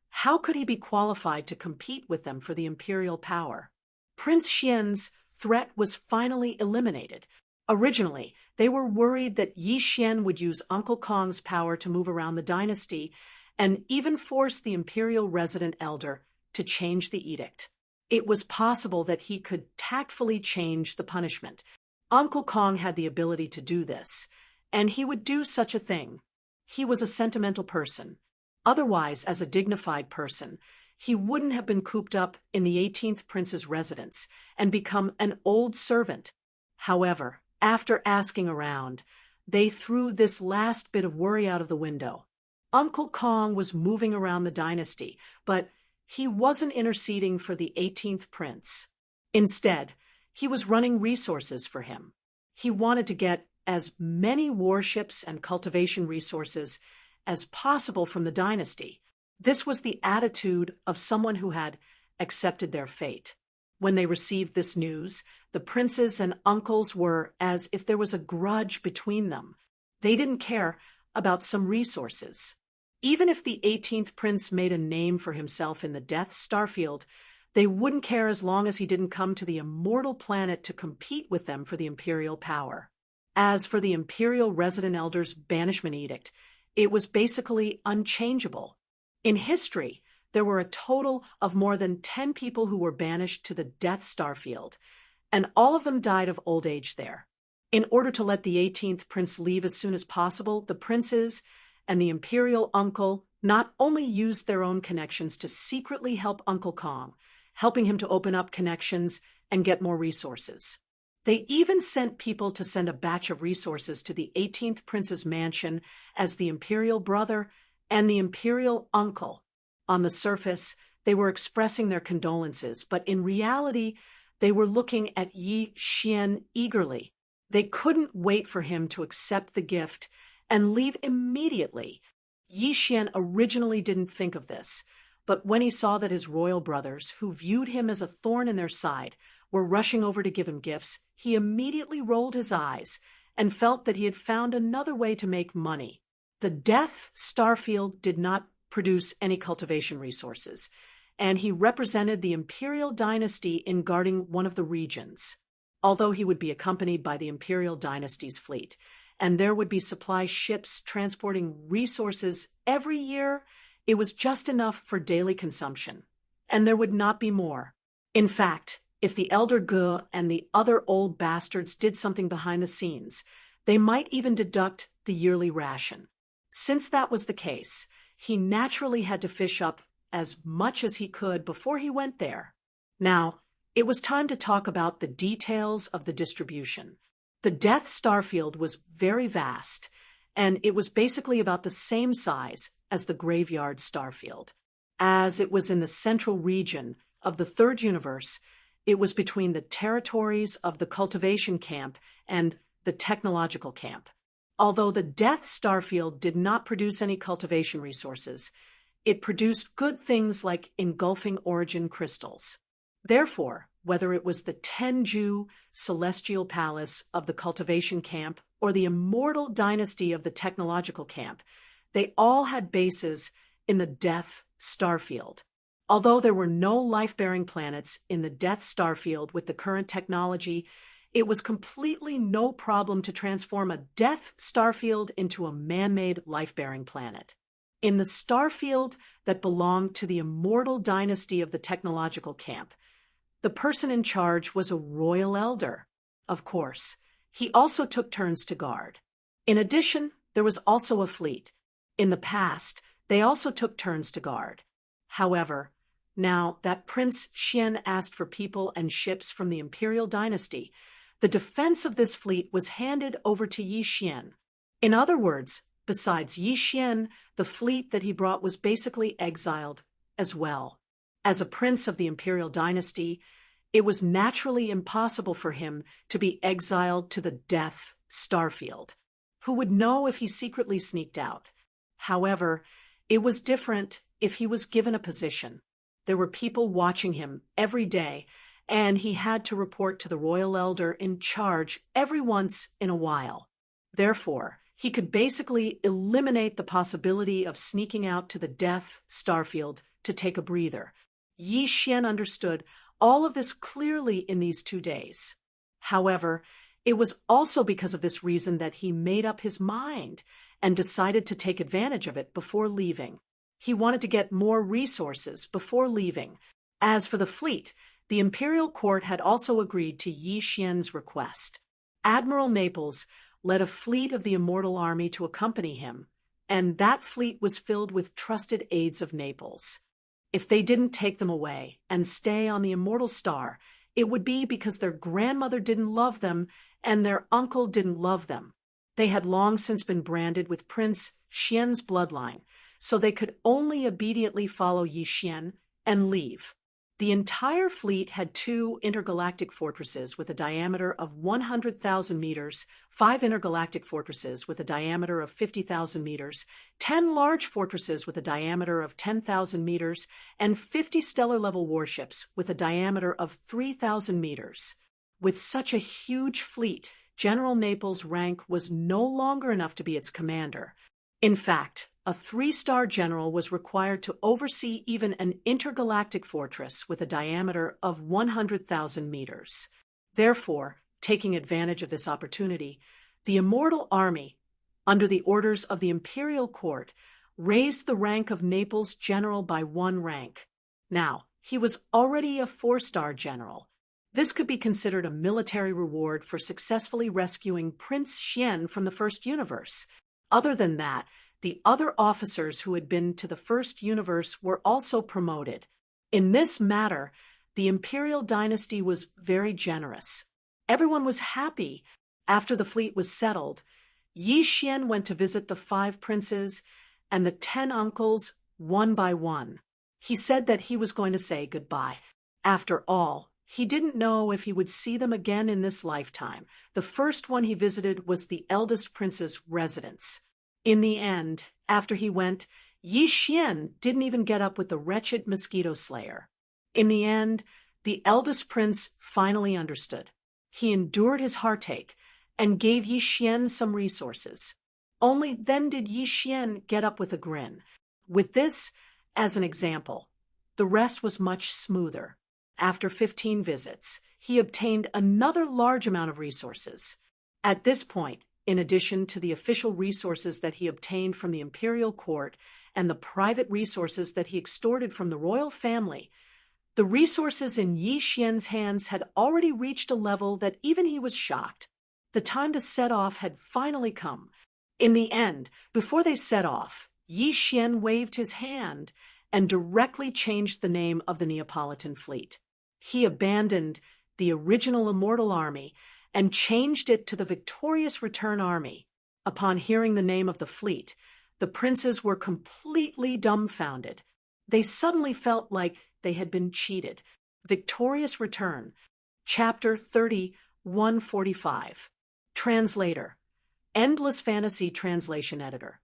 how could he be qualified to compete with them for the imperial power? Prince Xian's threat was finally eliminated. Originally, they were worried that Yi Xian would use Uncle Kong's power to move around the dynasty and even force the imperial resident elder to change the edict. It was possible that he could tactfully change the punishment. Uncle Kong had the ability to do this, and he would do such a thing. He was a sentimental person. Otherwise, as a dignified person, he wouldn't have been cooped up in the 18th prince's residence and become an old servant. However, after asking around, they threw this last bit of worry out of the window. Uncle Kong was moving around the dynasty, but he wasn't interceding for the 18th prince. Instead, he was running resources for him. He wanted to get as many warships and cultivation resources as possible from the dynasty. This was the attitude of someone who had accepted their fate. When they received this news, the princes and uncles were as if there was a grudge between them. They didn't care about some resources. Even if the 18th prince made a name for himself in the Death Starfield, they wouldn't care as long as he didn't come to the immortal planet to compete with them for the imperial power. As for the imperial resident elder's banishment edict, it was basically unchangeable. In history, there were a total of more than 10 people who were banished to the Death Starfield, and all of them died of old age there. In order to let the 18th prince leave as soon as possible, the princes and the imperial uncle not only used their own connections to secretly help Uncle Kong, helping him to open up connections and get more resources. They even sent people to send a batch of resources to the 18th prince's mansion as the imperial brother and the imperial uncle. On the surface, they were expressing their condolences, but in reality, they were looking at Yi Xian eagerly. They couldn't wait for him to accept the gift and leave immediately. Yi Xian originally didn't think of this, but when he saw that his royal brothers, who viewed him as a thorn in their side, were rushing over to give him gifts, he immediately rolled his eyes and felt that he had found another way to make money. The Death Starfield did not produce any cultivation resources, and he represented the imperial dynasty in guarding one of the regions. Although he would be accompanied by the imperial dynasty's fleet, and there would be supply ships transporting resources every year, it was just enough for daily consumption, and there would not be more. In fact, if the Elder Ge and the other old bastards did something behind the scenes, they might even deduct the yearly ration. Since that was the case, he naturally had to fish up as much as he could before he went there. Now, it was time to talk about the details of the distribution. The Death Starfield was very vast, and it was basically about the same size as the Graveyard Starfield. As it was in the central region of the Third Universe, it was between the territories of the Cultivation Camp and the Technological Camp. Although the Death Starfield did not produce any cultivation resources, it produced good things like engulfing origin crystals. Therefore, whether it was the Tenju Celestial Palace of the Cultivation Camp or the Immortal Dynasty of the Technological Camp, they all had bases in the Death Starfield. Although there were no life-bearing planets in the Death Star field with the current technology, it was completely no problem to transform a Death Star field into a man-made life-bearing planet. In the star field that belonged to the Immortal dynasty of the technological camp, the person in charge was a royal elder. Of course, he also took turns to guard. In addition, there was also a fleet. In the past, they also took turns to guard. However, now that Prince Xian asked for people and ships from the Imperial dynasty, the defense of this fleet was handed over to Yi Xian. In other words, besides Yi Xian, the fleet that he brought was basically exiled as well. As a prince of the Imperial dynasty, it was naturally impossible for him to be exiled to the Death Starfield. Who would know if he secretly sneaked out? However, it was different if he was given a position. There were people watching him every day, and he had to report to the royal elder in charge every once in a while. Therefore, he could basically eliminate the possibility of sneaking out to the Death Starfield to take a breather. Yi Xian understood all of this clearly in these 2 days. However, it was also because of this reason that he made up his mind and decided to take advantage of it before leaving. He wanted to get more resources before leaving. As for the fleet, the Imperial Court had also agreed to Yi Xian's request. Admiral Naples led a fleet of the Immortal army to accompany him, and that fleet was filled with trusted aides of Naples. If they didn't take them away and stay on the Immortal Star, it would be because their grandmother didn't love them and their uncle didn't love them. They had long since been branded with Prince Xian's bloodline, so they could only obediently follow Yi Xian and leave. The entire fleet had 2 intergalactic fortresses with a diameter of 100,000 meters, 5 intergalactic fortresses with a diameter of 50,000 meters, 10 large fortresses with a diameter of 10,000 meters, and 50 stellar-level warships with a diameter of 3,000 meters. With such a huge fleet, General Naples' rank was no longer enough to be its commander. In fact, a 3-star general was required to oversee even an intergalactic fortress with a diameter of 100,000 meters. Therefore, taking advantage of this opportunity, the Immortal army, under the orders of the Imperial Court, raised the rank of Naples' general by 1 rank. Now, he was already a 4-star general. This could be considered a military reward for successfully rescuing Prince Xian from the First Universe. Other than that, the other officers who had been to the First Universe were also promoted. In this matter, the Imperial dynasty was very generous. Everyone was happy. After the fleet was settled, Yi Xian went to visit the 5 princes and the 10 uncles one by one. He said that he was going to say goodbye. After all, he didn't know if he would see them again in this lifetime. The first one he visited was the eldest prince's residence. In the end, after he went, Yi Xian didn't even get up with the wretched mosquito slayer. In the end, the eldest prince finally understood. He endured his heartache and gave Yi Xian some resources. Only then did Yi Xian get up with a grin. With this as an example, the rest was much smoother. After 15 visits, he obtained another large amount of resources. At this point, in addition to the official resources that he obtained from the Imperial Court and the private resources that he extorted from the royal family, the resources in Yi Xian's hands had already reached a level that even he was shocked. The time to set off had finally come. In the end, before they set off, Yi Xian waved his hand and directly changed the name of the Neapolitan fleet. He abandoned the original Immortal army and changed it to the Victorious Return Army. Upon hearing the name of the fleet, the princes were completely dumbfounded. They suddenly felt like they had been cheated. Victorious Return, Chapter 30, 145. Translator, Endless Fantasy Translation Editor.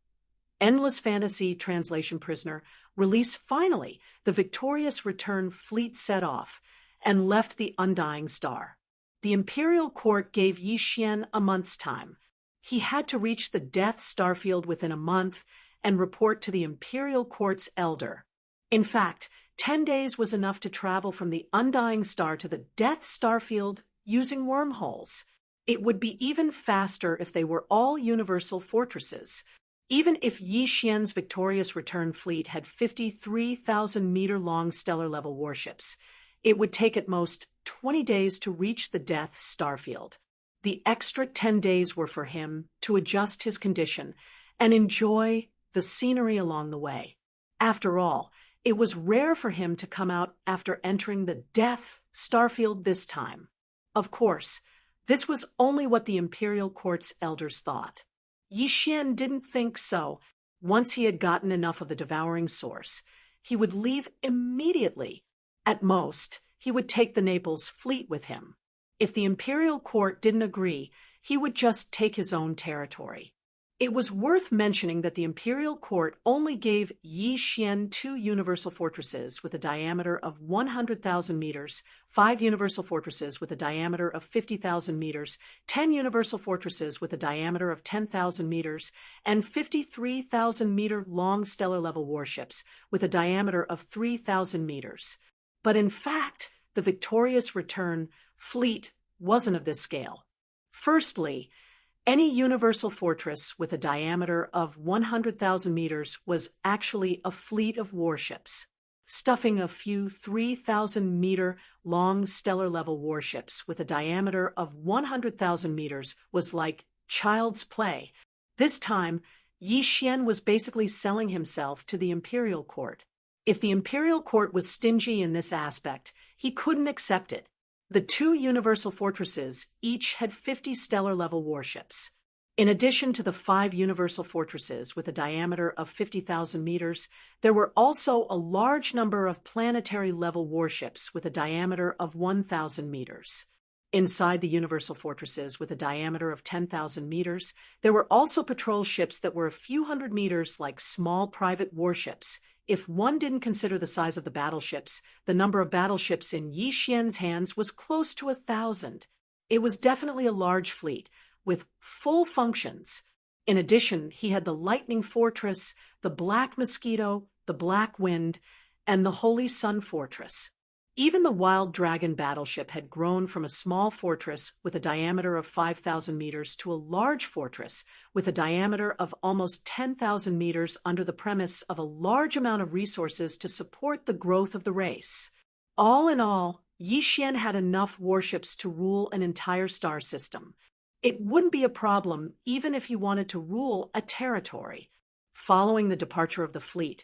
Endless Fantasy Translation Prisoner, release finally. The Victorious Return fleet set off and left the Undying Star. The Imperial Court gave Yi Xian a month's time. He had to reach the Death Starfield within a month and report to the Imperial Court's elder. In fact, 10 days was enough to travel from the Undying Star to the Death Starfield using wormholes. It would be even faster if they were all universal fortresses. Even if Yi Xian's victorious return fleet had 53,000-meter-long stellar-level warships, it would take at most 20 days to reach the Death Starfield. The extra 10 days were for him to adjust his condition and enjoy the scenery along the way. After all, it was rare for him to come out after entering the Death Starfield this time. Of course, this was only what the Imperial Court's elders thought. Yi Xian didn't think so. Once he had gotten enough of the devouring source, he would leave immediately. At most, he would take the Naples fleet with him. If the Imperial Court didn't agree, he would just take his own territory. It was worth mentioning that the Imperial Court only gave Yi Xian 2 universal fortresses with a diameter of 100,000 meters, 5 universal fortresses with a diameter of 50,000 meters, 10 universal fortresses with a diameter of 10,000 meters, and 53,000-meter-long stellar-level warships with a diameter of 3,000 meters. But in fact, the victorious return fleet wasn't of this scale. Firstly, any universal fortress with a diameter of 100,000 meters was actually a fleet of warships. Stuffing a few 3,000-meter-long stellar-level warships with a diameter of 100,000 meters was like child's play. This time, Yi Xian was basically selling himself to the Imperial Court. If the Imperial Court was stingy in this aspect, he couldn't accept it. The 2 universal fortresses each had 50 stellar-level warships. In addition to the 5 universal fortresses with a diameter of 50,000 meters, there were also a large number of planetary-level warships with a diameter of 1,000 meters. Inside the universal fortresses with a diameter of 10,000 meters, there were also patrol ships that were a few hundred meters like small private warships. If one didn't consider the size of the battleships, the number of battleships in Yi Xian's hands was close to 1,000. It was definitely a large fleet, with full functions. In addition, he had the Lightning Fortress, the Black Mosquito, the Black Wind, and the Holy Sun Fortress. Even the Wild Dragon battleship had grown from a small fortress with a diameter of 5,000 meters to a large fortress with a diameter of almost 10,000 meters under the premise of a large amount of resources to support the growth of the race. All in all, Yi Xian had enough warships to rule an entire star system. It wouldn't be a problem even if he wanted to rule a territory. Following the departure of the fleet,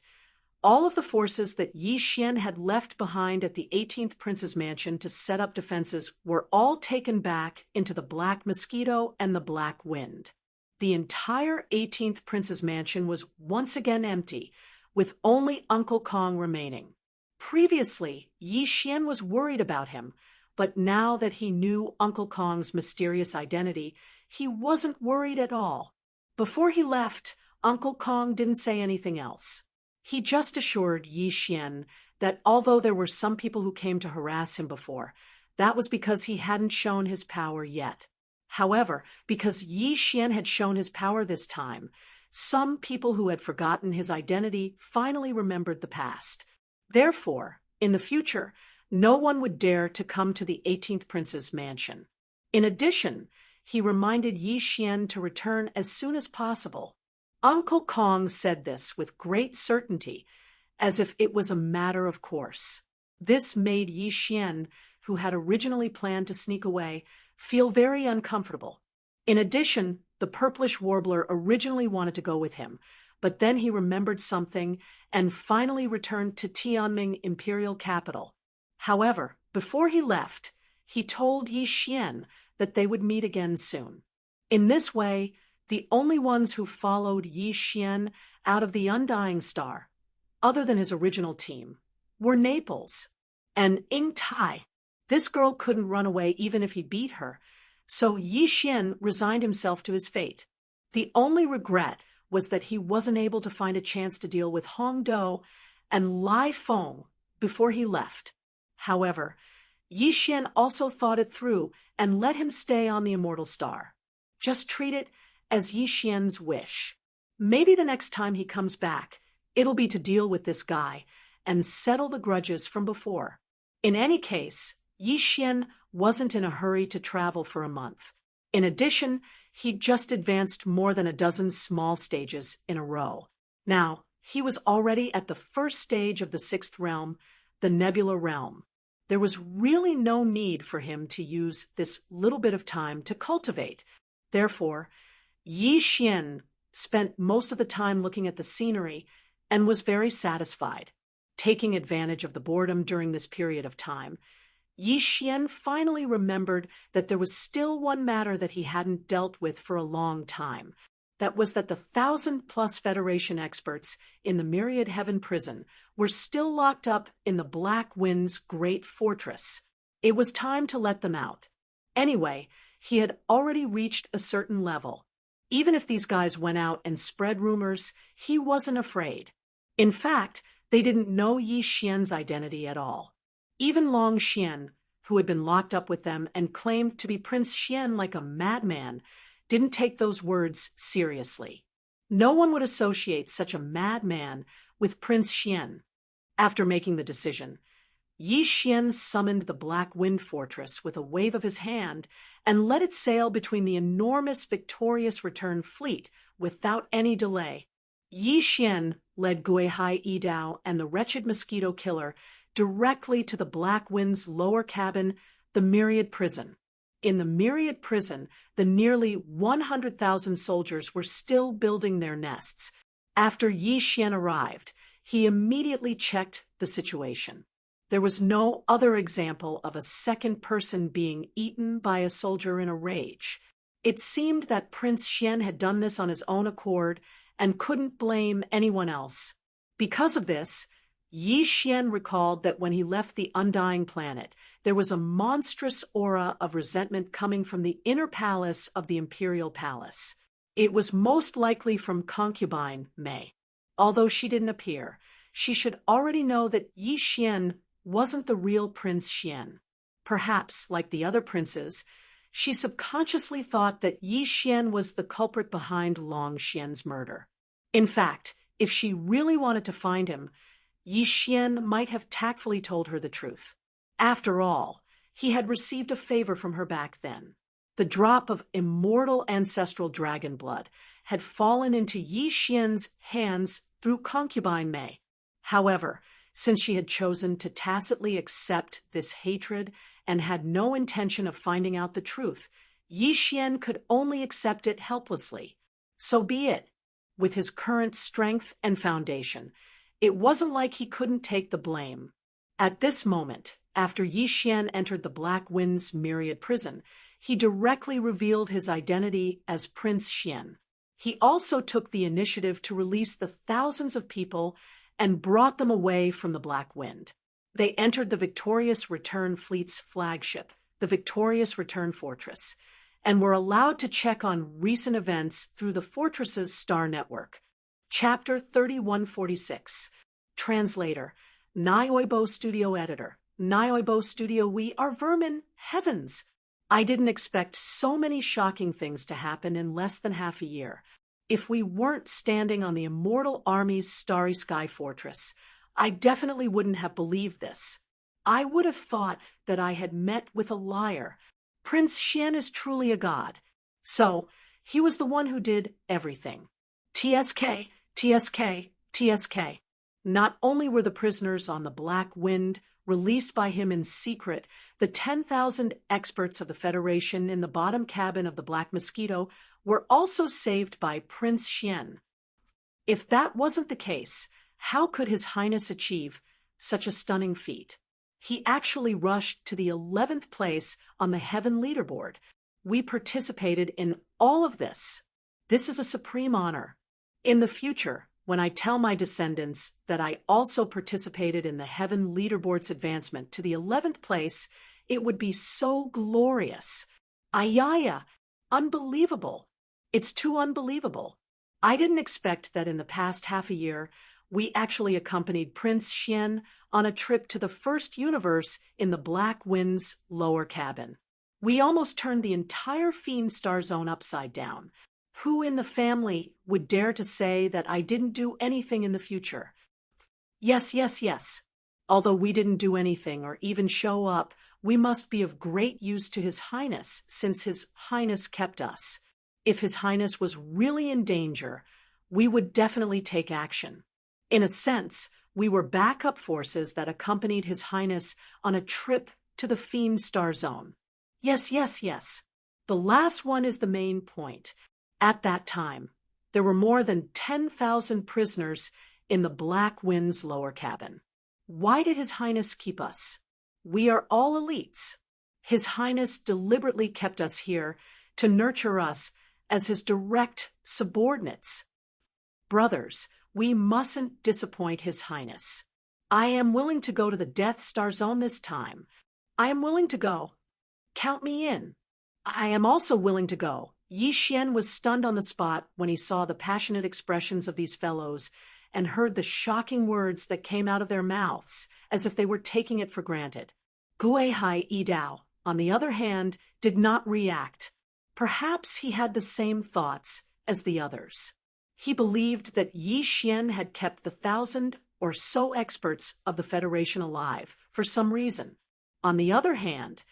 all of the forces that Yi Xian had left behind at the 18th Prince's mansion to set up defenses were all taken back into the Black Mosquito and the Black Wind. The entire 18th Prince's mansion was once again empty, with only Uncle Kong remaining. Previously, Yi Xian was worried about him, but now that he knew Uncle Kong's mysterious identity, he wasn't worried at all. Before he left, Uncle Kong didn't say anything else. He just assured Yi Xian that although there were some people who came to harass him before, that was because he hadn't shown his power yet. However, because Yi Xian had shown his power this time, some people who had forgotten his identity finally remembered the past. Therefore, in the future, no one would dare to come to the 18th Prince's mansion. In addition, he reminded Yi Xian to return as soon as possible. Uncle Kong said this with great certainty, as if it was a matter of course. This made Yi Xian, who had originally planned to sneak away, feel very uncomfortable. In addition, the purplish warbler originally wanted to go with him, but then he remembered something and finally returned to Tianming Imperial Capital. However, before he left, he told Yi Xian that they would meet again soon. In this way, the only ones who followed Yi Xian out of the Undying Star, other than his original team, were Naples and Ying Tai. This girl couldn't run away even if he beat her, so Yi Xian resigned himself to his fate. The only regret was that he wasn't able to find a chance to deal with Hong Do and Lai Feng before he left. However, Yi Xian also thought it through and let him stay on the Immortal Star. Just treat it as Yi Xian's wish. Maybe the next time he comes back, it'll be to deal with this guy, and settle the grudges from before. In any case, Yi Xian wasn't in a hurry to travel for a month. In addition, he'd just advanced more than a dozen small stages in a row. Now, he was already at the first stage of the sixth realm, the Nebula Realm. There was really no need for him to use this little bit of time to cultivate. Therefore, Yi Xian spent most of the time looking at the scenery and was very satisfied. Taking advantage of the boredom during this period of time, Yi Xian finally remembered that there was still one matter that he hadn't dealt with for a long time. That was that the 1,000+ Federation experts in the Myriad Heaven prison were still locked up in the Black Wind's great fortress. It was time to let them out. Anyway, he had already reached a certain level. Even if these guys went out and spread rumors, he wasn't afraid. In fact, they didn't know Yi Xian's identity at all. Even Long Xian, who had been locked up with them and claimed to be Prince Xian like a madman, didn't take those words seriously. No one would associate such a madman with Prince Xian. After making the decision, Yi Xian summoned the Black Wind Fortress with a wave of his hand and let it sail between the enormous victorious return fleet without any delay. Yi Xian led Guihai Yidao and the wretched mosquito killer directly to the Black Wind's lower cabin, the Myriad Prison. In the Myriad Prison, the nearly 100,000 soldiers were still building their nests. After Yi Xian arrived, he immediately checked the situation. There was no other example of a second person being eaten by a soldier in a rage. It seemed that Prince Xian had done this on his own accord and couldn't blame anyone else. Because of this, Yi Xian recalled that when he left the Undying Planet, there was a monstrous aura of resentment coming from the inner palace of the Imperial Palace. It was most likely from concubine Mei. Although she didn't appear, she should already know that Yi Xian wasn't the real Prince Xian. Perhaps, like the other princes, she subconsciously thought that Yi Xian was the culprit behind Long Xian's murder. In fact, if she really wanted to find him, Yi Xian might have tactfully told her the truth. After all, he had received a favor from her back then. The drop of immortal ancestral dragon blood had fallen into Yi Xian's hands through concubine Mei. However, since she had chosen to tacitly accept this hatred and had no intention of finding out the truth, Yi Xian could only accept it helplessly. So be it. With his current strength and foundation, it wasn't like he couldn't take the blame. At this moment, after Yi Xian entered the Black Wind's Myriad Prison, he directly revealed his identity as Prince Xian. He also took the initiative to release the thousands of people and brought them away from the Black Wind. They entered the Victorious Return Fleet's flagship, the Victorious Return Fortress, and were allowed to check on recent events through the fortress's star network. Chapter 3146. Translator, Nioibo Studio Editor. Nioibo Studio, we are vermin. Heavens! I didn't expect so many shocking things to happen in less than half a year. If we weren't standing on the Immortal Army's starry sky fortress, I definitely wouldn't have believed this. I would have thought that I had met with a liar. Prince Xian is truly a god. So, he was the one who did everything. TSK, TSK, TSK. Not only were the prisoners on the Black Wind released by him in secret, the 10,000 experts of the Federation in the bottom cabin of the Black Mosquito were also saved by Prince Xian. If that wasn't the case, how could His Highness achieve such a stunning feat? He actually rushed to the 11th place on the Heaven leaderboard. We participated in all of this. This is a supreme honor. In the future, when I tell my descendants that I also participated in the Heaven leaderboard's advancement to the 11th place, it would be so glorious. Ayaya! Unbelievable! It's too unbelievable. I didn't expect that in the past half a year, we actually accompanied Prince Xian on a trip to the first universe in the Black Wind's lower cabin. We almost turned the entire Fiend Star Zone upside down. Who in the family would dare to say that I didn't do anything in the future? Yes, yes, yes. Although we didn't do anything or even show up, we must be of great use to His Highness, since His Highness kept us. If His Highness was really in danger, we would definitely take action. In a sense, we were backup forces that accompanied His Highness on a trip to the Fiend Star Zone. Yes, yes, yes. The last one is the main point. At that time, there were more than 10,000 prisoners in the Black Wind's lower cabin. Why did His Highness keep us? We are all elites. His Highness deliberately kept us here to nurture us as His direct subordinates. Brothers, we mustn't disappoint His Highness. I am willing to go to the Death Star Zone this time. I am willing to go. Count me in. I am also willing to go. Yi Xian was stunned on the spot when he saw the passionate expressions of these fellows and heard the shocking words that came out of their mouths, as if they were taking it for granted. Guihai Yidao, on the other hand, did not react. Perhaps he had the same thoughts as the others. He believed that Yi Xian had kept the 1,000 or so experts of the Federation alive for some reason. On the other hand,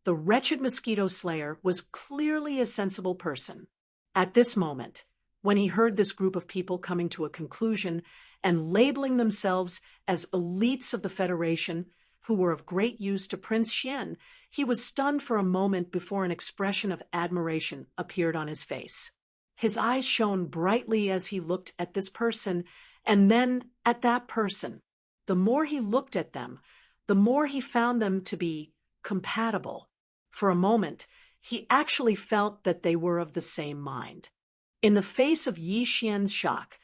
the wretched mosquito slayer was clearly a sensible person. At this moment, when he heard this group of people coming to a conclusion and labeling themselves as elites of the Federation who were of great use to Prince Xian, he was stunned for a moment before an expression of admiration appeared on his face. His eyes shone brightly as he looked at this person and then at that person. The more he looked at them, the more he found them to be compatible. For a moment, he actually felt that they were of the same mind. In the face of Yi Xian's shock,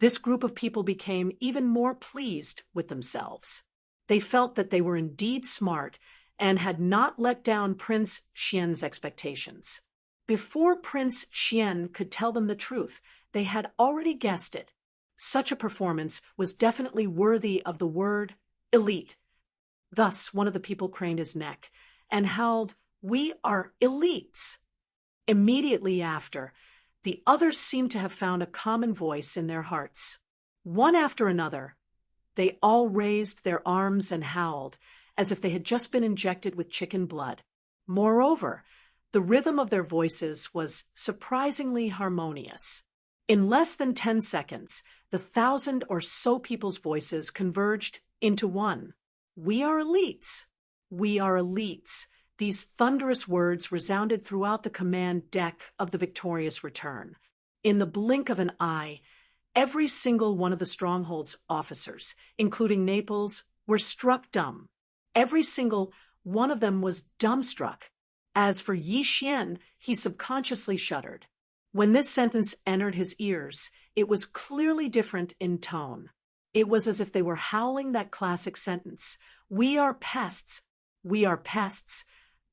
this group of people became even more pleased with themselves. They felt that they were indeed smart and had not let down Prince Xian's expectations. Before Prince Xian could tell them the truth, they had already guessed it. Such a performance was definitely worthy of the word elite. Thus, one of the people craned his neck and howled, "We are elites!" Immediately after, the others seemed to have found a common voice in their hearts. One after another, they all raised their arms and howled, as if they had just been injected with chicken blood. Moreover, the rhythm of their voices was surprisingly harmonious. In less than 10 seconds, the 1,000 or so people's voices converged into one. "We are elites! We are elites!" These thunderous words resounded throughout the command deck of the Victorious Return. In the blink of an eye, every single one of the Stronghold's officers, including Naples, were struck dumb. Every single one of them was dumbstruck. As for Yi Xian, he subconsciously shuddered. When this sentence entered his ears, it was clearly different in tone. It was as if they were howling that classic sentence, "We are pests! We are pests!"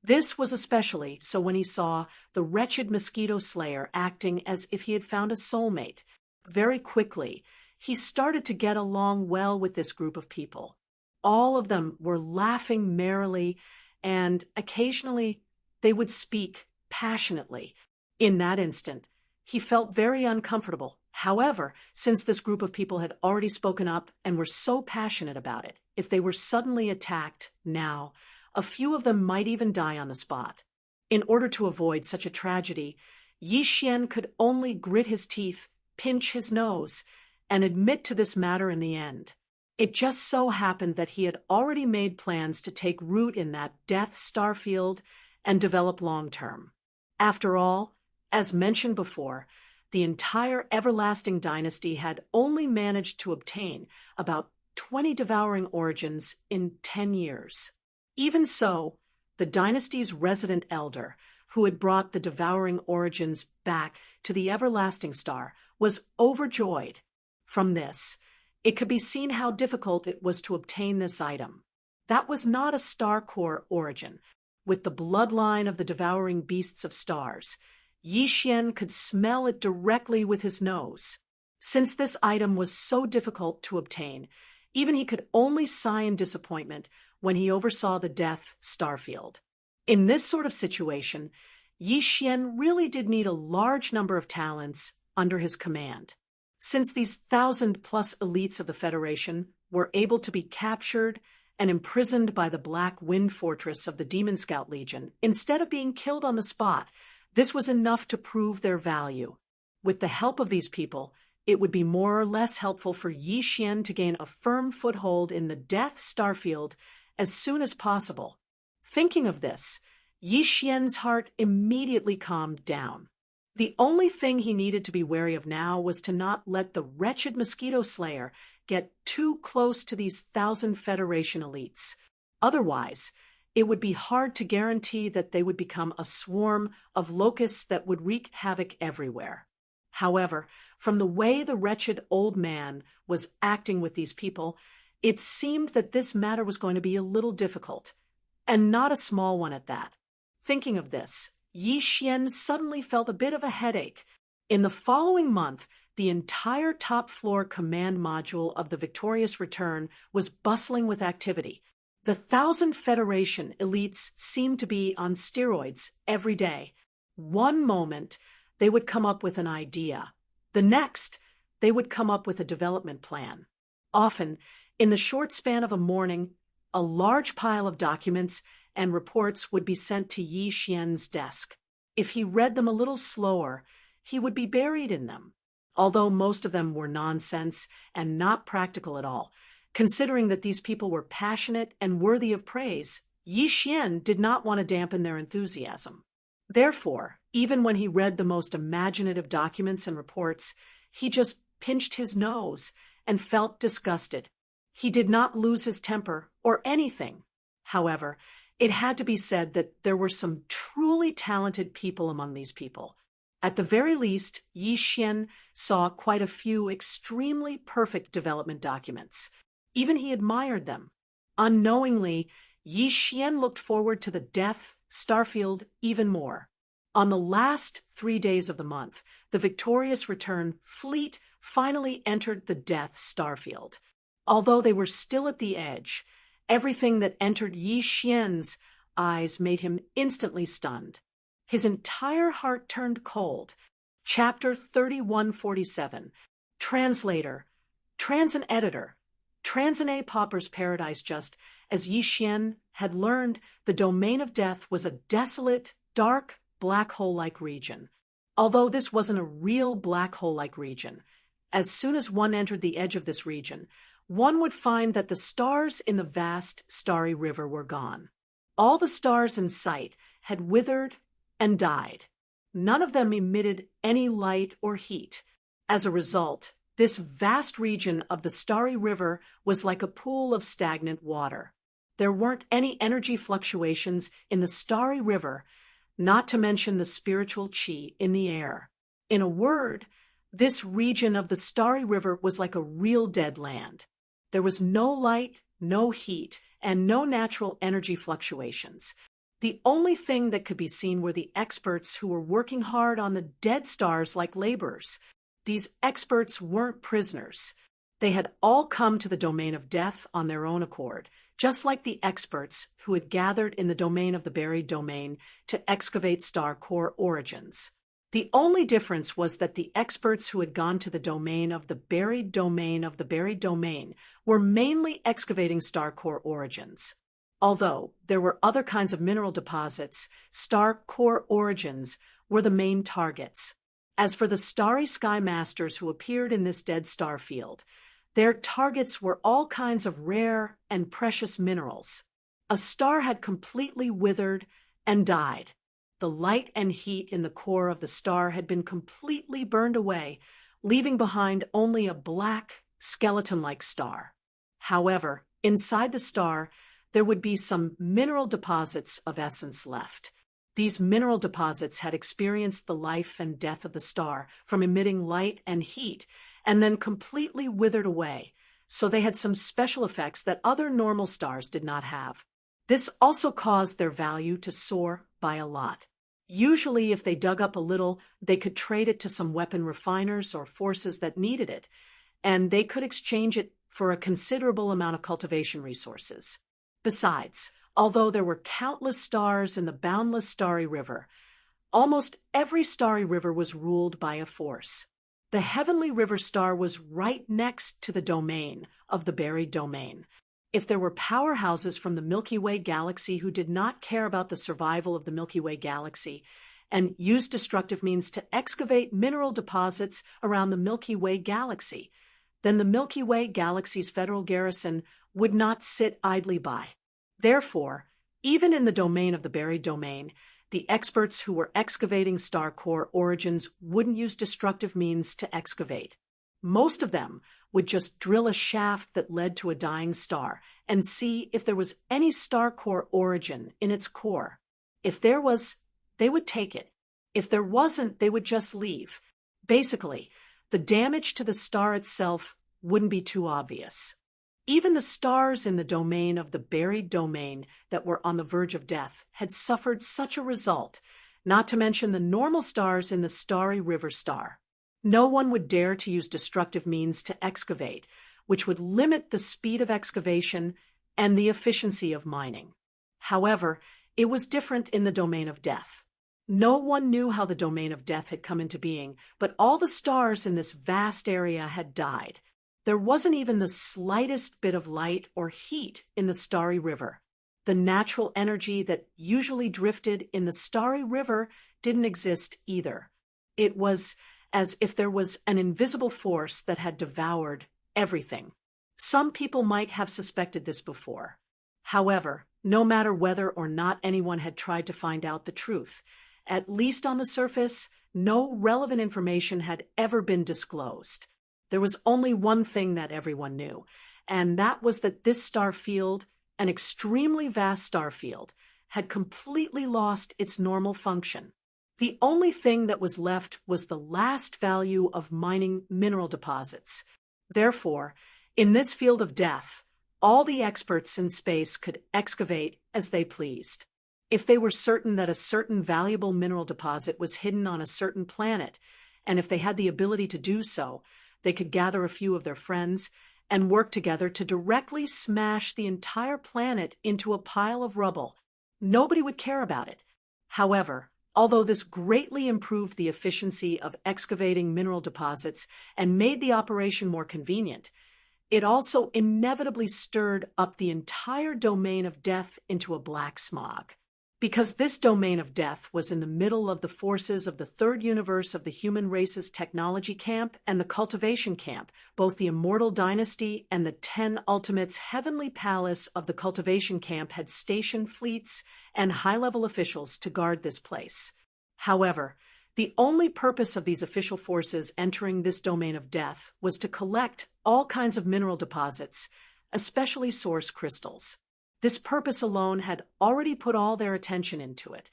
This was especially so when he saw the wretched mosquito slayer acting as if he had found a soulmate. Very quickly, he started to get along well with this group of people. All of them were laughing merrily, and occasionally they would speak passionately. In that instant, he felt very uncomfortable. However, since this group of people had already spoken up and were so passionate about it, if they were suddenly attacked now, a few of them might even die on the spot. In order to avoid such a tragedy, Yi Xian could only grit his teeth, pinch his nose, and admit to this matter in the end. It just so happened that he had already made plans to take root in that Death Star field and develop long-term. After all, as mentioned before, the entire Everlasting Dynasty had only managed to obtain about 20 devouring origins in 10 years. Even so, the dynasty's resident elder, who had brought the devouring origins back to the Everlasting Star, was overjoyed. From this, it could be seen how difficult it was to obtain this item. That was not a Star Core origin. With the bloodline of the devouring beasts of stars, Yi Xian could smell it directly with his nose. Since this item was so difficult to obtain, even he could only sigh in disappointment when he oversaw the Death Starfield. In this sort of situation, Yi Xian really did need a large number of talents under his command. Since these 1,000+ elites of the Federation were able to be captured and imprisoned by the Black Wind Fortress of the Demon Scout Legion, instead of being killed on the spot, this was enough to prove their value. With the help of these people, it would be more or less helpful for Yi Xian to gain a firm foothold in the Death Starfield as soon as possible. Thinking of this, Yi Xian's heart immediately calmed down. The only thing he needed to be wary of now was to not let the wretched mosquito slayer get too close to these 1,000 Federation elites. Otherwise, it would be hard to guarantee that they would become a swarm of locusts that would wreak havoc everywhere. However, from the way the wretched old man was acting with these people, it seemed that this matter was going to be a little difficult, and not a small one at that. Thinking of this, Yi Xian suddenly felt a bit of a headache. In the following month, the entire top-floor command module of the Victorious Return was bustling with activity. The 1,000 Federation elites seemed to be on steroids every day. One moment, they would come up with an idea. The next, they would come up with a development plan. Often, in the short span of a morning, a large pile of documents and reports would be sent to Yi Xian's desk. If he read them a little slower, he would be buried in them. Although most of them were nonsense and not practical at all, considering that these people were passionate and worthy of praise, Yi Xian did not want to dampen their enthusiasm. Therefore, even when he read the most imaginative documents and reports, he just pinched his nose and felt disgusted. He did not lose his temper or anything. However, it had to be said that there were some truly talented people among these people. At the very least, Yi Xian saw quite a few extremely perfect development documents. Even he admired them. Unknowingly, Yi Xian looked forward to the Death Starfield even more. On the last 3 days of the month, the Victorious Return fleet finally entered the Death Starfield. Although they were still at the edge, everything that entered Yi Xian's eyes made him instantly stunned. His entire heart turned cold. Chapter 3147. Translator. Transan Editor. Transan Pauper's Paradise. Just as Yi Xian had learned, the domain of death was a desolate, dark, black hole-like region. Although this wasn't a real black hole-like region, as soon as one entered the edge of this region, one would find that the stars in the vast starry river were gone. All the stars in sight had withered and died. None of them emitted any light or heat. As a result, this vast region of the starry river was like a pool of stagnant water. There weren't any energy fluctuations in the starry river, not to mention the spiritual qi in the air. In a word, this region of the starry river was like a real dead land. There was no light, no heat, and no natural energy fluctuations. The only thing that could be seen were the experts who were working hard on the dead stars like laborers. These experts weren't prisoners. They had all come to the domain of death on their own accord, just like the experts who had gathered in the domain of the buried domain to excavate star core origins. The only difference was that the experts who had gone to the domain of the buried domain of the buried domain were mainly excavating star core origins. Although there were other kinds of mineral deposits, star core origins were the main targets. As for the starry sky masters who appeared in this dead star field, their targets were all kinds of rare and precious minerals. A star had completely withered and died. The light and heat in the core of the star had been completely burned away, leaving behind only a black, skeleton-like star. However, inside the star, there would be some mineral deposits of essence left. These mineral deposits had experienced the life and death of the star from emitting light and heat, and then completely withered away, so they had some special effects that other normal stars did not have. This also caused their value to soar by a lot. Usually, if they dug up a little, they could trade it to some weapon refiners or forces that needed it, and they could exchange it for a considerable amount of cultivation resources. Besides, although there were countless stars in the boundless starry river, almost every starry river was ruled by a force. The heavenly river star was right next to the domain of the buried domain. If there were powerhouses from the Milky Way galaxy who did not care about the survival of the Milky Way galaxy and used destructive means to excavate mineral deposits around the Milky Way galaxy, then the Milky Way galaxy's federal garrison would not sit idly by. Therefore, even in the domain of the buried domain, the experts who were excavating star core origins wouldn't use destructive means to excavate. Most of them would just drill a shaft that led to a dying star and see if there was any star core origin in its core. If there was, they would take it. If there wasn't, they would just leave. Basically, the damage to the star itself wouldn't be too obvious. Even the stars in the domain of the buried domain that were on the verge of death had suffered such a result, not to mention the normal stars in the starry river star. No one would dare to use destructive means to excavate, which would limit the speed of excavation and the efficiency of mining. However, it was different in the domain of death. No one knew how the domain of death had come into being, but all the stars in this vast area had died. There wasn't even the slightest bit of light or heat in the starry river. The natural energy that usually drifted in the starry river didn't exist either. It was as if there was an invisible force that had devoured everything. Some people might have suspected this before. However, no matter whether or not anyone had tried to find out the truth, at least on the surface, no relevant information had ever been disclosed. There was only one thing that everyone knew, and that was that this star field, an extremely vast star field, had completely lost its normal function. The only thing that was left was the last value of mining mineral deposits. Therefore, in this field of death, all the experts in space could excavate as they pleased. If they were certain that a certain valuable mineral deposit was hidden on a certain planet, and if they had the ability to do so, they could gather a few of their friends and work together to directly smash the entire planet into a pile of rubble. Nobody would care about it. However, although this greatly improved the efficiency of excavating mineral deposits and made the operation more convenient, it also inevitably stirred up the entire domain of death into a black smog. Because this domain of death was in the middle of the forces of the third universe of the human race's technology camp and the cultivation camp, both the Immortal dynasty and the 10 Ultimates heavenly palace of the cultivation camp had stationed fleets and high-level officials to guard this place. However, the only purpose of these official forces entering this domain of death was to collect all kinds of mineral deposits, especially source crystals. This purpose alone had already put all their attention into it.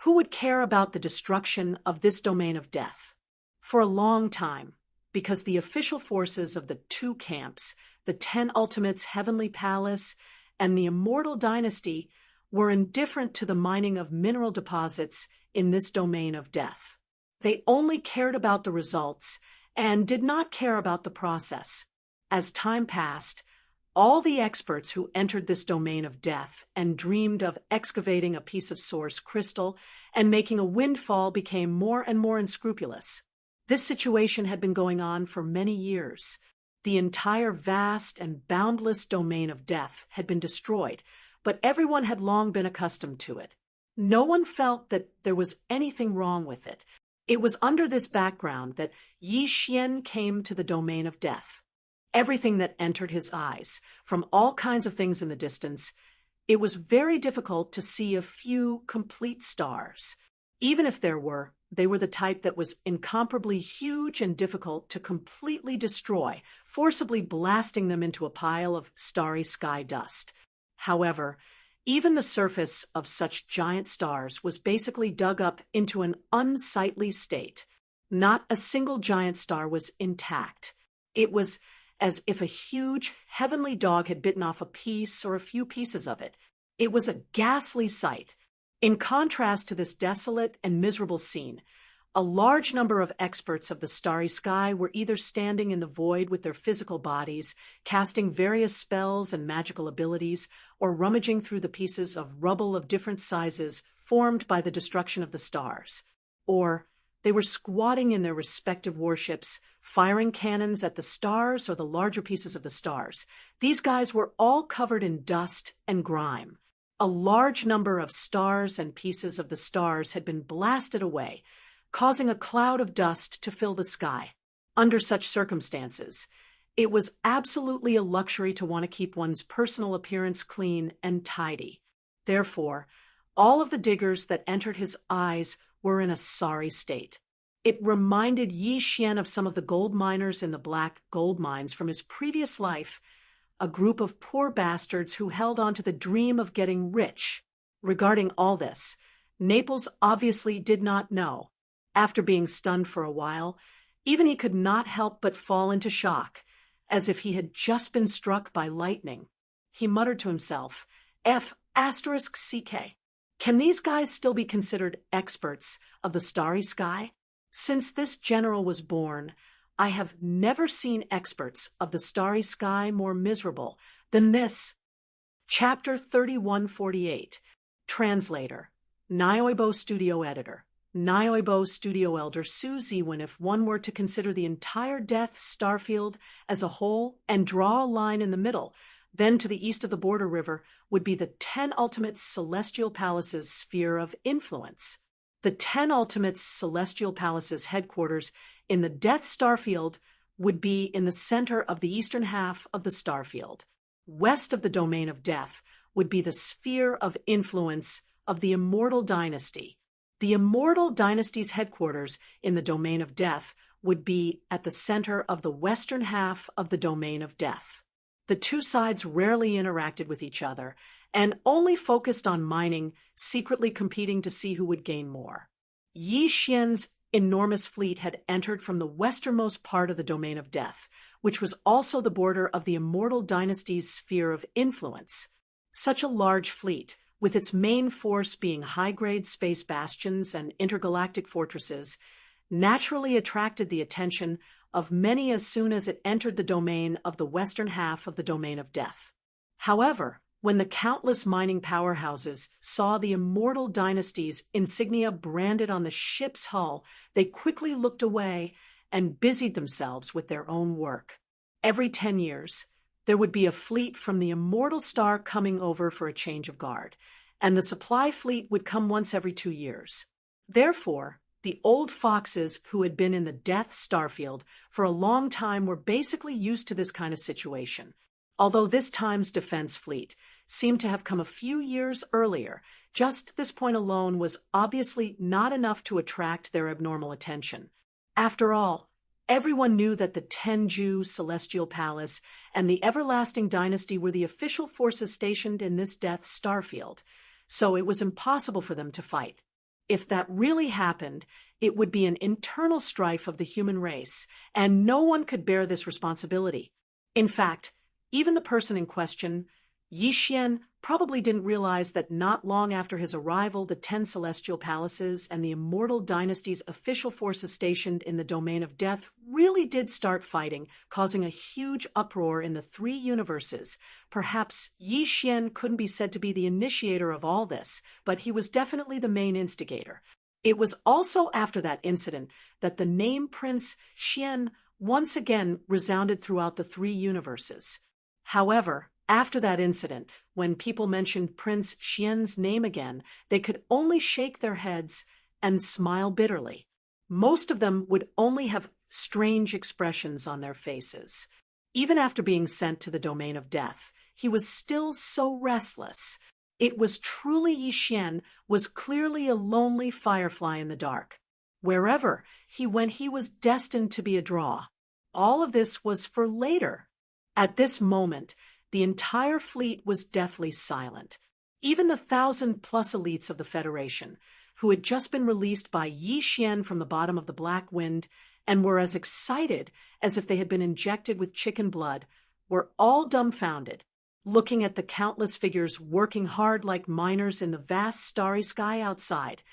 Who would care about the destruction of this domain of death? For a long time, because the official forces of the two camps, the 10 Ultimates Heavenly Palace and the Immortal Dynasty, were indifferent to the mining of mineral deposits in this domain of death. They only cared about the results and did not care about the process. As time passed, all the experts who entered this domain of death and dreamed of excavating a piece of source crystal and making a windfall became more and more unscrupulous. This situation had been going on for many years. The entire vast and boundless domain of death had been destroyed, but everyone had long been accustomed to it. No one felt that there was anything wrong with it. It was under this background that Yi Xian came to the domain of death. Everything that entered his eyes, from all kinds of things in the distance, it was very difficult to see a few complete stars. Even if there were, they were the type that was incomparably huge and difficult to completely destroy, forcibly blasting them into a pile of starry sky dust. However, even the surface of such giant stars was basically dug up into an unsightly state. Not a single giant star was intact. It was as if a huge, heavenly dog had bitten off a piece or a few pieces of it. It was a ghastly sight. In contrast to this desolate and miserable scene, a large number of experts of the starry sky were either standing in the void with their physical bodies, casting various spells and magical abilities, or rummaging through the pieces of rubble of different sizes formed by the destruction of the stars. Or They were squatting in their respective warships, firing cannons at the stars or the larger pieces of the stars. These guys were all covered in dust and grime. A large number of stars and pieces of the stars had been blasted away, causing a cloud of dust to fill the sky. Under such circumstances, it was absolutely a luxury to want to keep one's personal appearance clean and tidy. Therefore, all of the diggers that entered his eyes were in a sorry state. It reminded Yi Xian of some of the gold miners in the black gold mines from his previous life, a group of poor bastards who held on to the dream of getting rich. Regarding all this, Naples obviously did not know. After being stunned for a while, even he could not help but fall into shock, as if he had just been struck by lightning. He muttered to himself, F***CK. Can these guys still be considered experts of the starry sky? Since this general was born, I have never seen experts of the starry sky more miserable than this. Chapter 3148. Translator. Nioibo Studio Editor. Nioibo Studio Elder Su Ziwen. If one were to consider the entire Death Starfield as a whole and draw a line in the middle, then to the east of the border river would be the 10 Ultimate Celestial Palaces' sphere of influence. The 10 Ultimate Celestial Palaces' headquarters in the Death Starfield would be in the center of the eastern half of the Starfield. West of the Domain of Death would be the sphere of influence of the Immortal Dynasty. The Immortal Dynasty's headquarters in the Domain of Death would be at the center of the western half of the Domain of Death. The two sides rarely interacted with each other and only focused on mining, secretly competing to see who would gain more. Yi Xian's enormous fleet had entered from the westernmost part of the Domain of Death, which was also the border of the Immortal Dynasty's sphere of influence. Such a large fleet, with its main force being high-grade space bastions and intergalactic fortresses, naturally attracted the attention of many as soon as it entered the domain of the western half of the Domain of Death. However, when the countless mining powerhouses saw the Immortal Dynasty's insignia branded on the ship's hull, they quickly looked away and busied themselves with their own work. Every 10 years, there would be a fleet from the Immortal Star coming over for a change of guard, and the supply fleet would come once every 2 years. Therefore, the old foxes who had been in the Death Starfield for a long time were basically used to this kind of situation. Although this time's defense fleet seemed to have come a few years earlier, just this point alone was obviously not enough to attract their abnormal attention. After all, everyone knew that the Tenju Celestial Palace and the Everlasting Dynasty were the official forces stationed in this Death Starfield, so it was impossible for them to fight. If that really happened, it would be an internal strife of the human race, and no one could bear this responsibility. In fact, even the person in question, Yi Xian, probably didn't realize that not long after his arrival, the 10 Celestial Palaces and the Immortal Dynasty's official forces stationed in the Domain of Death really did start fighting, causing a huge uproar in the 3 universes. Perhaps Yi Xian couldn't be said to be the initiator of all this, but he was definitely the main instigator. It was also after that incident that the name Prince Xian once again resounded throughout the 3 universes. However, after that incident, when people mentioned Prince Xian's name again, they could only shake their heads and smile bitterly. Most of them would only have strange expressions on their faces. Even after being sent to the Domain of Death, he was still so restless. It was truly Yi Xian was clearly a lonely firefly in the dark. Wherever he went, he was destined to be a draw. All of this was for later. At this moment, the entire fleet was deathly silent. Even the 1,000+ elites of the Federation, who had just been released by Yi Xian from the bottom of the Black Wind and were as excited as if they had been injected with chicken blood, were all dumbfounded, looking at the countless figures working hard like miners in the vast starry sky outside.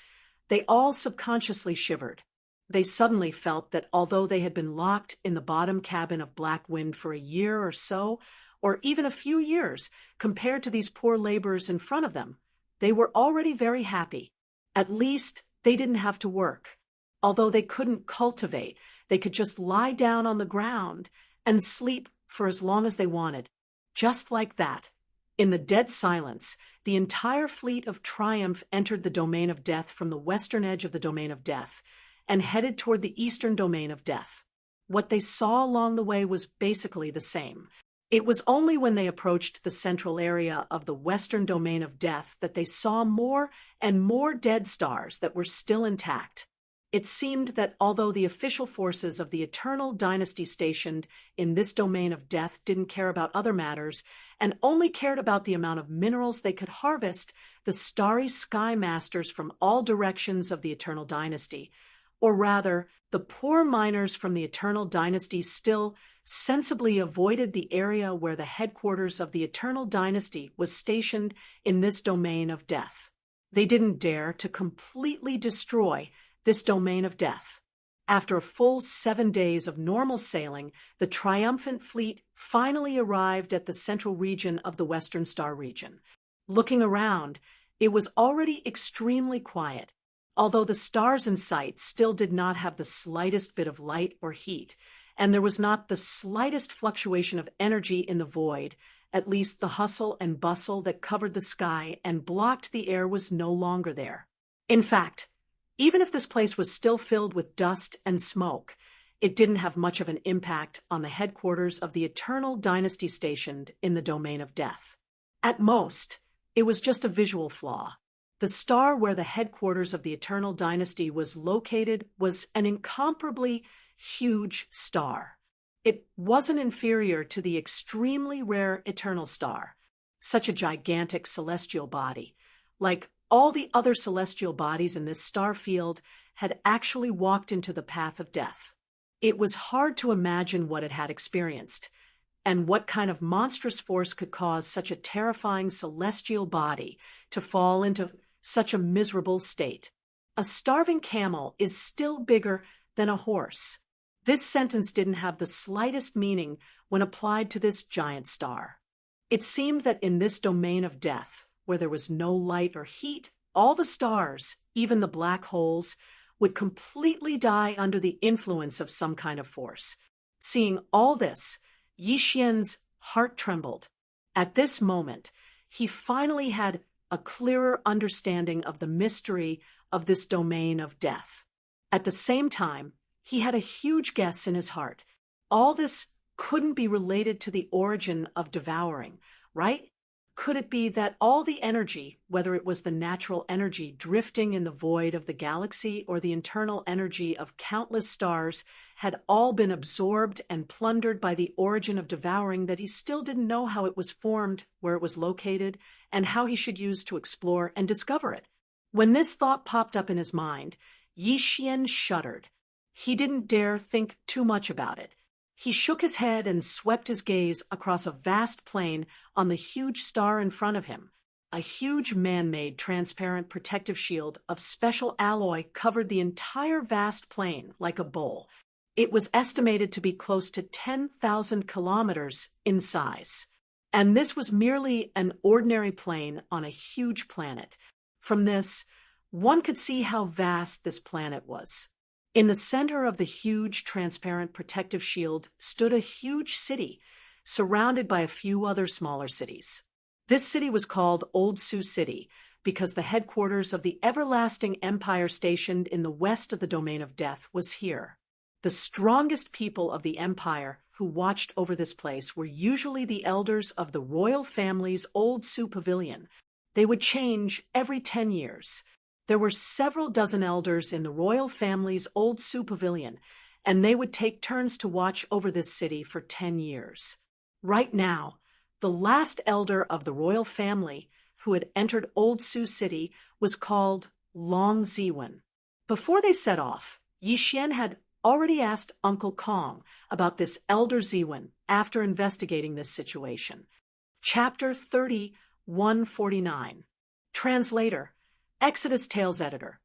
They all subconsciously shivered. They suddenly felt that although they had been locked in the bottom cabin of Black Wind for a year or so, or even a few years, compared to these poor laborers in front of them, they were already very happy. At least they didn't have to work. Although they couldn't cultivate, they could just lie down on the ground and sleep for as long as they wanted. Just like that, in the dead silence, the entire fleet of Triumph entered the Domain of Death from the western edge of the Domain of Death and headed toward the eastern Domain of Death. What they saw along the way was basically the same. It was only when they approached the central area of the western Domain of Death that they saw more and more dead stars that were still intact. It seemed that although the official forces of the Eternal Dynasty stationed in this Domain of Death didn't care about other matters and only cared about the amount of minerals they could harvest, the starry sky masters from all directions of the Eternal Dynasty, or rather, the poor miners from the Eternal Dynasty still sensibly avoided the area where the headquarters of the Eternal Dynasty was stationed in this Domain of Death. They didn't dare to completely destroy this Domain of Death. After a full 7 days of normal sailing, the triumphant fleet finally arrived at the central region of the Western Star region. Looking around, it was already extremely quiet. Although the stars in sight still did not have the slightest bit of light or heat, and there was not the slightest fluctuation of energy in the void, at least the hustle and bustle that covered the sky and blocked the air was no longer there. In fact, even if this place was still filled with dust and smoke, it didn't have much of an impact on the headquarters of the Eternal Dynasty stationed in the Domain of Death. At most, it was just a visual flaw. The star where the headquarters of the Eternal Dynasty was located was an incomparably huge star. It wasn't inferior to the extremely rare Eternal Star, such a gigantic celestial body. Like all the other celestial bodies in this star field had actually walked into the path of death. It was hard to imagine what it had experienced, and what kind of monstrous force could cause such a terrifying celestial body to fall into such a miserable state. A starving camel is still bigger than a horse. This sentence didn't have the slightest meaning when applied to this giant star. It seemed that in this Domain of Death, where there was no light or heat, all the stars, even the black holes, would completely die under the influence of some kind of force. Seeing all this, Yixian's heart trembled. At this moment, he finally had a clearer understanding of the mystery of this Domain of Death. At the same time, he had a huge guess in his heart. All this couldn't be related to the origin of devouring, right? Could it be that all the energy, whether it was the natural energy drifting in the void of the galaxy or the internal energy of countless stars, had all been absorbed and plundered by the origin of devouring that he still didn't know how it was formed, where it was located, and how he should use to explore and discover it? When this thought popped up in his mind, Yixian shuddered. He didn't dare think too much about it. He shook his head and swept his gaze across a vast plain on the huge star in front of him. A huge man-made transparent protective shield of special alloy covered the entire vast plain like a bowl. It was estimated to be close to 10,000 kilometers in size. And this was merely an ordinary plain on a huge planet. From this, one could see how vast this planet was. In the center of the huge, transparent protective shield stood a huge city, surrounded by a few other smaller cities. This city was called Old Sioux City because the headquarters of the everlasting empire stationed in the west of the Domain of Death was here. The strongest people of the empire who watched over this place were usually the elders of the royal family's Old Sioux Pavilion. They would change every 10 years. There were several dozen elders in the royal family's Old Sioux Pavilion, and they would take turns to watch over this city for 10 years. Right now, the last elder of the royal family who had entered Old Sioux City was called Long Ziwen. Before they set off, Yixian had already asked Uncle Kong about this Elder Ziwen after investigating this situation. Chapter 30, 149. Translator, Exodus Tales Editor.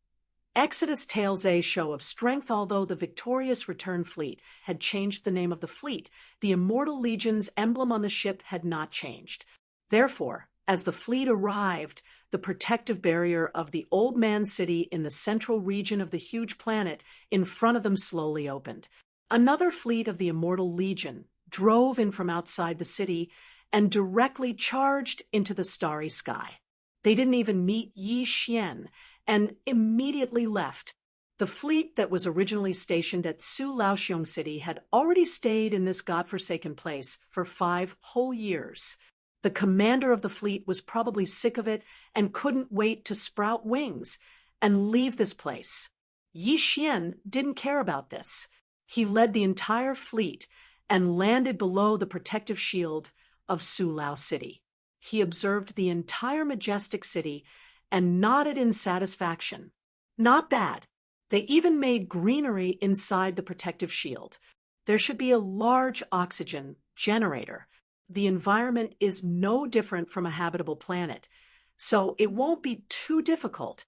Exodus Tales A show of strength. Although the victorious return fleet had changed the name of the fleet, the Immortal Legion's emblem on the ship had not changed. Therefore, As the fleet arrived, the protective barrier of the Old Man City in the central region of the huge planet in front of them slowly opened. Another fleet of the Immortal Legion drove in from outside the city and directly charged into the starry sky. They didn't even meet Yi Xian and immediately left. The fleet that was originally stationed at Su Laoxiong City had already stayed in this godforsaken place for 5 whole years. The commander of the fleet was probably sick of it and couldn't wait to sprout wings and leave this place. Yi Xian didn't care about this. He led the entire fleet and landed below the protective shield of Su Lao City. He observed the entire majestic city and nodded in satisfaction. Not bad. They even made greenery inside the protective shield. There should be a large oxygen generator. The environment is no different from a habitable planet, so it won't be too difficult.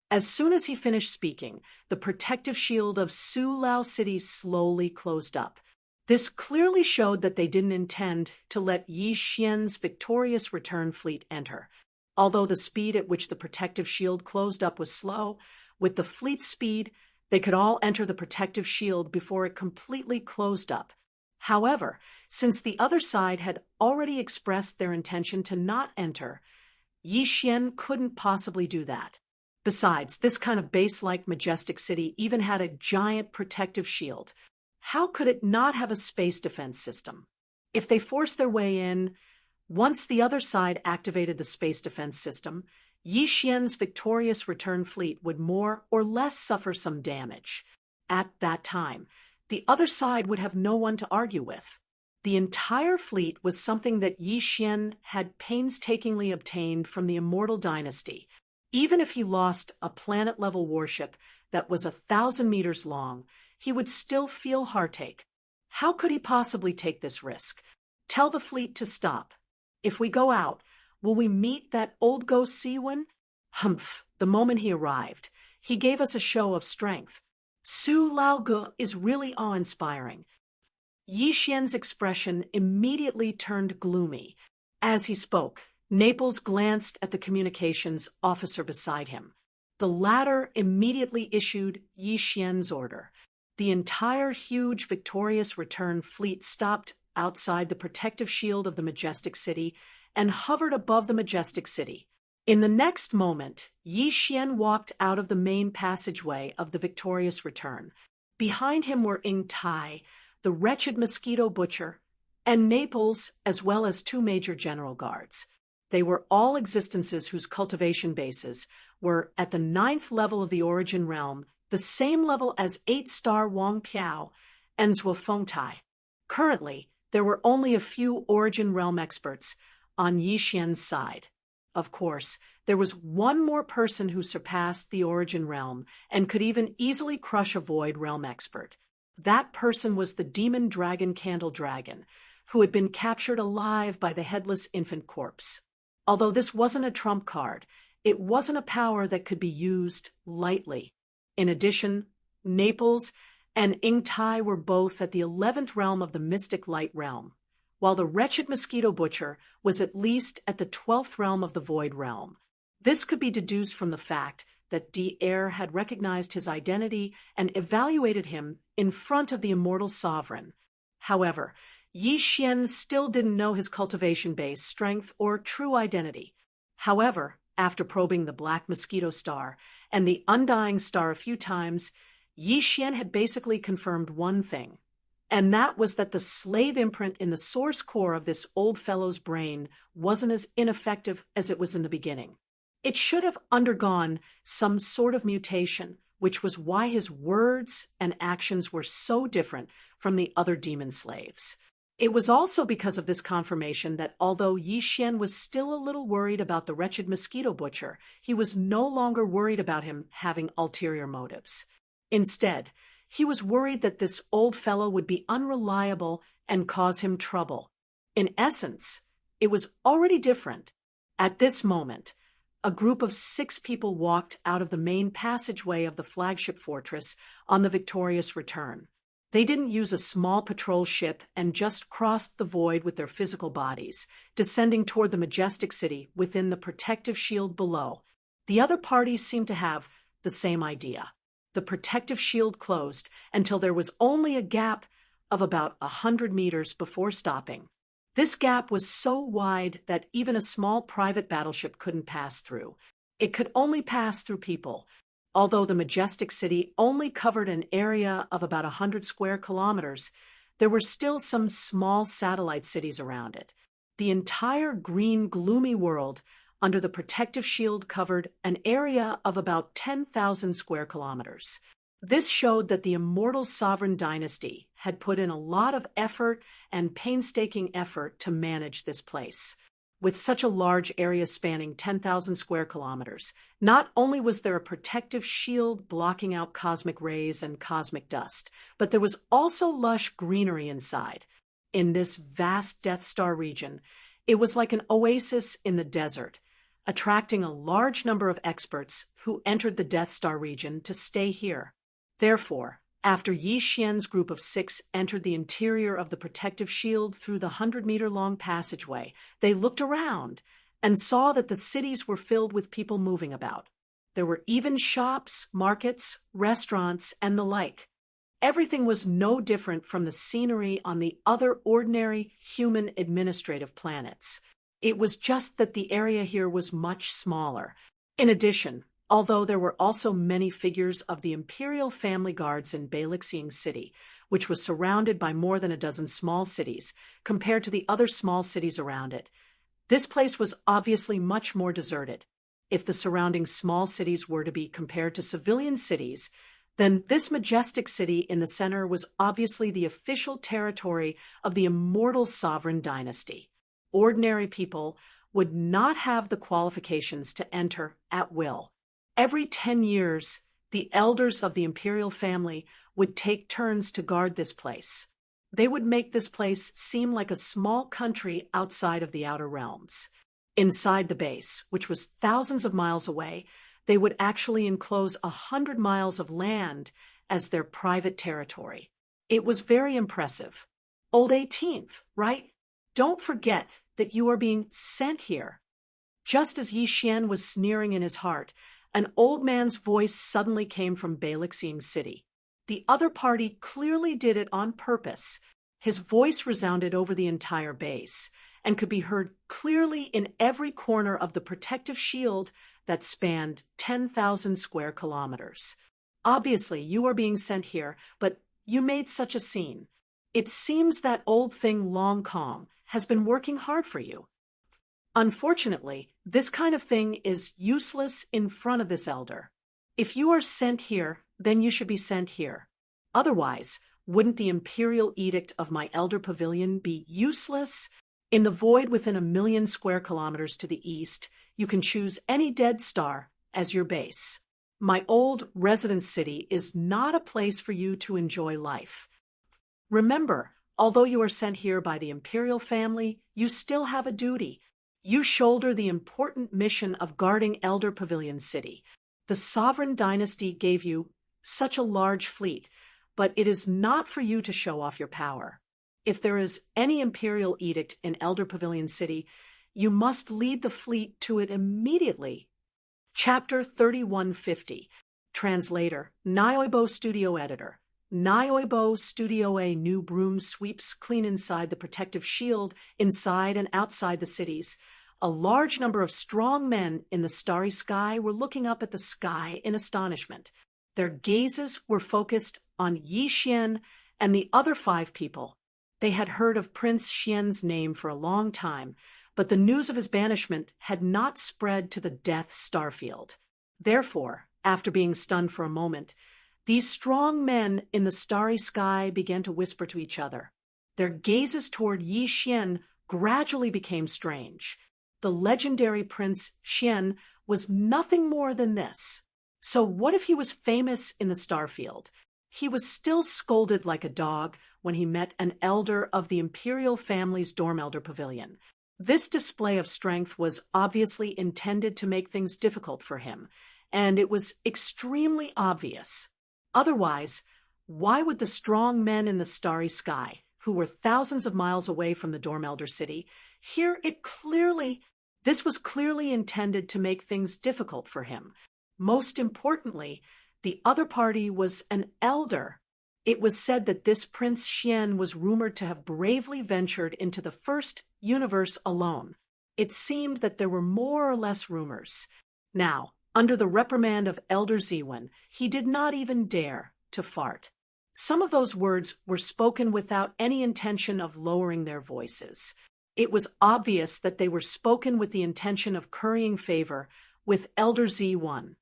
As soon as he finished speaking, the protective shield of Su Lao City slowly closed up. This clearly showed that they didn't intend to let Yi Xian's victorious return fleet enter. Although the speed at which the protective shield closed up was slow, with the fleet's speed, they could all enter the protective shield before it completely closed up. However, since the other side had already expressed their intention to not enter, Yi Xian couldn't possibly do that. Besides, this kind of base-like majestic city even had a giant protective shield. How could it not have a space defense system? If they forced their way in, once the other side activated the space defense system, Yi Xian's victorious return fleet would more or less suffer some damage. At that time, the other side would have no one to argue with. The entire fleet was something that Yi Xian had painstakingly obtained from the Immortal dynasty. Even if he lost a planet-level warship that was 1,000 meters long, he would still feel heartache. How could he possibly take this risk? Tell the fleet to stop. If we go out, will we meet that old ghost Siwen? Humph, the moment he arrived, he gave us a show of strength. Su Laoge is really awe-inspiring. Yi Xian's expression immediately turned gloomy. As he spoke, Naples glanced at the communications officer beside him. The latter immediately issued Yi Xian's order. The entire huge victorious return fleet stopped outside the protective shield of the majestic city and hovered above the majestic city. In the next moment, Yi Xian walked out of the main passageway of the victorious return. Behind him were Ying Tai, the wretched mosquito butcher, and Naples, as well as 2 major general guards. They were all existences whose cultivation bases were at the 9th level of the origin realm, the same level as 8-star Wang Piao and Zhuofeng Tai. Currently, there were only a few origin realm experts on Yi Xian's side. Of course, there was one more person who surpassed the origin realm and could even easily crush a void realm expert. That person was the demon dragon Candle Dragon, who had been captured alive by the headless infant corpse. Although this wasn't a trump card, it wasn't a power that could be used lightly. In addition, Naples and Ying Tai were both at the 11th realm of the mystic light realm, while the wretched mosquito butcher was at least at the 12th realm of the void realm. This could be deduced from the fact that D-Air had recognized his identity and evaluated him in front of the immortal sovereign. However, Yi Xian still didn't know his cultivation base, strength, or true identity. However, after probing the Black Mosquito Star and the Undying Star a few times, Yi Xian had basically confirmed one thing, and that was that the slave imprint in the source core of this old fellow's brain wasn't as ineffective as it was in the beginning. It should have undergone some sort of mutation, which was why his words and actions were so different from the other demon slaves. It was also because of this confirmation that although Yi Xian was still a little worried about the wretched mosquito butcher, he was no longer worried about him having ulterior motives. Instead, he was worried that this old fellow would be unreliable and cause him trouble. In essence, it was already different. At this moment, a group of 6 people walked out of the main passageway of the flagship fortress on the victorious return. They didn't use a small patrol ship and just crossed the void with their physical bodies, descending toward the majestic city within the protective shield below. The other parties seemed to have the same idea. The protective shield closed until there was only a gap of about 100 meters before stopping. This gap was so wide that even a small private battleship couldn't pass through. It could only pass through people. Although the majestic city only covered an area of about 100 square kilometers, there were still some small satellite cities around it. The entire green, gloomy world under the protective shield covered an area of about 10,000 square kilometers. This showed that the Immortal sovereign dynasty had put in a lot of effort and painstaking effort to manage this place. With such a large area spanning 10,000 square kilometers, not only was there a protective shield blocking out cosmic rays and cosmic dust, but there was also lush greenery inside. In this vast Death Star region, it was like an oasis in the desert, attracting a large number of experts who entered the Death Star region to stay here. Therefore, after Yi Xian's group of 6 entered the interior of the protective shield through the 100-meter-long passageway, they looked around and saw that the cities were filled with people moving about. There were even shops, markets, restaurants, and the like. Everything was no different from the scenery on the other ordinary human administrative planets. It was just that the area here was much smaller. In addition, although there were also many figures of the imperial family guards in Beilexiang City, which was surrounded by more than a dozen small cities, compared to the other small cities around it, this place was obviously much more deserted. If the surrounding small cities were to be compared to civilian cities, then this majestic city in the center was obviously the official territory of the Immortal sovereign dynasty. Ordinary people would not have the qualifications to enter at will. Every 10 years, the elders of the imperial family would take turns to guard this place. They would make this place seem like a small country outside of the outer realms. Inside the base, which was thousands of miles away, they would actually enclose 100 miles of land as their private territory. It was very impressive. Old 18th, right? Don't forget that you are being sent here. Just as Yi Xian was sneering in his heart, an old man's voice suddenly came from Beilexiang City. The other party clearly did it on purpose. His voice resounded over the entire base and could be heard clearly in every corner of the protective shield that spanned 10,000 square kilometers. Obviously, you are being sent here, but you made such a scene. It seems that old thing Long Kong has been working hard for you. Unfortunately, this kind of thing is useless in front of this elder. If you are sent here, then you should be sent here. Otherwise, wouldn't the imperial edict of my elder pavilion be useless? In the void within 1,000,000 square kilometers to the east, you can choose any dead star as your base. My old residence city is not a place for you to enjoy life. Remember, although you are sent here by the imperial family, you still have a duty. You shoulder the important mission of guarding Elder Pavilion City. The sovereign dynasty gave you such a large fleet, but it is not for you to show off your power. If there is any imperial edict in Elder Pavilion City, you must lead the fleet to it immediately. Chapter 3150. Translator, Nioibo Studio Editor. Nioibo Studio. A new broom sweeps clean inside the protective shield, inside and outside the cities. A large number of strong men in the starry sky were looking up at the sky in astonishment. Their gazes were focused on Yi Xian and the other 5 people. They had heard of Prince Xian's name for a long time, but the news of his banishment had not spread to the Death Starfield. Therefore, after being stunned for a moment, these strong men in the starry sky began to whisper to each other. Their gazes toward Yi Xian gradually became strange. The legendary Prince Xian was nothing more than this. So what if he was famous in the Starfield? He was still scolded like a dog when he met an elder of the imperial family's dorm elder pavilion. This display of strength was obviously intended to make things difficult for him, and it was extremely obvious. Otherwise, Why would the strong men in the starry sky, who were thousands of miles away from the Dorm Elder City, hear it clearly? This was clearly intended to make things difficult for him. Most importantly, the other party was an elder. It was said that this Prince Xian was rumored to have bravely ventured into the first universe alone. It seemed that there were more or less rumors. Now, under the reprimand of Elder Ziwen, he did not even dare to fart. Some of those words were spoken without any intention of lowering their voices. It was obvious that they were spoken with the intention of currying favor with Elder Z1.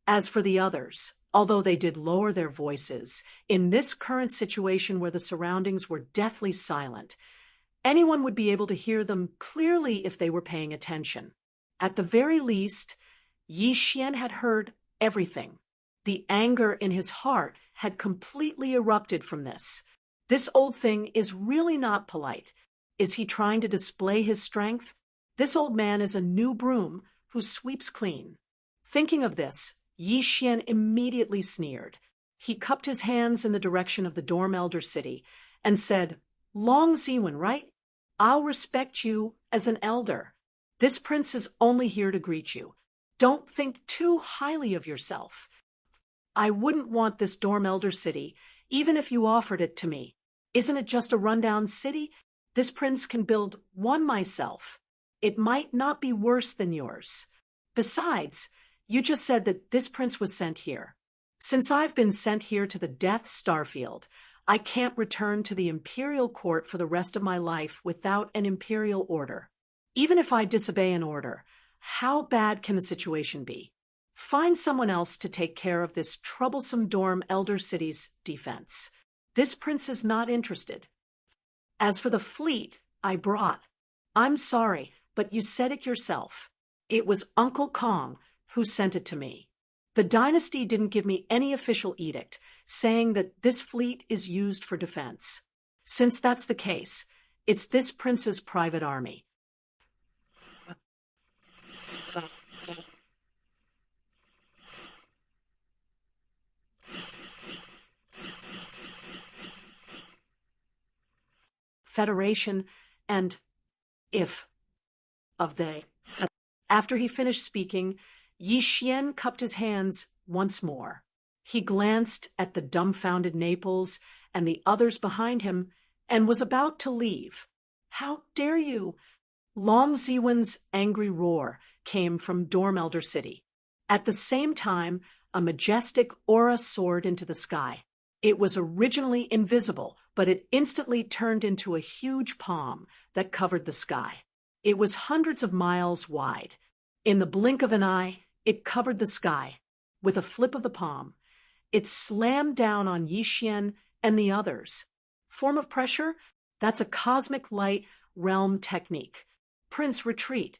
As for the others, although they did lower their voices, in this current situation where the surroundings were deathly silent, anyone would be able to hear them clearly if they were paying attention. At the very least, Yi Xian had heard everything. The anger in his heart had completely erupted from this. This old thing is really not polite. Is he trying to display his strength? This old man is a new broom who sweeps clean. Thinking of this, Yi Xian immediately sneered. He cupped his hands in the direction of the Dorm Elder City and said, "Long Ziwen, right? I'll respect you as an elder. This prince is only here to greet you. Don't think too highly of yourself. I wouldn't want this Dorm Elder City, even if you offered it to me. Isn't it just a rundown city? This prince can build one myself. It might not be worse than yours. Besides, you just said that this prince was sent here. Since I've been sent here to the Death Starfield, I can't return to the Imperial Court for the rest of my life without an Imperial order. Even if I disobey an order, how bad can the situation be? Find someone else to take care of this troublesome Dorm Elder City's defense. This prince is not interested. As for the fleet I brought, I'm sorry, but you said it yourself. It was Uncle Kong who sent it to me. The dynasty didn't give me any official edict saying that this fleet is used for defense. Since that's the case, it's this prince's private army. Federation and if of they. After he finished speaking, Yi Xian cupped his hands once more. He glanced at the dumbfounded Naples and the others behind him and was about to leave. How dare you? Long Ziwen's angry roar came from Dorm Elder City. At the same time, a majestic aura soared into the sky. It was originally invisible, but it instantly turned into a huge palm that covered the sky. It was hundreds of miles wide. In the blink of an eye, it covered the sky. With a flip of the palm, it slammed down on Yi Xian and the others. Form of pressure? That's a cosmic light realm technique. Prince, retreat.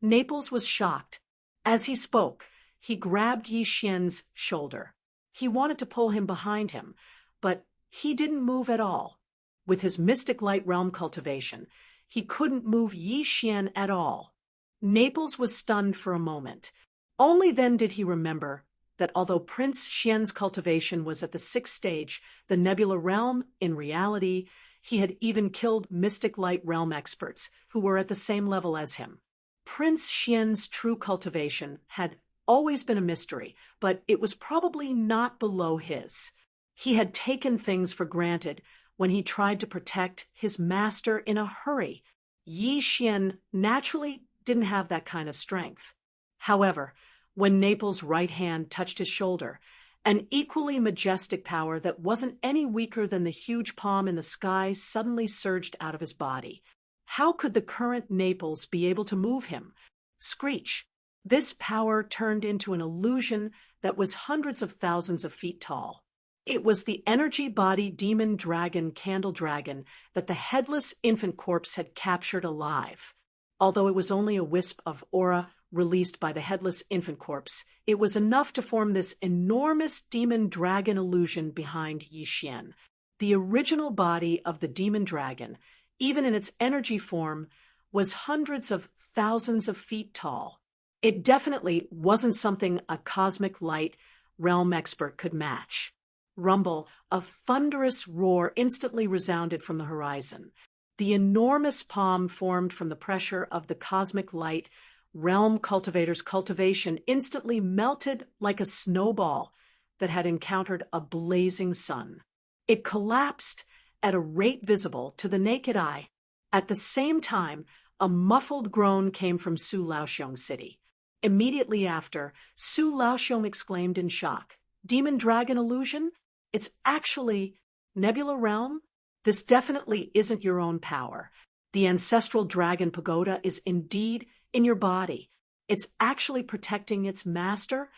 Naples was shocked. As he spoke, he grabbed Yi Xian's shoulder. He wanted to pull him behind him, but he didn't move at all. With his mystic light realm cultivation, he couldn't move Yi Xian at all. Naples was stunned for a moment. Only then did he remember that although Prince Xian's cultivation was at the 6th stage, the Nebula Realm, in reality, he had even killed Mystic Light Realm experts who were at the same level as him. Prince Xian's true cultivation had always been a mystery, but it was probably not below his. He had taken things for granted when he tried to protect his master in a hurry. Yi Xian naturally didn't have that kind of strength. However, when Naples' right hand touched his shoulder, an equally majestic power that wasn't any weaker than the huge palm in the sky suddenly surged out of his body. How could the current Naples be able to move him? Screech! This power turned into an illusion that was hundreds of thousands of feet tall. It was the energy body demon dragon Candle Dragon that the headless infant corpse had captured alive. Although it was only a wisp of aura released by the headless infant corpse, it was enough to form this enormous demon dragon illusion behind Yi Xian. The original body of the demon dragon, even in its energy form, was hundreds of thousands of feet tall. It definitely wasn't something a cosmic light realm expert could match. rumble, a thunderous roar instantly resounded from the horizon. The enormous palm formed from the pressure of the cosmic light realm cultivator's cultivation instantly melted like a snowball that had encountered a blazing sun. It collapsed at a rate visible to the naked eye. At the same time, a muffled groan came from Su Laoxiong City. Immediately after, Su Laoxiong exclaimed in shock, "Demon dragon illusion? It's actually Nebula Realm? This definitely isn't your own power. The ancestral dragon pagoda is indeed in your body. It's actually protecting its master."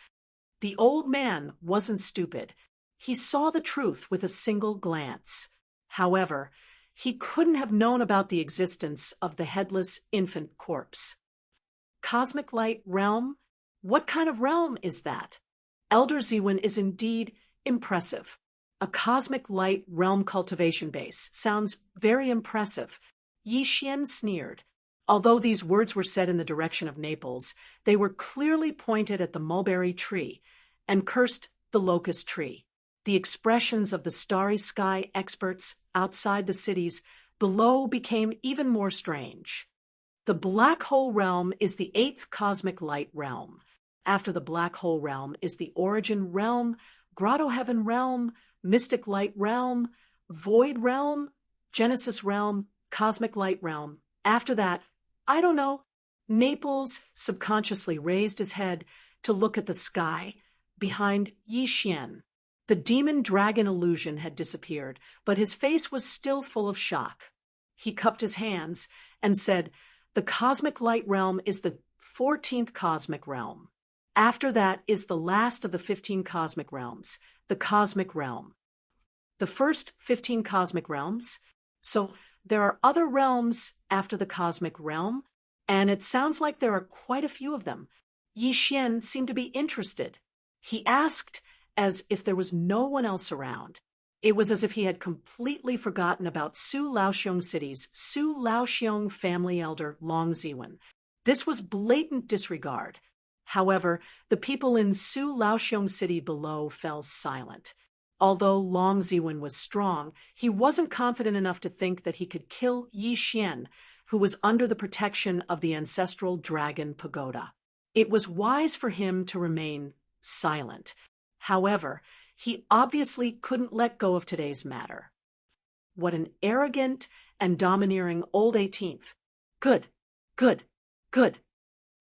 The old man wasn't stupid. He saw the truth with a single glance. However, he couldn't have known about the existence of the headless infant corpse. Cosmic Light Realm? What kind of realm is that? Elder Ziwen is indeed impressive. A Cosmic Light Realm cultivation base sounds very impressive. Yi Xian sneered. Although these words were said in the direction of Naples, they were clearly pointed at the mulberry tree and cursed the locust tree. The expressions of the starry sky experts outside the cities below became even more strange. The Black Hole Realm is the 8th Cosmic Light Realm. After the Black Hole Realm is the Origin Realm, Grotto Heaven Realm, Mystic Light Realm, Void Realm, Genesis Realm, Cosmic Light Realm. After that, I don't know. Naples subconsciously raised his head to look at the sky behind Yi Xian. The demon dragon illusion had disappeared, but his face was still full of shock. He cupped his hands and said, "The Cosmic Light Realm is the 14th Cosmic Realm. After that is the last of the 15 Cosmic Realms, the Cosmic Realm." The first 15 Cosmic Realms? So there are other realms after the Cosmic Realm, and it sounds like there are quite a few of them. Yi Xian seemed to be interested. He asked as if there was no one else around. It was as if he had completely forgotten about Su Laoxiong City's Su Laoxiong family elder Long Ziwen. This was blatant disregard. However, the people in Su Laoxiong City below fell silent. Although Long Ziwen was strong, he wasn't confident enough to think that he could kill Yi Xian, who was under the protection of the ancestral dragon pagoda. It was wise for him to remain silent. However, he obviously couldn't let go of today's matter. What an arrogant and domineering old 18th. Good, good, good.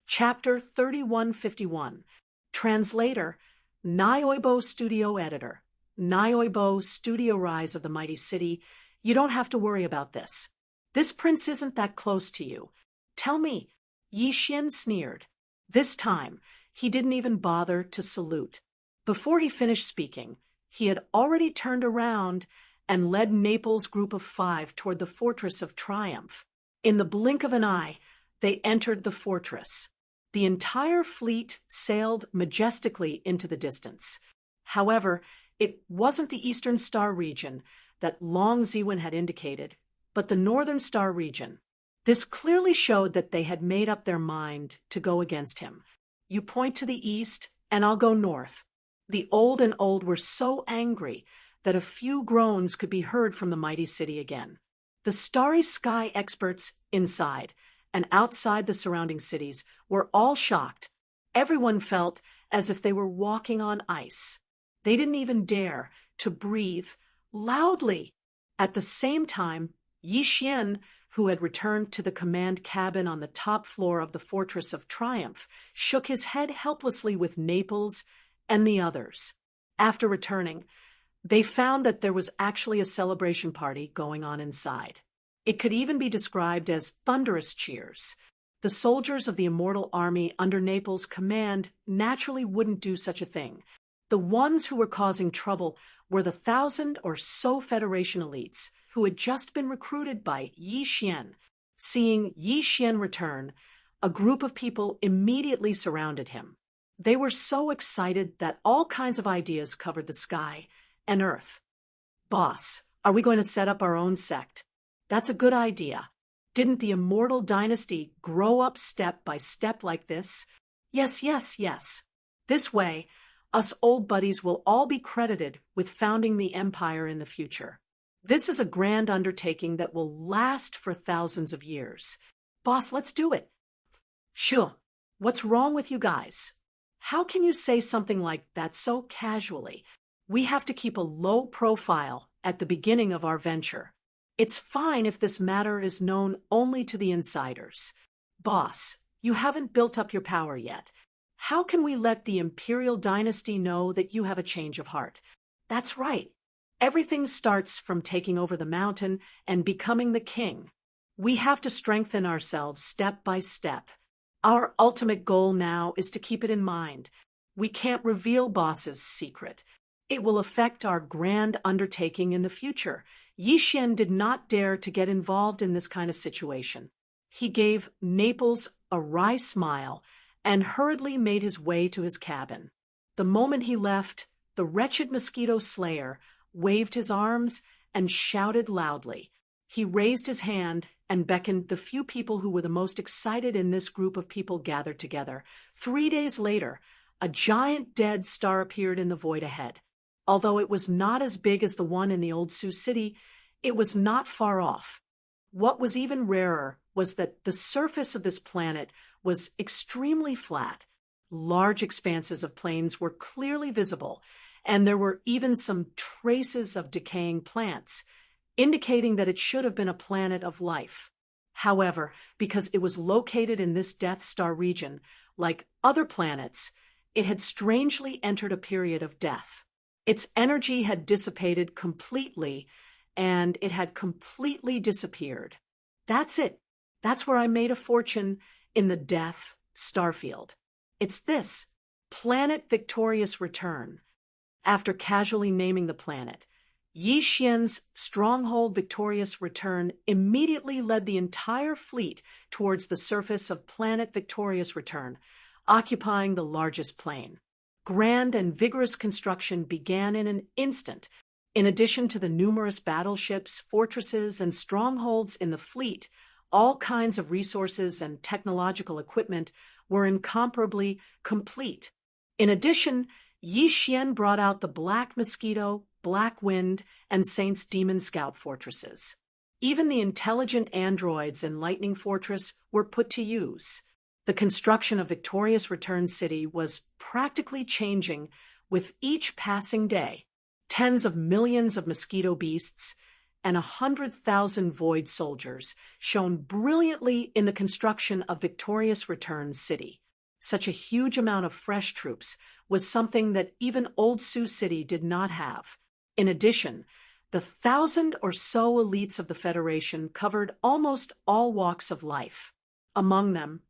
Chapter 3151. Translator, Nioibo Studio Editor. Nioibo Studio Rise of the Mighty City. You don't have to worry about this. This prince isn't that close to you. Tell me. Yi Xian sneered. This time, he didn't even bother to salute. Before he finished speaking, he had already turned around and led Naples' group of 5 toward the Fortress of Triumph. In the blink of an eye, they entered the fortress. The entire fleet sailed majestically into the distance. However, it wasn't the Eastern Star region that Long Ziwen had indicated, but the Northern Star region. This clearly showed that they had made up their mind to go against him. You point to the east, and I'll go north. The old and old were so angry that a few groans could be heard from the mighty city again. The starry sky experts inside and outside the surrounding cities were all shocked. Everyone felt as if they were walking on ice. They didn't even dare to breathe loudly. At the same time, Yi Xian, who had returned to the command cabin on the top floor of the Fortress of Triumph, shook his head helplessly with Naples and the others. After returning, they found that there was actually a celebration party going on inside. It could even be described as thunderous cheers. The soldiers of the Immortal army under Naples' command naturally wouldn't do such a thing. The ones who were causing trouble were the 1,000 or so Federation elites who had just been recruited by Yi Xian. Seeing Yi Xian return, a group of people immediately surrounded him. They were so excited that all kinds of ideas covered the sky and earth. "Boss, are we going to set up our own sect? That's a good idea. Didn't the Immortal dynasty grow up step by step like this? Yes, yes, yes. This way, Us old buddies will all be credited with founding the empire in the future. This is a grand undertaking that will last for thousands of years. Boss, let's do it. Sure. What's wrong with you guys? How can you say something like that so casually? We have to keep a low profile at the beginning of our venture. It's fine if this matter is known only to the insiders. Boss, you haven't built up your power yet. How can we let the imperial dynasty know that you have a change of heart? That's right. Everything starts from taking over the mountain and becoming the king. We have to strengthen ourselves step by step. Our ultimate goal now is to keep it in mind. We can't reveal Boss's secret. It will affect our grand undertaking in the future. Yixian did not dare to get involved in this kind of situation. He gave Naples a wry smile and hurriedly made his way to his cabin. The moment he left, the wretched mosquito slayer waved his arms and shouted loudly. He raised his hand and beckoned the few people who were the most excited in this group of people gathered together. 3 days later, a giant dead star appeared in the void ahead. Although it was not as big as the one in the old Sioux City, it was not far off. What was even rarer was that the surface of this planet was extremely flat. Large expanses of plains were clearly visible, and there were even some traces of decaying plants, indicating that it should have been a planet of life. However, because it was located in this Death Star region, like other planets, it had strangely entered a period of death. Its energy had dissipated completely, and it had completely disappeared. That's it. That's where I made a fortune in the Death Starfield. It's this, Planet Victorious Return. After casually naming the planet, Yixian's stronghold Victorious Return immediately led the entire fleet towards the surface of Planet Victorious Return, occupying the largest plain. Grand and vigorous construction began in an instant. In addition to the numerous battleships, fortresses, and strongholds in the fleet, all kinds of resources and technological equipment were incomparably complete. In addition, Yixian brought out the Black Mosquito, Black Wind, and Saint's Demon Scout fortresses. Even the intelligent androids in Lightning Fortress were put to use. The construction of Victorious Return City was practically changing with each passing day. Tens of millions of mosquito beasts and 100,000 void soldiers shone brilliantly in the construction of Victorious Return City. Such a huge amount of fresh troops was something that even Old Sioux City did not have. In addition, the 1,000 or so elites of the Federation covered almost all walks of life. Among them,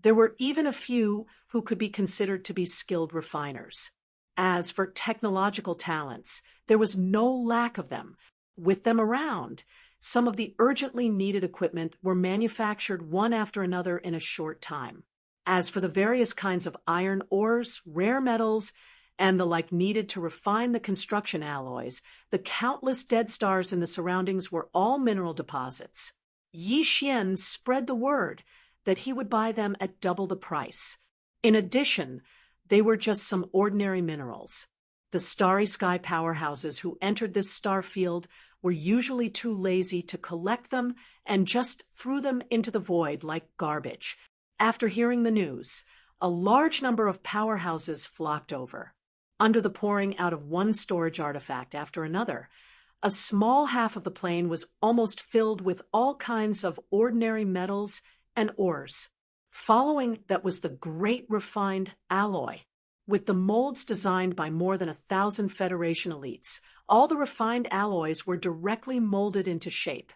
there were even a few who could be considered to be skilled refiners. As for technological talents, there was no lack of them. With them around, some of the urgently needed equipment were manufactured one after another in a short time. As for the various kinds of iron ores, rare metals, and the like needed to refine the construction alloys, the countless dead stars in the surroundings were all mineral deposits. Yixian spread the word that he would buy them at double the price. In addition, they were just some ordinary minerals. The starry sky powerhouses who entered this star field were usually too lazy to collect them and just threw them into the void like garbage. After hearing the news, a large number of powerhouses flocked over. Under the pouring out of one storage artifact after another, a small half of the plain was almost filled with all kinds of ordinary metals and ores. Following that was the great refined alloy. With the molds designed by more than 1,000 Federation elites, all the refined alloys were directly molded into shape.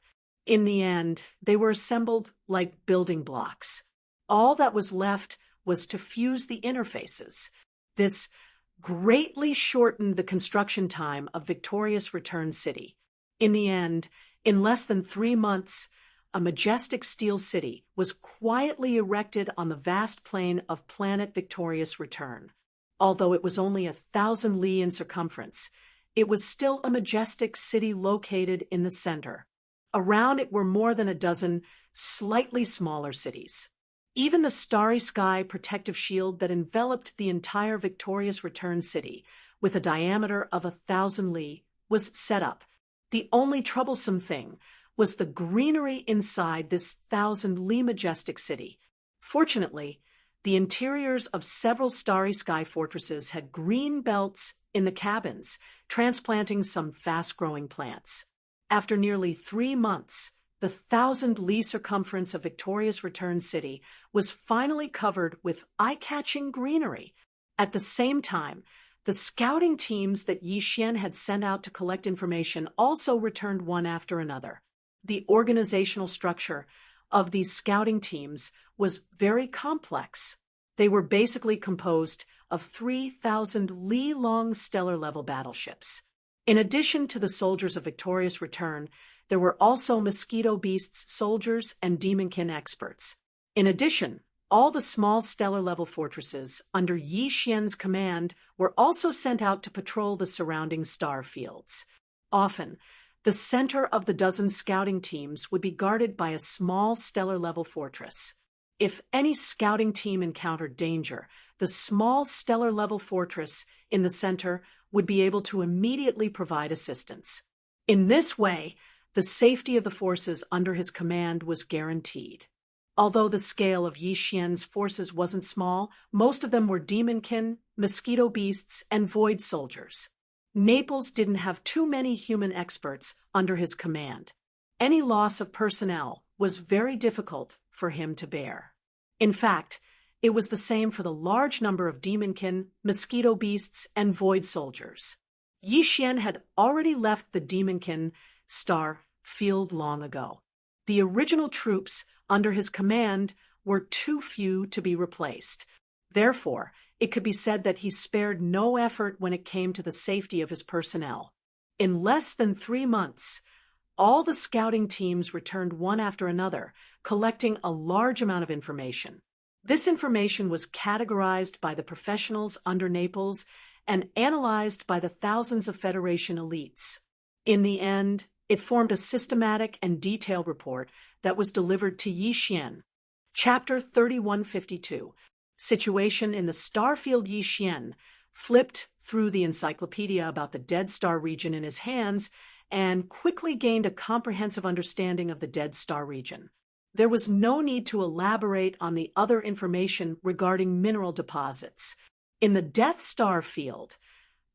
In the end, they were assembled like building blocks. All that was left was to fuse the interfaces. This greatly shortened the construction time of Victorious Return City. In the end, in less than 3 months, a majestic steel city was quietly erected on the vast plain of Planet Victorious Return. Although it was only 1,000 li in circumference, it was still a majestic city located in the center. Around it were more than a dozen slightly smaller cities. Even the starry sky protective shield that enveloped the entire victorious return city, with a diameter of 1,000 li, was set up. The only troublesome thing was the greenery inside this 1,000 li majestic city. Fortunately, the interiors of several starry sky fortresses had green belts in the cabins, transplanting some fast-growing plants. After nearly 3 months, the 1,000 li circumference of Victoria's Return City was finally covered with eye-catching greenery. At the same time, the scouting teams that Yi Xian had sent out to collect information also returned one after another. The organizational structure of these scouting teams was very complex. They were basically composed of 3,000 li-long stellar-level battleships. In addition to the soldiers of Victorious Return, there were also Mosquito Beasts soldiers and Demonkin experts. In addition, all the small stellar-level fortresses under Yi Xian's command were also sent out to patrol the surrounding star fields. Often, the center of the dozen scouting teams would be guarded by a small stellar-level fortress. If any scouting team encountered danger, the small stellar-level fortress in the center would be able to immediately provide assistance. In this way, the safety of the forces under his command was guaranteed. Although the scale of Yi Xian's forces wasn't small, most of them were demonkin, mosquito beasts, and void soldiers. Naples didn't have too many human experts under his command. Any loss of personnel was very difficult for him to bear. In fact, it was the same for the large number of demonkin, mosquito beasts, and void soldiers. Yi Xian had already left the demonkin star field long ago. The original troops under his command were too few to be replaced. Therefore, it could be said that he spared no effort when it came to the safety of his personnel. In less than 3 months, all the scouting teams returned one after another, collecting a large amount of information. This information was categorized by the professionals under Naples and analyzed by the thousands of Federation elites. In the end, it formed a systematic and detailed report that was delivered to Yi Xian. Chapter 3152. Situation in the Starfield. Yi Xian flipped through the encyclopedia about the Dead Star region in his hands and quickly gained a comprehensive understanding of the Dead Star region. There was no need to elaborate on the other information regarding mineral deposits. In the Death Star field,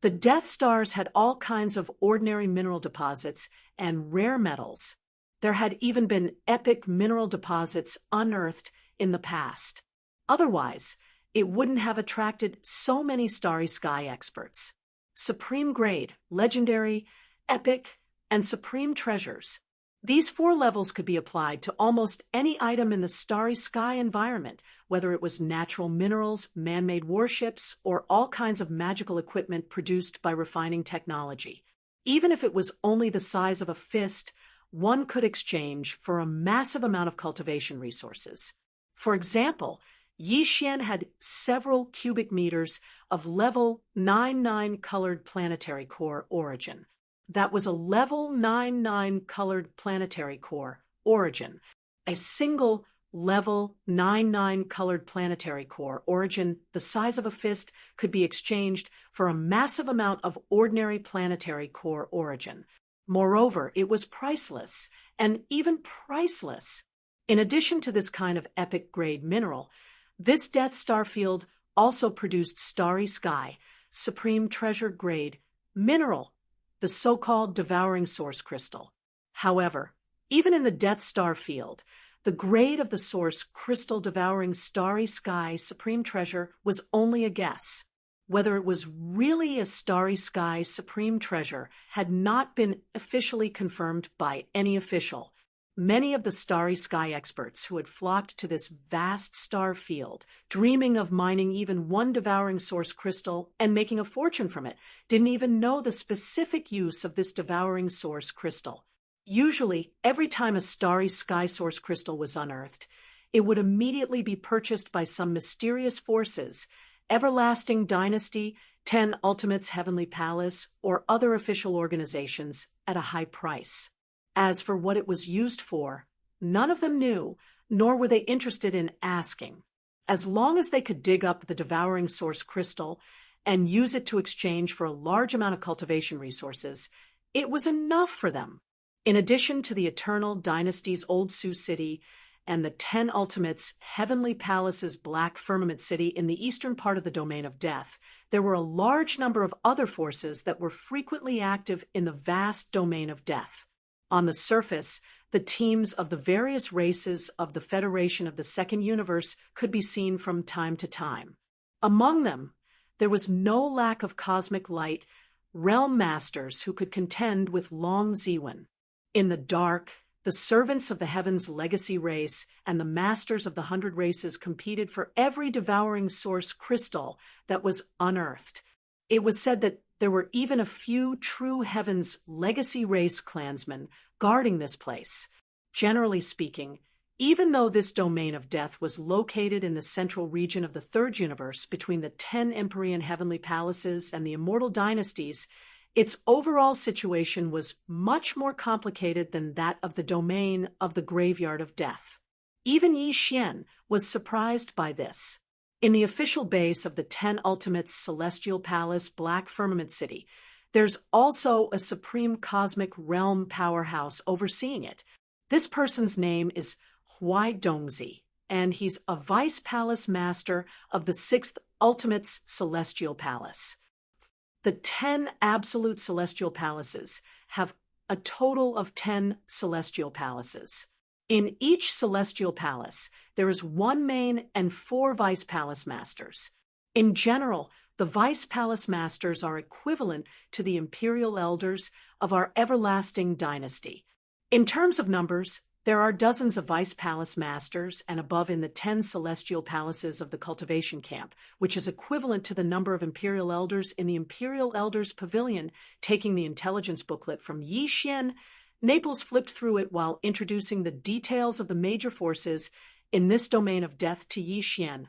the Death Stars had all kinds of ordinary mineral deposits and rare metals. There had even been epic mineral deposits unearthed in the past. Otherwise, it wouldn't have attracted so many starry sky experts. Supreme grade, legendary, epic, and supreme treasures. These 4 levels could be applied to almost any item in the starry sky environment, whether it was natural minerals, man-made warships, or all kinds of magical equipment produced by refining technology. Even if it was only the size of a fist, one could exchange for a massive amount of cultivation resources. For example, Yi Xian had several cubic meters of level 99 colored planetary core origin. That was a level 99 colored planetary core origin. A single level 99 colored planetary core origin the size of a fist could be exchanged for a massive amount of ordinary planetary core origin. Moreover, it was priceless, and even priceless. In addition to this kind of epic-grade mineral, this Death Star field also produced starry sky, supreme treasure-grade mineral, the so-called devouring source crystal. However, even in the Death Star field, the grade of the source crystal devouring starry sky supreme treasure was only a guess. Whether it was really a starry sky supreme treasure had not been officially confirmed by any official. Many of the starry sky experts who had flocked to this vast star field, dreaming of mining even one devouring source crystal and making a fortune from it, didn't even know the specific use of this devouring source crystal. Usually, every time a starry sky source crystal was unearthed, it would immediately be purchased by some mysterious forces, Everlasting Dynasty, 10 Ultimates Heavenly Palace, or other official organizations at a high price. As for what it was used for, none of them knew, nor were they interested in asking. As long as they could dig up the devouring source crystal and use it to exchange for a large amount of cultivation resources, it was enough for them. In addition to the Eternal Dynasty's Old Sioux City and the 10 Ultimates' Heavenly Palace's Black Firmament City in the eastern part of the Domain of Death, there were a large number of other forces that were frequently active in the vast Domain of Death. On the surface, the teams of the various races of the Federation of the Second Universe could be seen from time to time. Among them, there was no lack of cosmic light realm masters who could contend with Long Ziwen. In the dark, the servants of the Heavens legacy race and the masters of the 100 races competed for every devouring source crystal that was unearthed. It was said that there were even a few true Heavens legacy race clansmen guarding this place. Generally speaking, even though this Domain of Death was located in the central region of the Third Universe between the 10 Empyrean Heavenly Palaces and the Immortal Dynasties, its overall situation was much more complicated than that of the Domain of the Graveyard of Death. Even Yi Xian was surprised by this. In the official base of the 10 Ultimates Celestial Palace Black Firmament City, there's also a supreme cosmic realm powerhouse overseeing it. This person's name is Huai Dongzi, and he's a Vice Palace Master of the 6th Ultimates Celestial Palace. The 10 absolute celestial palaces have a total of 10 celestial palaces. In each celestial palace, there is one main and 4 vice palace masters. In general, the vice palace masters are equivalent to the imperial elders of our everlasting dynasty. In terms of numbers, there are dozens of vice palace masters and above in the 10 celestial palaces of the cultivation camp, which is equivalent to the number of imperial elders in the imperial elders pavilion. Taking the intelligence booklet from Yi Xian, Naples flipped through it while introducing the details of the major forces in this Domain of Death to Yi Xian.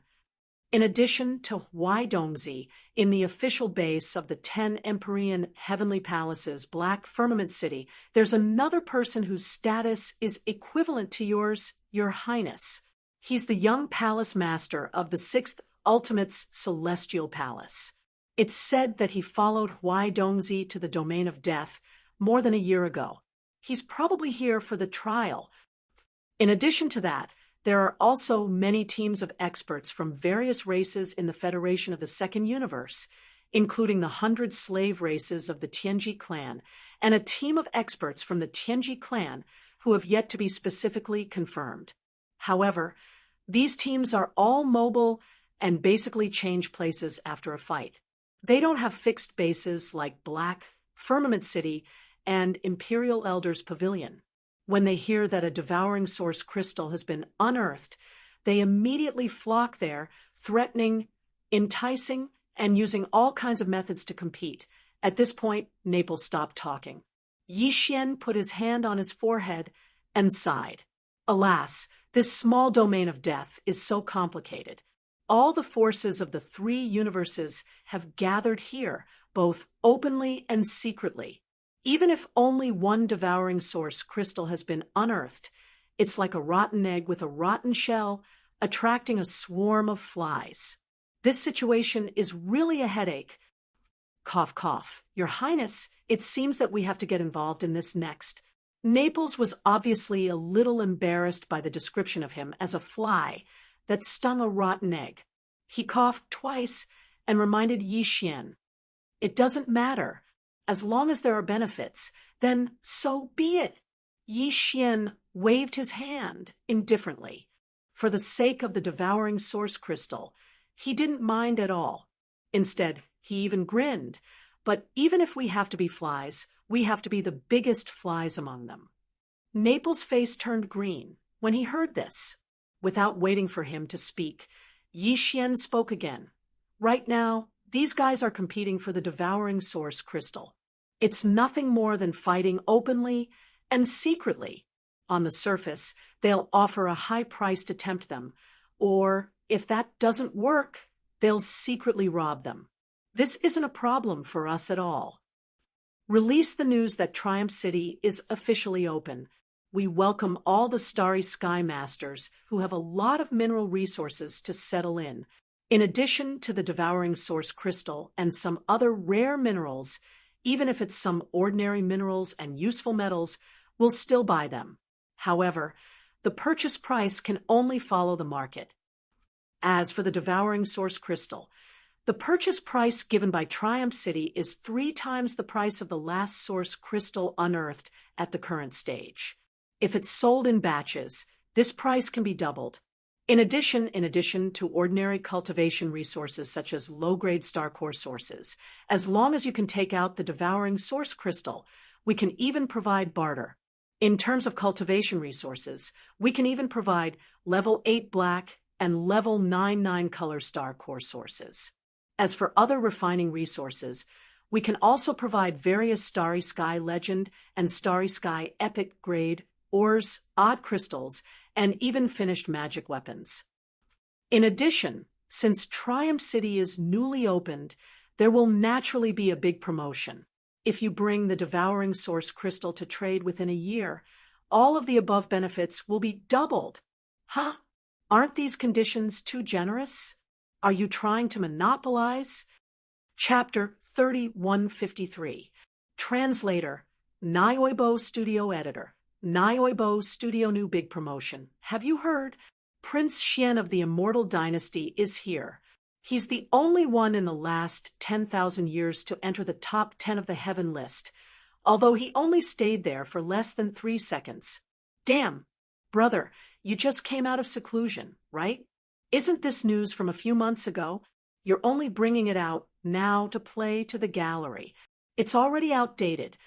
In addition to Huai Dongzi, in the official base of the 10 Empyrean Heavenly Palaces Black Firmament City, there's another person whose status is equivalent to yours, Your Highness. He's the young palace master of the 6th Ultimates Celestial Palace. It's said that he followed Huai Dongzi to the Domain of Death more than a year ago. He's probably here for the trial. In addition to that, there are also many teams of experts from various races in the Federation of the Second Universe, including the 100 slave races of the Tianji clan, and a team of experts from the Tianji clan who have yet to be specifically confirmed. However, these teams are all mobile and basically change places after a fight. They don't have fixed bases like Black Firmament City and Imperial Elders Pavilion. When they hear that a devouring source crystal has been unearthed, they immediately flock there, threatening, enticing, and using all kinds of methods to compete. At this point, Naples stopped talking. Yi Xian put his hand on his forehead and sighed. Alas, this small domain of death is so complicated. All the forces of the 3 universes have gathered here, both openly and secretly. Even if only one devouring source crystal has been unearthed, it's like a rotten egg with a rotten shell, attracting a swarm of flies. This situation is really a headache. Cough, cough. Your Highness, it seems that we have to get involved in this next. Naples was obviously a little embarrassed by the description of him as a fly that stung a rotten egg. He coughed twice and reminded Yi Xian, "It doesn't matter. As long as there are benefits, then so be it." Yi Xian waved his hand indifferently. For the sake of the devouring source crystal, he didn't mind at all. Instead, he even grinned. But even if we have to be flies, we have to be the biggest flies among them. Naples' face turned green when he heard this. Without waiting for him to speak, Yi Xian spoke again. Right now, these guys are competing for the devouring source crystal. It's nothing more than fighting openly and secretly. On the surface, they'll offer a high price to tempt them, or if that doesn't work, they'll secretly rob them. This isn't a problem for us at all. Release the news that Triumph City is officially open. we welcome all the Starry Sky Masters who have a lot of mineral resources to settle in. In addition to the Devouring Source Crystal and some other rare minerals, even if it's some ordinary minerals and useful metals, we'll still buy them. However, the purchase price can only follow the market. As for the Devouring Source Crystal, the purchase price given by Triumph City is 3 times the price of the last source crystal unearthed at the current stage. If it's sold in batches, this price can be doubled. In addition to ordinary cultivation resources such as low-grade star core sources, as long as you can take out the Devouring Source Crystal, we can even provide barter. In terms of cultivation resources, we can even provide level 8 black and level 9 color star core sources. As for other refining resources, we can also provide various Starry Sky Legend and Starry Sky Epic grade ores, odd crystals, and even finished magic weapons. In addition, since Triumph City is newly opened, there will naturally be a big promotion. If you bring the Devouring Source Crystal to trade within a year, all of the above benefits will be doubled. Huh? Aren't these conditions too generous? Are you trying to monopolize? Chapter 3153. Translator, Nioibo Studio Editor. Nioibo Studio New Big Promotion. Have you heard? Prince Xian of the Immortal Dynasty is here. He's the only one in the last 10,000 years to enter the top 10 of the heaven list, although he only stayed there for less than 3 seconds. Damn, brother, you just came out of seclusion, right? Isn't this news from a few months ago? You're only bringing it out now to play to the gallery. It's already outdated.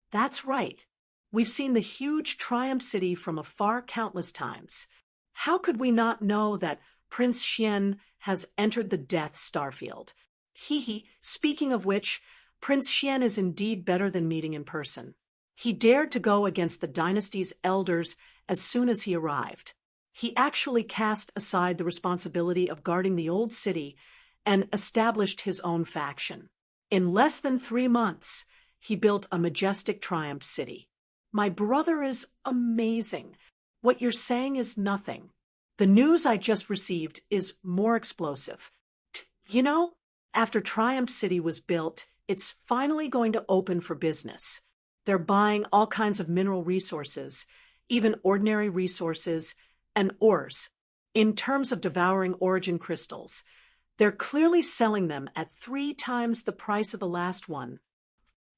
That's right. We've seen the huge Triumph City from afar countless times. How could we not know that Prince Xian has entered the Death Starfield? Speaking of which, Prince Xian is indeed better than meeting in person. He dared to go against the dynasty's elders as soon as he arrived. He actually cast aside the responsibility of guarding the old city and established his own faction. In less than 3 months, he built a majestic Triumph City. My brother is amazing. What you're saying is nothing. The news I just received is more explosive. You know, after Triumph City was built, it's finally going to open for business. They're buying all kinds of mineral resources, even ordinary resources, and ores. In terms of devouring origin crystals, they're clearly selling them at 3 times the price of the last one.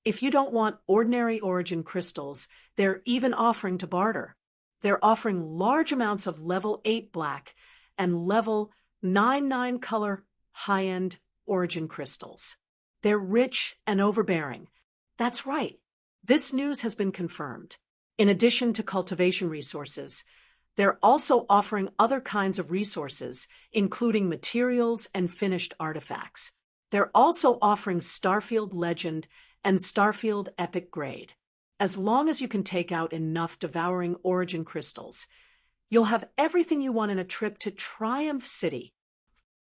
If you don't want ordinary origin crystals, they're even offering to barter. They're offering large amounts of level 8 black and level 9 color high-end origin crystals. They're rich and overbearing. That's right. This news has been confirmed. In addition to cultivation resources, they're also offering other kinds of resources, including materials and finished artifacts. They're also offering Starfield Legend and Starfield Epic grade. As long as you can take out enough devouring origin crystals, you'll have everything you want in a trip to Triumph City.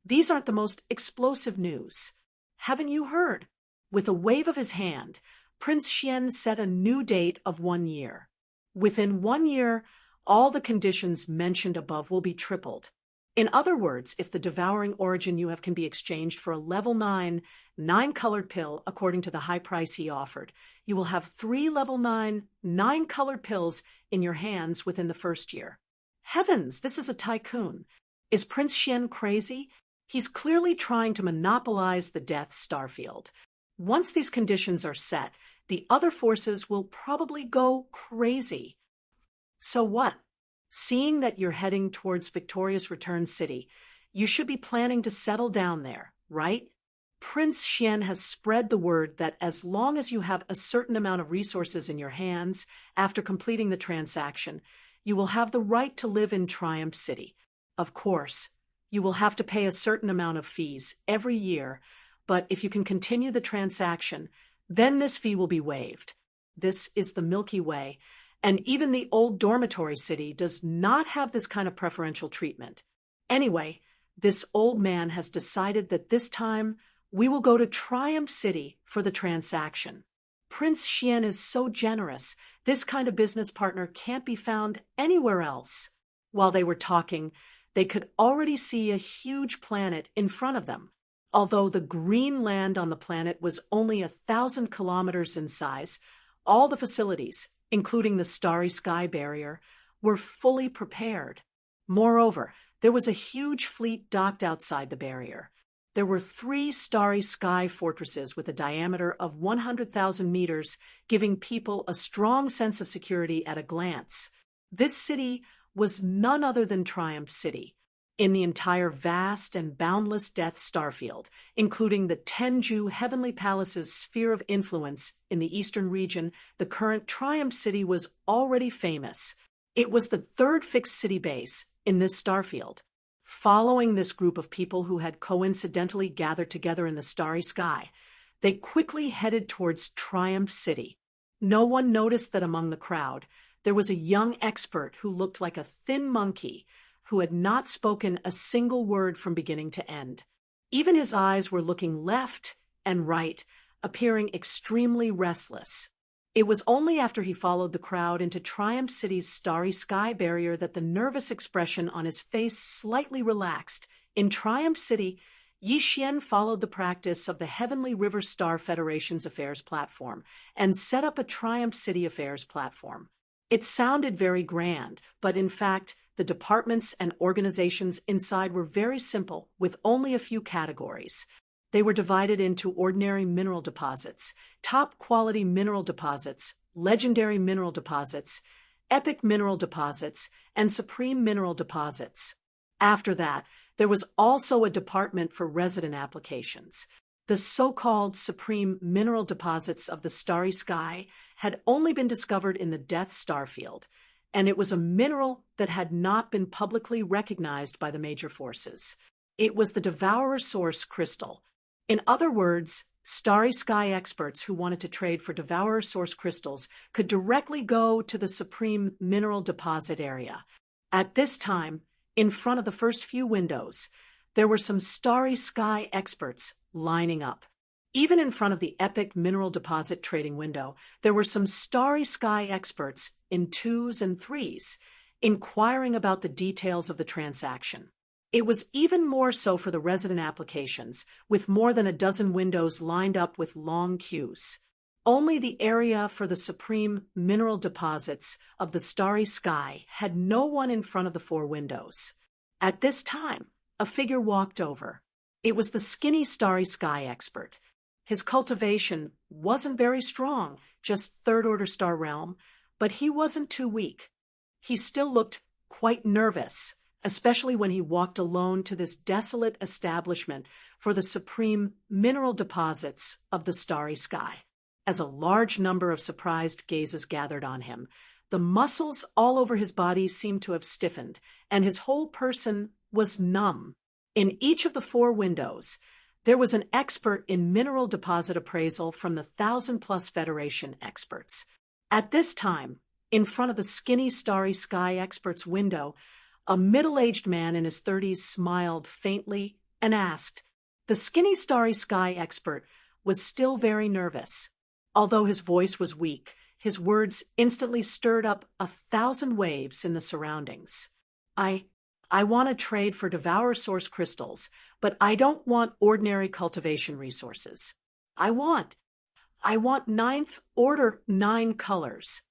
These aren't the most explosive news. Haven't you heard? With a wave of his hand, Prince Xian set a new date of 1 year. Within 1 year, all the conditions mentioned above will be tripled. In other words, if the devouring origin you have can be exchanged for a level 9 colored pill according to the high price he offered, you will have 3 level 9 colored pills in your hands within the first year. Heavens, this is a tycoon. Is Prince Xian crazy? He's clearly trying to monopolize the Death Starfield. Once these conditions are set, the other forces will probably go crazy. So what? Seeing that you're heading towards Victorious Return City, you should be planning to settle down there, right? Prince Xian has spread the word that as long as you have a certain amount of resources in your hands after completing the transaction, you will have the right to live in Triumph City. Of course, you will have to pay a certain amount of fees every year, but if you can continue the transaction, then this fee will be waived. This is the Milky Way, and even the old dormitory city does not have this kind of preferential treatment. Anyway, this old man has decided that this time we will go to Triumph City for the transaction. Prince Xian is so generous. This kind of business partner can't be found anywhere else." While they were talking, they could already see a huge planet in front of them. Although the green land on the planet was only 1,000 kilometers in size, all the facilities, including the starry sky barrier, were fully prepared. Moreover, there was a huge fleet docked outside the barrier. There were 3 starry sky fortresses with a diameter of 100,000 meters, giving people a strong sense of security at a glance. This city was none other than Triumph City. In the entire vast and boundless Death Starfield, including the Tenju Heavenly Palace's sphere of influence in the eastern region, the current Triumph City was already famous. It was the 3rd fixed city base in this starfield. Following this group of people who had coincidentally gathered together in the starry sky, they quickly headed towards Triumph City. No one noticed that among the crowd, there was a young expert who looked like a thin monkey who had not spoken a single word from beginning to end. Even his eyes were looking left and right, appearing extremely restless. It was only after he followed the crowd into Triumph City's starry sky barrier that the nervous expression on his face slightly relaxed. In Triumph City, Yi Xian followed the practice of the Heavenly River Star Federation's affairs platform and set up a Triumph City affairs platform. It sounded very grand, but in fact, the departments and organizations inside were very simple, with only a few categories. They were divided into ordinary mineral deposits, top-quality mineral deposits, legendary mineral deposits, epic mineral deposits, and supreme mineral deposits. After that, there was also a department for resident applications. The so-called supreme mineral deposits of the starry sky had only been discovered in the Death Starfield, and it was a mineral that had not been publicly recognized by the major forces. It was the Devourer Source Crystal. In other words, starry sky experts who wanted to trade for Devourer Source crystals could directly go to the Supreme Mineral Deposit area. At this time, in front of the first few windows, there were some starry sky experts lining up. Even in front of the Epic Mineral Deposit trading window, there were some starry sky experts in 2s and 3s, inquiring about the details of the transaction. It was even more so for the resident applications, with more than a dozen windows lined up with long queues. Only the area for the supreme mineral deposits of the starry sky had no one in front of the 4 windows. At this time, a figure walked over. It was the skinny starry sky expert. His cultivation wasn't very strong, just 3rd-order star realm, but he wasn't too weak. He still looked quite nervous, especially when he walked alone to this desolate establishment for the supreme mineral deposits of the starry sky. As a large number of surprised gazes gathered on him, the muscles all over his body seemed to have stiffened, and his whole person was numb. In each of the 4 windows, there was an expert in mineral deposit appraisal from the 1,000-plus Federation experts. At this time, in front of the skinny starry sky expert's window, a middle-aged man in his 30s smiled faintly and asked. The skinny starry sky expert was still very nervous. Although his voice was weak, his words instantly stirred up 1,000 waves in the surroundings. I want to trade for Devourer Source crystals, but I don't want ordinary cultivation resources. I want 9th order 9 colors.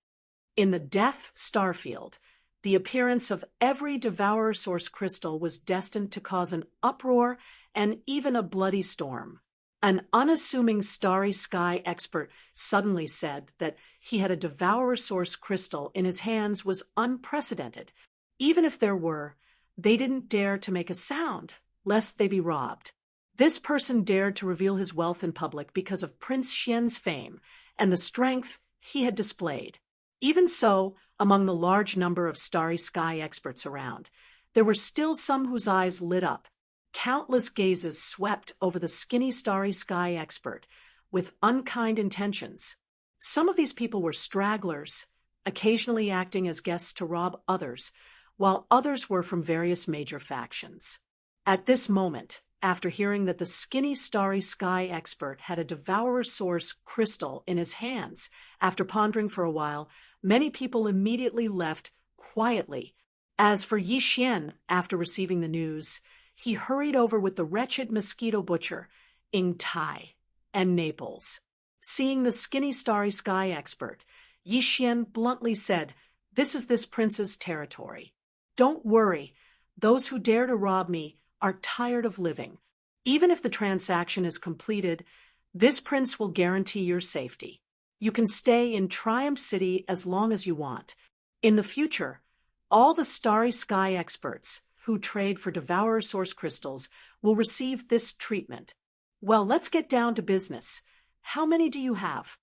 In the Death Starfield, the appearance of every Devourer Source crystal was destined to cause an uproar and even a bloody storm. An unassuming starry sky expert suddenly said that he had a Devourer Source crystal in his hands was unprecedented. Even if there were, they didn't dare to make a sound, lest they be robbed. This person dared to reveal his wealth in public because of Prince Xian's fame and the strength he had displayed. Even so, among the large number of starry sky experts around, there were still some whose eyes lit up. Countless gazes swept over the skinny starry sky expert with unkind intentions. Some of these people were stragglers, occasionally acting as guests to rob others, while others were from various major factions. At this moment, after hearing that the skinny starry sky expert had a devourer source crystal in his hands. After pondering for a while, many people immediately left quietly. As for Yi Xian, after receiving the news, he hurried over with the wretched mosquito butcher, Ing Tai, and Naples. Seeing the skinny starry sky expert, Yi Xian bluntly said, "This is this prince's territory. Don't worry, those who dare to rob me are tired of living. Even if the transaction is completed, this prince will guarantee your safety. You can stay in Triumph City as long as you want. In the future, all the starry sky experts who trade for devourer source crystals will receive this treatment. Well, let's get down to business. How many do you have?"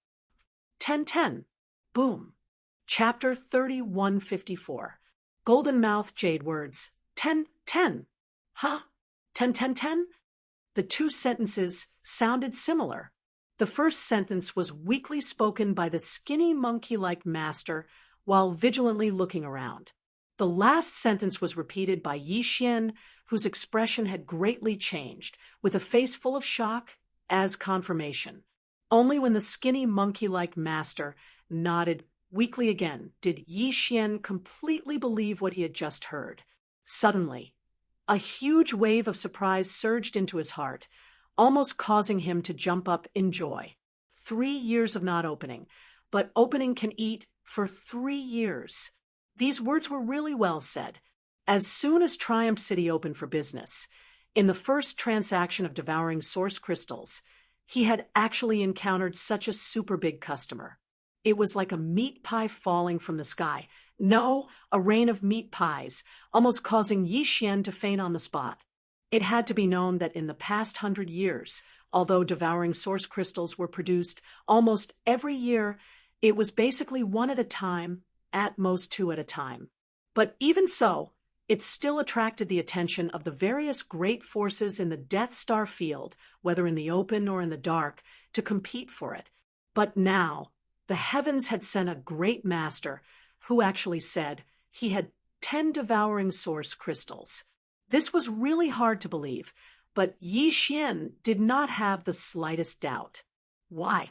10. Boom. Chapter 3154. Golden Mouth Jade Words. 10. Huh? 10. The two sentences sounded similar. The first sentence was weakly spoken by the skinny monkey-like master while vigilantly looking around. The last sentence was repeated by Yi Xian, whose expression had greatly changed, with a face full of shock as confirmation. Only when the skinny monkey-like master nodded weakly again did Yi Xian completely believe what he had just heard. Suddenly, a huge wave of surprise surged into his heart, almost causing him to jump up in joy. 3 years of not opening, but opening can eat for 3 years. These words were really well said. As soon as Triumph City opened for business, in the first transaction of devouring source crystals, he had actually encountered such a super big customer. It was like a meat pie falling from the sky. No, a rain of meat pies, almost causing Yi Xian to faint on the spot. It had to be known that in the past 100 years, although devouring source crystals were produced almost every year, it was basically one at a time, at most 2 at a time. But even so, it still attracted the attention of the various great forces in the Death Star field, whether in the open or in the dark, to compete for it. But now, the heavens had sent a great master who actually said he had 10 devouring source crystals. This was really hard to believe, but Yi Xian did not have the slightest doubt. Why?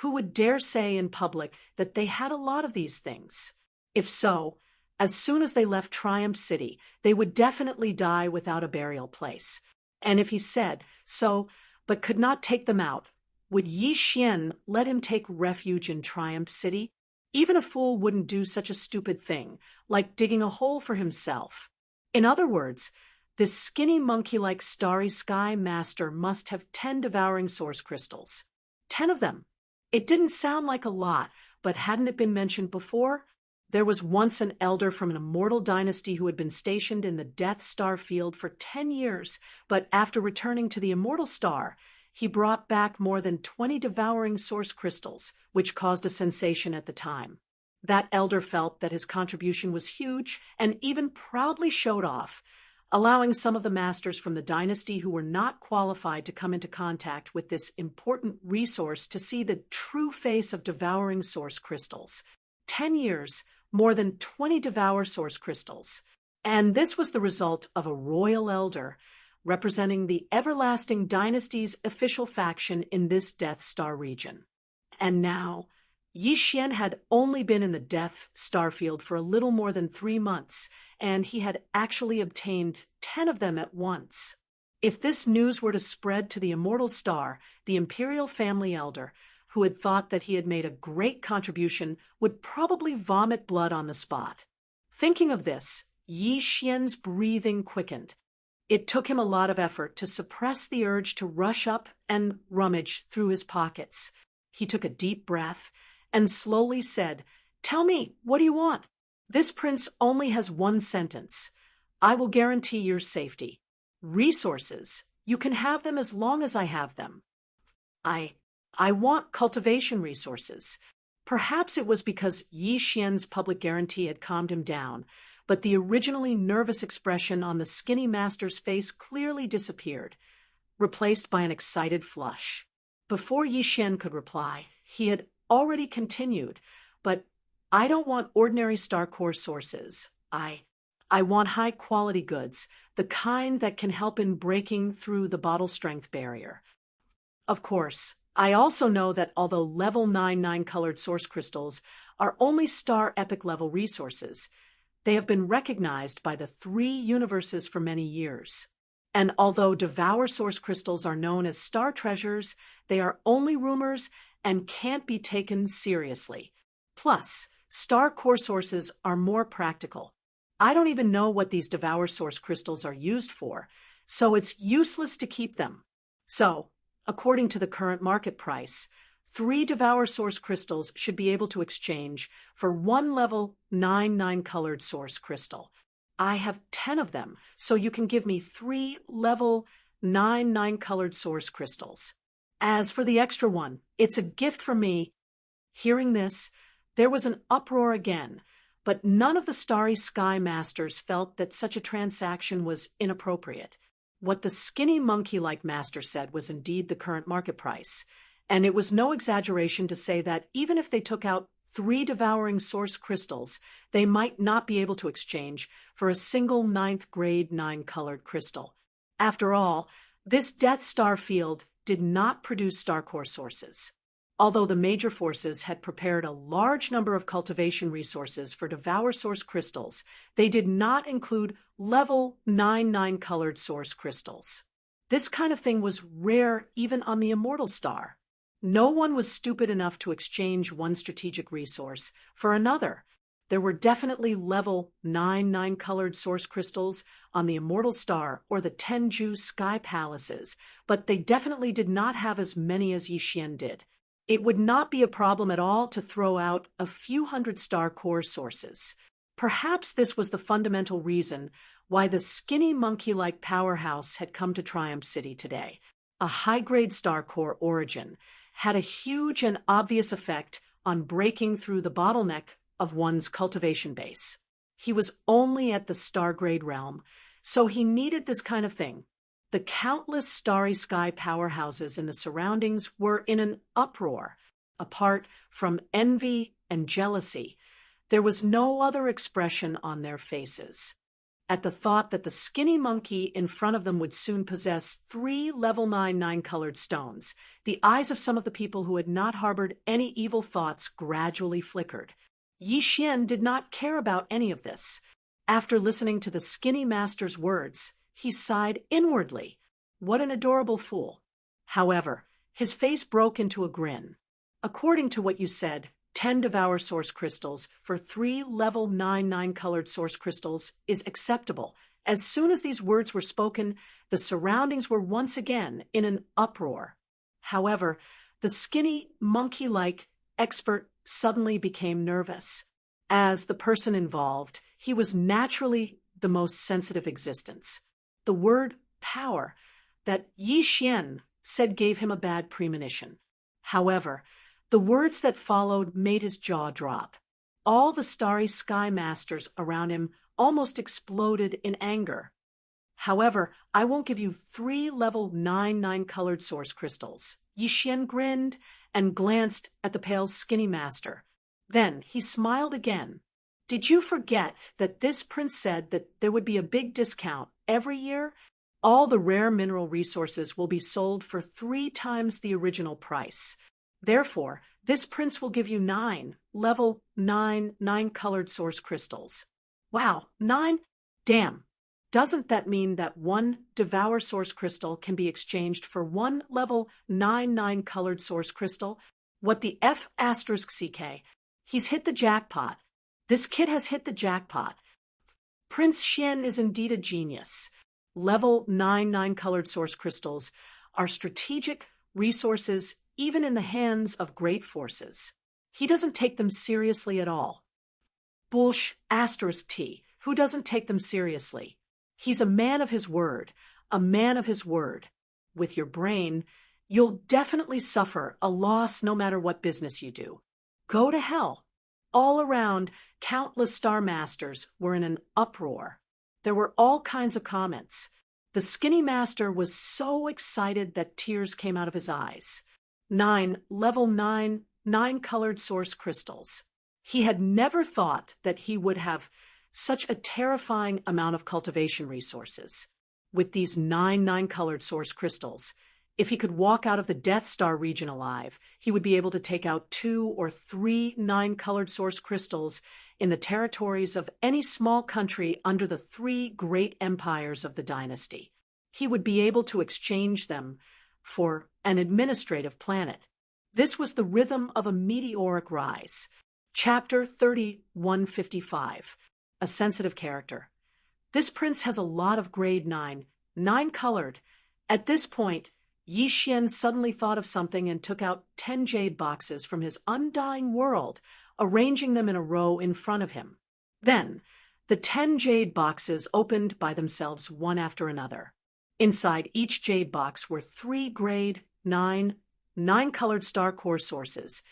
Who would dare say in public that they had a lot of these things? If so, as soon as they left Triumph City, they would definitely die without a burial place. And if he said so, but could not take them out, would Yi Xian let him take refuge in Triumph City? Even a fool wouldn't do such a stupid thing, like digging a hole for himself. In other words, this skinny monkey-like starry sky master must have 10 devouring source crystals. 10 of them. It didn't sound like a lot, but hadn't it been mentioned before? There was once an elder from an immortal dynasty who had been stationed in the Death Star field for 10 years, but after returning to the Immortal Star, he brought back more than 20 devouring source crystals, which caused a sensation at the time. That elder felt that his contribution was huge and even proudly showed off, allowing some of the masters from the dynasty who were not qualified to come into contact with this important resource to see the true face of devouring source crystals. 10 years, more than 20 devour source crystals. And this was the result of a royal elder representing the everlasting dynasty's official faction in this Death Star region. And now, Yi Xian had only been in the Death Star field for a little more than 3 months, and he had actually obtained 10 of them at once. If this news were to spread to the Immortal Star, the Imperial family elder, who had thought that he had made a great contribution, would probably vomit blood on the spot. Thinking of this, Yi Xian's breathing quickened. It took him a lot of effort to suppress the urge to rush up and rummage through his pockets. He took a deep breath and slowly said, "Tell me, what do you want? This prince only has 1 sentence. I will guarantee your safety. Resources. You can have them as long as I have them. I want cultivation resources." Perhaps it was because Yi Xian's public guarantee had calmed him down, but the originally nervous expression on the skinny master's face clearly disappeared, replaced by an excited flush. Before Yi Xian could reply, he had already continued, "But I don't want ordinary Star Core sources. I want high-quality goods, the kind that can help in breaking through the bottle strength barrier. Of course, I also know that although level 9 colored source crystals are only star epic level resources, they have been recognized by the 3 universes for many years. And although Devour source crystals are known as star treasures, they are only rumors and can't be taken seriously. Plus, star core sources are more practical. I don't even know what these Devour source crystals are used for, so it's useless to keep them. So, according to the current market price, 3 Devour source crystals should be able to exchange for 1 level 9 colored source crystal. I have 10 of them, so you can give me 3 level 9 colored source crystals. As for the extra one, it's a gift from me. Hearing this, there was an uproar again, but none of the Starry Sky Masters felt that such a transaction was inappropriate. What the skinny monkey-like master said was indeed the current market price, and it was no exaggeration to say that even if they took out 3 devouring source crystals, they might not be able to exchange for a single 9th grade 9-colored crystal. After all, this Death Star field did not produce star core sources. Although the major forces had prepared a large number of cultivation resources for Devour source crystals, they did not include level 9 colored source crystals. This kind of thing was rare even on the Immortal star. No one was stupid enough to exchange one strategic resource for another. There were definitely level 9 colored source crystals on the Immortal star or the Tenju sky palaces, but they definitely did not have as many as Yixian did. It would not be a problem at all to throw out a few hundred star core sources. Perhaps this was the fundamental reason why the skinny monkey-like powerhouse had come to Triumph City today. A high-grade star core origin had a huge and obvious effect on breaking through the bottleneck of one's cultivation base. He was only at the star-grade realm, so he needed this kind of thing. The countless Starry Sky powerhouses in the surroundings were in an uproar. Apart from envy and jealousy, there was no other expression on their faces. At the thought that the skinny monkey in front of them would soon possess 3 level 9 colored stones, the eyes of some of the people who had not harbored any evil thoughts gradually flickered. Yixian did not care about any of this. After listening to the skinny master's words, he sighed inwardly. What an adorable fool. However, his face broke into a grin. According to what you said, 10 Devour source crystals for 3 level 9 colored source crystals is acceptable. As soon as these words were spoken, the surroundings were once again in an uproar. However, the skinny, monkey-like expert suddenly became nervous. As the person involved, he was naturally the most sensitive existence. The word power that Yixian said gave him a bad premonition. However, the words that followed made his jaw drop. All the Starry Sky Masters around him almost exploded in anger. However, I won't give you 3 level 9 colored source crystals. Yixian grinned and glanced at the pale skinny master. Then he smiled again. Did you forget that this prince said that there would be a big discount every year? All the rare mineral resources will be sold for 3 times the original price. Therefore, this prince will give you 9 level 9 colored source crystals. Wow, 9? Damn. Doesn't that mean that 1 Devour source crystal can be exchanged for 1 level 9 colored source crystal? What the F asterisk CK? He's hit the jackpot. This kid has hit the jackpot. Prince Xian is indeed a genius. Level 9 colored source crystals are strategic resources even in the hands of great forces. He doesn't take them seriously at all. Bullsh asterisk T, who doesn't take them seriously? He's a man of his word, a man of his word. With your brain, you'll definitely suffer a loss no matter what business you do. Go to hell. All around, countless Star Masters were in an uproar. There were all kinds of comments. The skinny master was so excited that tears came out of his eyes. 9 level 9 colored source crystals. He had never thought that he would have such a terrifying amount of cultivation resources. With these 9 colored source crystals, if he could walk out of the Death Star region alive, he would be able to take out 2 or 3 9-colored source crystals in the territories of any small country under the 3 great empires of the dynasty. He would be able to exchange them for an administrative planet. This was the rhythm of a meteoric rise. Chapter 3155. A sensitive character. This prince has a lot of grade 9-colored. At this point, Yi Xian suddenly thought of something and took out 10 jade boxes from his undying world, arranging them in a row in front of him. Then, the 10 jade boxes opened by themselves one after another. Inside each jade box were 3 grade 9-colored star core sources,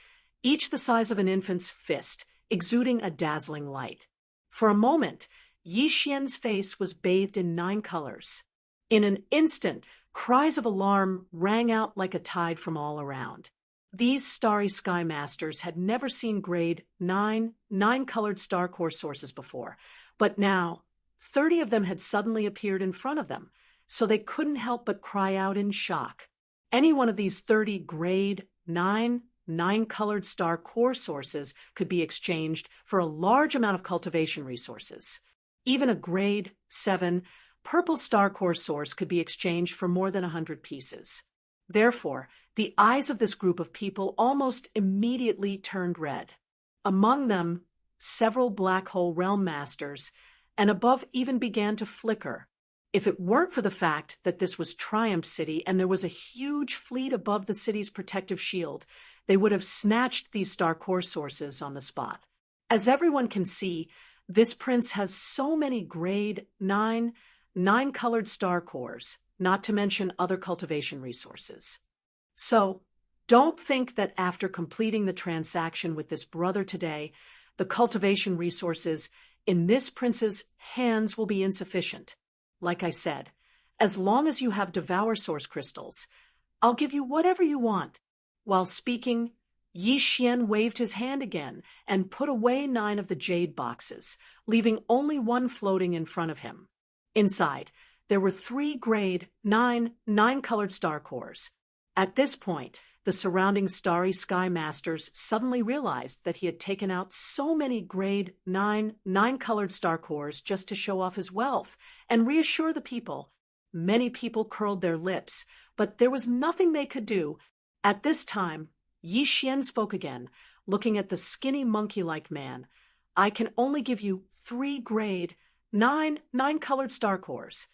each the size of an infant's fist, exuding a dazzling light. For a moment, Yi Xian's face was bathed in 9 colors. In an instant, cries of alarm rang out like a tide from all around. These starry sky masters had never seen grade 9-colored star core sources before, but now 30 of them had suddenly appeared in front of them, so they couldn't help but cry out in shock. Any one of these 30 grade 9-colored star core sources could be exchanged for a large amount of cultivation resources. Even a grade 7 purple star core source could be exchanged for more than 100 pieces. Therefore, the eyes of this group of people almost immediately turned red. Among them, several black hole realm masters, and above even began to flicker. If it weren't for the fact that this was Triumph City and there was a huge fleet above the city's protective shield, they would have snatched these star core sources on the spot. As everyone can see, this prince has so many grade 9-colored star cores, not to mention other cultivation resources. So, don't think that after completing the transaction with this brother today, the cultivation resources in this prince's hands will be insufficient. Like I said, as long as you have Devour Source crystals, I'll give you whatever you want. While speaking, Yi Xian waved his hand again and put away 9 of the jade boxes, leaving only 1 floating in front of him. Inside, there were 3 grade 9-colored star cores. At this point, the surrounding starry sky masters suddenly realized that he had taken out so many grade 9-colored star cores just to show off his wealth and reassure the people. Many people curled their lips, but there was nothing they could do. At this time, Yi Xian spoke again, looking at the skinny monkey-like man. I can only give you 3 grade 9-colored star cores.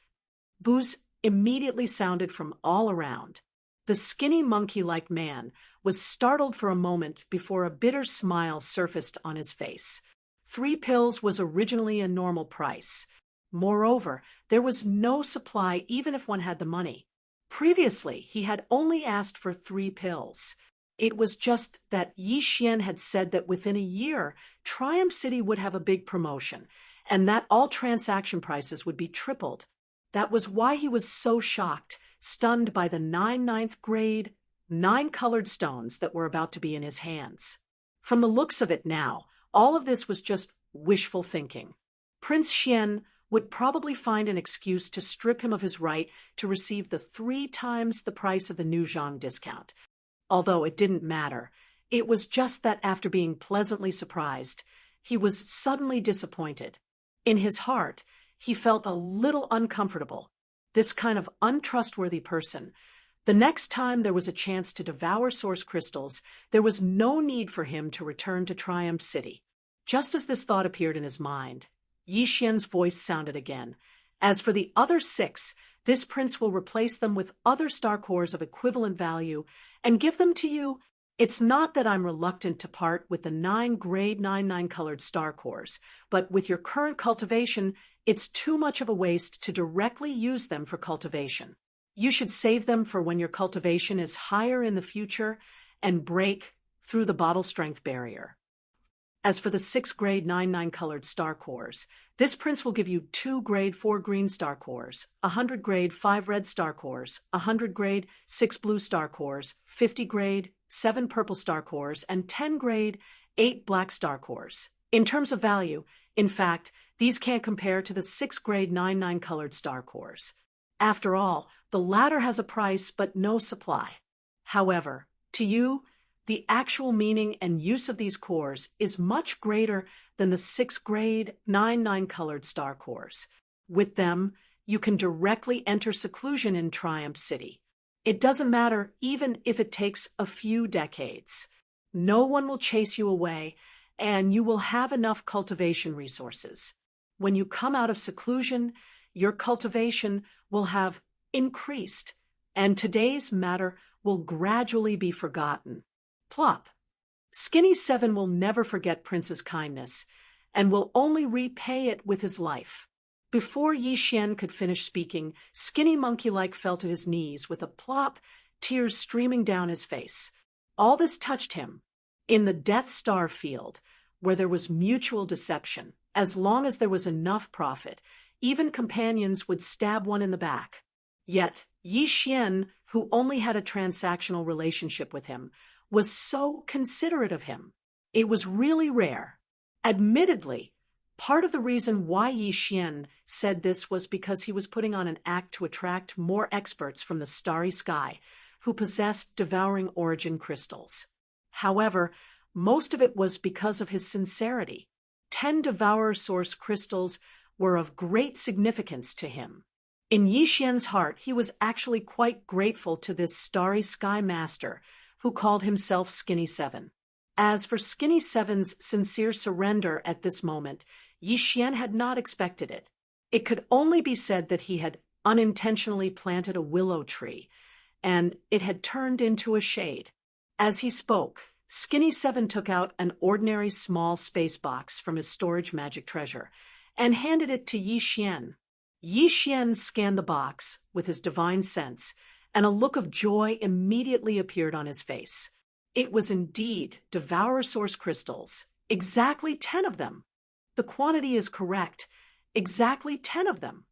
Boos immediately sounded from all around. The skinny monkey-like man was startled for a moment before a bitter smile surfaced on his face. 3 pills was originally a normal price. Moreover, there was no supply even if one had the money. Previously, he had only asked for 3 pills. It was just that Yi Xian had said that within a year, Triumph City would have a big promotion, and that all transaction prices would be tripled. That was why he was so shocked, stunned by the 9th grade 9-colored stones that were about to be in his hands. From the looks of it now, all of this was just wishful thinking. Prince Xian would probably find an excuse to strip him of his right to receive the 3 times the price of the new Zhang discount. Although it didn't matter, it was just that after being pleasantly surprised, he was suddenly disappointed. In his heart, he felt a little uncomfortable. This kind of untrustworthy person. The next time there was a chance to devour source crystals, there was no need for him to return to Triumph City. Just as this thought appeared in his mind, Yi Xian's voice sounded again. As for the other 6, this prince will replace them with other star cores of equivalent value and give them to you. It's not that I'm reluctant to part with the 9 grade 9-colored star cores, but with your current cultivation, it's too much of a waste to directly use them for cultivation. You should save them for when your cultivation is higher in the future and break through the bottle strength barrier. As for the 6 grade 9-colored star cores, this prince will give you 2 grade 4 green star cores, 100 grade 5 red star cores, 100 grade 6 blue star cores, 50 grade 7 purple star cores, and 10 grade 8 black star cores. In terms of value, in fact, These can't compare to the 6th-grade 9-9 colored star cores. After all, the latter has a price but no supply. However, to you, the actual meaning and use of these cores is much greater than the 6th-grade 9-9 colored star cores. With them, you can directly enter seclusion in Triumph City. It doesn't matter even if it takes a few decades. No one will chase you away, and you will have enough cultivation resources. When you come out of seclusion, your cultivation will have increased, and today's matter will gradually be forgotten. Plop. Skinny 7 will never forget Prince's kindness, and will only repay it with his life. Before Xianxia could finish speaking, Skinny monkey-like fell to his knees with a plop, tears streaming down his face. All this touched him. In the Death Star field, where there was mutual deception, as long as there was enough profit, even companions would stab one in the back. Yet, Xianxia, who only had a transactional relationship with him, was so considerate of him. It was really rare. Admittedly, part of the reason why Xianxia said this was because he was putting on an act to attract more experts from the starry sky who possessed devouring origin crystals. However, most of it was because of his sincerity. 10 Devourer Source crystals were of great significance to him. In Xianxia's heart, he was actually quite grateful to this starry sky master who called himself Skinny 7. As for Skinny 7's sincere surrender at this moment, Xianxia had not expected it. It could only be said that he had unintentionally planted a willow tree, and it had turned into a shade. As he spoke, Skinny 7 took out an ordinary small space box from his storage magic treasure and handed it to Xianxia. Xianxia scanned the box with his divine sense, and a look of joy immediately appeared on his face. It was indeed Devourer Source crystals, exactly 10 of them. The quantity is correct, exactly 10 of them.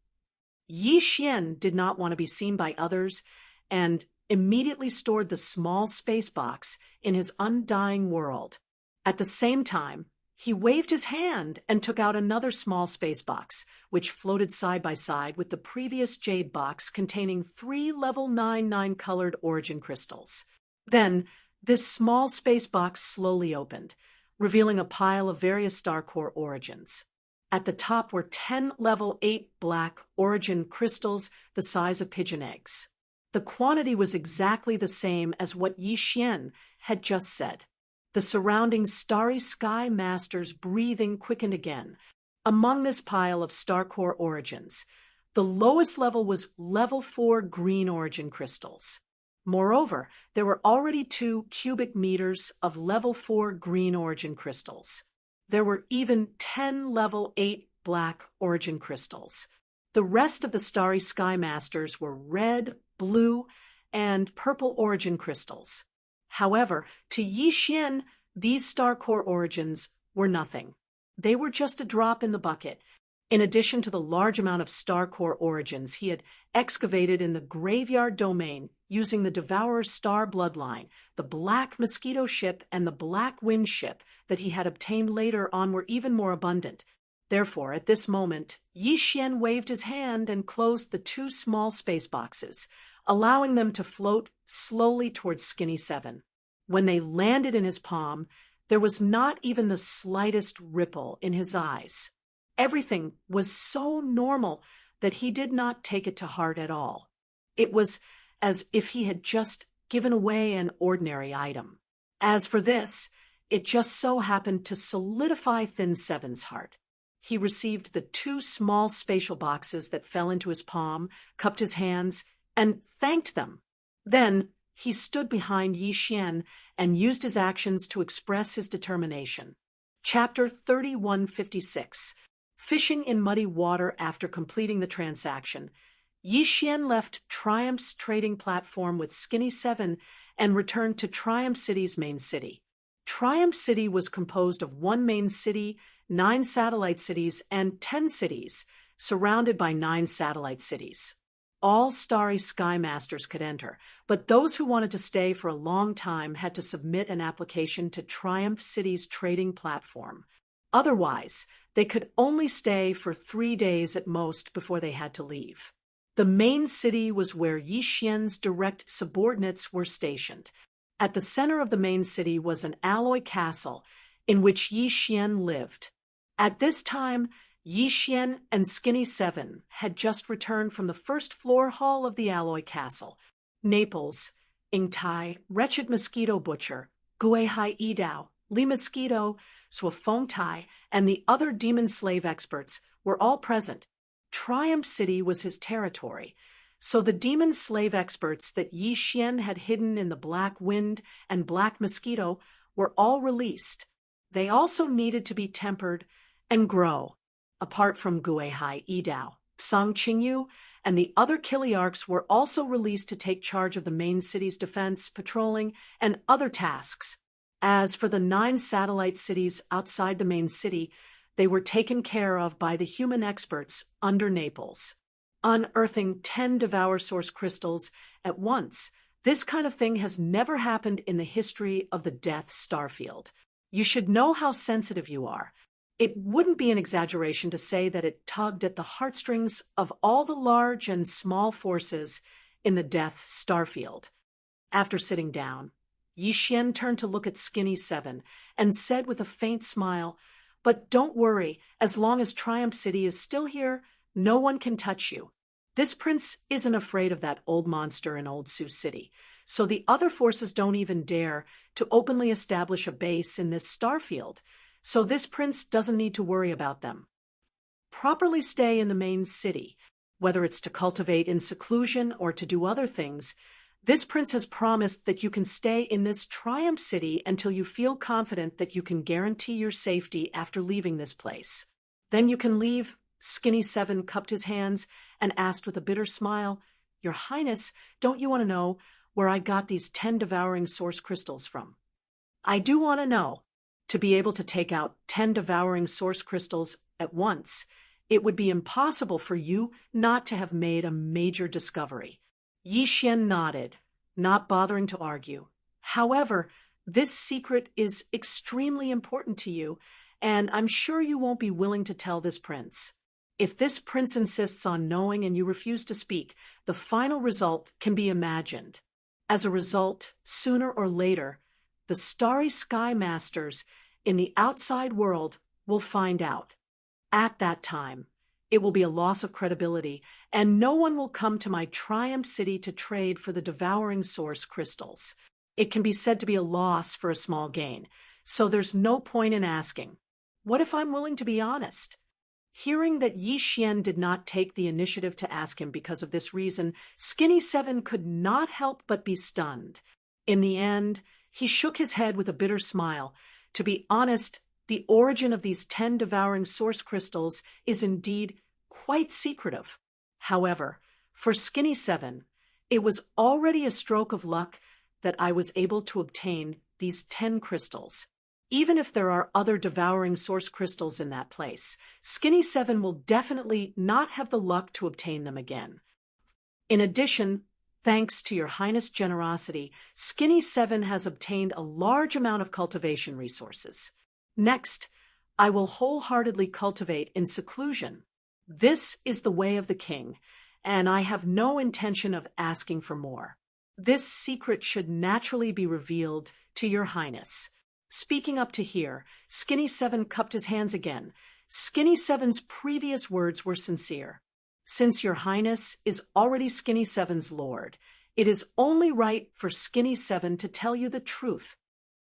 Xianxia did not want to be seen by others, and immediately stored the small space box in his undying world. At the same time, he waved his hand and took out another small space box, which floated side by side with the previous jade box containing 3 level 9-9 colored origin crystals. Then, this small space box slowly opened, revealing a pile of various star core origins. At the top were 10 level 8 black origin crystals the size of pigeon eggs. The quantity was exactly the same as what Xianxia had just said. The surrounding starry sky master's breathing quickened again. Among this pile of star core origins, the lowest level was level 4 green origin crystals. Moreover, there were already 2 cubic meters of level 4 green origin crystals. There were even 10 level 8 black origin crystals. The rest of the starry sky masters were red, blue, and purple origin crystals. However, to Xianxia, these star core origins were nothing. They were just a drop in the bucket. In addition to the large amount of star core origins he had excavated in the graveyard domain using the Devourer Star bloodline, the Black Mosquito ship and the Black Wind ship that he had obtained later on were even more abundant. Therefore, at this moment, Xianxia waved his hand and closed the 2 small space boxes, allowing them to float slowly towards Skinny 7. When they landed in his palm, there was not even the slightest ripple in his eyes. Everything was so normal that he did not take it to heart at all. It was as if he had just given away an ordinary item. As for this, it just so happened to solidify Thin 7's heart. He received the 2 small spatial boxes that fell into his palm, cupped his hands, and thanked them. Then he stood behind Xianxia and used his actions to express his determination. Chapter 3156. Fishing in muddy water after completing the transaction, Xianxia left Triumph's trading platform with Skinny 7 and returned to Triumph City's main city. Triumph City was composed of 1 main city, 9 satellite cities, and 10 cities, surrounded by 9 satellite cities. All starry sky masters could enter, but those who wanted to stay for a long time had to submit an application to Triumph City's trading platform. Otherwise, they could only stay for 3 days at most before they had to leave. The main city was where Yixian's direct subordinates were stationed. At the center of the main city was an alloy castle in which Yixian lived. At this time, Yixian and Skinny Seven had just returned from the first floor hall of the alloy castle. Naples, Ingtai, Wretched Mosquito Butcher, Guihai Idao, Li Mosquito, Suafeng Tai, and the other demon slave experts were all present. Triumph City was his territory, so the demon slave experts that Yixian had hidden in the Black Wind and Black Mosquito were all released. They also needed to be tempered and grow. Apart from Guihai Idao, Song Qingyu, and the other Kiliarchs were also released to take charge of the main city's defense, patrolling, and other tasks. As for the 9 satellite cities outside the main city, they were taken care of by the human experts under Naples. Unearthing 10 Devour Source crystals at once. This kind of thing has never happened in the history of the Death Starfield. You should know how sensitive you are. It wouldn't be an exaggeration to say that it tugged at the heartstrings of all the large and small forces in the Death Starfield. After sitting down, Yixian turned to look at Skinny Seven and said with a faint smile, "But don't worry, as long as Triumph City is still here, no one can touch you. This prince isn't afraid of that old monster in Old Sioux City, so the other forces don't even dare to openly establish a base in this starfield, so this prince doesn't need to worry about them. Properly stay in the main city, whether it's to cultivate in seclusion or to do other things. This prince has promised that you can stay in this Triumph City until you feel confident that you can guarantee your safety after leaving this place. Then you can leave." Skinny Seven cupped his hands and asked with a bitter smile, "Your Highness, don't you want to know where I got these 10 devouring source crystals from?" "I do want to know. To be able to take out 10 devouring source crystals at once, it would be impossible for you not to have made a major discovery." Yixian nodded, not bothering to argue. "However, this secret is extremely important to you, and I'm sure you won't be willing to tell this prince. If this prince insists on knowing and you refuse to speak, the final result can be imagined. As a result, sooner or later, the Starry Sky Masters in the outside world will find out. At that time, it will be a loss of credibility, and no one will come to my Triumph City to trade for the devouring source crystals. It can be said to be a loss for a small gain, so there's no point in asking. What if I'm willing to be honest?" Hearing that Yixian did not take the initiative to ask him because of this reason, Skinny Seven could not help but be stunned. In the end, he shook his head with a bitter smile. To be honest, the origin of these 10 devouring source crystals is indeed quite secretive. However, for Skinny Seven, it was already a stroke of luck that I was able to obtain these 10 crystals. Even if there are other devouring source crystals in that place, Skinny Seven will definitely not have the luck to obtain them again. In addition, thanks to your Highness' generosity, Skinny Seven has obtained a large amount of cultivation resources. Next, I will wholeheartedly cultivate in seclusion. This is the way of the king, and I have no intention of asking for more. This secret should naturally be revealed to your Highness." Speaking up to here, Skinny Seven cupped his hands again. Skinny Seven's previous words were sincere. Since your Highness is already Skinny Seven's lord, it is only right for Skinny Seven to tell you the truth.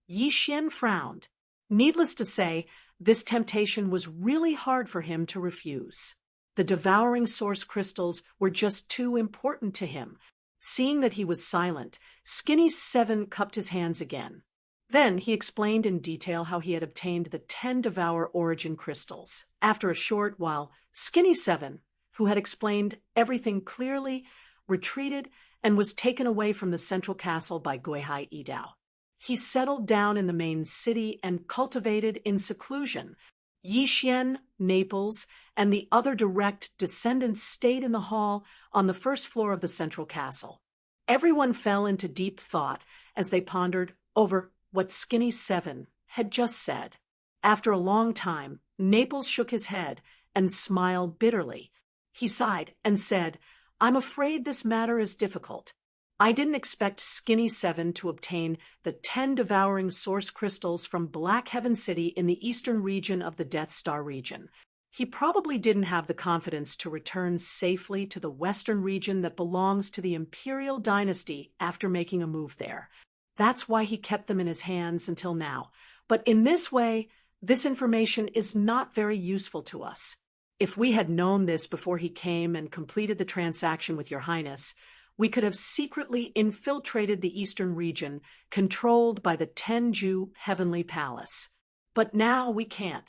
Yixian frowned. Needless to say, this temptation was really hard for him to refuse. The devouring source crystals were just too important to him. Seeing that he was silent, Skinny Seven cupped his hands again. Then he explained in detail how he had obtained the 10 Devour origin crystals. After a short while, Skinny Seven, who had explained everything clearly, retreated and was taken away from the central castle by Guihai Idao. He settled down in the main city and cultivated in seclusion. Yixian, Naples, and the other direct descendants stayed in the hall on the first floor of the central castle. Everyone fell into deep thought as they pondered over what Skinny Seven had just said. After a long time, Naples shook his head and smiled bitterly. He sighed and said, "I'm afraid this matter is difficult. I didn't expect Skinny 7 to obtain the 10 devouring source crystals from Black Heaven City in the eastern region of the Death Star region. He probably didn't have the confidence to return safely to the western region that belongs to the Imperial Dynasty after making a move there. That's why he kept them in his hands until now. But in this way, this information is not very useful to us. If we had known this before he came and completed the transaction with Your Highness, we could have secretly infiltrated the eastern region, controlled by the Jianghu Heavenly Palace. But now we can't.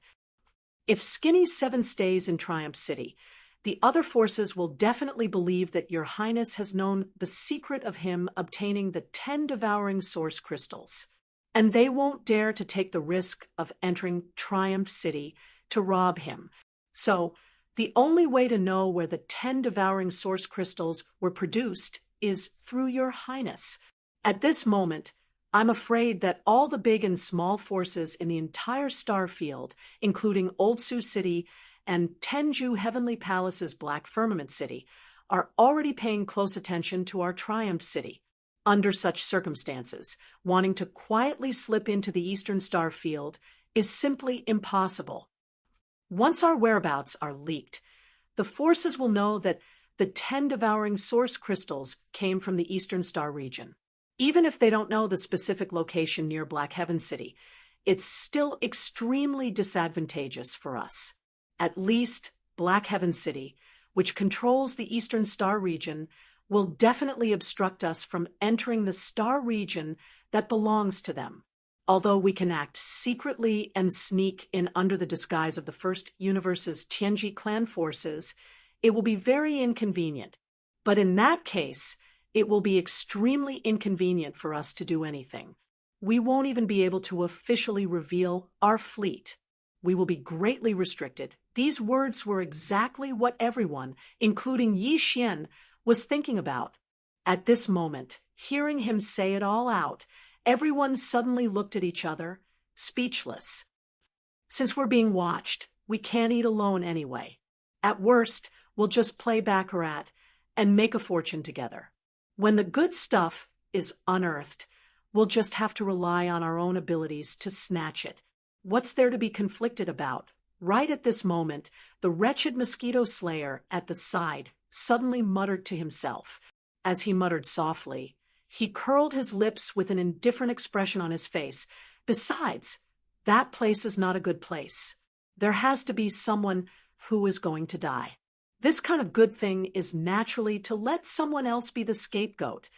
If Skinny 7 stays in Triumph City, the other forces will definitely believe that Your Highness has known the secret of him obtaining the 10 devouring source crystals, and they won't dare to take the risk of entering Triumph City to rob him. So, the only way to know where the 10 devouring source crystals were produced is through Your Highness. At this moment, I'm afraid that all the big and small forces in the entire star field, including Old Sioux City and Jianghu Heavenly Palace's Black Firmament City, are already paying close attention to our Triumph City. Under such circumstances, wanting to quietly slip into the eastern star field is simply impossible. Once our whereabouts are leaked, the forces will know that the 10 devouring source crystals came from the eastern star region. Even if they don't know the specific location near Black Heaven City, it's still extremely disadvantageous for us. At least Black Heaven City, which controls the eastern star region, will definitely obstruct us from entering the star region that belongs to them. Although we can act secretly and sneak in under the disguise of the First Universe's Tianji clan forces, it will be very inconvenient. But in that case, it will be extremely inconvenient for us to do anything. We won't even be able to officially reveal our fleet. We will be greatly restricted. These words were exactly what everyone, including Yi Xian, was thinking about. At this moment, hearing him say it all out, everyone suddenly looked at each other, speechless. Since we're being watched, we can't eat alone anyway. At worst, we'll just play baccarat and make a fortune together. When the good stuff is unearthed, we'll just have to rely on our own abilities to snatch it. What's there to be conflicted about? Right at this moment, the wretched mosquito slayer at the side suddenly muttered to himself. As he muttered softly, he curled his lips with an indifferent expression on his face. Besides, that place is not a good place. There has to be someone who is going to die. This kind of good thing is naturally to let someone else be the scapegoat.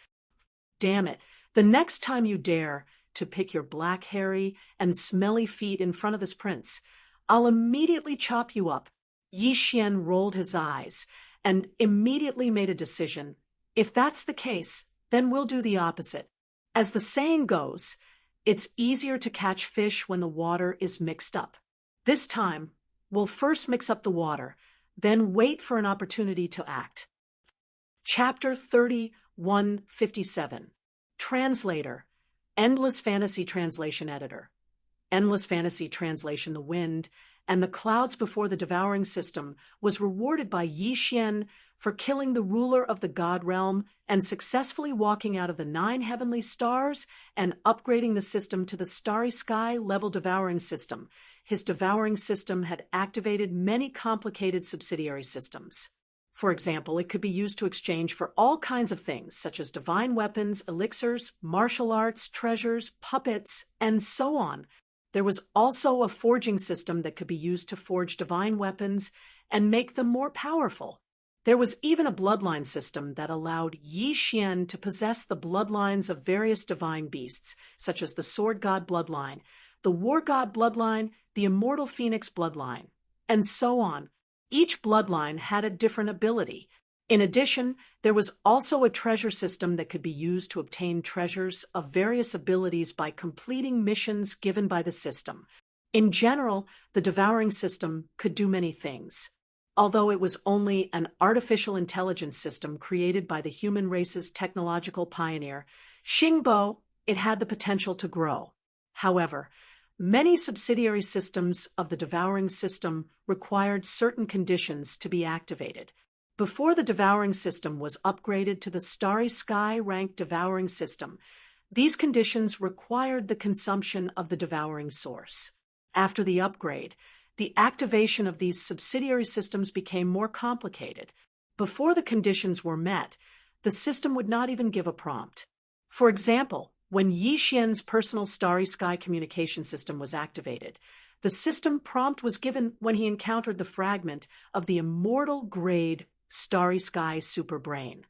Damn it, the next time you dare to pick your black, hairy, and smelly feet in front of this prince, I'll immediately chop you up. Yi Xian rolled his eyes and immediately made a decision. If that's the case, then we'll do the opposite. As the saying goes, it's easier to catch fish when the water is mixed up. This time, we'll first mix up the water, then wait for an opportunity to act. Chapter 3157. Translator. Endless Fantasy Translation Editor. Endless Fantasy Translation The Wind and the Clouds Before the Devouring System was rewarded by Yi Xian for killing the ruler of the God Realm and successfully walking out of the 9 heavenly stars and upgrading the system to the Starry Sky level devouring system. His devouring system had activated many complicated subsidiary systems. For example, it could be used to exchange for all kinds of things, such as divine weapons, elixirs, martial arts, treasures, puppets, and so on. There was also a forging system that could be used to forge divine weapons and make them more powerful. There was even a bloodline system that allowed Yi Xian to possess the bloodlines of various divine beasts, such as the Sword God bloodline, the War God bloodline, the Immortal Phoenix bloodline, and so on. Each bloodline had a different ability. In addition, there was also a treasure system that could be used to obtain treasures of various abilities by completing missions given by the system. In general, the devouring system could do many things. Although it was only an artificial intelligence system created by the human race's technological pioneer, Xingbo, it had the potential to grow. However, Many subsidiary systems of the devouring system required certain conditions to be activated. Before the devouring system was upgraded to the Starry Sky ranked devouring system, these conditions required the consumption of the devouring source. After the upgrade, the activation of these subsidiary systems became more complicated. Before the conditions were met, the system would not even give a prompt. For example, when Yi Xian's personal Starry Sky communication system was activated, the system prompt was given when he encountered the fragment of the Immortal grade Starry Sky superbrain.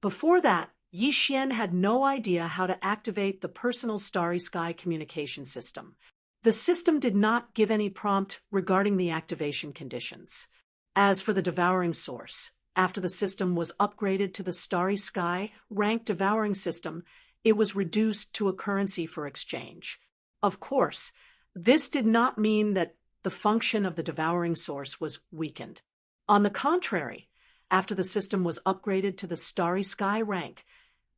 Before that, Yi Xian had no idea how to activate the personal Starry Sky communication system. The system did not give any prompt regarding the activation conditions. As for the devouring source, after the system was upgraded to the Starry Sky ranked devouring system, it was reduced to a currency for exchange. Of course, this did not mean that the function of the devouring source was weakened. On the contrary, after the system was upgraded to the Starry Sky rank,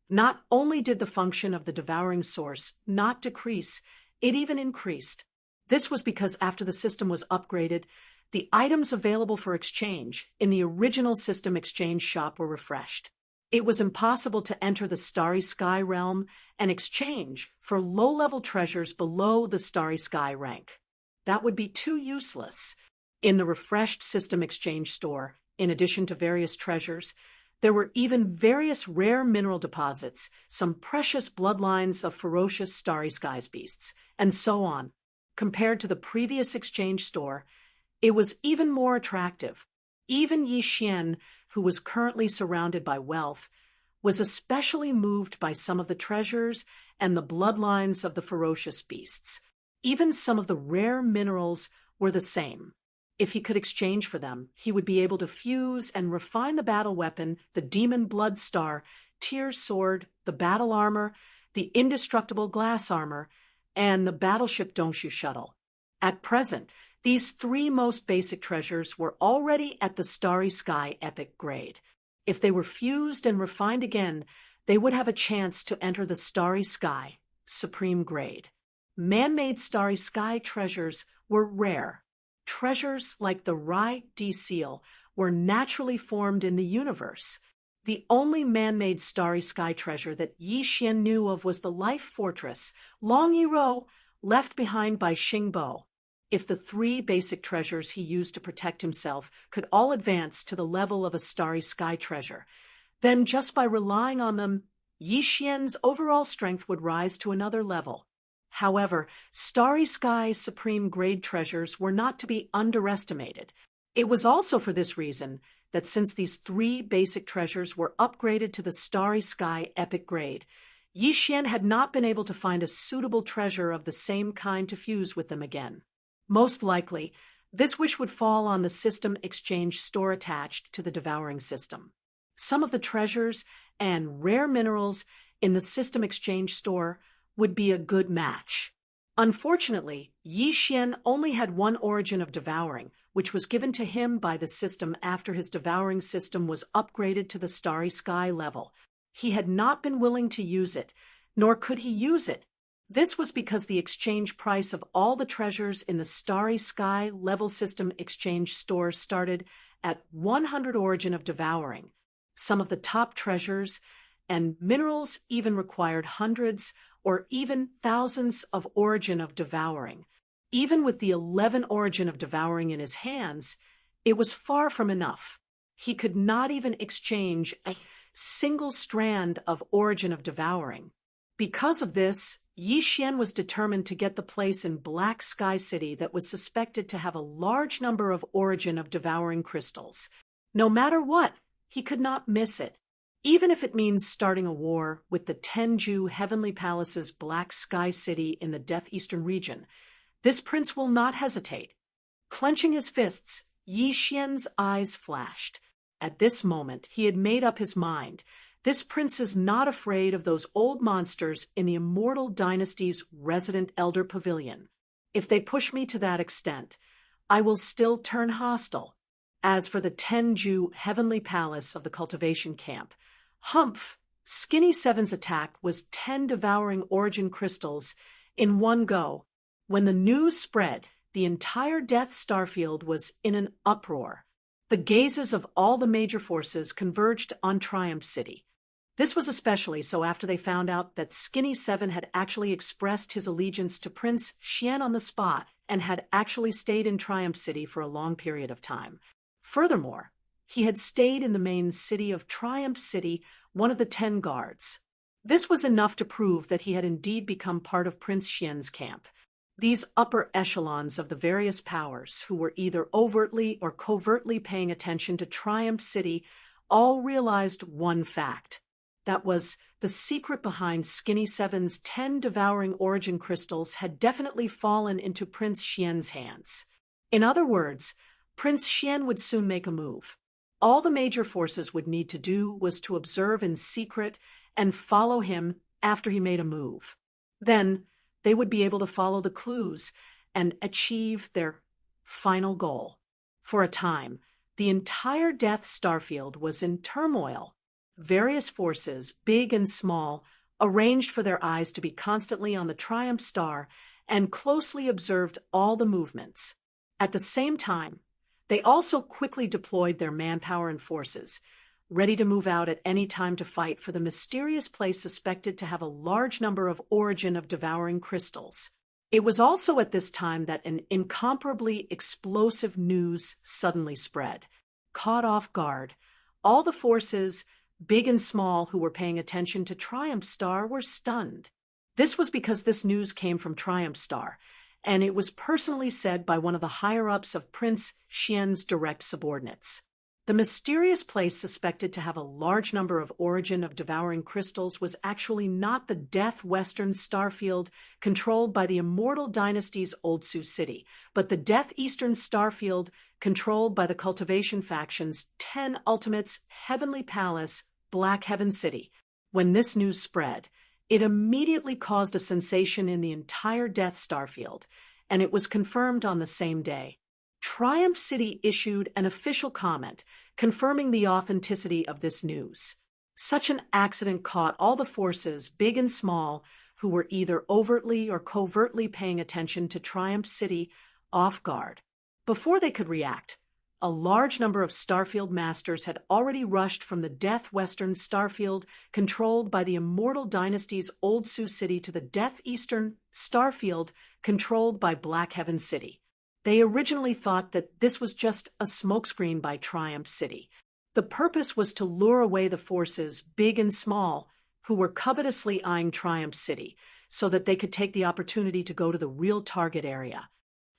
not only did the function of the devouring source not decrease, it even increased. This was because after the system was upgraded, the items available for exchange in the original system exchange shop were refreshed. It was impossible to enter the Starry Sky realm and exchange for low-level treasures below the Starry Sky rank. That would be too useless. In the refreshed system exchange store, in addition to various treasures, there were even various rare mineral deposits, some precious bloodlines of ferocious Starry Skies beasts, and so on. Compared to the previous exchange store, it was even more attractive. Even Yi Xian, who was currently surrounded by wealth, was especially moved by some of the treasures and the bloodlines of the ferocious beasts. Even some of the rare minerals were the same. If he could exchange for them, he would be able to fuse and refine the battle weapon, the Demon Blood Star, Tyr's sword, the battle armor, the indestructible glass armor, and the battleship Dongshu shuttle. At present, these three most basic treasures were already at the Starry Sky epic grade. If they were fused and refined again, they would have a chance to enter the Starry Sky supreme grade. Man-made Starry Sky treasures were rare. Treasures like the Rai D seal were naturally formed in the universe. The only man-made Starry Sky treasure that Yi Xian knew of was the life fortress, Long Yiro, left behind by Xingbo. If the three basic treasures he used to protect himself could all advance to the level of a Starry Sky treasure, then just by relying on them, Yi Xian's overall strength would rise to another level. However, Starry Sky Supreme Grade treasures were not to be underestimated. It was also for this reason that since these three basic treasures were upgraded to the Starry Sky Epic Grade, Yi Xian had not been able to find a suitable treasure of the same kind to fuse with them again. Most likely, this wish would fall on the system exchange store attached to the devouring system. Some of the treasures and rare minerals in the system exchange store would be a good match. Unfortunately, Yi Xian only had one origin of devouring, which was given to him by the system after his devouring system was upgraded to the Starry Sky level. He had not been willing to use it, nor could he use it. This was because the exchange price of all the treasures in the Starry Sky level system exchange store started at 100 origin of devouring. Some of the top treasures and minerals even required hundreds or even thousands of origin of devouring. Even with the 11 origin of devouring in his hands, it was far from enough. He could not even exchange a single strand of origin of devouring. Because of this, Yi Xian was determined to get the place in Black Sky City that was suspected to have a large number of origin of devouring crystals. No matter what, he could not miss it. Even if it means starting a war with the Tenju Heavenly Palace's Black Sky City in the Death Eastern region, this prince will not hesitate. Clenching his fists, Yi Xian's eyes flashed. At this moment, he had made up his mind. This prince is not afraid of those old monsters in the Immortal Dynasty's resident Elder Pavilion. If they push me to that extent, I will still turn hostile. As for the Tenju Heavenly Palace of the Cultivation Camp, Humph, Skinny Seven's attack was 10 devouring origin crystals in one go. When the news spread, the entire Death Star field was in an uproar. The gazes of all the major forces converged on Triumph City. This was especially so after they found out that Skinny Seven had actually expressed his allegiance to Prince Xian on the spot and had actually stayed in Triumph City for a long period of time. Furthermore, he had stayed in the main city of Triumph City, one of the 10 guards. This was enough to prove that he had indeed become part of Prince Xian's camp. These upper echelons of the various powers, who were either overtly or covertly paying attention to Triumph City, all realized one fact. That was, the secret behind Skinny Seven's 10 devouring origin crystals had definitely fallen into Prince Xian's hands. In other words, Prince Xian would soon make a move. All the major forces would need to do was to observe in secret and follow him after he made a move. Then, they would be able to follow the clues and achieve their final goal. For a time, the entire Death Star field was in turmoil. Various forces, big and small, arranged for their eyes to be constantly on the Triumph Star and closely observed all the movements. At the same time, they also quickly deployed their manpower and forces, ready to move out at any time to fight for the mysterious place suspected to have a large number of origin of devouring crystals. It was also at this time that an incomparably explosive news suddenly spread. Caught off guard, all the forces, big and small, who were paying attention to Triumph Star were stunned. This was because this news came from Triumph Star, and it was personally said by one of the higher-ups of Prince Xian's direct subordinates. The mysterious place suspected to have a large number of origin of devouring crystals was actually not the Death Western Starfield controlled by the Immortal Dynasty's Old Sioux City, but the Death Eastern Starfield controlled by the Cultivation faction's 10 Ultimates Heavenly Palace, Black Heaven City. When this news spread, it immediately caused a sensation in the entire Death Starfield, and it was confirmed on the same day. Triumph City issued an official comment confirming the authenticity of this news. Such an accident caught all the forces, big and small, who were either overtly or covertly paying attention to Triumph City off guard. Before they could react, a large number of Starfield Masters had already rushed from the Death Western Starfield controlled by the Immortal Dynasty's Old Sioux City to the Death Eastern Starfield controlled by Black Heaven City. They originally thought that this was just a smokescreen by Triumph City. The purpose was to lure away the forces, big and small, who were covetously eyeing Triumph City, so that they could take the opportunity to go to the real target area.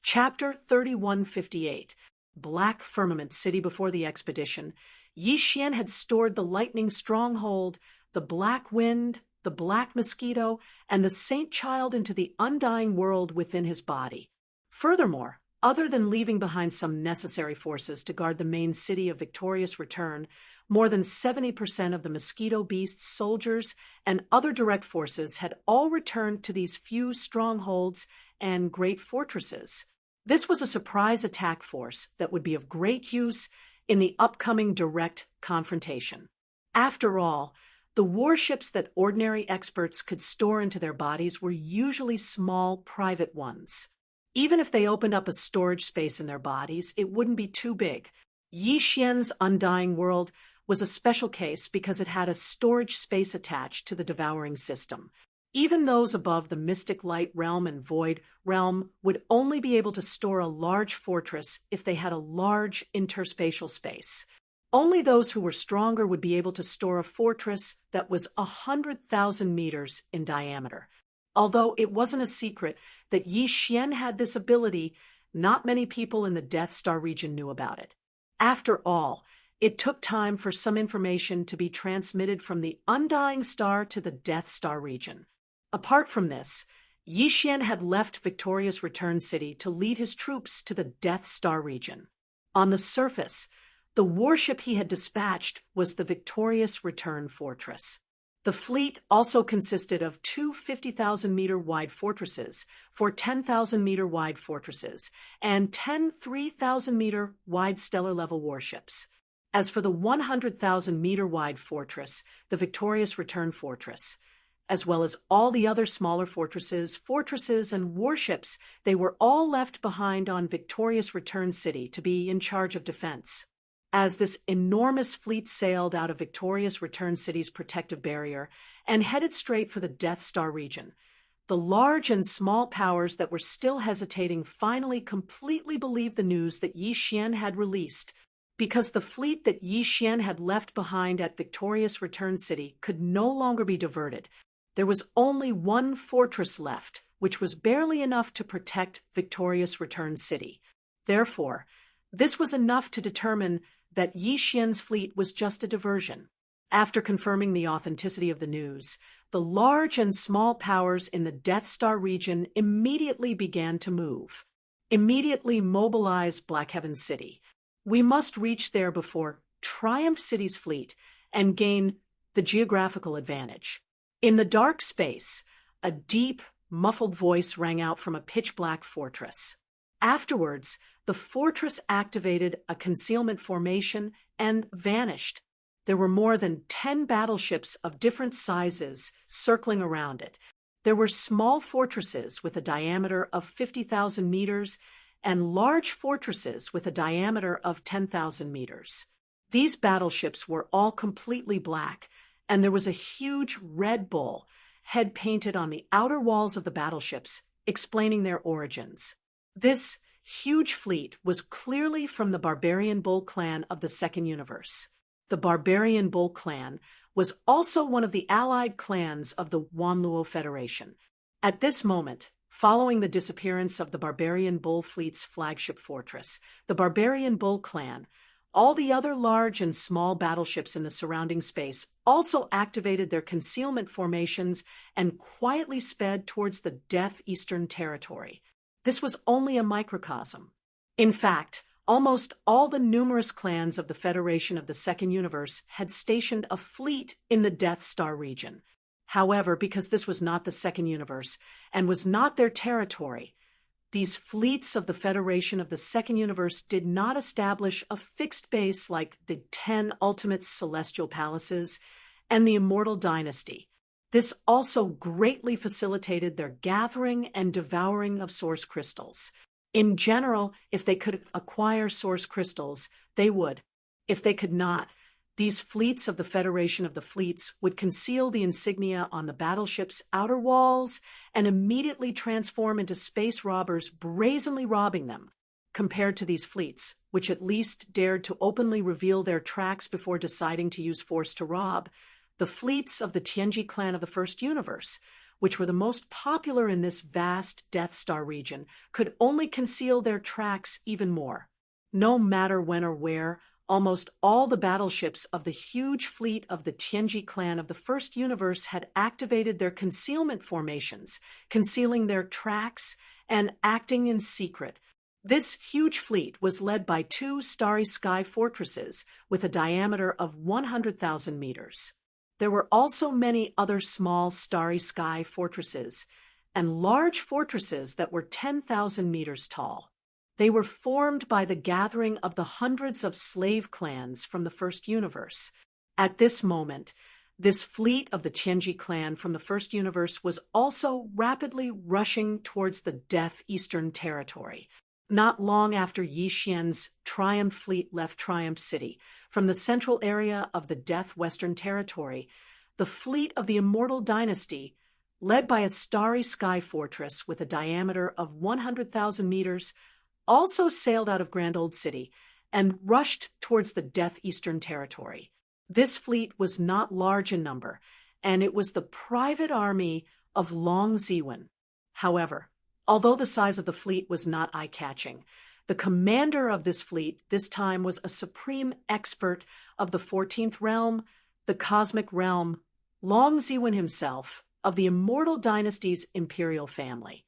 Chapter 3158, Black Firmament City. Before the expedition, Yi Xian had stored the Lightning Stronghold, the Black Wind, the Black Mosquito, and the Saint Child into the Undying World within his body. Furthermore, other than leaving behind some necessary forces to guard the main city of victorious return, more than 70% of the Mosquito Beast's soldiers and other direct forces had all returned to these few strongholds and great fortresses. This was a surprise attack force that would be of great use in the upcoming direct confrontation. After all, the warships that ordinary experts could store into their bodies were usually small, private ones. Even if they opened up a storage space in their bodies, it wouldn't be too big. Yi Xian's Undying World was a special case because it had a storage space attached to the devouring system. Even those above the Mystic Light Realm and Void Realm would only be able to store a large fortress if they had a large interspatial space. Only those who were stronger would be able to store a fortress that was 100,000 meters in diameter. Although it wasn't a secret that Yi Xian had this ability, not many people in the Death Star region knew about it. After all, it took time for some information to be transmitted from the Undying Star to the Death Star region. Apart from this, Yi Xian had left Victorious Return City to lead his troops to the Death Star region. On the surface, the warship he had dispatched was the Victorious Return Fortress. The fleet also consisted of two 50,000-meter-wide fortresses, 4 10,000-meter-wide fortresses, and 10 3,000-meter-wide stellar-level warships. As for the 100,000-meter-wide fortress, the Victorious Return Fortress, as well as all the other smaller fortresses, and warships, they were all left behind on Victorious Return City to be in charge of defense. As this enormous fleet sailed out of Victorious Return City's protective barrier and headed straight for the Death Star region, the large and small powers that were still hesitating finally completely believed the news that Yi Xian had released, because the fleet that Yi Xian had left behind at Victorious Return City could no longer be diverted. There was only one fortress left, which was barely enough to protect Victorious Return City. Therefore, this was enough to determine that Yi Xian's fleet was just a diversion. After confirming the authenticity of the news, the large and small powers in the Death Star region immediately began to move. Immediately mobilize Black Heaven City. We must reach there before Triumph City's fleet and gain the geographical advantage. In the dark space, a deep, muffled voice rang out from a pitch-black fortress. Afterwards, the fortress activated a concealment formation and vanished. There were more than 10 battleships of different sizes circling around it. There were small fortresses with a diameter of 50,000 meters and large fortresses with a diameter of 10,000 meters. These battleships were all completely black, and there was a huge red bull, head painted on the outer walls of the battleships, explaining their origins. This huge fleet was clearly from the Barbarian Bull clan of the Second Universe. The Barbarian Bull clan was also one of the allied clans of the Wanluo Federation. At this moment, following the disappearance of the Barbarian Bull fleet's flagship fortress, the Barbarian Bull clan, all the other large and small battleships in the surrounding space also activated their concealment formations and quietly sped towards the Death Eastern Territory. This was only a microcosm. In fact, almost all the numerous clans of the Federation of the Second Universe had stationed a fleet in the Death Star region. However, because this was not the Second Universe and was not their territory, these fleets of the Federation of the Second Universe did not establish a fixed base like the 10 Ultimate Celestial Palaces and the Immortal Dynasty. This also greatly facilitated their gathering and devouring of source crystals. In general, if they could acquire source crystals, they would. If they could not, these fleets of the Federation of the Fleets would conceal the insignia on the battleship's outer walls and immediately transform into space robbers, brazenly robbing them. Compared to these fleets, which at least dared to openly reveal their tracks before deciding to use force to rob, the fleets of the Tianji clan of the First Universe, which were the most popular in this vast Death Star region, could only conceal their tracks even more. No matter when or where, almost all the battleships of the huge fleet of the Tianji clan of the First Universe had activated their concealment formations, concealing their tracks and acting in secret. This huge fleet was led by 2 starry sky fortresses with a diameter of 100,000 meters. There were also many other small starry sky fortresses and large fortresses that were 10,000 meters tall. They were formed by the gathering of the hundreds of slave clans from the First Universe. At this moment, this fleet of the Tianji clan from the First Universe was also rapidly rushing towards the Death Eastern Territory. Not long after Yi Xian's Triumph fleet left Triumph City, from the central area of the Death Western Territory, the fleet of the Immortal Dynasty, led by a starry sky fortress with a diameter of 100,000 meters, also sailed out of Grand Old City and rushed towards the Death Eastern Territory. This fleet was not large in number, and it was the private army of Long Ziwen. However, although the size of the fleet was not eye-catching, the commander of this fleet this time was a supreme expert of the 14th realm, the cosmic realm, Long Ziwen himself, of the Immortal Dynasty's imperial family.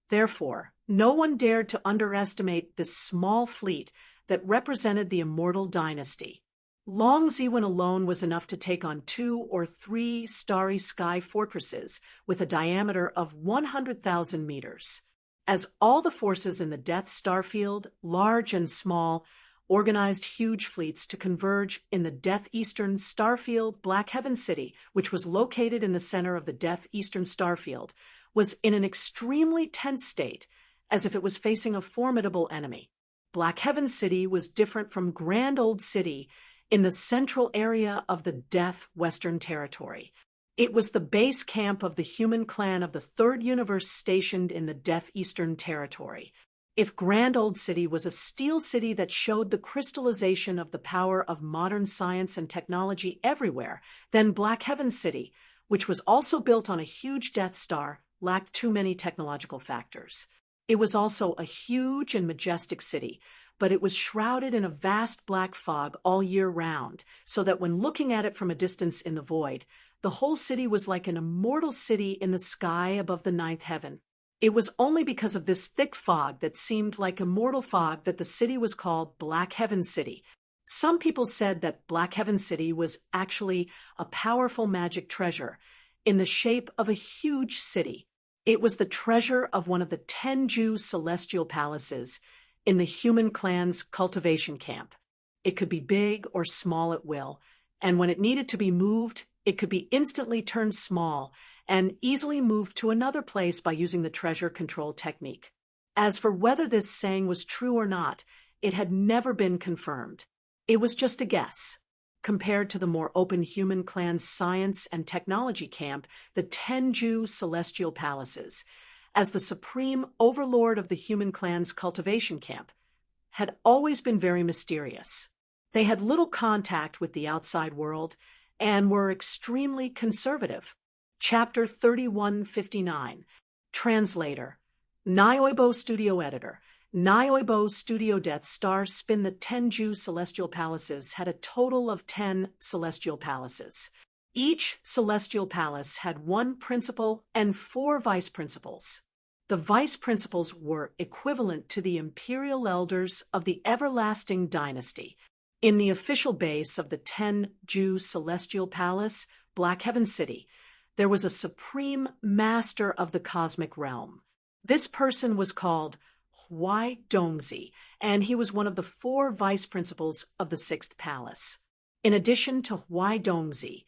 Therefore, no one dared to underestimate this small fleet that represented the Immortal Dynasty. Long Ziwen alone was enough to take on 2 or 3 starry sky fortresses with a diameter of 100,000 meters. As all the forces in the Death Star field, large and small, organized huge fleets to converge in the Death Eastern Starfield. Black Heaven City, which was located in the center of the Death Eastern Starfield, was in an extremely tense state, as if it was facing a formidable enemy. Black Heaven City was different from Grand Old City in the central area of the Death Western Territory. It was the base camp of the human clan of the Third Universe stationed in the Death Eastern Territory. If Grand Old City was a steel city that showed the crystallization of the power of modern science and technology everywhere, then Black Heaven City, which was also built on a huge Death Star, lacked too many technological factors. It was also a huge and majestic city, but it was shrouded in a vast black fog all year round, so that when looking at it from a distance in the void, the whole city was like an immortal city in the sky above the ninth heaven. It was only because of this thick fog that seemed like immortal fog that the city was called Black Heaven City. Some people said that Black Heaven City was actually a powerful magic treasure in the shape of a huge city. It was the treasure of one of the 10 Jianghu celestial palaces in the human clan's cultivation camp. It could be big or small at will, and when it needed to be moved, it could be instantly turned small and easily moved to another place by using the treasure control technique. As for whether this saying was true or not, it had never been confirmed. It was just a guess. Compared to the more open human clan's science and technology camp, the 10 Jianghu celestial palaces, as the supreme overlord of the human clan's cultivation camp, had always been very mysterious. They had little contact with the outside world and were extremely conservative. Chapter 3159. Translator. Nioibo Studio Editor. Nioibo Studio Death Star Spin. The 10 Jianghu celestial palaces had a total of 10 celestial palaces. Each celestial palace had one principal and 4 vice principals. The vice principals were equivalent to the imperial elders of the everlasting dynasty. In the official base of the 10 Jianghu celestial palace, Black Heaven City, there was a supreme master of the cosmic realm. This person was called Huai Dongzi, and he was one of the 4 vice principals of the 6th palace. In addition to Huai Dongzi,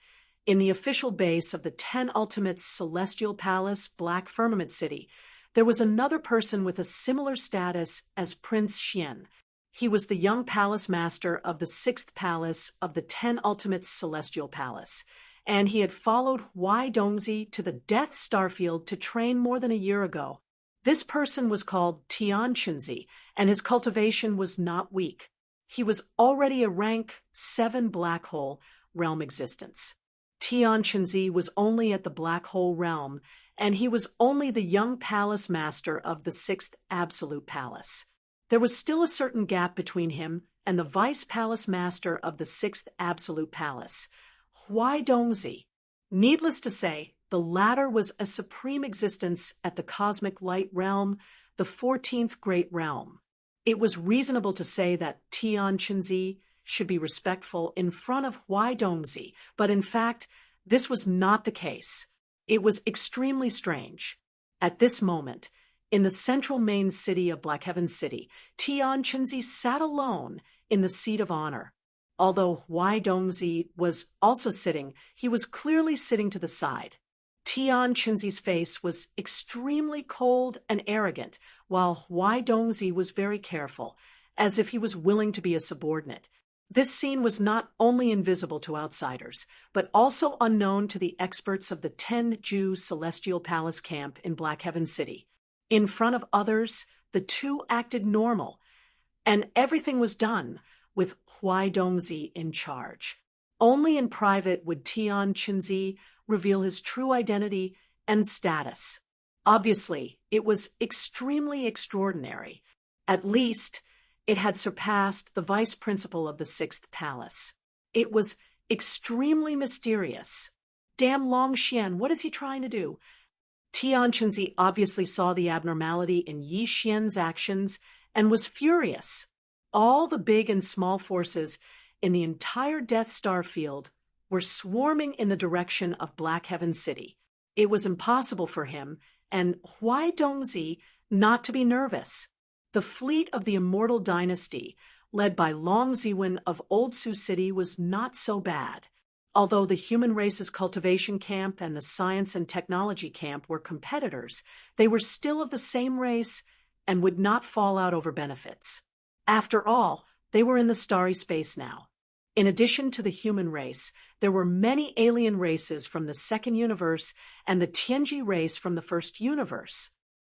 in the official base of the 10 Ultimates Celestial Palace, Black Firmament City, there was another person with a similar status as Prince Xian. He was the young palace master of the 6th palace of the 10 Ultimates Celestial Palace, and he had followed Huai Dongzi to the Death Starfield to train more than a year ago. This person was called Xianxia, and his cultivation was not weak. He was already a rank 7 black hole realm existence. Xianxia was only at the black hole realm, and he was only the young palace master of the 6th absolute palace. There was still a certain gap between him and the vice palace master of the 6th absolute palace, Huai Dongzi. Needless to say, the latter was a supreme existence at the cosmic light realm, the 14th great realm. It was reasonable to say that Xianxia should be respectful in front of Huai Dongzi, but in fact, this was not the case. It was extremely strange. At this moment, in the central main city of Black Heaven City, Xianxia sat alone in the seat of honor. Although Huai Dongzi was also sitting, he was clearly sitting to the side. Xianxia's face was extremely cold and arrogant, while Huai Dongzi was very careful, as if he was willing to be a subordinate. This scene was not only invisible to outsiders, but also unknown to the experts of the 10 Jianghu Celestial Palace camp in Black Heaven City. In front of others, the two acted normal, and everything was done with Huai Dongzi in charge. Only in private would Xianxia reveal his true identity and status. Obviously, it was extremely extraordinary. At least, it had surpassed the vice principal of the 6th palace. It was extremely mysterious. Damn Long Xian, what is he trying to do? Xianxia obviously saw the abnormality in Yi Xian's actions and was furious. All the big and small forces in the entire Death Star field were swarming in the direction of Black Heaven City. It was impossible for him and Huai Dongzi not to be nervous. The fleet of the Immortal dynasty led by Long Ziwen of Old Sioux City, was not so bad. Although the human race's cultivation camp and the science and technology camp were competitors, they were still of the same race and would not fall out over benefits. After all, they were in the starry space now. In addition to the human race, there were many alien races from the second universe and the Tianji race from the first universe.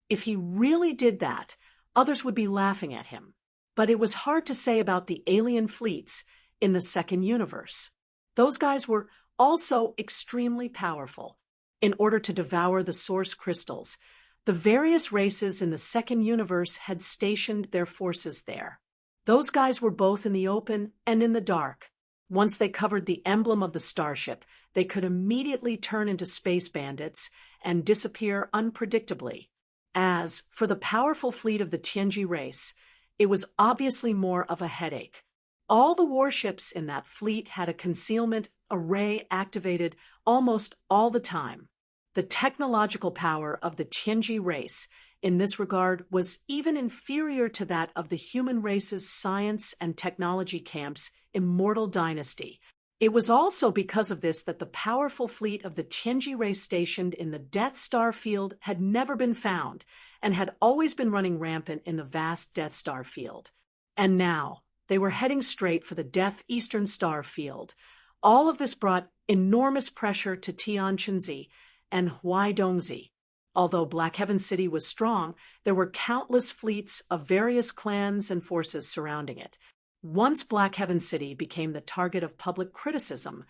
If he really did that, others would be laughing at him. But it was hard to say about the alien fleets in the second universe. Those guys were also extremely powerful. In order to devour the source crystals, the various races in the second universe had stationed their forces there. Those guys were both in the open and in the dark. Once they covered the emblem of the starship, they could immediately turn into space bandits and disappear unpredictably. As for the powerful fleet of the Tianji race, it was obviously more of a headache. All the warships in that fleet had a concealment array activated almost all the time. The technological power of the Tianji race in this regard was even inferior to that of the human race's science and technology camp's Immortal dynasty. It was also because of this that the powerful fleet of the Tianji race stationed in the Death Star field had never been found and had always been running rampant in the vast Death Star field. And now, they were heading straight for the Death Eastern Star field. All of this brought enormous pressure to Tianqinzi and Huaidongzi. Although Black Heaven City was strong, there were countless fleets of various clans and forces surrounding it. Once Black Heaven City became the target of public criticism,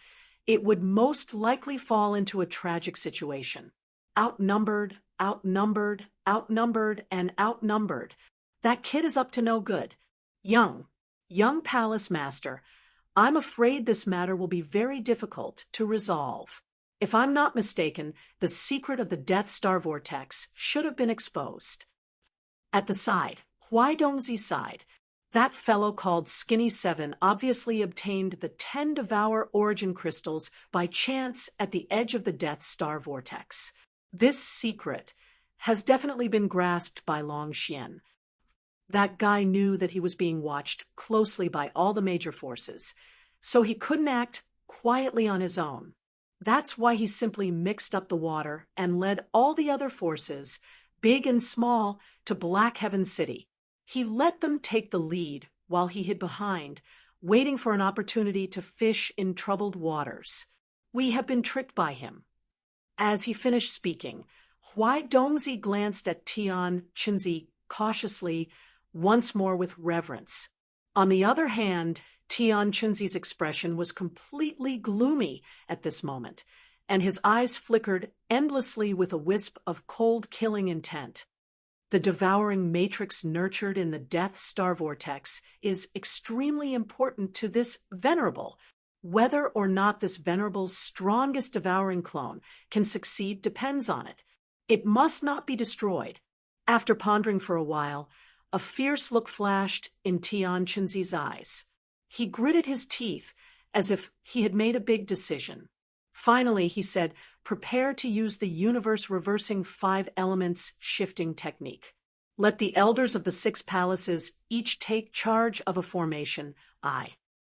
it would most likely fall into a tragic situation. Outnumbered, outnumbered, outnumbered, and outnumbered. That kid is up to no good. Young Palace Master, I'm afraid this matter will be very difficult to resolve. If I'm not mistaken, the secret of the Death Star vortex should have been exposed. At the side, Huaidongzi's side, that fellow called Skinny 7 obviously obtained the 10 Devour origin crystals by chance at the edge of the Death Star vortex. This secret has definitely been grasped by Long Xian. That guy knew that he was being watched closely by all the major forces, so he couldn't act quietly on his own. That's why he simply mixed up the water and led all the other forces, big and small, to Black Heaven City. He let them take the lead while he hid behind, waiting for an opportunity to fish in troubled waters. We have been tricked by him. As he finished speaking, Huaidongzi glanced at Tianqinzi cautiously, once more with reverence. On the other hand, Tianqinzi's expression was completely gloomy at this moment, and his eyes flickered endlessly with a wisp of cold-killing intent. The devouring matrix nurtured in the Death Star vortex is extremely important to this venerable. Whether or not this venerable's strongest devouring clone can succeed depends on it. It must not be destroyed. After pondering for a while, a fierce look flashed in Tianqinzi's eyes. He gritted his teeth as if he had made a big decision. Finally, he said, "Prepare to use the universe-reversing 5 elements shifting technique. Let the elders of the 6 palaces each take charge of a formation.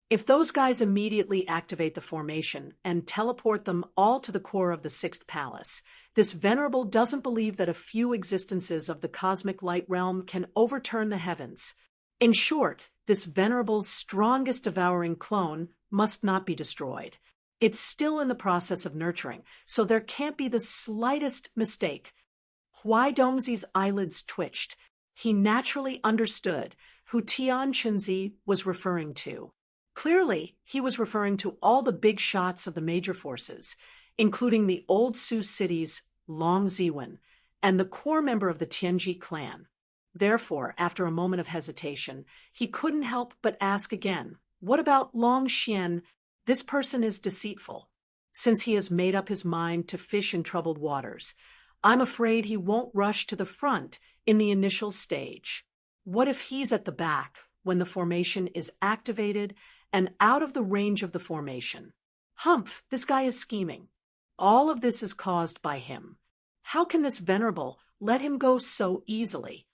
If those guys immediately activate the formation and teleport them all to the core of the 6th palace, this venerable doesn't believe that a few existences of the cosmic light realm can overturn the heavens. In short, this venerable's strongest devouring clone must not be destroyed. It's still in the process of nurturing, so there can't be the slightest mistake." Huaidongzi's eyelids twitched. He naturally understood who Tianqinzi was referring to. Clearly, he was referring to all the big shots of the major forces, including the Old Sioux City's Long Ziwen and the core member of the Tianji clan. Therefore, after a moment of hesitation, he couldn't help but ask again, "What about Long Xian? This person is deceitful. Since he has made up his mind to fish in troubled waters, I'm afraid he won't rush to the front in the initial stage. What if he's at the back when the formation is activated and out of the range of the formation? Humph, this guy is scheming. All of this is caused by him. How can this venerable let him go so easily?"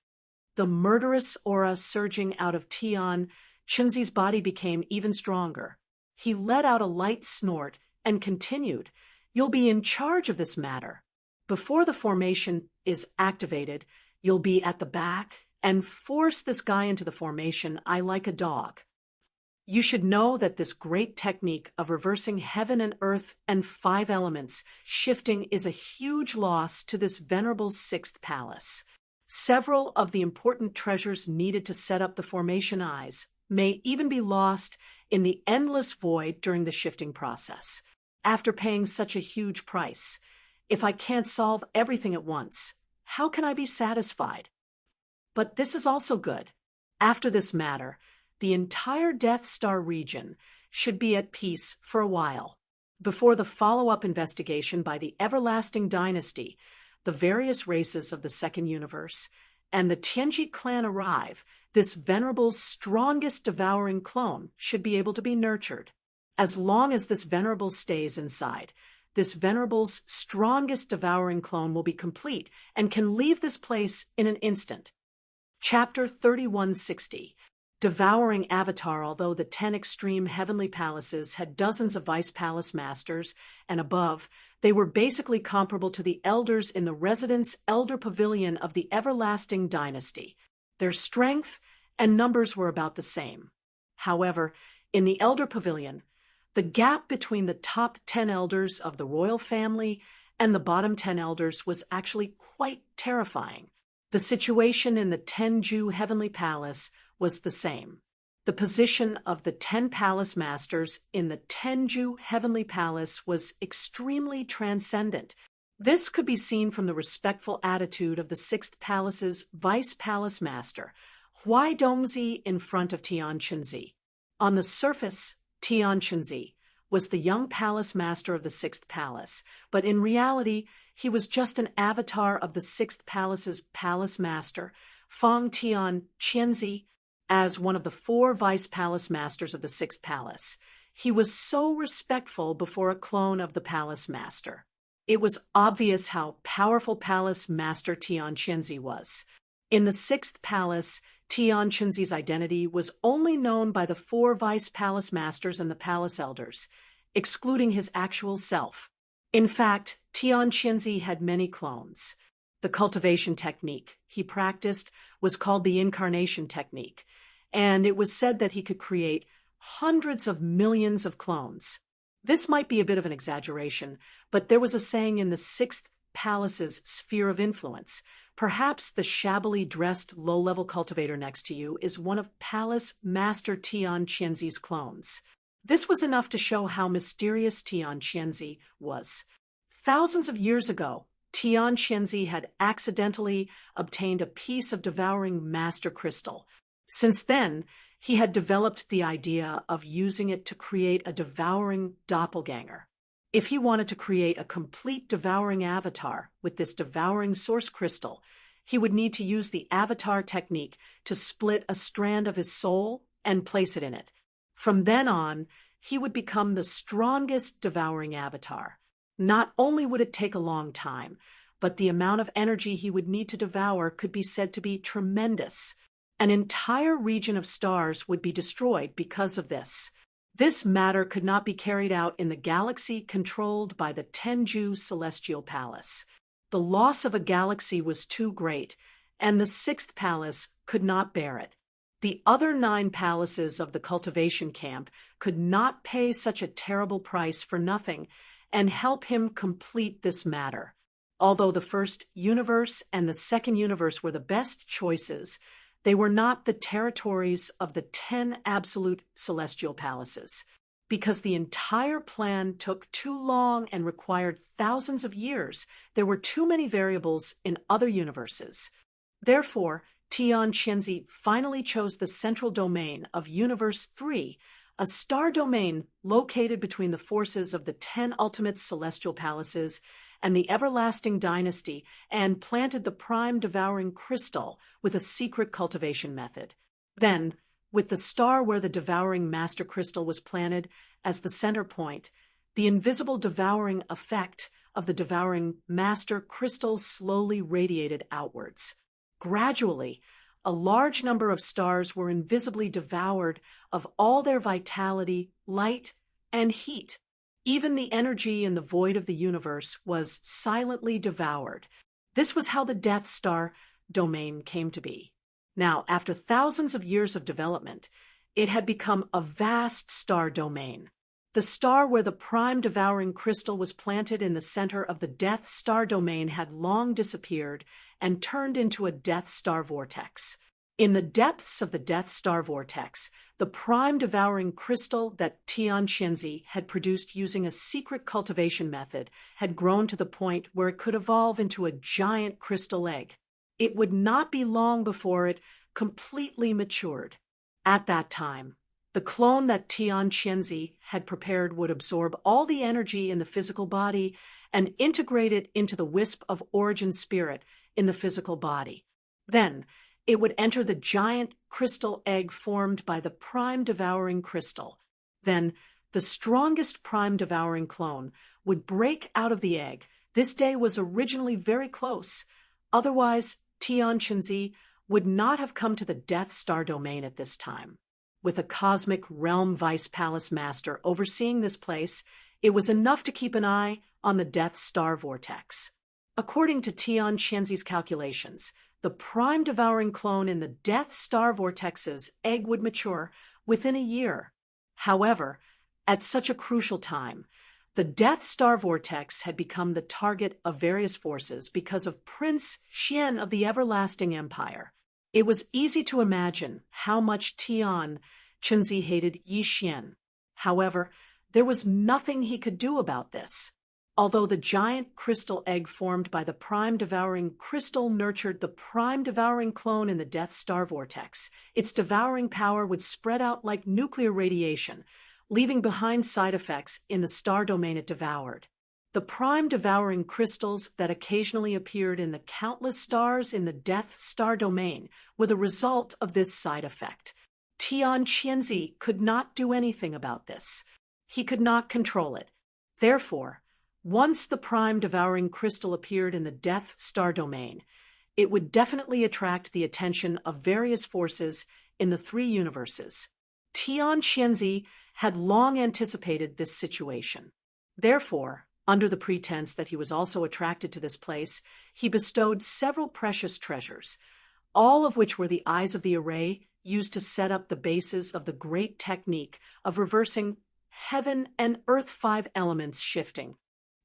The murderous aura surging out of Tianqinzi's Qinzi's body became even stronger. He let out a light snort and continued, "You'll be in charge of this matter. Before the formation is activated, you'll be at the back and force this guy into the formation like a dog. You should know that this great technique of reversing heaven and earth and 5 elements shifting is a huge loss to this venerable 6th palace. Several of the important treasures needed to set up the formation eyes may even be lost in the endless void during the shifting process. After paying such a huge price, if I can't solve everything at once, how can I be satisfied? But this is also good. After this matter, the entire Death Star region should be at peace for a while. Before the follow-up investigation by the Everlasting Dynasty, the various races of the Second Universe, and the Tianji clan arrive, this venerable's strongest devouring clone should be able to be nurtured. As long as this venerable stays inside, this venerable's strongest devouring clone will be complete and can leave this place in an instant. Chapter 3160. Devouring Avatar. Although the 10 extreme heavenly palaces had dozens of vice palace masters and above, they were basically comparable to the elders in the residence elder pavilion of the Everlasting Dynasty. Their strength and numbers were about the same. However, in the elder pavilion, the gap between the top 10 elders of the royal family and the bottom 10 elders was actually quite terrifying. The situation in the Tenju Heavenly Palace was the same. The position of the 10 palace masters in the Tenju Heavenly Palace was extremely transcendent. This could be seen from the respectful attitude of the 6th Palace's vice palace master, Huai Dongzi, in front of Tian Qinzi. On the surface, Tian Qinzi was the young palace master of the 6th Palace, but in reality, he was just an avatar of the 6th Palace's palace master, Fang Tian Qinzi, as one of the 4 vice palace masters of the 6th Palace. He was so respectful before a clone of the palace master. It was obvious how powerful palace master Tian Qinzi was. In the 6th Palace, Tian Qinzi's identity was only known by the 4 vice palace masters and the palace elders, excluding his actual self. In fact, Tian Qinzi had many clones. The cultivation technique he practiced was called the incarnation technique, and it was said that he could create hundreds of millions of clones. This might be a bit of an exaggeration, but there was a saying in the 6th Palace's sphere of influence. Perhaps the shabbily dressed low-level cultivator next to you is one of Palace Master Tian Qinzi's clones. This was enough to show how mysterious Tian Qinzi was. Thousands of years ago, Tian Qinzi had accidentally obtained a piece of devouring master crystal. Since then, he had developed the idea of using it to create a devouring doppelganger. If he wanted to create a complete devouring avatar with this devouring source crystal, he would need to use the avatar technique to split a strand of his soul and place it in it. From then on, he would become the strongest devouring avatar. Not only would it take a long time, but the amount of energy he would need to devour could be said to be tremendous. An entire region of stars would be destroyed because of this. This matter could not be carried out in the galaxy controlled by the Tenju Celestial Palace. The loss of a galaxy was too great, and the 6th Palace could not bear it. The other 9 palaces of the cultivation camp could not pay such a terrible price for nothing and help him complete this matter. Although the first universe and the second universe were the best choices, they were not the territories of the 10 absolute celestial palaces. Because the entire plan took too long and required thousands of years, there were too many variables in other universes. Therefore, Tian Qinzi finally chose the central domain of Universe 3, a star domain located between the forces of the 10 ultimate celestial palaces and the Everlasting Dynasty, and planted the prime devouring crystal with a secret cultivation method. Then, with the star where the devouring master crystal was planted as the center point, the invisible devouring effect of the devouring master crystal slowly radiated outwards. Gradually, a large number of stars were invisibly devoured of all their vitality, light, and heat. Even the energy in the void of the universe was silently devoured. This was how the Death Star domain came to be. Now, after thousands of years of development, it had become a vast star domain. The star where the prime devouring crystal was planted in the center of the Death Star domain had long disappeared and turned into a Death Star vortex. In the depths of the Death Star vortex, the prime devouring crystal that Xianxia had produced using a secret cultivation method had grown to the point where it could evolve into a giant crystal egg. It would not be long before it completely matured. At that time, the clone that Xianxia had prepared would absorb all the energy in the physical body and integrate it into the wisp of origin spirit in the physical body. Then, it would enter the giant crystal egg formed by the prime devouring crystal. Then, the strongest prime devouring clone would break out of the egg. This day was originally very close. Otherwise, Xianxia would not have come to the Death Star domain at this time. With a cosmic realm vice palace master overseeing this place, it was enough to keep an eye on the Death Star vortex. According to Xianxia's calculations, the prime devouring clone in the Death Star vortex's egg would mature within a year. However, at such a crucial time, the Death Star vortex had become the target of various forces because of Prince Xian of the Everlasting Empire. It was easy to imagine how much Xianxia hated Yi Xian. However, there was nothing he could do about this. Although the giant crystal egg formed by the prime devouring crystal nurtured the prime devouring clone in the Death Star vortex, its devouring power would spread out like nuclear radiation, leaving behind side effects in the star domain it devoured. The prime devouring crystals that occasionally appeared in the countless stars in the Death Star domain were the result of this side effect. Xianxia could not do anything about this. He could not control it. Therefore, once the prime devouring crystal appeared in the Death Star domain, it would definitely attract the attention of various forces in the three universes. Xianxia had long anticipated this situation. Therefore, under the pretense that he was also attracted to this place, he bestowed several precious treasures, all of which were the eyes of the array used to set up the bases of the great technique of reversing heaven and earth 5 elements shifting.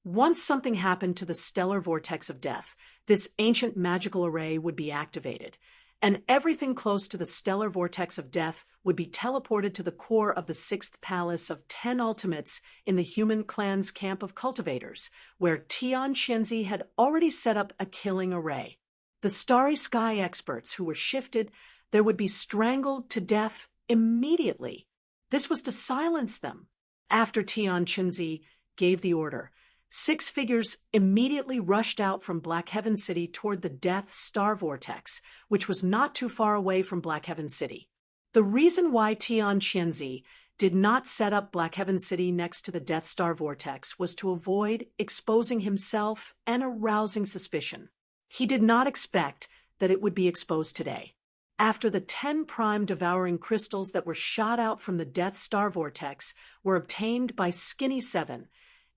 Once something happened to the stellar vortex of death, this ancient magical array would be activated, and everything close to the stellar vortex of death would be teleported to the core of the 6th palace of 10 ultimates in the human clan's camp of cultivators, where Xianxia had already set up a killing array. The starry sky experts who were shifted there would be strangled to death immediately. This was to silence them. After Xianxia gave the order, 6 figures immediately rushed out from Black Heaven City toward the Death Star vortex, which was not too far away from Black Heaven City. The reason why Xianxia did not set up Black Heaven City next to the Death Star vortex was to avoid exposing himself and arousing suspicion. He did not expect that it would be exposed today. After the 10 prime devouring crystals that were shot out from the Death Star vortex were obtained by Skinny 7,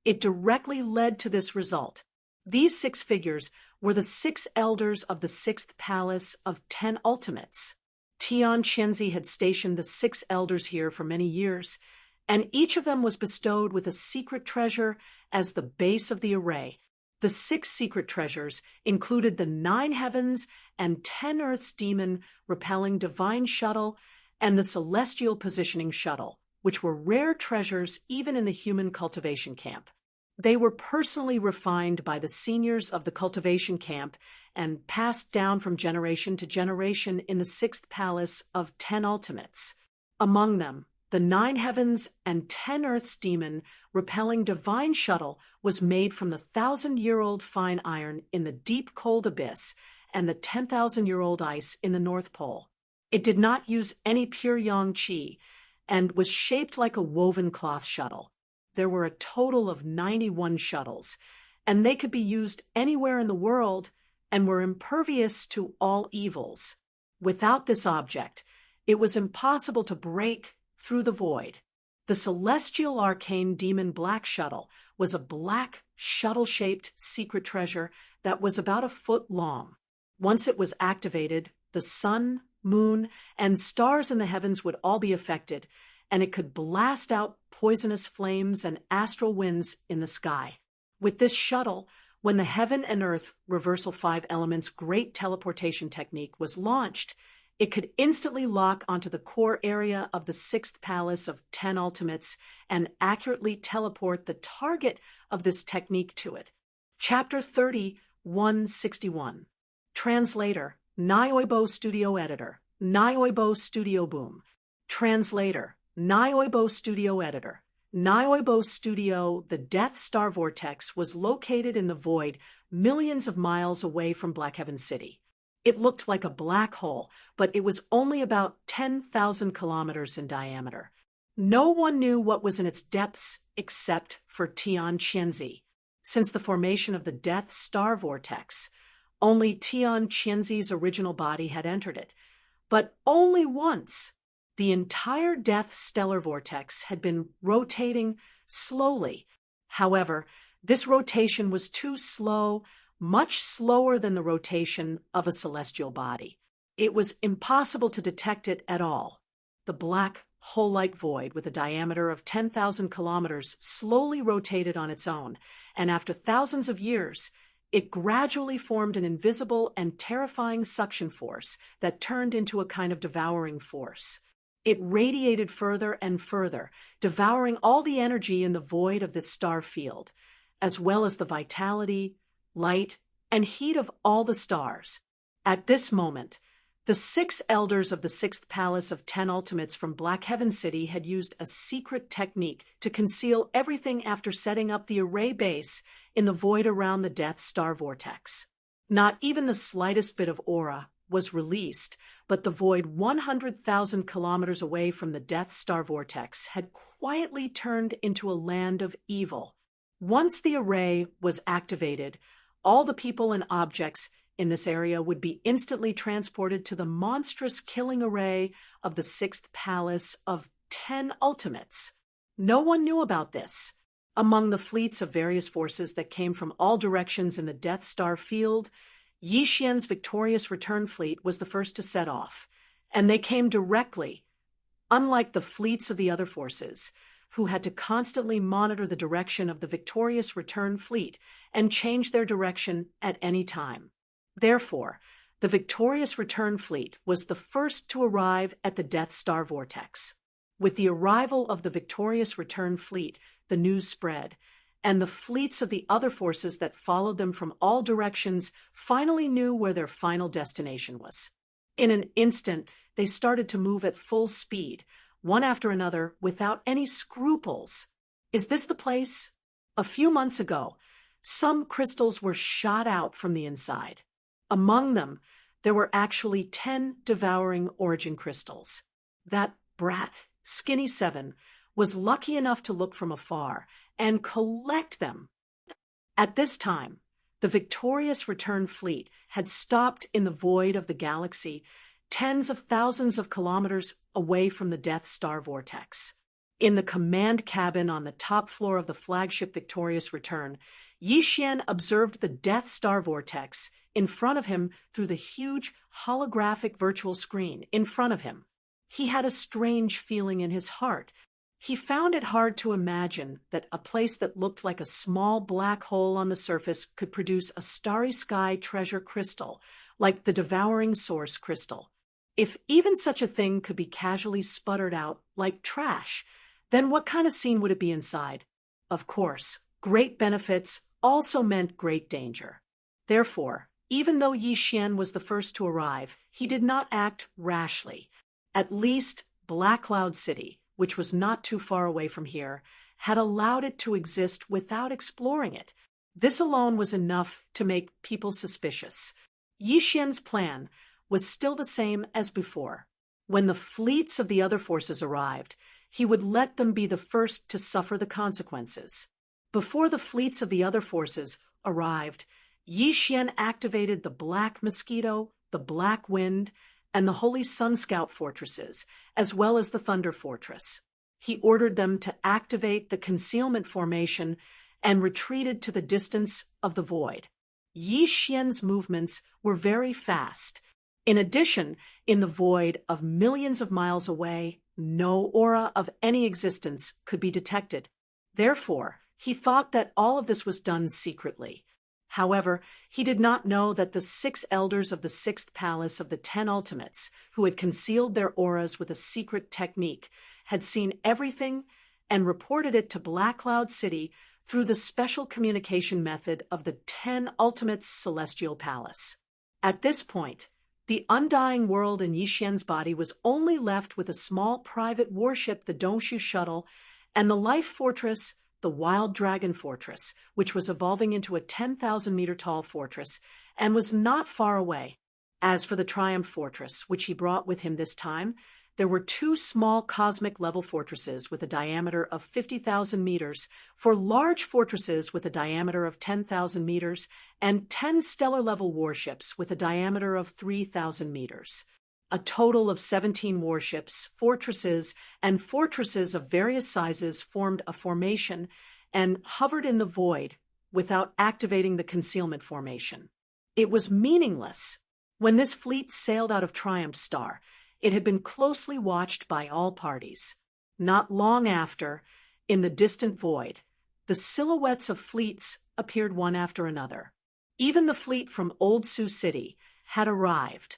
it directly led to this result. These 6 figures were the 6 elders of the 6th palace of 10 ultimates. Xianxia had stationed the 6 elders here for many years, and each of them was bestowed with a secret treasure as the base of the array. The 6 secret treasures included the 9 heavens and 10 earths demon repelling divine shuttle and the celestial positioning shuttle, which were rare treasures even in the human cultivation camp. They were personally refined by the seniors of the cultivation camp and passed down from generation to generation in the 6th palace of 10 ultimates. Among them, the 9 heavens and 10 earths demon repelling divine shuttle was made from the 1,000-year-old fine iron in the deep cold abyss and the 10,000-year-old ice in the North Pole. It did not use any pure yang qi and was shaped like a woven cloth shuttle. There were a total of 91 shuttles, and they could be used anywhere in the world and were impervious to all evils. Without this object, it was impossible to break through the void. The celestial arcane demon Black Shuttle was a black, shuttle-shaped secret treasure that was about a foot long. Once it was activated, the sun, moon, and stars in the heavens would all be affected, and it could blast out poisonous flames and astral winds in the sky. With this shuttle, when the Heaven and Earth Reversal 5 Elements Great Teleportation Technique was launched, it could instantly lock onto the core area of the 6th Palace of 10 Ultimates and accurately teleport the target of this technique to it. Chapter 30-161. Translator, Nioibo Studio Editor, Nioibo Studio Boom. Translator, Nioibo Studio Editor. Nioibo Studio, the Death Star Vortex, was located in the void millions of miles away from Blackheaven City. It looked like a black hole, but it was only about 10,000 kilometers in diameter. No one knew what was in its depths except for Xianxia. Since the formation of the Death Star Vortex, only Xianxia's original body had entered it, but only once. The entire Death Stellar Vortex had been rotating slowly. However, this rotation was too slow, much slower than the rotation of a celestial body. It was impossible to detect it at all. The black, hole-like void with a diameter of 10,000 kilometers slowly rotated on its own, and after thousands of years, it gradually formed an invisible and terrifying suction force that turned into a kind of devouring force. It radiated further and further, devouring all the energy in the void of this star field, as well as the vitality, light, and heat of all the stars. At this moment, the 6 elders of the 6th Palace of 10 Ultimates from Blackheaven City had used a secret technique to conceal everything after setting up the array base in the void around the Death Star Vortex. Not even the slightest bit of aura was released, but the void 100,000 kilometers away from the Death Star Vortex had quietly turned into a land of evil. Once the array was activated, all the people and objects in this area would be instantly transported to the monstrous killing array of the 6th Palace of 10 Ultimates. No one knew about this. Among the fleets of various forces that came from all directions in the Death Star field, Yi Xian's victorious return fleet was the first to set off, and they came directly, unlike the fleets of the other forces, who had to constantly monitor the direction of the victorious return fleet and change their direction at any time. Therefore, the victorious return fleet was the first to arrive at the Death Star Vortex. With the arrival of the victorious return fleet, the news spread, and the fleets of the other forces that followed them from all directions finally knew where their final destination was. In an instant, they started to move at full speed, one after another, without any scruples. Is this the place? A few months ago, some crystals were shot out from the inside. Among them, there were actually 10 devouring origin crystals. That brat, Skinny 7, was lucky enough to look from afar and collect them. At this time, the victorious return fleet had stopped in the void of the galaxy, tens of thousands of kilometers away from the Death Star Vortex. In the command cabin on the top floor of the flagship Victorious Return, Yi Xian observed the Death Star Vortex in front of him through the huge holographic virtual screen in front of him. He had a strange feeling in his heart. He found it hard to imagine that a place that looked like a small black hole on the surface could produce a starry sky treasure crystal, like the devouring source crystal. If even such a thing could be casually sputtered out like trash, then what kind of scene would it be inside? Of course, great benefits also meant great danger. Therefore, even though Yi Xian was the first to arrive, he did not act rashly. At least Black Cloud City, which was not too far away from here, had allowed it to exist without exploring it. This alone was enough to make people suspicious. Yi Xian's plan was still the same as before. When the fleets of the other forces arrived, he would let them be the first to suffer the consequences. Before the fleets of the other forces arrived, Yi Xian activated the Black Mosquito, the Black Wind, and the Holy Sun Scout fortresses, as well as the Thunder Fortress. He ordered them to activate the concealment formation and retreated to the distance of the void. Yi Xian's movements were very fast. In addition, in the void of millions of miles away, no aura of any existence could be detected. Therefore, he thought that all of this was done secretly. However, he did not know that the 6 elders of the 6th palace of the 10 ultimates, who had concealed their auras with a secret technique, had seen everything and reported it to Black Cloud City through the special communication method of the 10 ultimates' celestial palace. At this point, the undying world in Yi Xian's body was only left with a small private warship, the Dongshu shuttle, and the life fortress, the Wild Dragon Fortress, which was evolving into a 10,000-meter-tall fortress and was not far away. As for the Triumph Fortress, which he brought with him this time, there were 2 small cosmic-level fortresses with a diameter of 50,000 meters, 4 large fortresses with a diameter of 10,000 meters, and 10 stellar-level warships with a diameter of 3,000 meters. A total of 17 warships, fortresses, and fortresses of various sizes formed a formation and hovered in the void without activating the concealment formation. It was meaningless. When this fleet sailed out of Triumph Star, it had been closely watched by all parties. Not long after, in the distant void, the silhouettes of fleets appeared one after another. Even the fleet from Old Sioux City had arrived.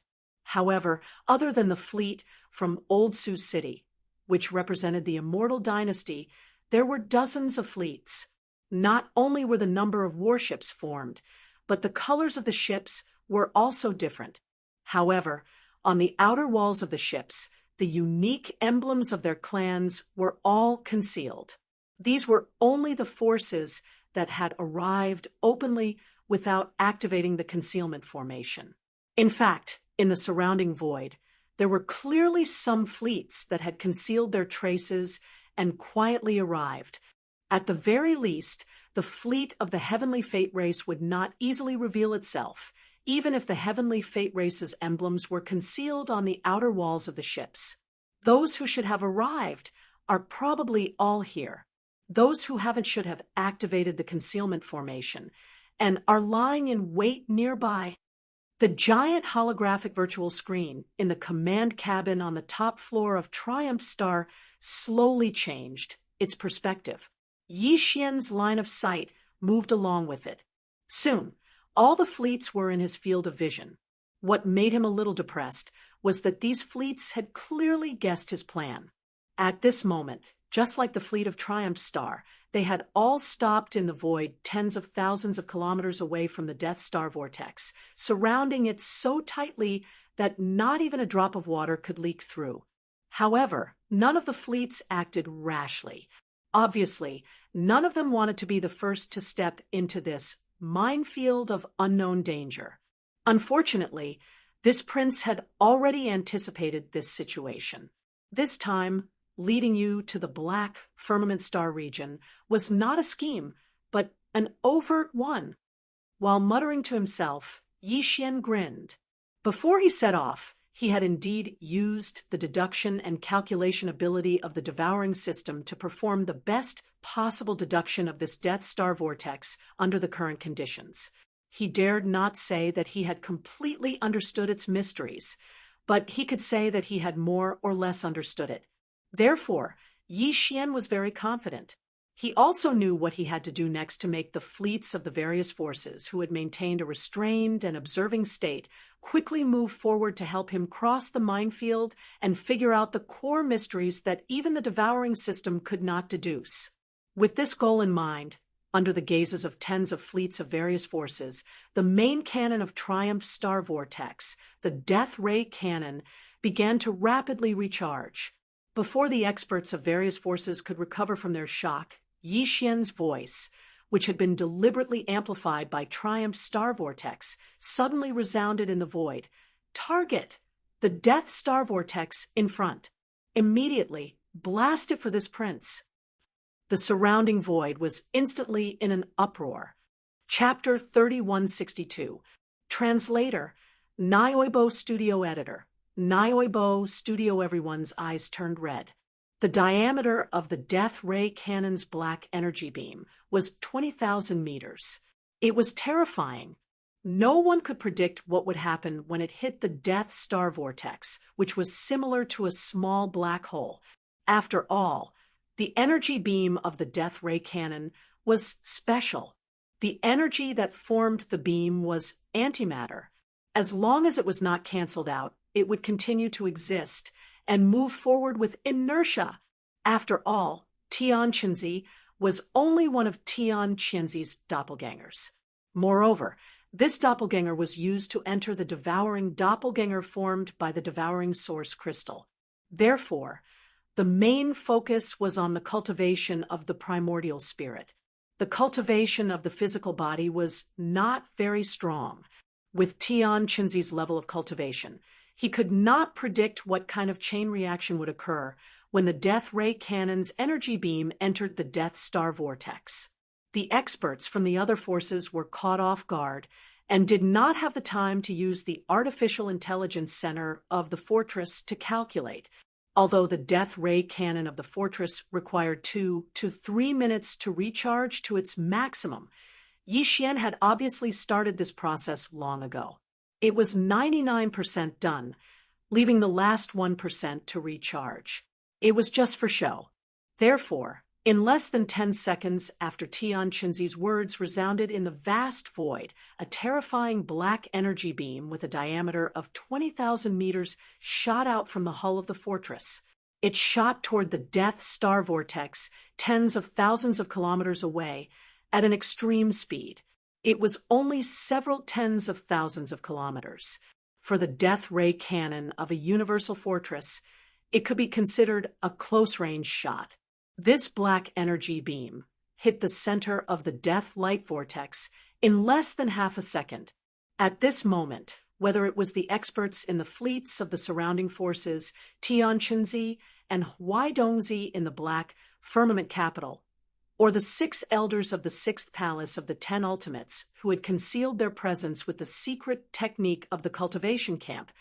However, other than the fleet from Old Sioux City, which represented the Immortal dynasty, there were dozens of fleets. Not only were the number of warships formed, but the colors of the ships were also different. However, on the outer walls of the ships, the unique emblems of their clans were all concealed. These were only the forces that had arrived openly without activating the concealment formation. In fact, in the surrounding void, there were clearly some fleets that had concealed their traces and quietly arrived. At the very least, the fleet of the Heavenly Fate race would not easily reveal itself, even if the Heavenly Fate race's emblems were concealed on the outer walls of the ships. Those who should have arrived are probably all here. Those who haven't should have activated the concealment formation and are lying in wait nearby. The giant holographic virtual screen in the command cabin on the top floor of Triumph Star slowly changed its perspective. Yi Xian's line of sight moved along with it. Soon, all the fleets were in his field of vision. What made him a little depressed was that these fleets had clearly guessed his plan. At this moment, just like the fleet of Triumph Star, they had all stopped in the void tens of thousands of kilometers away from the Death Star vortex, surrounding it so tightly that not even a drop of water could leak through. However, none of the fleets acted rashly. Obviously, none of them wanted to be the first to step into this minefield of unknown danger. Unfortunately, this prince had already anticipated this situation. This time, leading you to the Black Firmament Star region was not a scheme, but an overt one. While muttering to himself, Yi Xian grinned. Before he set off, he had indeed used the deduction and calculation ability of the devouring system to perform the best possible deduction of this Death Star vortex under the current conditions. He dared not say that he had completely understood its mysteries, but he could say that he had more or less understood it. Therefore, Yi Xian was very confident. He also knew what he had to do next to make the fleets of the various forces who had maintained a restrained and observing state quickly move forward to help him cross the minefield and figure out the core mysteries that even the devouring system could not deduce. With this goal in mind, under the gazes of tens of fleets of various forces, the main cannon of Triumph Star Vortex, the Death Ray Cannon, began to rapidly recharge. Before the experts of various forces could recover from their shock, Yi Xian's voice, which had been deliberately amplified by Triumph's Star Vortex, suddenly resounded in the void. Target! The Death Star Vortex in front. Immediately, blast it for this prince. The surrounding void was instantly in an uproar. Chapter 3162. Translator, Nioibo Studio Editor. Nioibo Studio everyone's eyes turned red. The diameter of the death ray cannon's black energy beam was 20,000 meters. It was terrifying. No one could predict what would happen when it hit the Death Star vortex, which was similar to a small black hole. After all, the energy beam of the death ray cannon was special. The energy that formed the beam was antimatter. As long as it was not canceled out, it would continue to exist and move forward with inertia. After all, Xianxia was only one of Xianxia's doppelgangers. Moreover, this doppelganger was used to enter the devouring doppelganger formed by the devouring source crystal. Therefore, the main focus was on the cultivation of the primordial spirit. The cultivation of the physical body was not very strong. With Xianxia's level of cultivation, he could not predict what kind of chain reaction would occur when the death ray cannon's energy beam entered the Death Star vortex. The experts from the other forces were caught off guard and did not have the time to use the artificial intelligence center of the fortress to calculate. Although the death ray cannon of the fortress required 2 to 3 minutes to recharge to its maximum, Yixian had obviously started this process long ago. It was 99% done, leaving the last 1% to recharge. It was just for show. Therefore, in less than 10 seconds after Xianxia's words resounded in the vast void, a terrifying black energy beam with a diameter of 20,000 meters shot out from the hull of the fortress. It shot toward the Death Star vortex, tens of thousands of kilometers away, at an extreme speed. It was only several tens of thousands of kilometers. For the death ray cannon of a universal fortress, it could be considered a close-range shot. This black energy beam hit the center of the death light vortex in less than half a second. At this moment, whether it was the experts in the fleets of the surrounding forces, Xianxia and Huaidongzi in the black firmament capital, or the 6 elders of the 6th palace of the 10 ultimates who had concealed their presence with the secret technique of the cultivation camp,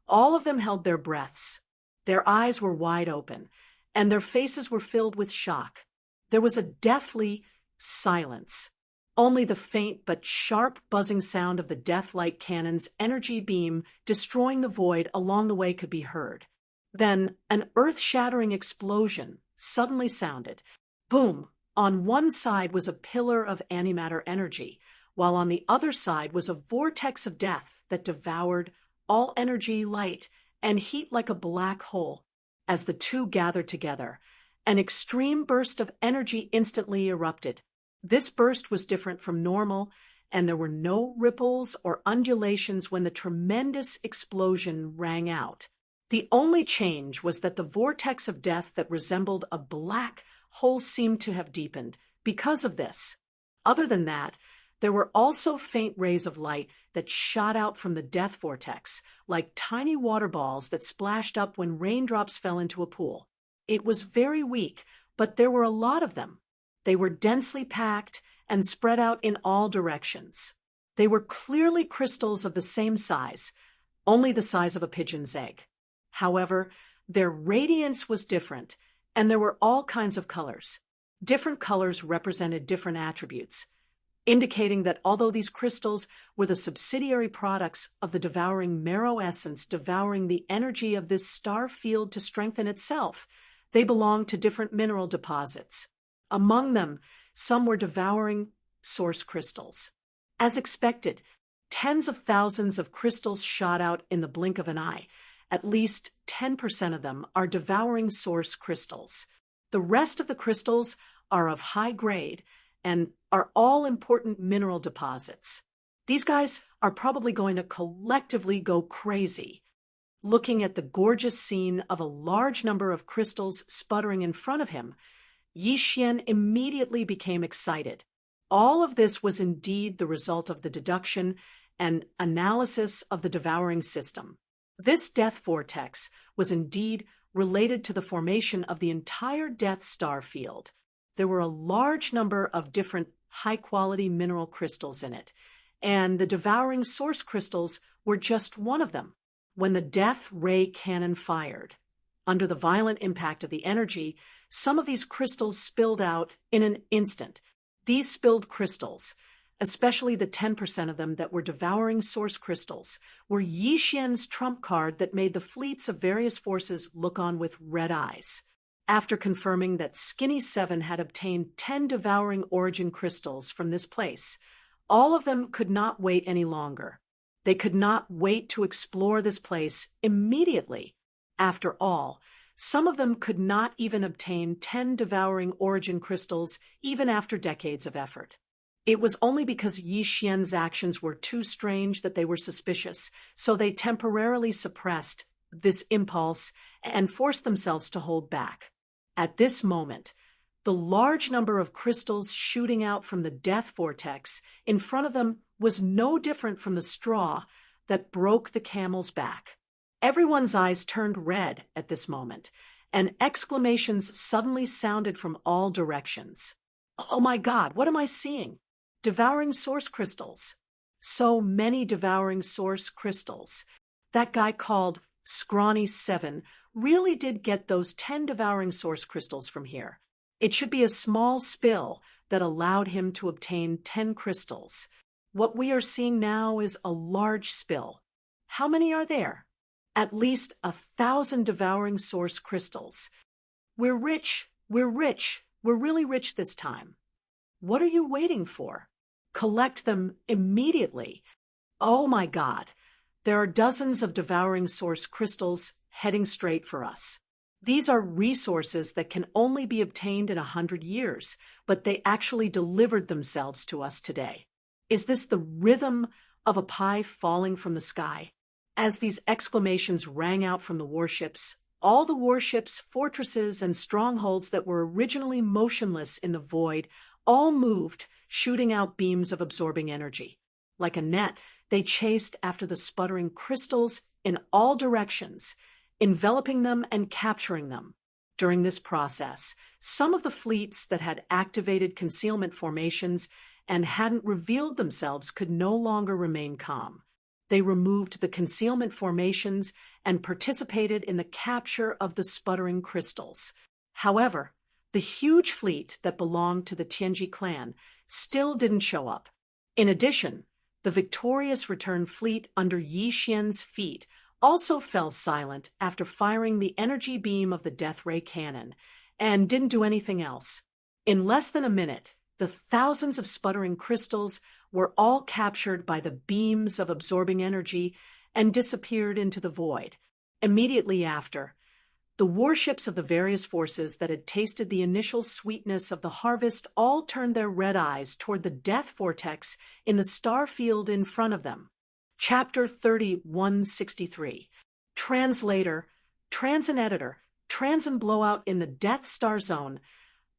all of them held their breaths. Their eyes were wide open, and their faces were filled with shock. There was a deathly silence. Only the faint but sharp buzzing sound of the death-light cannon's energy beam destroying the void along the way could be heard. Then an earth-shattering explosion suddenly sounded. Boom! On one side was a pillar of antimatter energy, while on the other side was a vortex of death that devoured all energy, light, and heat like a black hole. As the two gathered together, an extreme burst of energy instantly erupted. This burst was different from normal, and there were no ripples or undulations when the tremendous explosion rang out. The only change was that the vortex of death that resembled a black hole seemed to have deepened because of this. Other than that, there were also faint rays of light that shot out from the death vortex, like tiny water balls that splashed up when raindrops fell into a pool. It was very weak, but there were a lot of them. They were densely packed and spread out in all directions. They were clearly crystals of the same size, only the size of a pigeon's egg. However, their radiance was different, and there were all kinds of colors. Different colors represented different attributes, indicating that although these crystals were the subsidiary products of the devouring marrow essence devouring the energy of this star field to strengthen itself, they belonged to different mineral deposits. Among them, some were devouring source crystals. As expected, tens of thousands of crystals shot out in the blink of an eye. At least 10% of them are devouring source crystals. The rest of the crystals are of high grade and are all important mineral deposits. These guys are probably going to collectively go crazy. Looking at the gorgeous scene of a large number of crystals sputtering in front of him, Yixian immediately became excited. All of this was indeed the result of the deduction and analysis of the devouring system. This death vortex was indeed related to the formation of the entire Death Star field. There were a large number of different high-quality mineral crystals in it, and the devouring source crystals were just one of them. When the death ray cannon fired, under the violent impact of the energy, some of these crystals spilled out in an instant. These spilled crystals, especially the 10% of them that were devouring source crystals, were Yi Xian's trump card that made the fleets of various forces look on with red eyes. After confirming that Skinny 7 had obtained 10 devouring origin crystals from this place, all of them could not wait any longer. They could not wait to explore this place immediately. After all, some of them could not even obtain 10 devouring origin crystals even after decades of effort. It was only because Yi Xian's actions were too strange that they were suspicious, so they temporarily suppressed this impulse and forced themselves to hold back. At this moment, the large number of crystals shooting out from the death vortex in front of them was no different from the straw that broke the camel's back. Everyone's eyes turned red at this moment, and exclamations suddenly sounded from all directions. "Oh my God, what am I seeing? Devouring source crystals. So many devouring source crystals. That guy called Scrawny 7 really did get those 10 devouring source crystals from here. It should be a small spill that allowed him to obtain 10 crystals. What we are seeing now is a large spill. How many are there? At least 1,000 devouring source crystals. We're rich, we're rich, we're really rich this time. What are you waiting for? Collect them immediately. Oh my God, there are dozens of devouring source crystals heading straight for us. These are resources that can only be obtained in 100 years, but they actually delivered themselves to us today. Is this the rhythm of a pie falling from the sky? As these exclamations rang out from the warships, all the warships, fortresses, and strongholds that were originally motionless in the void all moved, shooting out beams of absorbing energy. Like a net, they chased after the sputtering crystals in all directions, enveloping them and capturing them. During this process, some of the fleets that had activated concealment formations and hadn't revealed themselves could no longer remain calm. They removed the concealment formations and participated in the capture of the sputtering crystals. However, the huge fleet that belonged to the Tianji clan still didn't show up. In addition, the victorious return fleet under Yi Xian's feet also fell silent after firing the energy beam of the death ray cannon, and didn't do anything else. In less than a minute, the thousands of sputtering crystals were all captured by the beams of absorbing energy and disappeared into the void. Immediately after, the warships of the various forces that had tasted the initial sweetness of the harvest all turned their red eyes toward the death vortex in the star field in front of them. Chapter 3163. Translator, Transin Editor, Transin Blowout in the Death Star Zone.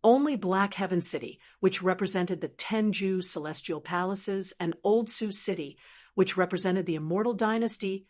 Only Black Heaven City, which represented the Tenju Celestial Palaces, and Old Sioux City, which represented the Immortal Dynasty,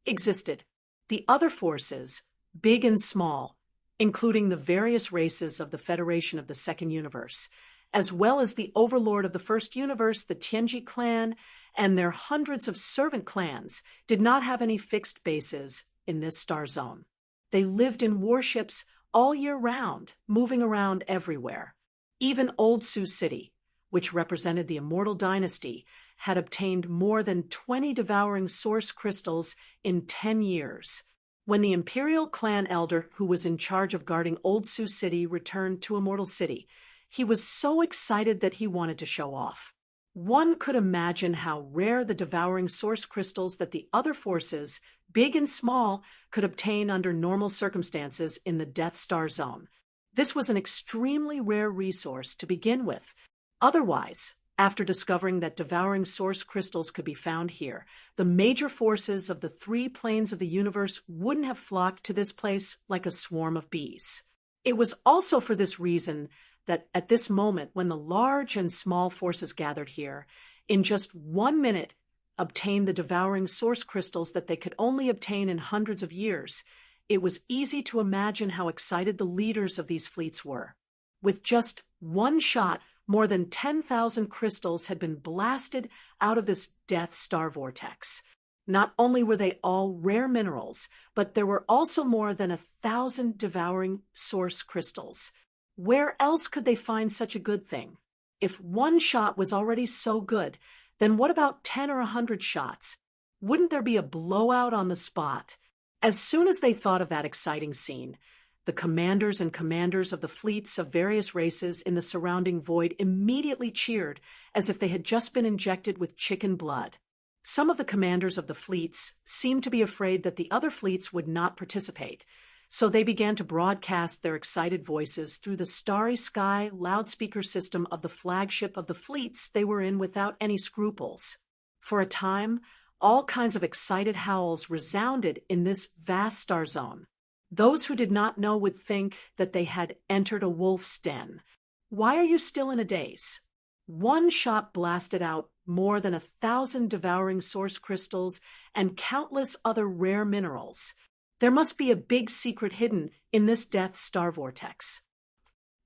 existed. The other forces, big and small, including the various races of the Federation of the Second Universe, as well as the Overlord of the First Universe, the Tianji clan, and their hundreds of servant clans, did not have any fixed bases in this star zone. They lived in warships all year round, moving around everywhere. Even Old Sioux City, which represented the Immortal Dynasty, had obtained more than 20 devouring source crystals in 10 years. When the Imperial clan elder who was in charge of guarding Old Sioux City returned to Immortal City, he was so excited that he wanted to show off. One could imagine how rare the devouring source crystals that the other forces, big and small, could obtain under normal circumstances in the Death Star Zone. This was an extremely rare resource to begin with. Otherwise, after discovering that devouring source crystals could be found here, the major forces of the 3 planes of the universe wouldn't have flocked to this place like a swarm of bees. It was also for this reason that at this moment, when the large and small forces gathered here, in just 1 minute, obtained the devouring source crystals that they could only obtain in hundreds of years, it was easy to imagine how excited the leaders of these fleets were. With just one shot, more than 10,000 crystals had been blasted out of this Death Star vortex. Not only were they all rare minerals, but there were also more than 1,000 devouring source crystals. Where else could they find such a good thing? If one shot was already so good, then what about 10 or 100 shots? Wouldn't there be a blowout on the spot? As soon as they thought of that exciting scene, the commanders and commanders of the fleets of various races in the surrounding void immediately cheered as if they had just been injected with chicken blood. Some of the commanders of the fleets seemed to be afraid that the other fleets would not participate, so they began to broadcast their excited voices through the starry sky loudspeaker system of the flagship of the fleets they were in without any scruples. For a time, all kinds of excited howls resounded in this vast star zone. Those who did not know would think that they had entered a wolf's den. Why are you still in a daze? One shot blasted out more than 1,000 devouring source crystals and countless other rare minerals. There must be a big secret hidden in this Death Star vortex.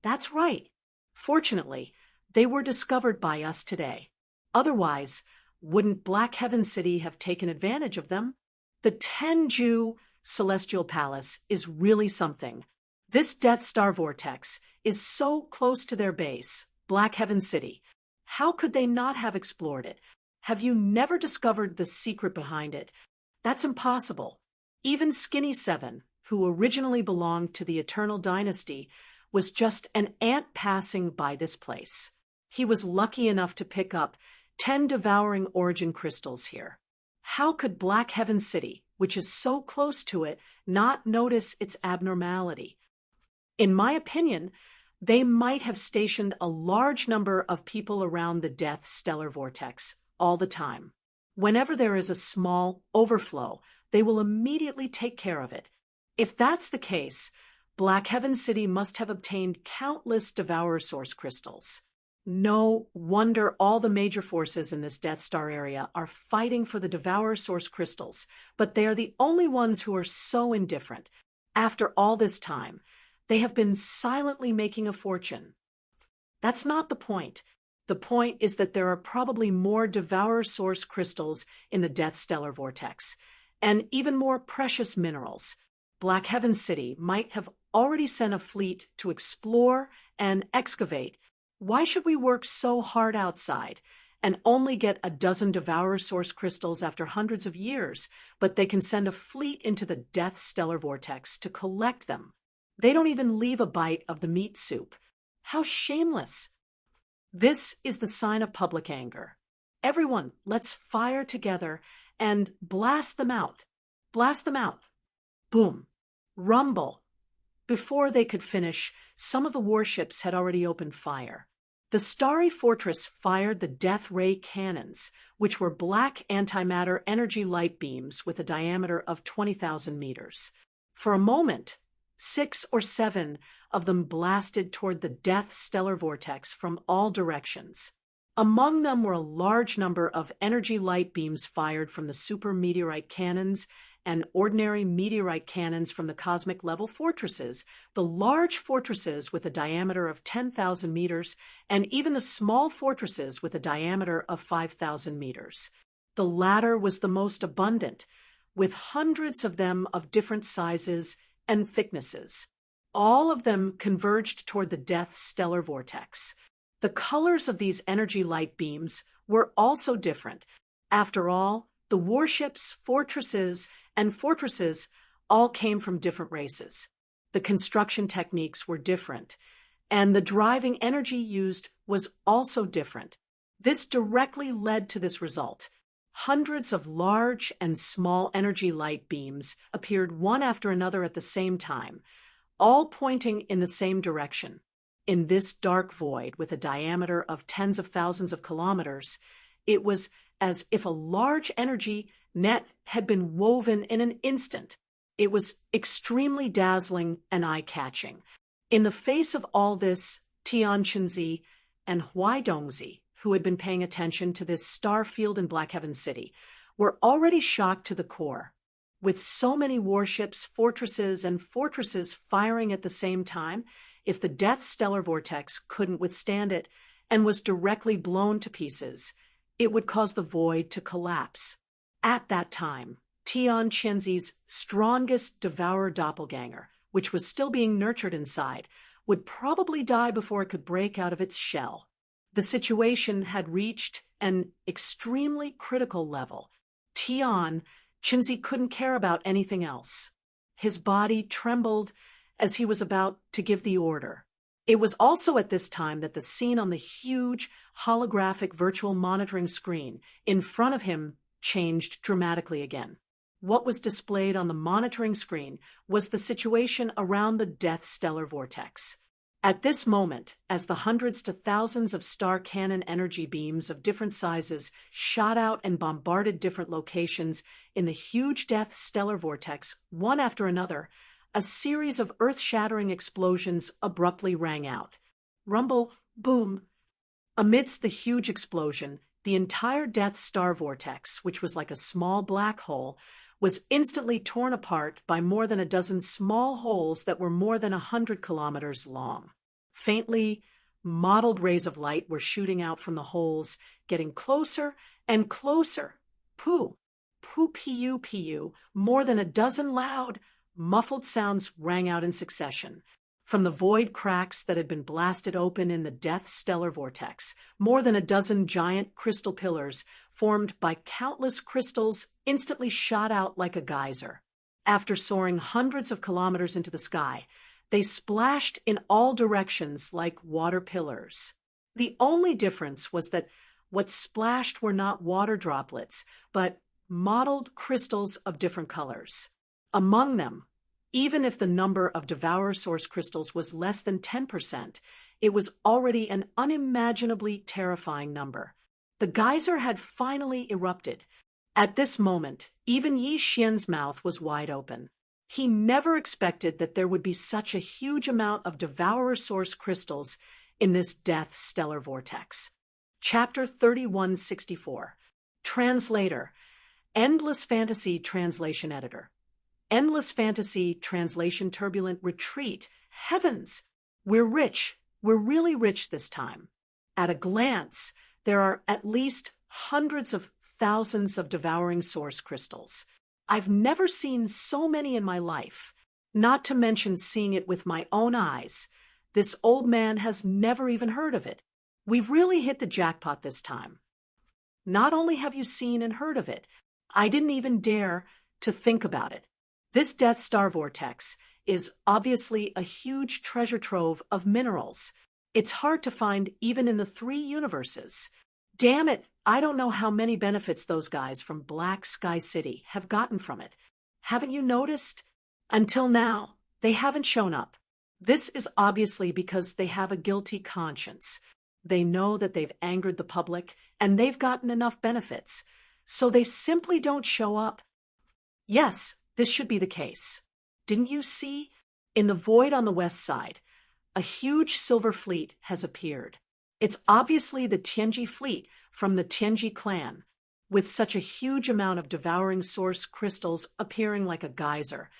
That's right. Fortunately, they were discovered by us today. Otherwise, wouldn't Black Heaven City have taken advantage of them? The Tenju Celestial Palace is really something. This Death Star vortex is so close to their base, Black Heaven City. How could they not have explored it? Have you never discovered the secret behind it? That's impossible. Even Skinny Seven, who originally belonged to the Eternal Dynasty, was just an ant passing by this place. He was lucky enough to pick up 10 devouring origin crystals here. How could Black Heaven City, which is so close to it, not notice its abnormality? In my opinion, they might have stationed a large number of people around the Death Stellar Vortex all the time. Whenever there is a small overflow, they will immediately take care of it. If that's the case, Black Heaven City must have obtained countless Devourer Source crystals. No wonder all the major forces in this Death Star area are fighting for the Devourer Source crystals, but they are the only ones who are so indifferent. After all this time, they have been silently making a fortune. That's not the point. The point is that there are probably more Devourer Source crystals in the Death Stellar Vortex, and even more precious minerals. Black Heaven City might have already sent a fleet to explore and excavate. Why should we work so hard outside and only get a dozen Devourer Source crystals after hundreds of years, but they can send a fleet into the Death Stellar Vortex to collect them? They don't even leave a bite of the meat soup. How shameless! This is the sign of public anger. Everyone, let's fire together and blast them out. Blast them out. Boom. Rumble. Before they could finish, some of the warships had already opened fire. The Starry Fortress fired the Death Ray cannons, which were black antimatter energy light beams with a diameter of 20,000 meters. For a moment, 6 or 7 of them blasted toward the Death Stellar Vortex from all directions. Among them were a large number of energy light beams fired from the super meteorite cannons and ordinary meteorite cannons from the cosmic level fortresses, the large fortresses with a diameter of 10,000 meters, and even the small fortresses with a diameter of 5,000 meters. The latter was the most abundant, with hundreds of them of different sizes and thicknesses. All of them converged toward the Death Stellar Vortex. The colors of these energy light beams were also different. After all, the warships, fortresses all came from different races. The construction techniques were different, and the driving energy used was also different. This directly led to this result. Hundreds of large and small energy light beams appeared one after another at the same time, all pointing in the same direction. In this dark void with a diameter of tens of thousands of kilometers, it was as if a large energy net had been woven in an instant. It was extremely dazzling and eye-catching. In the face of all this, Tianqinzi and Huaidongzi, who had been paying attention to this star field in Black Heaven City, were already shocked to the core. With so many warships, fortresses firing at the same time, if the Death Stellar Vortex couldn't withstand it and was directly blown to pieces, it would cause the void to collapse. At that time, Tian Qinzi's strongest devourer doppelganger, which was still being nurtured inside, would probably die before it could break out of its shell. The situation had reached an extremely critical level. Tian Qinzi couldn't care about anything else. His body trembled as he was about to give the order. It was also at this time that the scene on the huge holographic virtual monitoring screen in front of him changed dramatically again. What was displayed on the monitoring screen was the situation around the death stellar vortex. At this moment, as the hundreds to thousands of star cannon energy beams of different sizes shot out and bombarded different locations in the huge death stellar vortex, one after another, a series of earth-shattering explosions abruptly rang out. Rumble, boom. Amidst the huge explosion, the entire Death Star vortex, which was like a small black hole, was instantly torn apart by more than a dozen small holes that were more than 100 kilometers long. Faintly mottled rays of light were shooting out from the holes, getting closer and closer. Poo, poo, pu, more than a dozen loud, muffled sounds rang out in succession. From the void cracks that had been blasted open in the death stellar vortex, more than a dozen giant crystal pillars, formed by countless crystals, instantly shot out like a geyser. After soaring hundreds of kilometers into the sky, they splashed in all directions like water pillars. The only difference was that what splashed were not water droplets, but mottled crystals of different colors. Among them, even if the number of Devourer Source crystals was less than 10%, it was already an unimaginably terrifying number. The geyser had finally erupted. At this moment, even Yi Xian's mouth was wide open. He never expected that there would be such a huge amount of Devourer Source crystals in this death stellar vortex. Chapter 3164. Translator. Endless Fantasy Translation Editor. Endless Fantasy Translation Turbulent Retreat. Heavens! We're rich. We're really rich this time. At a glance, there are at least hundreds of thousands of Devouring Source crystals. I've never seen so many in my life, not to mention seeing it with my own eyes. This old man has never even heard of it. We've really hit the jackpot this time. Not only have you seen and heard of it, I didn't even dare to think about it. This Death Star vortex is obviously a huge treasure trove of minerals. It's hard to find even in the 3 universes. Damn it, I don't know how many benefits those guys from Black Sky City have gotten from it. Haven't you noticed? Until now, they haven't shown up. This is obviously because they have a guilty conscience. They know that they've angered the public and they've gotten enough benefits, so they simply don't show up. Yes, this should be the case. Didn't you see? In the void on the west side, a huge silver fleet has appeared. It's obviously the Tianji fleet from the Tianji clan, with such a huge amount of Devouring Source crystals appearing like a geyser.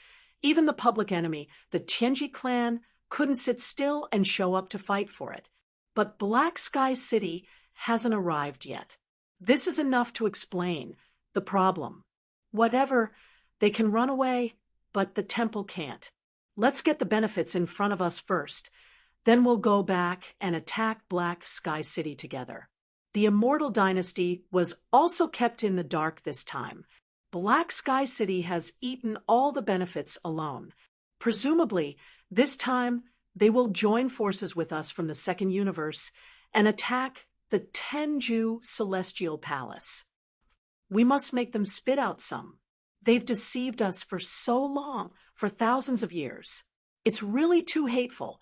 Even the public enemy, the Tianji clan, couldn't sit still and show up to fight for it. But Black Sky City hasn't arrived yet. This is enough to explain the problem. Whatever, they can run away, but the temple can't. Let's get the benefits in front of us first. Then we'll go back and attack Black Sky City together. The Immortal dynasty was also kept in the dark this time. Black Sky City has eaten all the benefits alone. Presumably, this time they will join forces with us from the second universe and attack the Tenju Celestial Palace. We must make them spit out some. They've deceived us for so long, for thousands of years. It's really too hateful.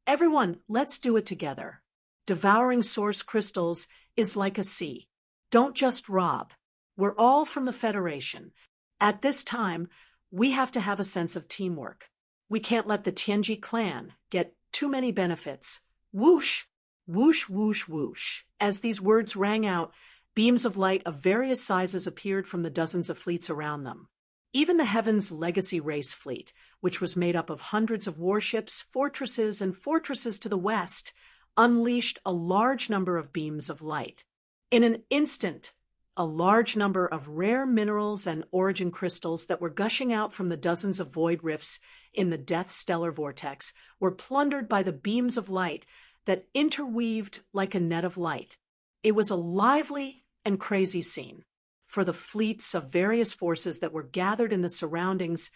Everyone, let's do it together. Devouring Source crystals is like a sea. Don't just rob. We're all from the Federation. At this time, we have to have a sense of teamwork. We can't let the Tianji clan get too many benefits. Whoosh! Whoosh, whoosh, whoosh. As these words rang out, beams of light of various sizes appeared from the dozens of fleets around them. Even the Heaven's Legacy Race fleet, which was made up of hundreds of warships, fortresses, and fortresses to the west, unleashed a large number of beams of light. In an instant, A large number of rare minerals and origin crystals that were gushing out from the dozens of void rifts in the death stellar vortex were plundered by the beams of light that interweaved like a net of light. It was a lively and crazy scene. For the fleets of various forces that were gathered in the surroundings,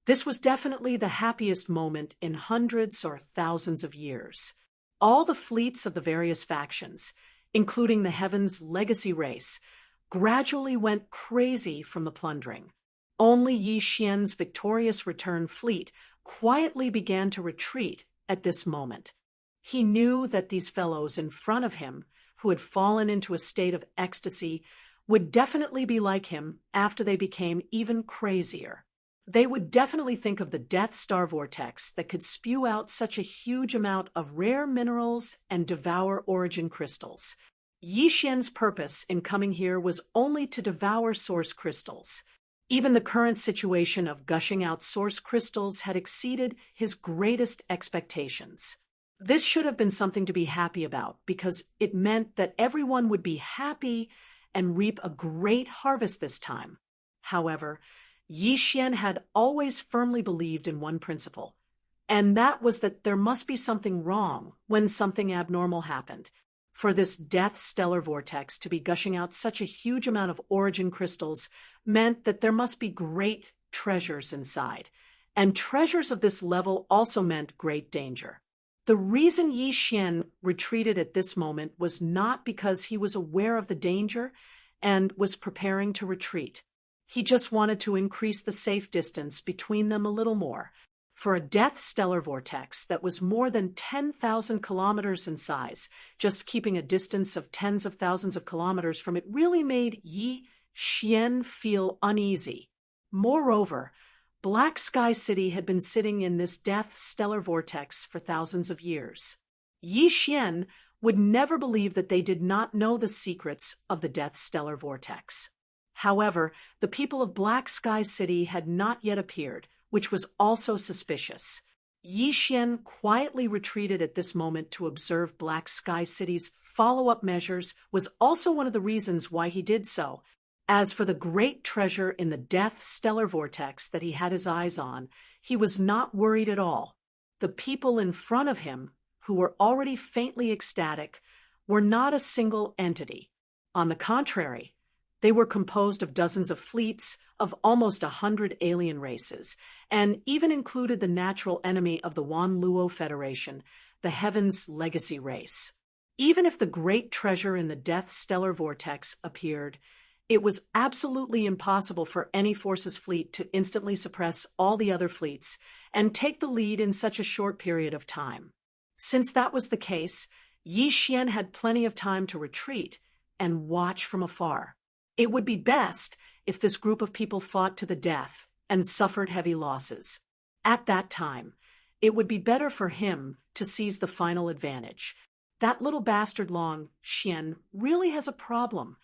this was definitely the happiest moment in hundreds or thousands of years. All the fleets of the various factions, including the Heaven's legacy race, gradually went crazy from the plundering. Only Yi Xian's victorious return fleet quietly began to retreat at this moment. He knew that these fellows in front of him, who had fallen into a state of ecstasy, would definitely be like him after they became even crazier. They would definitely think of the Death Star vortex that could spew out such a huge amount of rare minerals and devour origin crystals. Yi Xian's purpose in coming here was only to devour source crystals. Even the current situation of gushing out source crystals had exceeded his greatest expectations. This should have been something to be happy about, because it meant that everyone would be happy and reap a great harvest this time. However, Yi Xian had always firmly believed in one principle, and that was that there must be something wrong when something abnormal happened. For this death stellar vortex to be gushing out such a huge amount of origin crystals meant that there must be great treasures inside, and treasures of this level also meant great danger. The reason Yi Xian retreated at this moment was not because he was aware of the danger and was preparing to retreat. He just wanted to increase the safe distance between them a little more. For a death stellar vortex that was more than 10,000 kilometers in size, just keeping a distance of tens of thousands of kilometers from it really made Yi Xian feel uneasy. Moreover, Black Sky City had been sitting in this death stellar vortex for thousands of years. Yi Xian would never believe that they did not know the secrets of the death stellar vortex. However, the people of Black Sky City had not yet appeared, which was also suspicious. Yi Xian quietly retreated at this moment to observe Black Sky City's follow-up measures was also one of the reasons why he did so. As for the great treasure in the death stellar vortex that he had his eyes on, he was not worried at all. The people in front of him, who were already faintly ecstatic, were not a single entity. On the contrary, they were composed of dozens of fleets of almost 100 alien races, and even included the natural enemy of the Wan Luo Federation, the Heaven's legacy race. Even if the great treasure in the death stellar vortex appeared, it was absolutely impossible for any force's fleet to instantly suppress all the other fleets and take the lead in such a short period of time. Since that was the case, Yi Xian had plenty of time to retreat and watch from afar. It would be best if this group of people fought to the death and suffered heavy losses. At that time, it would be better for him to seize the final advantage. That little bastard Long Xian really has a problem.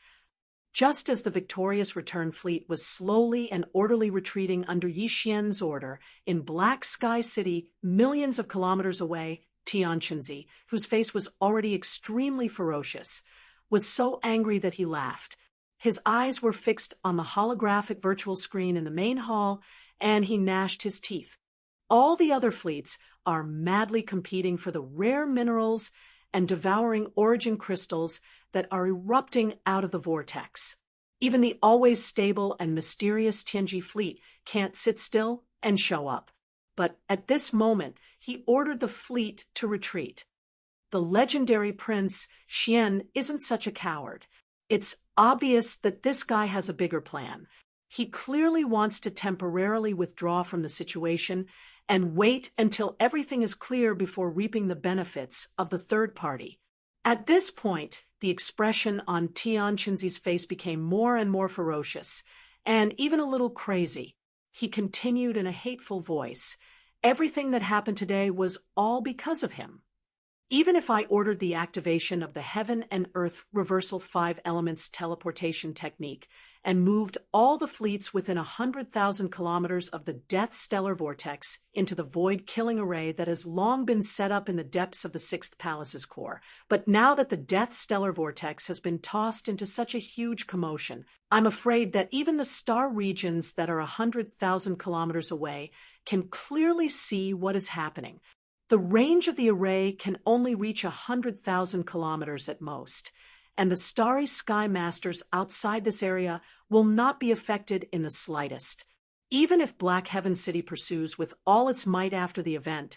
Just as the victorious return fleet was slowly and orderly retreating under Yi Xian's order, in Black Sky City, millions of kilometers away, Xianxia, whose face was already extremely ferocious, was so angry that he laughed. His eyes were fixed on the holographic virtual screen in the main hall, and he gnashed his teeth. All the other fleets are madly competing for the rare minerals and devouring origin crystals that are erupting out of the vortex. Even the always stable and mysterious Tianji fleet can't sit still and show up. But at this moment, he ordered the fleet to retreat. The legendary Prince Xian isn't such a coward. It's obvious that this guy has a bigger plan. He clearly wants to temporarily withdraw from the situation and wait until everything is clear before reaping the benefits of the third party. At this point, the expression on Xianxia's face became more and more ferocious, and even a little crazy. He continued in a hateful voice, "Everything that happened today was all because of him." Even if I ordered the activation of the Heaven and Earth Reversal 5 Elements teleportation technique and moved all the fleets within 100,000 kilometers of the Death Stellar Vortex into the void-killing array that has long been set up in the depths of the Sixth Palace's core. But now that the Death Stellar Vortex has been tossed into such a huge commotion, I'm afraid that even the star regions that are 100,000 kilometers away can clearly see what is happening. The range of the array can only reach 100,000 kilometers at most, and the starry sky masters outside this area will not be affected in the slightest. Even if Black Heaven City pursues with all its might after the event,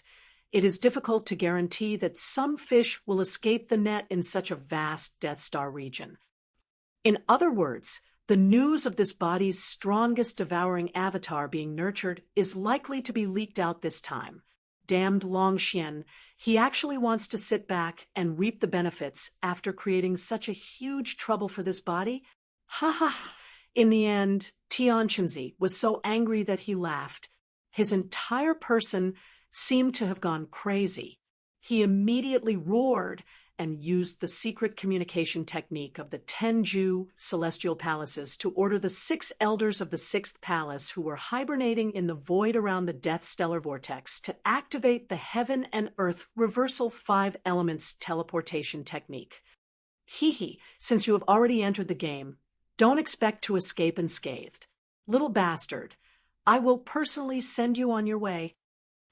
it is difficult to guarantee that some fish will escape the net in such a vast Death Star region. In other words, the news of this body's strongest devouring avatar being nurtured is likely to be leaked out this time. Damned Longxian, he actually wants to sit back and reap the benefits after creating such a huge trouble for this body? Ha ha! In the end, Xianxia was so angry that he laughed. His entire person seemed to have gone crazy. He immediately roared and used the secret communication technique of the Tenju celestial palaces to order the 6 elders of the 6th palace who were hibernating in the void around the Death Stellar Vortex to activate the Heaven and Earth Reversal 5 Elements teleportation technique. Hee, since you have already entered the game, don't expect to escape unscathed. Little bastard, I will personally send you on your way.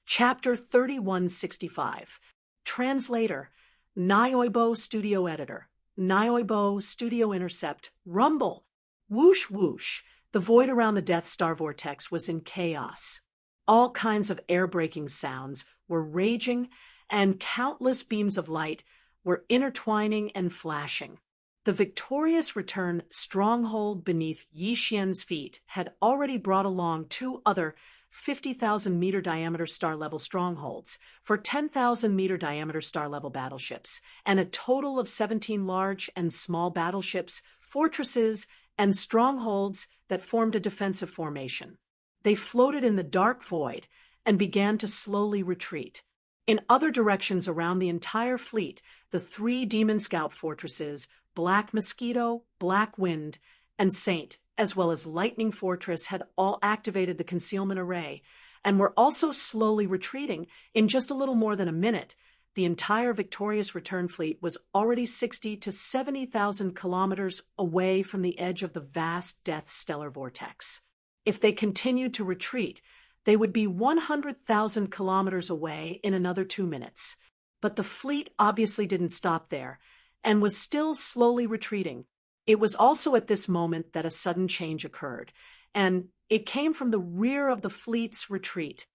Chapter 3165. Translator, Nioibo Studio Editor, Nioibo Studio Intercept, Rumble. Whoosh whoosh, the void around the Death Star Vortex was in chaos. All kinds of air-breaking sounds were raging, and countless beams of light were intertwining and flashing. The victorious return stronghold beneath Yi Xian's feet had already brought along 2 other 50,000-meter diameter star-level strongholds for 10,000-meter diameter star-level battleships, and a total of 17 large and small battleships, fortresses, and strongholds that formed a defensive formation. They floated in the dark void and began to slowly retreat. In other directions around the entire fleet, the 3 Demon Scout fortresses, Black Mosquito, Black Wind, and Saint, as well as Lightning Fortress, had all activated the concealment array and were also slowly retreating. In just a little more than a minute, the entire victorious return fleet was already 60 to 70,000 kilometers away from the edge of the vast Death Stellar Vortex. If they continued to retreat, they would be 100,000 kilometers away in another 2 minutes. But the fleet obviously didn't stop there and was still slowly retreating. It was also at this moment that a sudden change occurred, and it came from the rear of the fleet's retreat.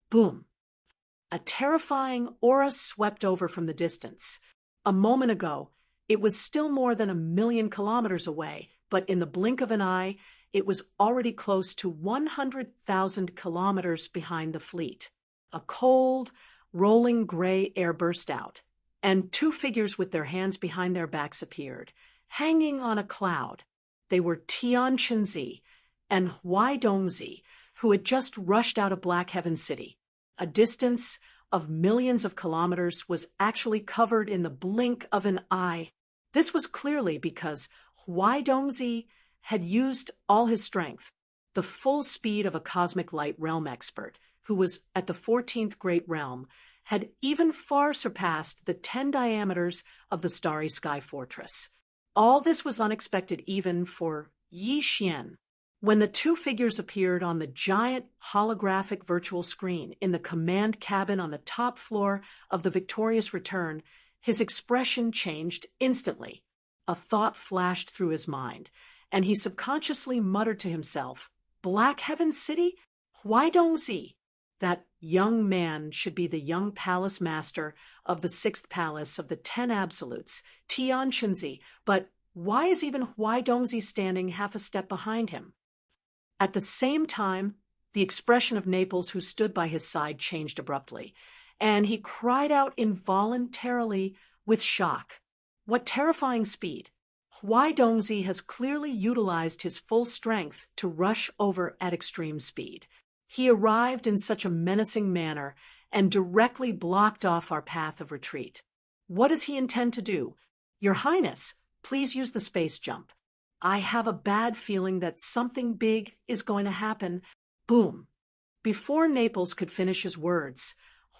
Boom! A terrifying aura swept over from the distance. A moment ago, it was still more than 1,000,000 kilometers away, but in the blink of an eye, it was already close to 100,000 kilometers behind the fleet. A cold, rolling gray air burst out, and 2 figures with their hands behind their backs appeared, hanging on a cloud. They were Xianxia and Huaidongzi, who had just rushed out of Black Heaven City. A distance of millions of kilometers was actually covered in the blink of an eye. This was clearly because Huaidongzi had used all his strength, the full speed of a cosmic light realm expert, who was at the 14th Great Realm, had even far surpassed the 10 diameters of the Starry Sky Fortress. All this was unexpected even for Yi Xian. When the 2 figures appeared on the giant holographic virtual screen in the command cabin on the top floor of the Victorious Return, his expression changed instantly. A thought flashed through his mind, and he subconsciously muttered to himself, "Black Heaven City? Huaidongzi." That young man should be the young palace master of the 6th palace of the 10 absolutes, Xianxia, but why is even Huaidongzi standing half a step behind him? At the same time, the expression of Naples, who stood by his side, changed abruptly, and he cried out involuntarily with shock. What terrifying speed! Huaidongzi has clearly utilized his full strength to rush over at extreme speed. He arrived in such a menacing manner and directly blocked off our path of retreat. What does he intend to do? Your Highness, please use the space jump. I have a bad feeling that something big is going to happen. Boom. Before Naples could finish his words,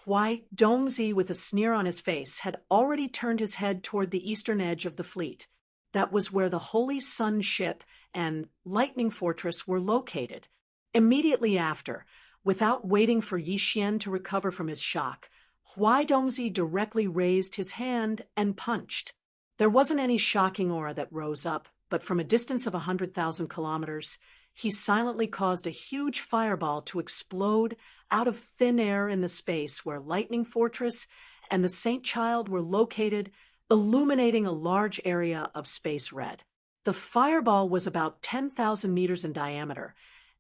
Huai Dongzi, with a sneer on his face, had already turned his head toward the eastern edge of the fleet. That was where the Holy Sun ship and Lightning Fortress were located. Immediately after, without waiting for Yi Xian to recover from his shock, Huai Dongzi directly raised his hand and punched. There wasn't any shocking aura that rose up, but from a distance of 100,000 kilometers, he silently caused a huge fireball to explode out of thin air in the space where Lightning Fortress and the Saint Child were located, illuminating a large area of space red. The fireball was about 10,000 meters in diameter,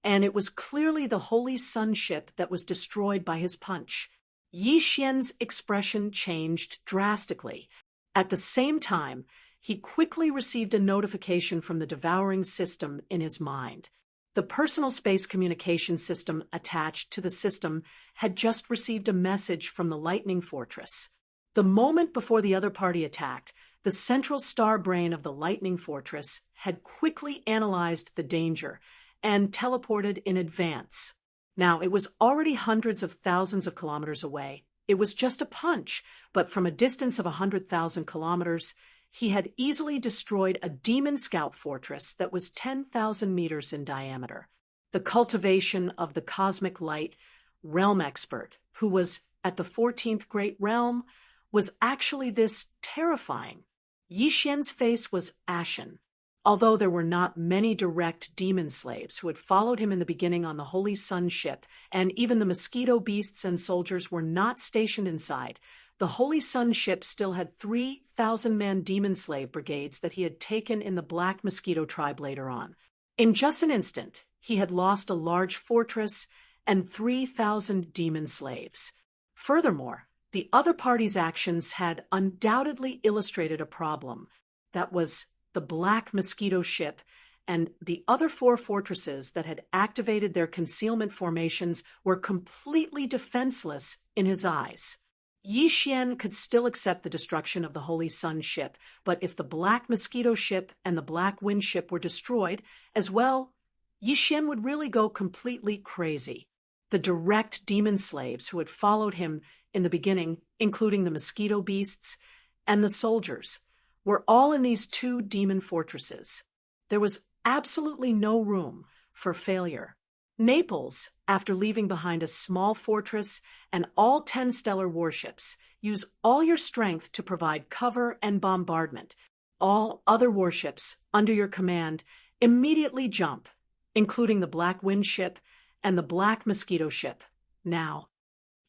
and it was clearly the Holy Sun ship that was destroyed by his punch. Yi Xian's expression changed drastically. At the same time, he quickly received a notification from the devouring system in his mind. The personal space communication system attached to the system had just received a message from the Lightning Fortress. The moment before the other party attacked, the central star brain of the Lightning Fortress had quickly analyzed the danger and teleported in advance. Now, it was already hundreds of thousands of kilometers away. It was just a punch, but from a distance of 100,000 kilometers, he had easily destroyed a demon scout fortress that was 10,000 meters in diameter. The cultivation of the cosmic light realm expert, who was at the 14th great realm, was actually this terrifying. Yi Xian's face was ashen. Although there were not many direct demon slaves who had followed him in the beginning on the Holy Sun ship, and even the mosquito beasts and soldiers were not stationed inside, the Holy Sun ship still had 3,000-man demon slave brigades that he had taken in the Black Mosquito tribe later on. In just an instant, he had lost a large fortress and 3,000 demon slaves. Furthermore, the other party's actions had undoubtedly illustrated a problem. That was the Black Mosquito ship and the other 4 fortresses that had activated their concealment formations were completely defenseless in his eyes. Yi Xian could still accept the destruction of the Holy Sun ship, but if the Black Mosquito ship and the Black Wind ship were destroyed as well, Yi Xian would really go completely crazy. The direct demon slaves who had followed him in the beginning, including the mosquito beasts and the soldiers, were all in these 2 demon fortresses. There was absolutely no room for failure. Naples, after leaving behind a small fortress and all 10 stellar warships, use all your strength to provide cover and bombardment. All other warships under your command immediately jump, including the Black Wind ship and the Black Mosquito ship. Now,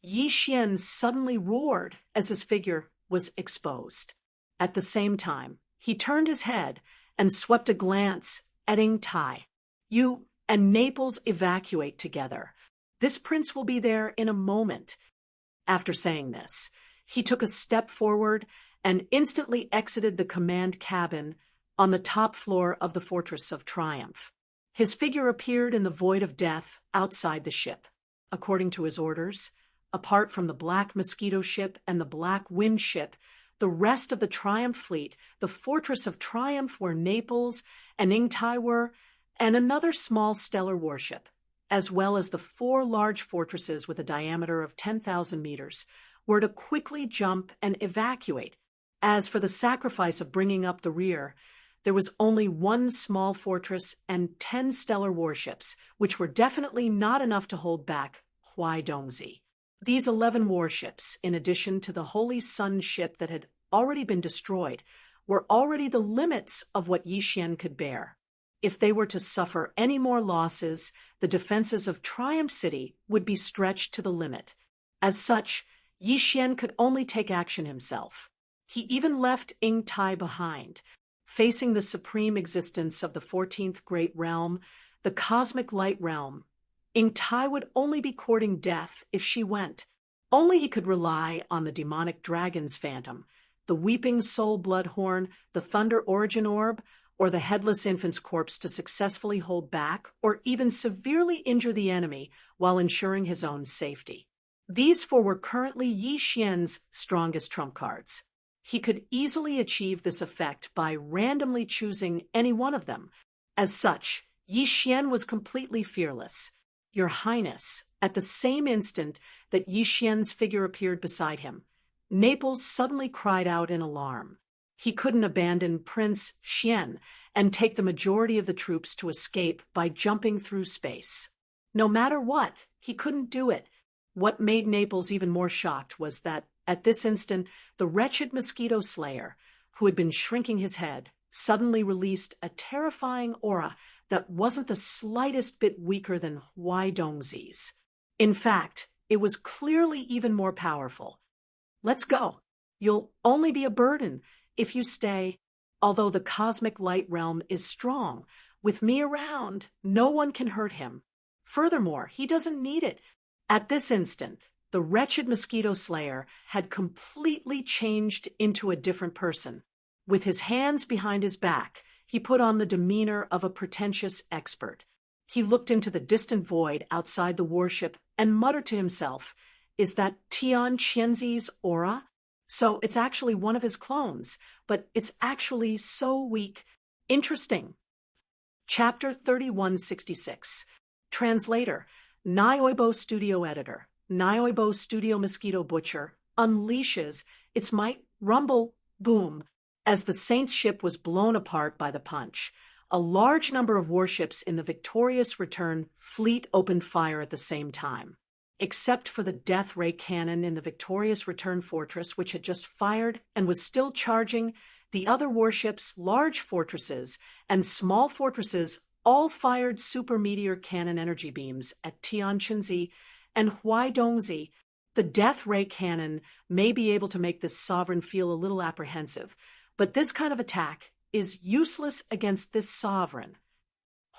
Yi Xian suddenly roared as his figure was exposed. At the same time, he turned his head and swept a glance at Ing Tai. You and Naples evacuate together. This prince will be there in a moment. After saying this, he took a step forward and instantly exited the command cabin on the top floor of the Fortress of Triumph. His figure appeared in the void of death outside the ship. According to his orders, apart from the Black Mosquito ship and the Black Wind ship, the rest of the Triumph fleet, the Fortress of Triumph where Naples and Ing Tai were, and another small stellar warship, as well as the 4 large fortresses with a diameter of 10,000 meters, were to quickly jump and evacuate. As for the sacrifice of bringing up the rear, there was only 1 small fortress and 10 stellar warships, which were definitely not enough to hold back Huai Dongzi. These 11 warships, in addition to the Holy Sun ship that had already been destroyed, were already the limits of what Yi Xian could bear. If they were to suffer any more losses, the defenses of Triumph City would be stretched to the limit. As such, Yi Xian could only take action himself. He even left Ing Tai behind. Facing the supreme existence of the 14th Great Realm, the Cosmic Light Realm, Ing Tai would only be courting death if she went. Only he could rely on the demonic dragon's phantom, the weeping soul bloodhorn, the thunder origin orb, or the headless infant's corpse to successfully hold back or even severely injure the enemy while ensuring his own safety. These 4 were currently Yi Xian's strongest trump cards. He could easily achieve this effect by randomly choosing any one of them. As such, Yi Xian was completely fearless. "Your Highness," at the same instant that Yi Xian's figure appeared beside him, Naples suddenly cried out in alarm. He couldn't abandon Prince Xian and take the majority of the troops to escape by jumping through space. No matter what, he couldn't do it. What made Naples even more shocked was that, at this instant, the wretched mosquito slayer, who had been shrinking his head, suddenly released a terrifying aura that wasn't the slightest bit weaker than Huaidongzi's. In fact, it was clearly even more powerful. "Let's go. You'll only be a burden if you stay. Although the cosmic light realm is strong, with me around, no one can hurt him. Furthermore, he doesn't need it." At this instant, the wretched mosquito slayer had completely changed into a different person. With his hands behind his back, he put on the demeanor of a pretentious expert. He looked into the distant void outside the warship and muttered to himself, "Is that Tian Qianzi's aura? So it's actually one of his clones, but it's actually so weak. Interesting." Chapter 3166. Translator, Nioibo Studio Editor, Nioibo Studio Mosquito Butcher, unleashes its might. Rumble, boom. As the Saint's ship was blown apart by the punch, a large number of warships in the Victorious Return fleet opened fire at the same time. Except for the death ray cannon in the Victorious Return fortress, which had just fired and was still charging, the other warships, large fortresses, and small fortresses all fired super meteor cannon energy beams at Tianqinzi and Huaidongzi. The death ray cannon may be able to make this sovereign feel a little apprehensive, but this kind of attack is useless against this sovereign.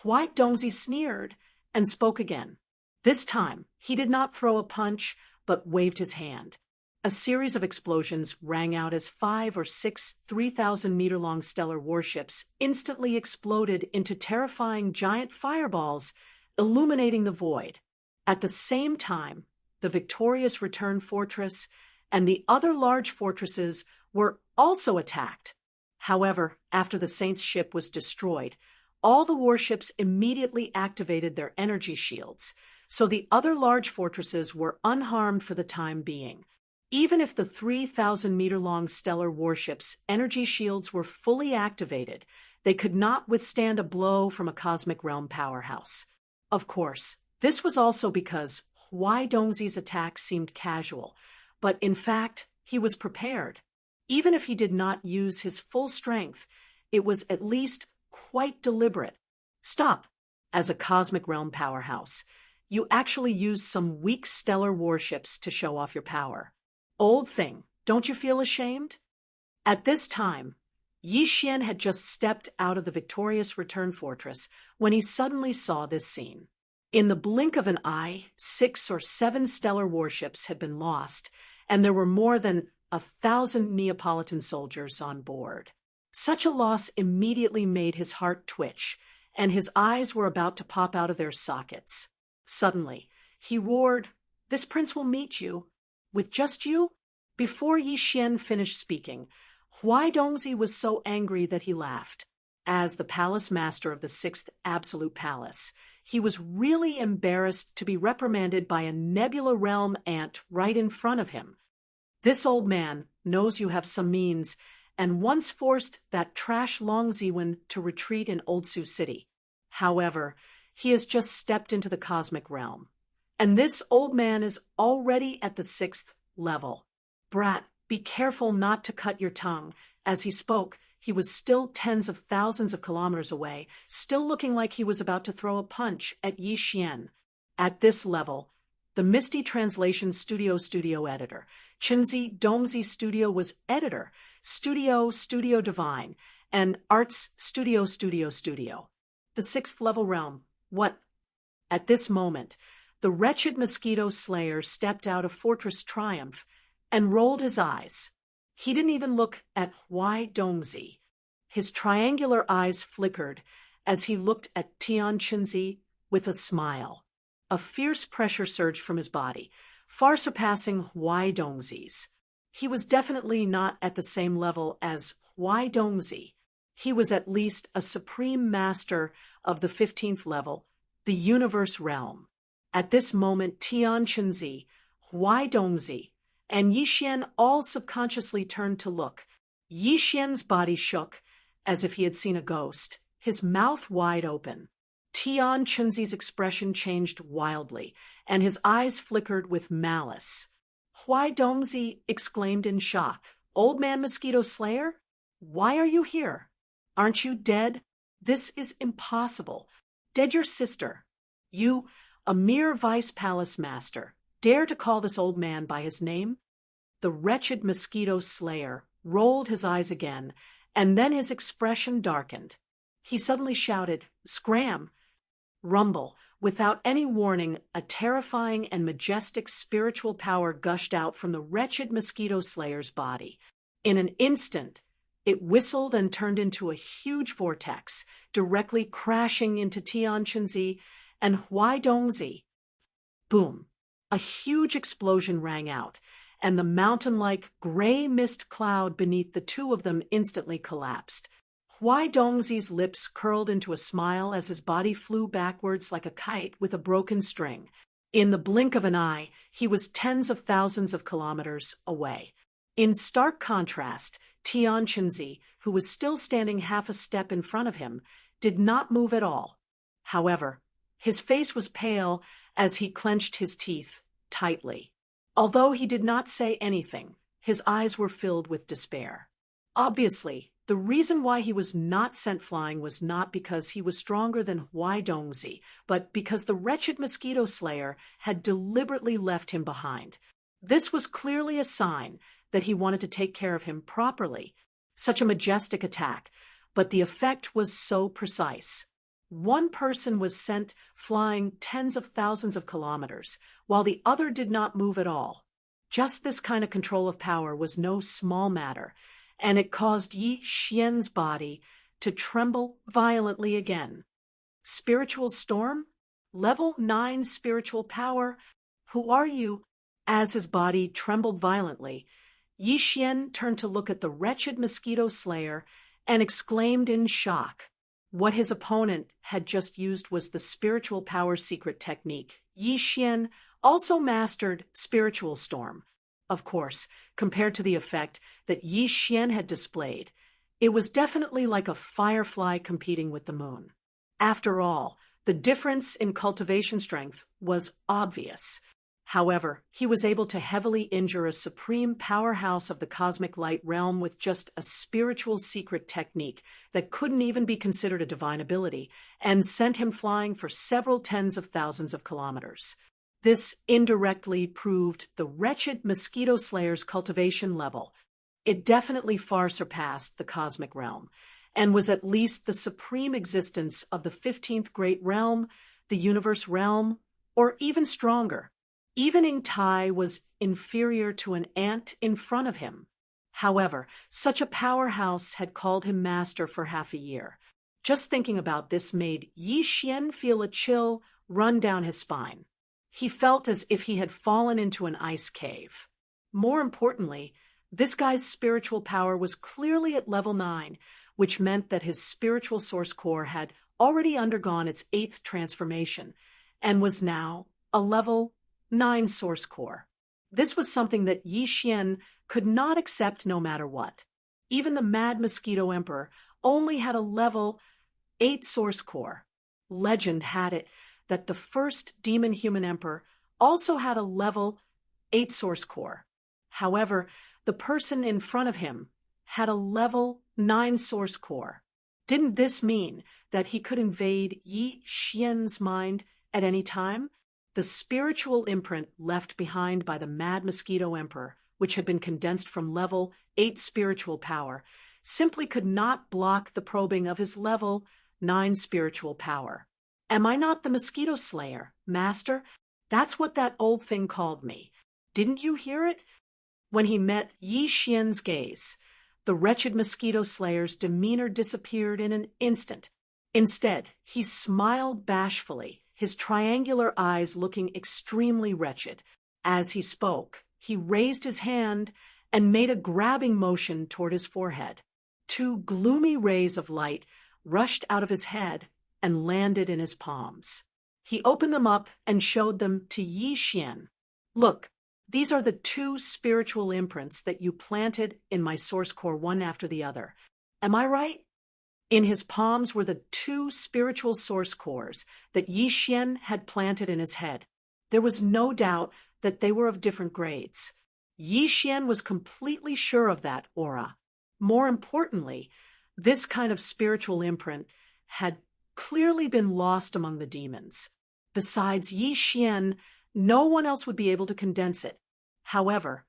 Huaidongzi sneered and spoke again. This time, he did not throw a punch, but waved his hand. A series of explosions rang out as 5 or 6 3,000-meter-long stellar warships instantly exploded into terrifying giant fireballs, illuminating the void. At the same time, the Victorious Return fortress and the other large fortresses were also attacked. However, after the Saint's ship was destroyed, all the warships immediately activated their energy shields, so the other large fortresses were unharmed for the time being. Even if the 3,000-meter-long stellar warships' energy shields were fully activated, they could not withstand a blow from a cosmic realm powerhouse. Of course, this was also because Huaidongzi's attack seemed casual, but in fact, he was prepared. Even if he did not use his full strength, it was at least quite deliberate. "Stop. As a cosmic realm powerhouse, you actually used some weak stellar warships to show off your power. Old thing, don't you feel ashamed?" At this time, Yi Xian had just stepped out of the Victorious Return fortress when he suddenly saw this scene. In the blink of an eye, 6 or 7 stellar warships had been lost, and there were more than 1,000 Neapolitan soldiers on board. Such a loss immediately made his heart twitch, and his eyes were about to pop out of their sockets. Suddenly, he roared, "This prince will meet you." "With just you?" Before Yi Xian finished speaking, Huaidongzi was so angry that he laughed. As the palace master of the 6th Absolute Palace, he was really embarrassed to be reprimanded by a Nebula Realm ant right in front of him. "This old man knows you have some means and once forced that trash Longziwen to retreat in Old Sioux City. However, he has just stepped into the cosmic realm. And this old man is already at the 6th level. Brat, be careful not to cut your tongue." As he spoke, he was still tens of thousands of kilometers away, still looking like he was about to throw a punch at Yi Xian. At this level, the Misty Translation Studio Editor, Chinzi Dongzi Studio was Editor, Studio Divine, and Arts Studio. The 6th level realm. What? At this moment, the wretched mosquito slayer stepped out of Fortress Triumph and rolled his eyes. He didn't even look at Huaidongzi. His triangular eyes flickered as he looked at Tianqinzi with a smile. A fierce pressure surged from his body, far surpassing Huaidongzi's. He was definitely not at the same level as Huai Dongzi. He was at least a supreme master of the 15th level, the universe realm. At this moment, Tian Chenzi, Huai Dongzi, and Yixian all subconsciously turned to look. Yixian's body shook, as if he had seen a ghost, his mouth wide open. Tian Chenzi's expression changed wildly, and his eyes flickered with malice. Huai Dongzi exclaimed in shock, "Old Man Mosquito Slayer? Why are you here? Aren't you dead? This is impossible. Dead your sister. You, a mere vice palace master, dare to call this old man by his name?" The wretched Mosquito Slayer rolled his eyes again, and then his expression darkened. He suddenly shouted, "Scram!" Rumble. Without any warning, a terrifying and majestic spiritual power gushed out from the wretched Mosquito Slayer's body. In an instant, it whistled and turned into a huge vortex, directly crashing into Tian Chenzi and Huai Dongzi. Boom! A huge explosion rang out, and the mountain-like gray mist cloud beneath the two of them instantly collapsed. Huai Dongzi's lips curled into a smile as his body flew backwards like a kite with a broken string. In the blink of an eye, he was tens of thousands of kilometers away. In stark contrast, Tian Chenzi, who was still standing half a step in front of him, did not move at all. However, his face was pale as he clenched his teeth tightly. Although he did not say anything, his eyes were filled with despair. Obviously, the reason why he was not sent flying was not because he was stronger than Huai Dongzi, but because the wretched Mosquito Slayer had deliberately left him behind. This was clearly a sign that he wanted to take care of him properly. Such a majestic attack, but the effect was so precise. One person was sent flying tens of thousands of kilometers, while the other did not move at all. Just this kind of control of power was no small matter, and it caused Yi Xian's body to tremble violently again. Spiritual storm? Level 9 spiritual power? Who are you? As his body trembled violently, Yi Xian turned to look at the wretched Mosquito Slayer and exclaimed in shock. What his opponent had just used was the spiritual power secret technique. Yi Xian also mastered Spiritual Storm. Of course, compared to the effect that Yi Xian had displayed, it was definitely like a firefly competing with the moon. After all, the difference in cultivation strength was obvious. However, he was able to heavily injure a supreme powerhouse of the cosmic light realm with just a spiritual secret technique that couldn't even be considered a divine ability, and sent him flying for several tens of thousands of kilometers. This indirectly proved the wretched Mosquito Slayer's cultivation level. It definitely far surpassed the cosmic realm, and was at least the supreme existence of the 15th great realm, the universe realm, or even stronger. Even Ing Tai was inferior to an ant in front of him. However, such a powerhouse had called him master for half a year. Just thinking about this made Yi Xian feel a chill run down his spine. He felt as if he had fallen into an ice cave. More importantly, this guy's spiritual power was clearly at level 9, which meant that his spiritual source core had already undergone its 8th transformation, and was now a level 9 source core. This was something that Yi Xian could not accept no matter what. Even the Mad Mosquito Emperor only had a level 8 source core. Legend had it that the first demon-human emperor also had a level 8 source core. However, the person in front of him had a level 9 source core. Didn't this mean that he could invade Yi Xian's mind at any time? The spiritual imprint left behind by the Mad Mosquito Emperor, which had been condensed from level 8 spiritual power, simply could not block the probing of his level 9 spiritual power. Am I not the Mosquito Slayer, Master? That's what that old thing called me. Didn't you hear it? When he met Yi Xian's gaze, the wretched Mosquito Slayer's demeanor disappeared in an instant. Instead, he smiled bashfully, his triangular eyes looking extremely wretched. As he spoke, he raised his hand and made a grabbing motion toward his forehead. Two gloomy rays of light rushed out of his head and landed in his palms. He opened them up and showed them to Xianxia. Look, these are the two spiritual imprints that you planted in my source core one after the other. Am I right? In his palms were the two spiritual source cores that Xianxia had planted in his head. There was no doubt that they were of different grades. Xianxia was completely sure of that aura. More importantly, this kind of spiritual imprint had clearly been lost among the demons. Besides Xianxia, no one else would be able to condense it. However,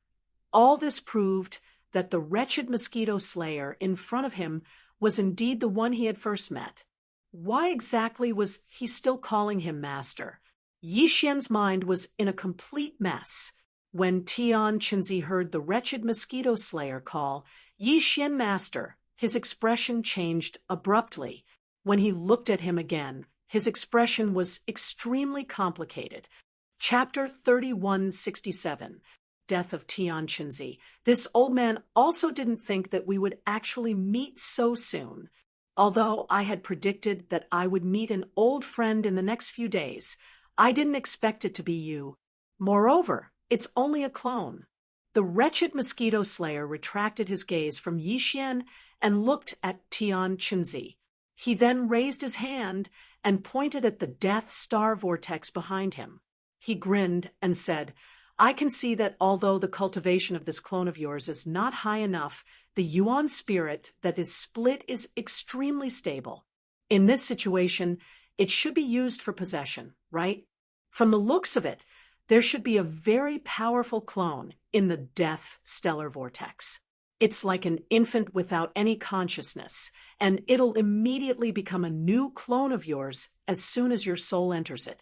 all this proved that the wretched mosquito slayer in front of him was indeed the one he had first met. Why exactly was he still calling him master? Yixian's mind was in a complete mess. When Xianxia heard the wretched mosquito slayer call Yixian master, his expression changed abruptly. When he looked at him again, his expression was extremely complicated. Chapter 3167, Death of Xianxia. This old man also didn't think that we would actually meet so soon. Although I had predicted that I would meet an old friend in the next few days, I didn't expect it to be you. Moreover, it's only a clone. The wretched mosquito slayer retracted his gaze from Yixian and looked at Xianxia. He then raised his hand and pointed at the Death Star vortex behind him. He grinned and said, I can see that although the cultivation of this clone of yours is not high enough, the Yuan spirit that is split is extremely stable. In this situation, it should be used for possession, right? From the looks of it, there should be a very powerful clone in the Death Stellar Vortex. It's like an infant without any consciousness, and it'll immediately become a new clone of yours as soon as your soul enters it.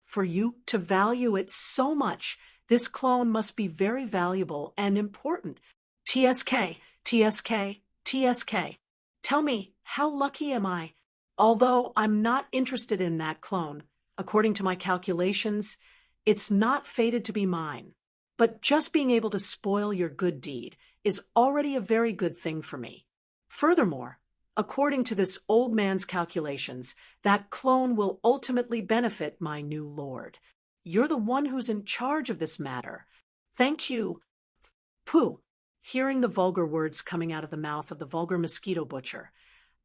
For you to value it so much, this clone must be very valuable and important. TSK, TSK, TSK. Tell me, how lucky am I? Although I'm not interested in that clone, according to my calculations, it's not fated to be mine. But just being able to spoil your good deed is already a very good thing for me. Furthermore, according to this old man's calculations, that clone will ultimately benefit my new lord. You're the one who's in charge of this matter. Thank you. Pooh, hearing the vulgar words coming out of the mouth of the vulgar mosquito butcher,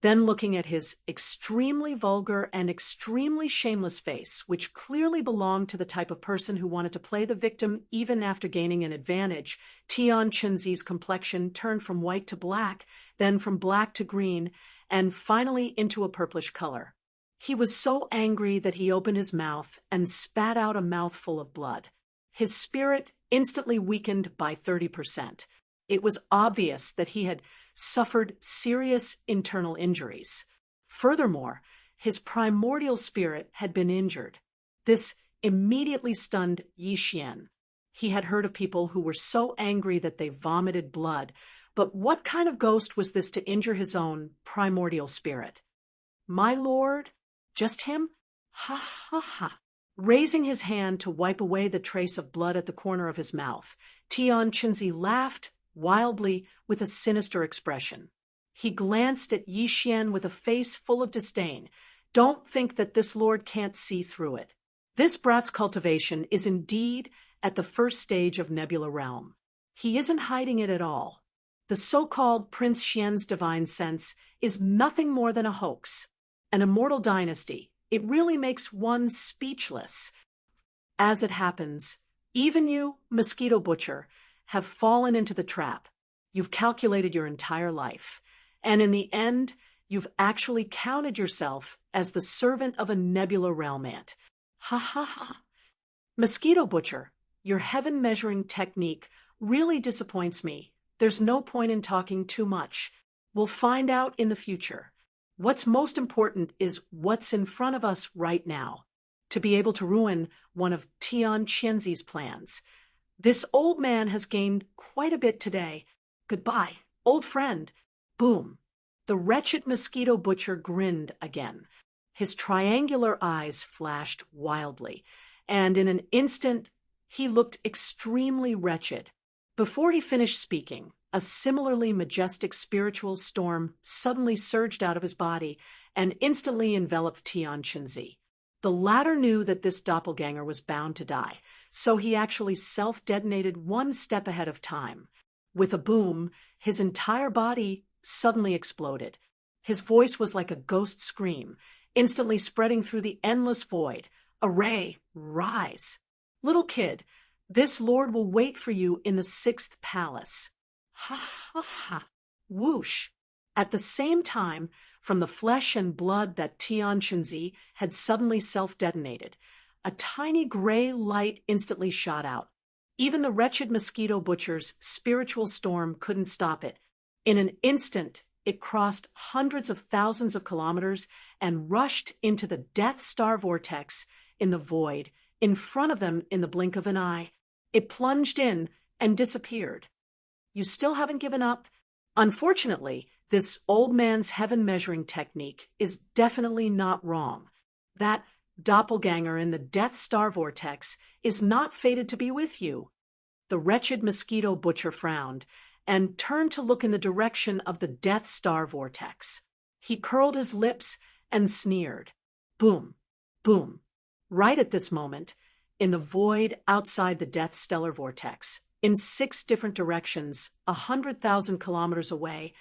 then looking at his extremely vulgar and extremely shameless face, which clearly belonged to the type of person who wanted to play the victim even after gaining an advantage, Xianxia's complexion turned from white to black, then from black to green, and finally into a purplish color. He was so angry that he opened his mouth and spat out a mouthful of blood. His spirit instantly weakened by 30%. It was obvious that he had suffered serious internal injuries. Furthermore, his primordial spirit had been injured. This immediately stunned Yixian. He had heard of people who were so angry that they vomited blood, but what kind of ghost was this to injure his own primordial spirit? My lord? Just him? Ha ha ha. Raising his hand to wipe away the trace of blood at the corner of his mouth, Xianxia laughed wildly with a sinister expression. He glanced at Yixian with a face full of disdain. Don't think that this lord can't see through it. This brat's cultivation is indeed at the first stage of Nebula Realm. He isn't hiding it at all. The so-called Prince Xian's divine sense is nothing more than a hoax, an immortal dynasty. It really makes one speechless. As it happens, even you, mosquito butcher, have fallen into the trap. You've calculated your entire life, and in the end, you've actually counted yourself as the servant of a nebula realm ant. Ha ha ha. Mosquito butcher, your heaven-measuring technique really disappoints me. There's no point in talking too much. We'll find out in the future. What's most important is what's in front of us right now. To be able to ruin one of Xianxia's plans. This old man has gained quite a bit today. Goodbye, old friend. Boom. The wretched mosquito butcher grinned again. His triangular eyes flashed wildly, and in an instant he looked extremely wretched. Before he finished speaking, a similarly majestic spiritual storm suddenly surged out of his body and instantly enveloped Xianxia. The latter knew that this doppelganger was bound to die, so he actually self-detonated one step ahead of time. With a boom, his entire body suddenly exploded. His voice was like a ghost scream, instantly spreading through the endless void. "Array, rise! Little kid, this lord will wait for you in the 6th palace." Ha ha ha! Whoosh! At the same time, from the flesh and blood that Xianxia had suddenly self-detonated, a tiny gray light instantly shot out. Even the wretched mosquito butcher's spiritual storm couldn't stop it. In an instant, it crossed hundreds of thousands of kilometers and rushed into the Death Star vortex in the void, in front of them in the blink of an eye. It plunged in and disappeared. You still haven't given up? Unfortunately, this old man's heaven measuring technique is definitely not wrong. That doppelganger in the Death Star vortex is not fated to be with you. The wretched mosquito butcher frowned and turned to look in the direction of the Death Star vortex. He curled his lips and sneered. Boom, boom. Right at this moment, in the void outside the Death Stellar vortex, in 6 different directions, 100,000 kilometers away,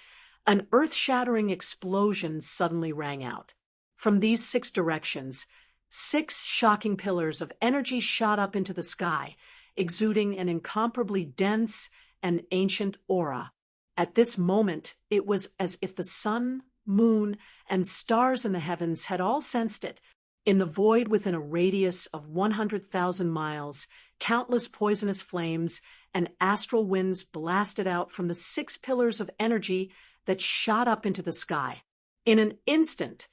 an earth-shattering explosion suddenly rang out. From these 6 directions, 6 shocking pillars of energy shot up into the sky, exuding an incomparably dense and ancient aura. At this moment, it was as if the sun, moon, and stars in the heavens had all sensed it. In the void within a radius of 100,000 miles, countless poisonous flames and astral winds blasted out from the 6 pillars of energy that shot up into the sky. In an instant,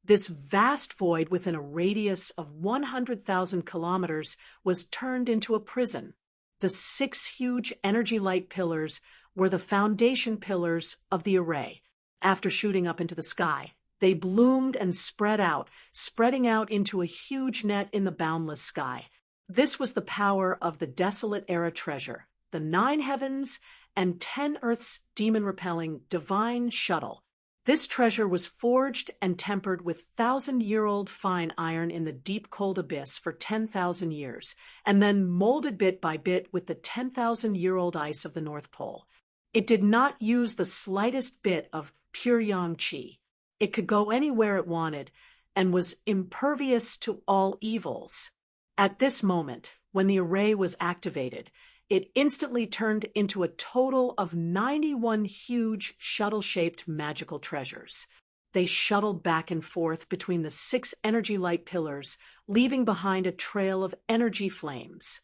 this vast void within a radius of 100,000 kilometers was turned into a prison. The 6 huge energy light pillars were the foundation pillars of the array. After shooting up into the sky, they bloomed and spreading out into a huge net in the boundless sky. This was the power of the Desolate Era treasure, the 9 heavens and 10 earths demon-repelling divine shuttle. This treasure was forged and tempered with 1,000-year-old fine iron in the deep cold abyss for 10,000 years, and then molded bit by bit with the 10,000-year-old ice of the North Pole. It did not use the slightest bit of pure yang qi. It could go anywhere it wanted, and was impervious to all evils. At this moment, when the array was activated, it instantly turned into a total of 91 huge shuttle-shaped magical treasures. They shuttled back and forth between the 6 energy light pillars, leaving behind a trail of energy flames.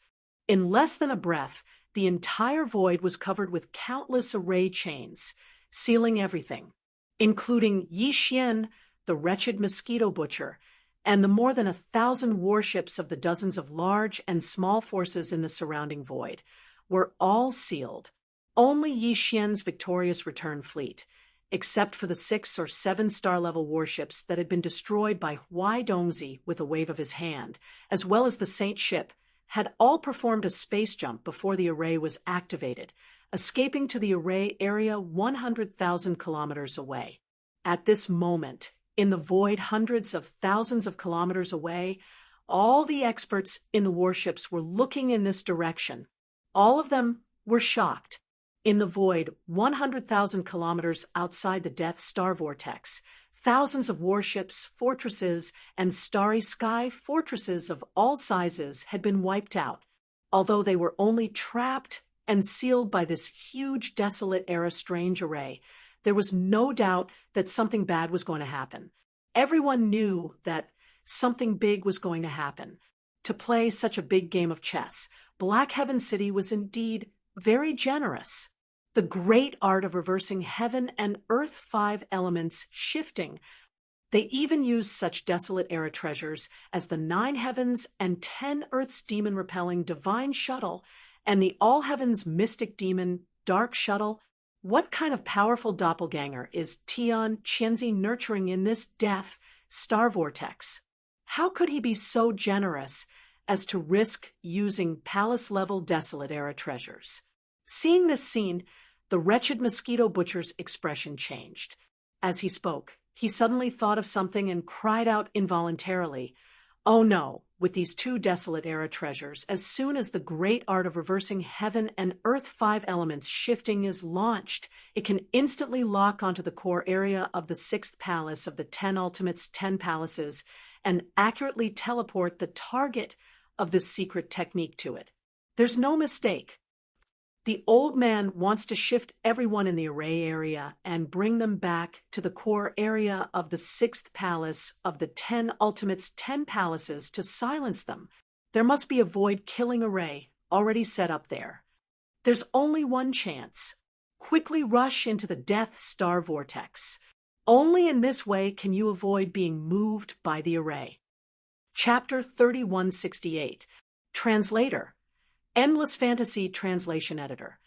In less than a breath, the entire void was covered with countless array chains, sealing everything, including Yi Xian, the wretched mosquito butcher, and the more than 1,000 warships of the dozens of large and small forces in the surrounding void, were all sealed. Only Yi Xian's victorious return fleet, except for the 6 or 7 star-level warships that had been destroyed by Huai Dongzi with a wave of his hand, as well as the Saint ship, had all performed a space jump before the array was activated, escaping to the array area 100,000 kilometers away. At this moment, in the void hundreds of thousands of kilometers away, all the experts in the warships were looking in this direction. All of them were shocked. In the void 100,000 kilometers outside the Death Star vortex, thousands of warships, fortresses, and starry sky fortresses of all sizes had been wiped out, although they were only trapped and sealed by this huge Desolate Era strange array. There was no doubt that something bad was going to happen. Everyone knew that something big was going to happen. To play such a big game of chess, Black Heaven City was indeed very generous. The great art of reversing heaven and earth 5 elements shifting. They even used such Desolate Era treasures as the 9 heavens and 10 earths demon-repelling divine shuttle and the all heavens mystic demon dark shuttle. What kind of powerful doppelganger is Xianxia nurturing in this death star vortex? How could he be so generous as to risk using palace-level Desolate Era treasures? Seeing this scene, the wretched mosquito butcher's expression changed. As he spoke, he suddenly thought of something and cried out involuntarily, "Oh no!" With these two desolate era treasures, as soon as the great art of reversing heaven and earth 5 elements shifting is launched, it can instantly lock onto the core area of the 6th palace of the 10 Ultimates 10 palaces and accurately teleport the target of this secret technique to it. There's no mistake. The old man wants to shift everyone in the array area and bring them back to the core area of the 6th palace of the 10 Ultimates 10 palaces to silence them. There must be a void-killing array already set up there. There's only one chance. Quickly rush into the Death Star Vortex. Only in this way can you avoid being moved by the array. Chapter 3168. Translator. Endless Fantasy Translation Editor.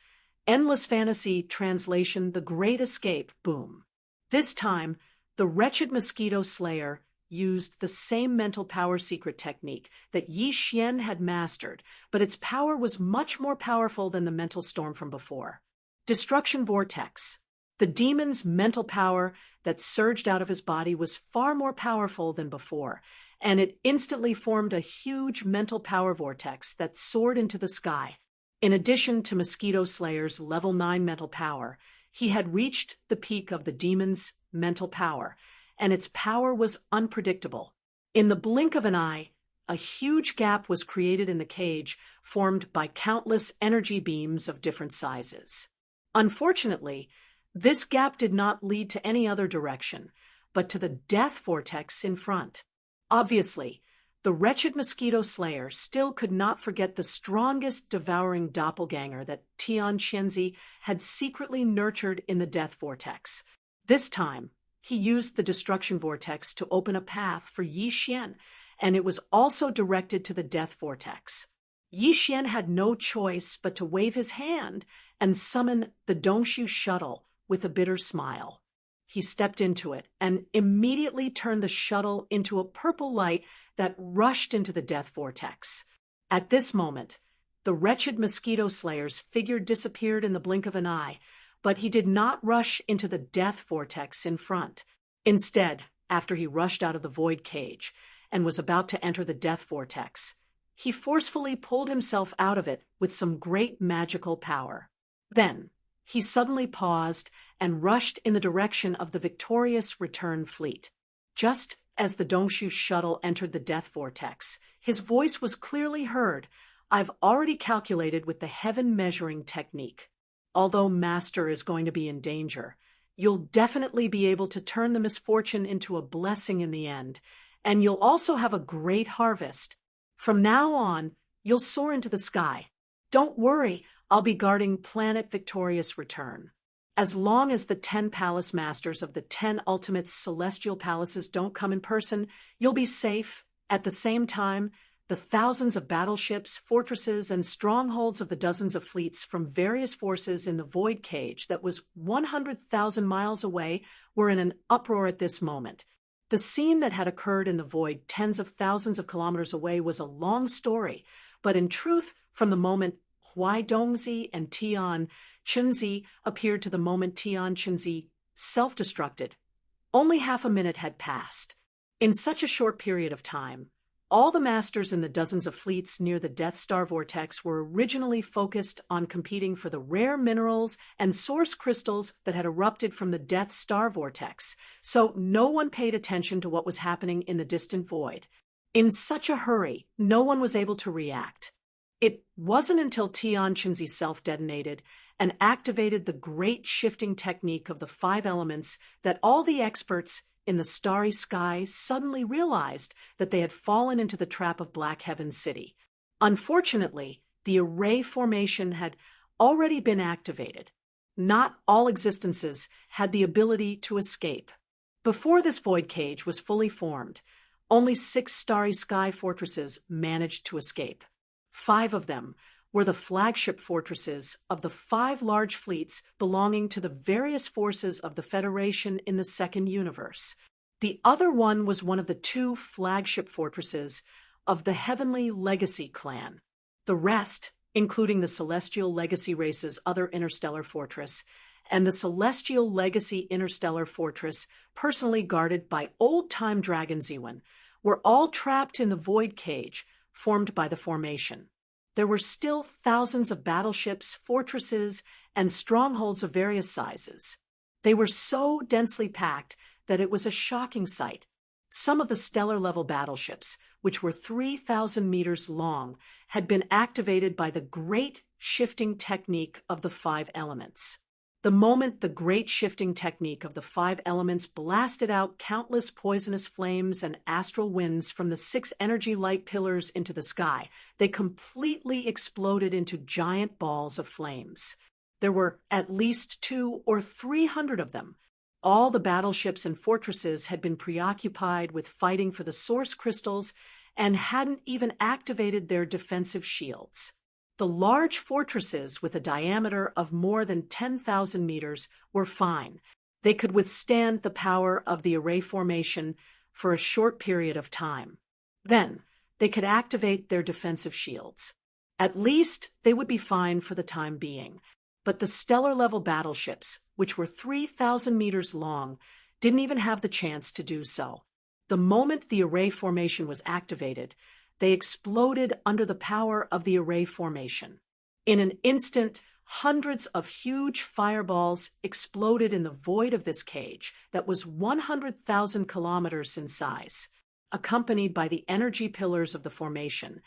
Endless Fantasy Translation The Great Escape. Boom. This time, the wretched mosquito slayer used the same mental power secret technique that Yi Xian had mastered, but its power was much more powerful than the mental storm from before. Destruction Vortex. The demon's mental power that surged out of his body was far more powerful than before, and it instantly formed a huge mental power vortex that soared into the sky. In addition to Mosquito Slayer's level 9 mental power, he had reached the peak of the demon's mental power, and its power was unpredictable. In the blink of an eye, a huge gap was created in the cage, formed by countless energy beams of different sizes. Unfortunately, this gap did not lead to any other direction, but to the death vortex in front. Obviously, the wretched mosquito slayer still could not forget the strongest devouring doppelganger that Xianxia had secretly nurtured in the death vortex. This time, he used the destruction vortex to open a path for Yi Xian, and it was also directed to the death vortex. Yi Xian had no choice but to wave his hand and summon the Dongshu shuttle with a bitter smile. He stepped into it and immediately turned the shuttle into a purple light that rushed into the death vortex. At this moment, the wretched mosquito slayer's figure disappeared in the blink of an eye, but he did not rush into the death vortex in front. Instead, after he rushed out of the void cage and was about to enter the death vortex, he forcefully pulled himself out of it with some great magical power. Then, he suddenly paused and rushed in the direction of the victorious return fleet. Just as the Dongshu shuttle entered the death vortex, his voice was clearly heard. "I've already calculated with the heaven measuring technique. Although Master is going to be in danger, you'll definitely be able to turn the misfortune into a blessing in the end, and you'll also have a great harvest. From now on, you'll soar into the sky. Don't worry, I'll be guarding Planet Victorious Return. As long as the 10 palace masters of the 10 ultimate celestial palaces don't come in person, you'll be safe. At the same time, the thousands of battleships, fortresses, and strongholds of the dozens of fleets from various forces in the void cage that was 100,000 miles away were in an uproar at this moment. The scene that had occurred in the void tens of thousands of kilometers away was a long story, but in truth, from the moment Huai Dongzi and Tian Chenzi appeared to the moment Tian Chenzi self-destructed, only half a minute had passed. In such a short period of time, all the masters in the dozens of fleets near the Death Star Vortex were originally focused on competing for the rare minerals and source crystals that had erupted from the Death Star Vortex, so no one paid attention to what was happening in the distant void. In such a hurry, no one was able to react. It wasn't until Tian Chenzi self-detonated and activated the great shifting technique of the 5 elements that all the experts in the starry sky suddenly realized that they had fallen into the trap of Black Heaven City. Unfortunately, the array formation had already been activated. Not all existences had the ability to escape. Before this void cage was fully formed, only 6 starry sky fortresses managed to escape. 5 of them were the flagship fortresses of the 5 large fleets belonging to the various forces of the Federation in the Second Universe. The other one was one of the 2 flagship fortresses of the Heavenly Legacy clan. The rest, including the Celestial Legacy race's other interstellar fortress, and the Celestial Legacy Interstellar Fortress, personally guarded by old-time Dragon Zewan, were all trapped in the void cage formed by the formation. There were still thousands of battleships, fortresses, and strongholds of various sizes. They were so densely packed that it was a shocking sight. Some of the stellar-level battleships, which were 3,000 meters long, had been activated by the great shifting technique of the five elements. The moment the great shifting technique of the five elements blasted out countless poisonous flames and astral winds from the 6 energy light pillars into the sky, they completely exploded into giant balls of flames. There were at least 200 or 300 of them. All the battleships and fortresses had been preoccupied with fighting for the source crystals and hadn't even activated their defensive shields. The large fortresses with a diameter of more than 10,000 meters were fine. They could withstand the power of the array formation for a short period of time. Then, they could activate their defensive shields. At least, they would be fine for the time being. But the stellar-level battleships, which were 3,000 meters long, didn't even have the chance to do so. The moment the array formation was activated, they exploded under the power of the array formation. In an instant, hundreds of huge fireballs exploded in the void of this cage that was 100,000 kilometers in size, accompanied by the energy pillars of the formation,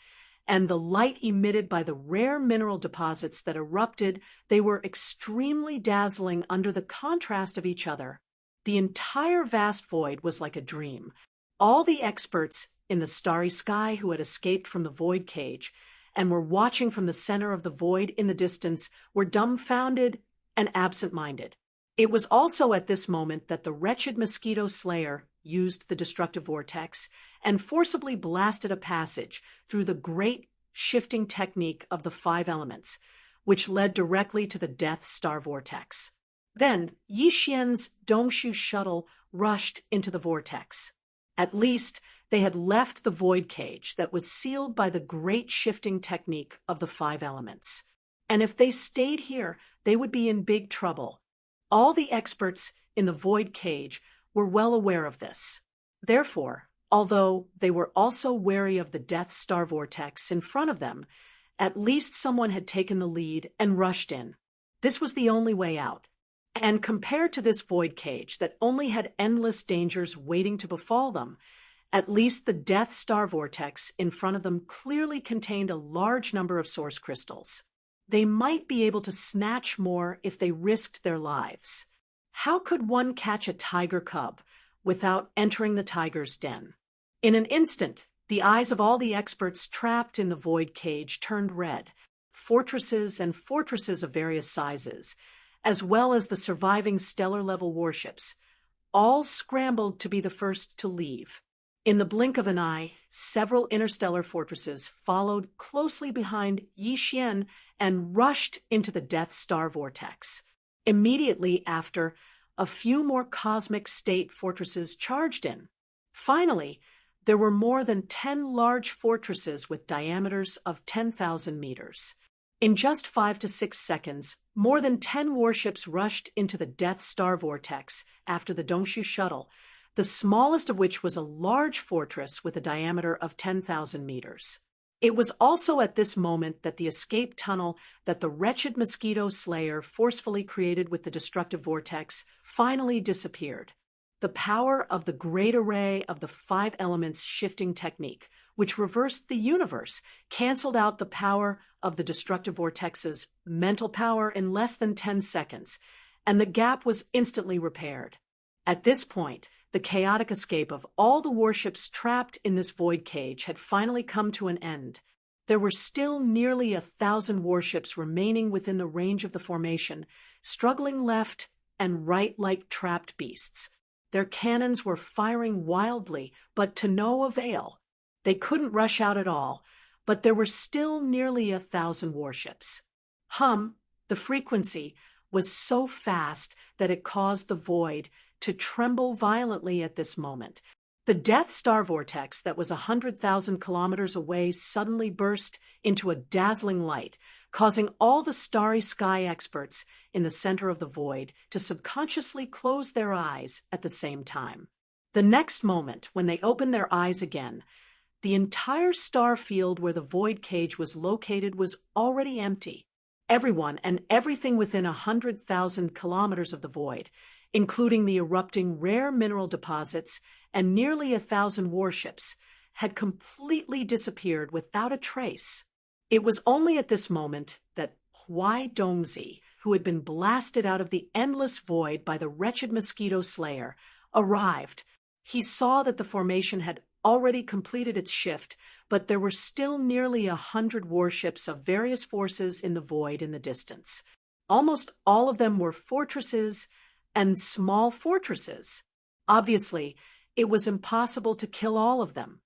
and the light emitted by the rare mineral deposits that erupted. They were extremely dazzling under the contrast of each other. The entire vast void was like a dream. All the experts in the starry sky who had escaped from the void cage and were watching from the center of the void in the distance were dumbfounded and absent-minded. It was also at this moment that the wretched mosquito slayer used the destructive vortex and forcibly blasted a passage through the great shifting technique of the five elements, which led directly to the Death Star vortex. Then Yixian's Dongshu shuttle rushed into the vortex. At least, they had left the void cage that was sealed by the great shifting technique of the five elements. And if they stayed here, they would be in big trouble. All the experts in the void cage were well aware of this. Therefore, although they were also wary of the Death Star vortex in front of them, at least someone had taken the lead and rushed in. This was the only way out. And compared to this void cage that only had endless dangers waiting to befall them, at least the Death Star vortex in front of them clearly contained a large number of source crystals. They might be able to snatch more if they risked their lives. How could one catch a tiger cub without entering the tiger's den? In an instant, the eyes of all the experts trapped in the void cage turned red. Fortresses and fortresses of various sizes, as well as the surviving stellar-level warships, all scrambled to be the first to leave. In the blink of an eye, several interstellar fortresses followed closely behind Yixian and rushed into the Death Star vortex. Immediately after, a few more cosmic state fortresses charged in. Finally, there were more than 10 large fortresses with diameters of 10,000 meters. In just 5 to 6 seconds, more than 10 warships rushed into the Death Star vortex after the Dongshu shuttle, the smallest of which was a large fortress with a diameter of 10,000 meters. It was also at this moment that the escape tunnel that the wretched mosquito slayer forcefully created with the destructive vortex finally disappeared. The power of the great array of the five elements shifting technique, which reversed the universe, canceled out the power of the destructive vortex's mental power in less than 10 seconds, and the gap was instantly repaired. At this point, the chaotic escape of all the warships trapped in this void cage had finally come to an end. There were still nearly 1,000 warships remaining within the range of the formation, struggling left and right like trapped beasts. Their cannons were firing wildly, but to no avail. They couldn't rush out at all, but there were still nearly 1,000 warships. The frequency, was so fast that it caused the void to tremble violently at this moment. The Death Star vortex that was 100,000 kilometers away suddenly burst into a dazzling light, causing all the starry sky experts in the center of the void to subconsciously close their eyes at the same time. The next moment, when they opened their eyes again, the entire star field where the void cage was located was already empty. Everyone and everything within 100,000 kilometers of the void, including the erupting rare mineral deposits and nearly 1,000 warships, had completely disappeared without a trace. It was only at this moment that Huai Dongzi, who had been blasted out of the endless void by the wretched mosquito slayer, arrived. He saw that the formation had already completed its shift, but there were still nearly 100 warships of various forces in the void in the distance. Almost all of them were fortresses and small fortresses. Obviously, it was impossible to kill all of them.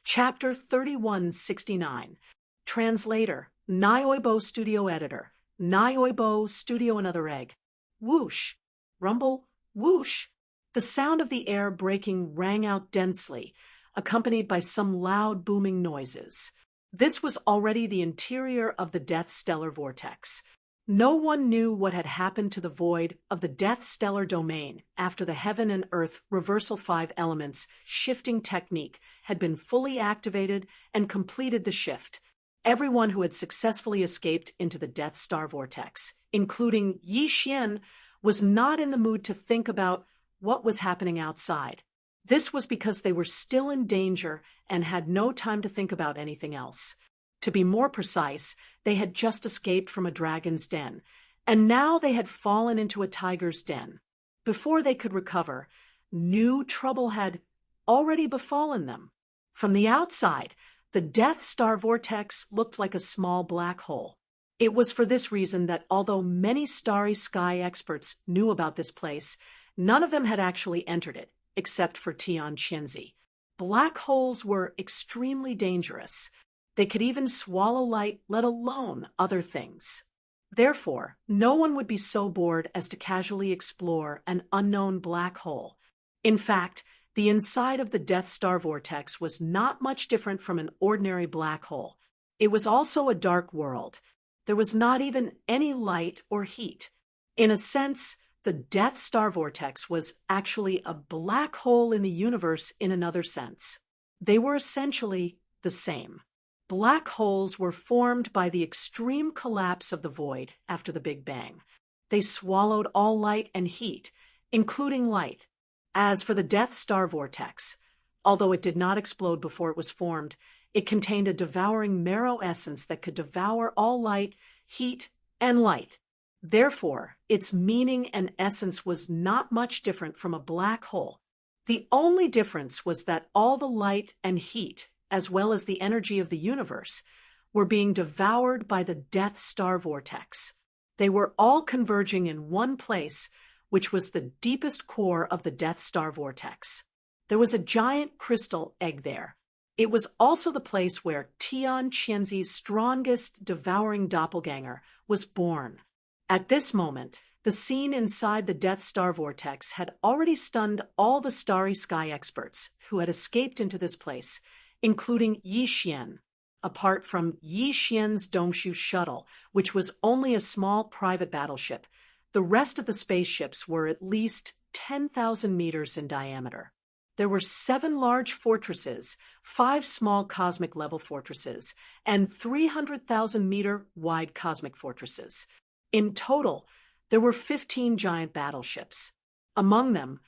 Chapter 3169. Translator, Nioibo Studio Editor, Nioibo Studio Another Egg. Whoosh! Rumble, whoosh! The sound of the air breaking rang out densely, accompanied by some loud booming noises. This was already the interior of the Death Stellar Vortex. No one knew what had happened to the void of the Death Stellar domain after the Heaven and Earth Reversal 5 Elements shifting technique had been fully activated and completed the shift. Everyone who had successfully escaped into the Death Star Vortex, including Yi Xian, was not in the mood to think about what was happening outside. This was because they were still in danger and had no time to think about anything else. To be more precise, they had just escaped from a dragon's den, and now they had fallen into a tiger's den. Before they could recover, new trouble had already befallen them. From the outside, the Death Star Vortex looked like a small black hole. It was for this reason that although many starry sky experts knew about this place, none of them had actually entered it, except for Xianxia. Black holes were extremely dangerous. They could even swallow light, let alone other things. Therefore, no one would be so bored as to casually explore an unknown black hole. In fact, the inside of the Death Star Vortex was not much different from an ordinary black hole. It was also a dark world. There was not even any light or heat. In a sense, the Death Star Vortex was actually a black hole in the universe in another sense. They were essentially the same. Black holes were formed by the extreme collapse of the void after the Big Bang. They swallowed all light and heat, including light. As for the Death Star Vortex, although it did not explode before it was formed, it contained a devouring marrow essence that could devour all light, heat, and light. Therefore, its meaning and essence was not much different from a black hole. The only difference was that all the light and heat, as well as the energy of the universe, were being devoured by the Death Star Vortex. They were all converging in one place, which was the deepest core of the Death Star Vortex. There was a giant crystal egg there. It was also the place where Xianxia's strongest devouring doppelganger was born. At this moment, the scene inside the Death Star Vortex had already stunned all the starry sky experts who had escaped into this place, including Yi Xian. Apart from Yi Xian's Dongshu shuttle, which was only a small private battleship, the rest of the spaceships were at least 10,000 meters in diameter. There were 7 large fortresses, 5 small cosmic-level fortresses, and 300,000-meter wide cosmic fortresses. In total, there were 15 giant battleships. Among them,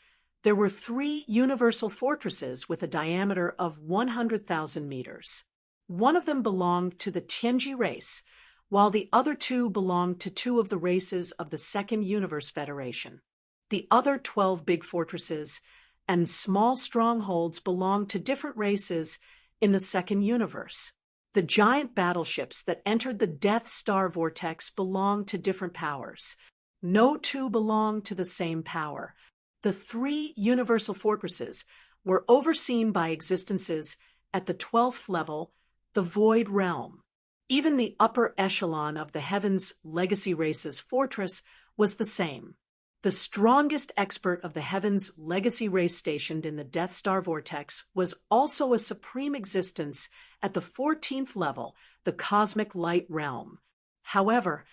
there were 3 universal fortresses with a diameter of 100,000 meters. One of them belonged to the Tianji race, while the other 2 belonged to 2 of the races of the Second Universe Federation. The other 12 big fortresses and small strongholds belonged to different races in the Second Universe. The giant battleships that entered the Death Star Vortex belonged to different powers. No 2 belonged to the same power. The 3 universal fortresses were overseen by existences at the 12th level, the Void Realm. Even the upper echelon of the Heaven's Legacy Race's fortress was the same. The strongest expert of the Heaven's Legacy Race stationed in the Death Star Vortex was also a supreme existence at the 14th level, the the cosmic light realm. However,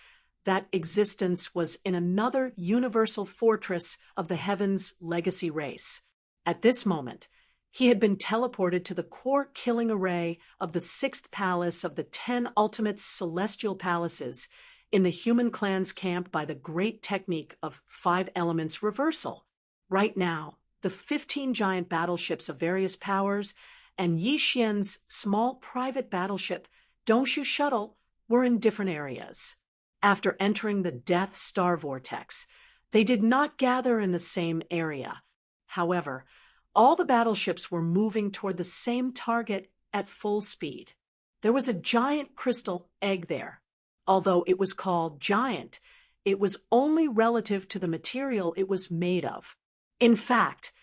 that existence was in another universal fortress of the heavens' legacy race. At this moment, he had been teleported to the core-killing array of the 6th palace of the 10 ultimate celestial palaces in the human clan's camp by the great technique of 5 elements reversal. Right now, the 15 giant battleships of various powers and Yi Xian's small private battleship, Dongshu Shuttle, were in different areas. After entering the Death Star Vortex, they did not gather in the same area. However, all the battleships were moving toward the same target at full speed. There was a giant crystal egg there. Although it was called giant, it was only relative to the material it was made of. In fact,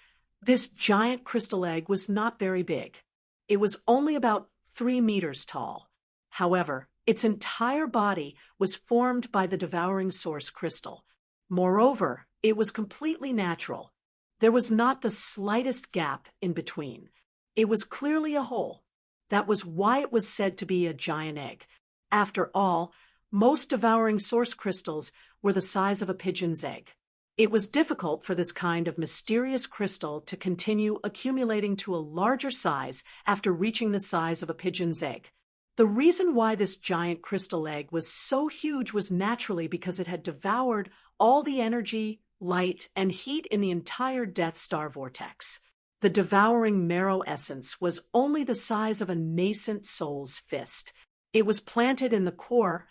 this giant crystal egg was not very big. It was only about 3 meters tall. However, its entire body was formed by the devouring source crystal. Moreover, it was completely natural. There was not the slightest gap in between. It was clearly a hole. That was why it was said to be a giant egg. After all, most devouring source crystals were the size of a pigeon's egg. It was difficult for this kind of mysterious crystal to continue accumulating to a larger size after reaching the size of a pigeon's egg. The reason why this giant crystal egg was so huge was naturally because it had devoured all the energy, light, and heat in the entire Death Star vortex. The devouring marrow essence was only the size of a nascent soul's fist. It was planted in the core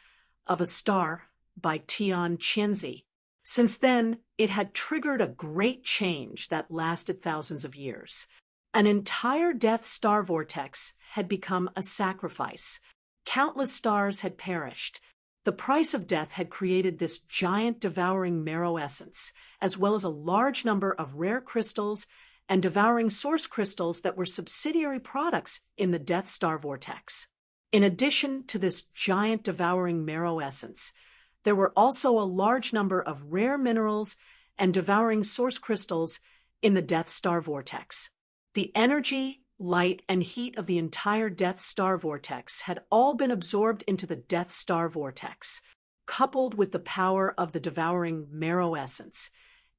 of a star by Tian Qianzi. Since then, it had triggered a great change that lasted thousands of years. An entire Death Star vortex had become a sacrifice. Countless stars had perished. The price of death had created this giant devouring marrow essence, as well as a large number of rare crystals and devouring source crystals that were subsidiary products in the Death Star vortex. In addition to this giant devouring marrow essence, there were also a large number of rare minerals and devouring source crystals in the Death Star vortex. The energy, light, and heat of the entire Death Star vortex had all been absorbed into the Death Star vortex. Coupled with the power of the devouring marrow essence,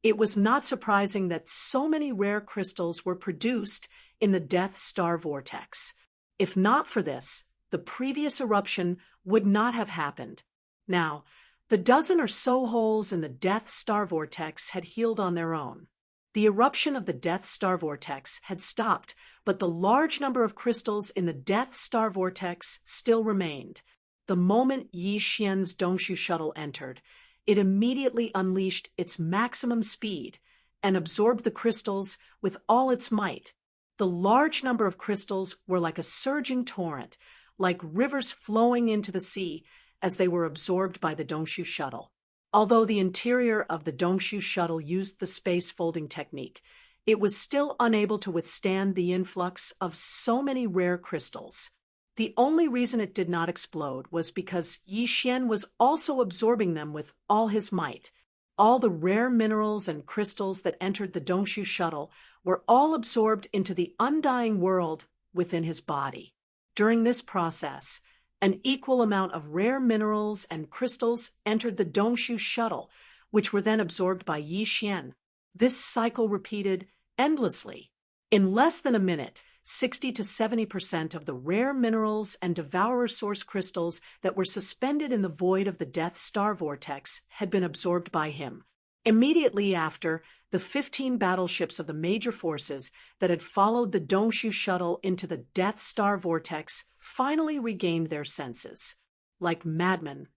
it was not surprising that so many rare crystals were produced in the Death Star vortex. If not for this, the previous eruption would not have happened. Now, the dozen or so holes in the Death Star vortex had healed on their own. The eruption of the Death Star vortex had stopped, but the large number of crystals in the Death Star vortex still remained. The moment Yi Xian's Dongshu shuttle entered, it immediately unleashed its maximum speed and absorbed the crystals with all its might. The large number of crystals were like a surging torrent, like rivers flowing into the sea as they were absorbed by the Dongshu shuttle. Although the interior of the Dongshu shuttle used the space folding technique, it was still unable to withstand the influx of so many rare crystals. The only reason it did not explode was because Yi Xian was also absorbing them with all his might. All the rare minerals and crystals that entered the Dongshu shuttle were all absorbed into the undying world within his body. During this process, an equal amount of rare minerals and crystals entered the Dongshu shuttle, which were then absorbed by Yi Xian. This cycle repeated endlessly. In less than a minute, 60 to 70% of the rare minerals and devourer source crystals that were suspended in the void of the Death Star vortex had been absorbed by him. Immediately after, the 15 battleships of the major forces that had followed the Dongshu shuttle into the Death Star vortex finally regained their senses. Like madmen,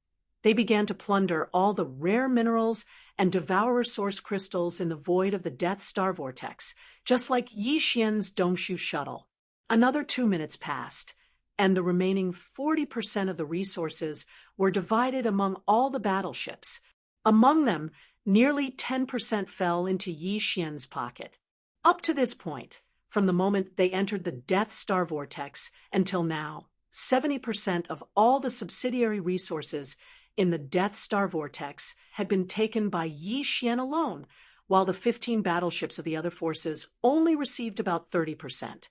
they began to plunder all the rare minerals and devourer source crystals in the void of the Death Star vortex, just like Yi Xian's Dongshu shuttle. Another 2 minutes passed, and the remaining 40% of the resources were divided among all the battleships. Among them, nearly 10% fell into Yi Xian's pocket. Up to this point, from the moment they entered the Death Star vortex until now, 70% of all the subsidiary resources in the Death Star vortex had been taken by Yi Xian alone, while the 15 battleships of the other forces only received about 30%.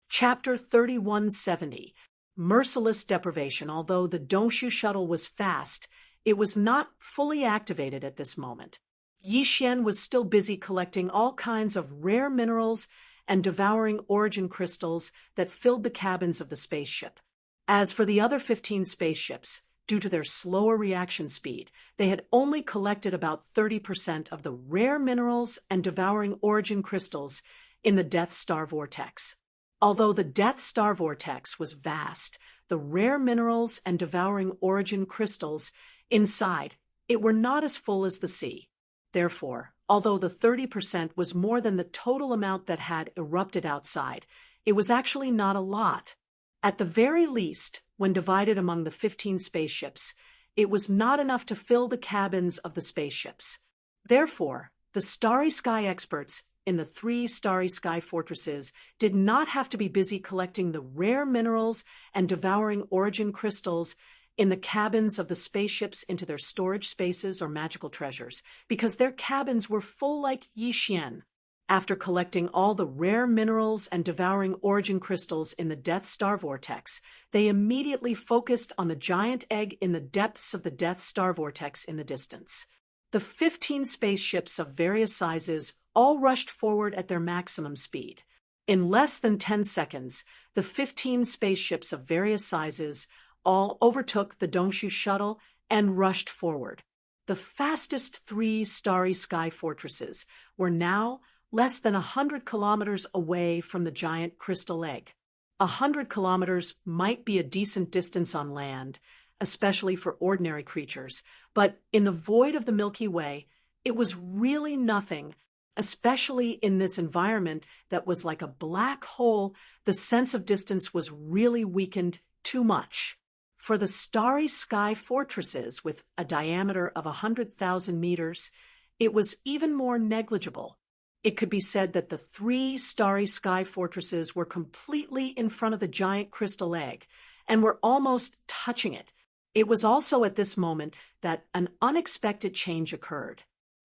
Chapter 3170, merciless deprivation. Although the Dongshu shuttle was fast, it was not fully activated at this moment. Yixian was still busy collecting all kinds of rare minerals and devouring origin crystals that filled the cabins of the spaceship. As for the other 15 spaceships, due to their slower reaction speed, they had only collected about 30% of the rare minerals and devouring origin crystals in the Death Star vortex. Although the Death Star vortex was vast, the rare minerals and devouring origin crystals inside it were not as full as the sea. Therefore, although the 30% was more than the total amount that had erupted outside, it was actually not a lot. At the very least, when divided among the 15 spaceships, it was not enough to fill the cabins of the spaceships. Therefore, the Starry Sky experts in the 3 Starry Sky fortresses did not have to be busy collecting the rare minerals and devouring origin crystals in the cabins of the spaceships into their storage spaces or magical treasures, because their cabins were full like Yixian. After collecting all the rare minerals and devouring origin crystals in the Death Star vortex, they immediately focused on the giant egg in the depths of the Death Star vortex in the distance. The 15 spaceships of various sizes all rushed forward at their maximum speed. In less than 10 seconds, the 15 spaceships of various sizes all overtook the Dongshu shuttle and rushed forward. The fastest 3 Starry Sky fortresses were now less than 100 kilometers away from the giant crystal egg. 100 kilometers might be a decent distance on land, especially for ordinary creatures, but in the void of the Milky Way, it was really nothing, especially in this environment that was like a black hole. The sense of distance was really weakened too much. For the Starry Sky fortresses with a diameter of 100,000 meters, it was even more negligible. It could be said that the 3 Starry Sky fortresses were completely in front of the giant crystal egg and were almost touching it. It was also at this moment that an unexpected change occurred.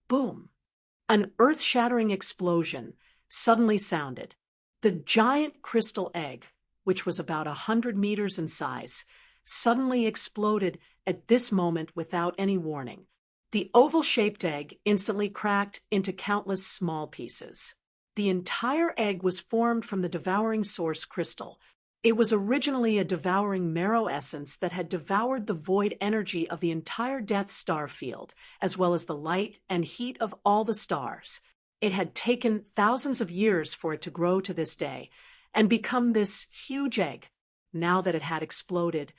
Boom! An earth-shattering explosion suddenly sounded. The giant crystal egg, which was about 100 meters in size, suddenly exploded at this moment without any warning. The oval-shaped egg instantly cracked into countless small pieces. The entire egg was formed from the devouring source crystal. It was originally a devouring marrow essence that had devoured the void energy of the entire Death Star field, as well as the light and heat of all the stars. It had taken thousands of years for it to grow to this day and become this huge egg. Now that it had exploded,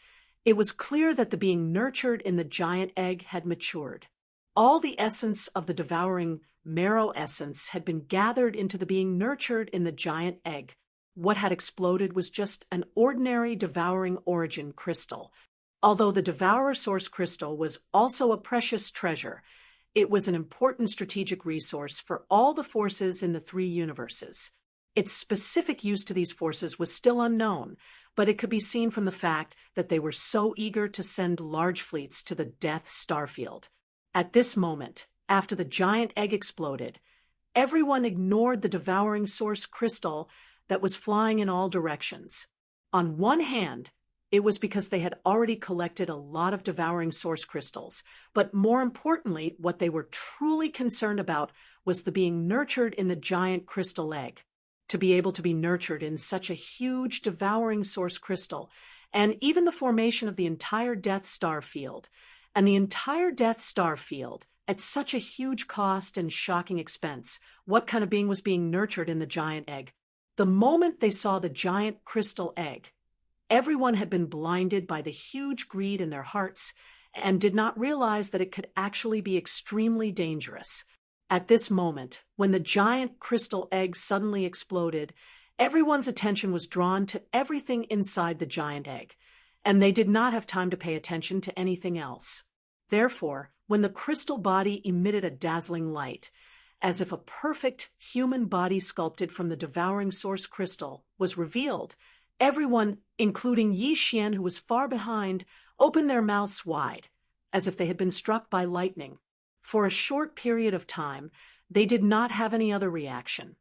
it was clear that the being nurtured in the giant egg had matured. All the essence of the devouring marrow essence had been gathered into the being nurtured in the giant egg. What had exploded was just an ordinary devouring origin crystal. Although the devourer source crystal was also a precious treasure, it was an important strategic resource for all the forces in the 3 universes. Its specific use to these forces was still unknown, but it could be seen from the fact that they were so eager to send large fleets to the Death Star field. At this moment, after the giant egg exploded, everyone ignored the devouring source crystal that was flying in all directions. On one hand, it was because they had already collected a lot of devouring source crystals, but more importantly, what they were truly concerned about was the being nurtured in the giant crystal egg. To be able to be nurtured in such a huge devouring source crystal, and even the formation of the entire Death Star field, and the entire Death Star field at such a huge cost and shocking expense. What kind of being was being nurtured in the giant egg? The moment they saw the giant crystal egg, everyone had been blinded by the huge greed in their hearts and did not realize that it could actually be extremely dangerous. At this moment, when the giant crystal egg suddenly exploded, everyone's attention was drawn to everything inside the giant egg, and they did not have time to pay attention to anything else. Therefore, when the crystal body emitted a dazzling light, as if a perfect human body sculpted from the devouring source crystal was revealed, everyone, including Yixian, who was far behind, opened their mouths wide, as if they had been struck by lightning. For a short period of time, they did not have any other reaction,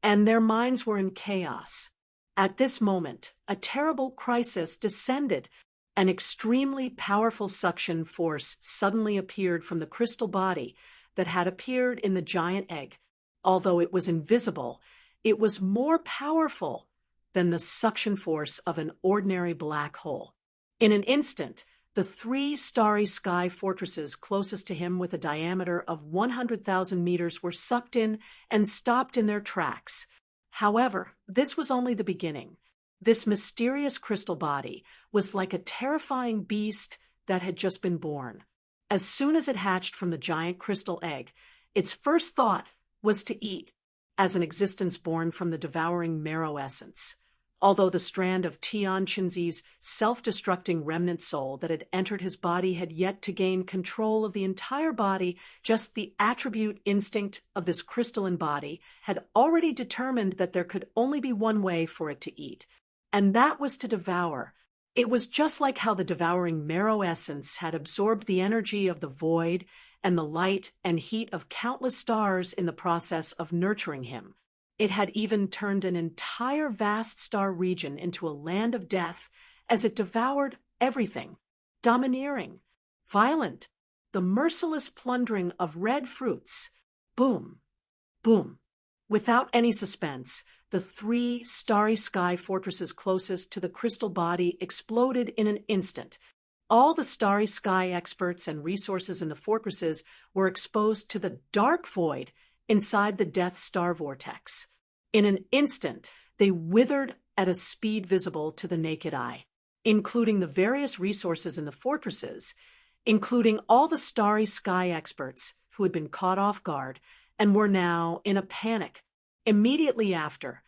and their minds were in chaos. At this moment, a terrible crisis descended. An extremely powerful suction force suddenly appeared from the crystal body that had appeared in the giant egg. Although it was invisible, it was more powerful than the suction force of an ordinary black hole. In an instant, the 3 starry sky fortresses closest to him with a diameter of 100,000 meters were sucked in and stopped in their tracks. However, this was only the beginning. This mysterious crystal body was like a terrifying beast that had just been born. As soon as it hatched from the giant crystal egg, its first thought was to eat, as an existence born from the devouring marrow essence. Although the strand of Xianxia's self-destructing remnant soul that had entered his body had yet to gain control of the entire body, just the attribute instinct of this crystalline body had already determined that there could only be one way for it to eat, and that was to devour. It was just like how the devouring marrow essence had absorbed the energy of the void and the light and heat of countless stars in the process of nurturing him. It had even turned an entire vast star region into a land of death as it devoured everything, domineering, violent, the merciless plundering of red fruits. Boom, boom. Without any suspense, the 3 starry sky fortresses closest to the crystal body exploded in an instant. All the starry sky experts and resources in the fortresses were exposed to the dark void inside the Death Star vortex. In an instant, they withered at a speed visible to the naked eye, including the various resources in the fortresses, including all the starry sky experts who had been caught off guard and were now in a panic. Immediately after,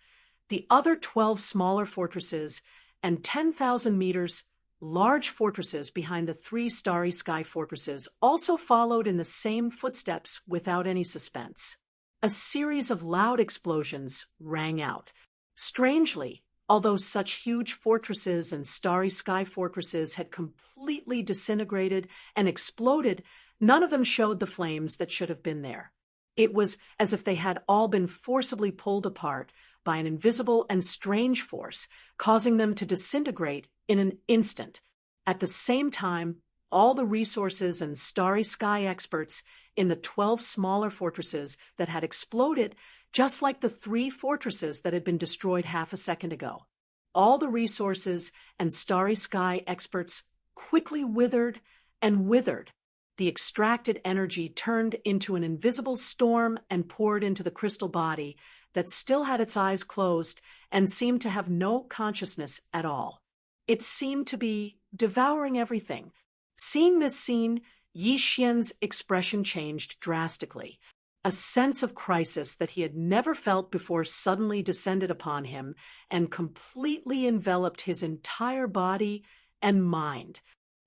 the other 12 smaller fortresses and 10,000 meters large fortresses behind the 3 starry sky fortresses also followed in the same footsteps without any suspense. A series of loud explosions rang out. Strangely, although such huge fortresses and starry sky fortresses had completely disintegrated and exploded, none of them showed the flames that should have been there. It was as if they had all been forcibly pulled apart by an invisible and strange force, causing them to disintegrate in an instant. At the same time, all the resources and starry sky experts in the 12 smaller fortresses that had exploded, just like the 3 fortresses that had been destroyed half a second ago. All the resources and starry sky experts quickly withered and withered. The extracted energy turned into an invisible storm and poured into the crystal body that still had its eyes closed and seemed to have no consciousness at all. It seemed to be devouring everything. Seeing this scene, Xianxia's expression changed drastically. A sense of crisis that he had never felt before suddenly descended upon him and completely enveloped his entire body and mind.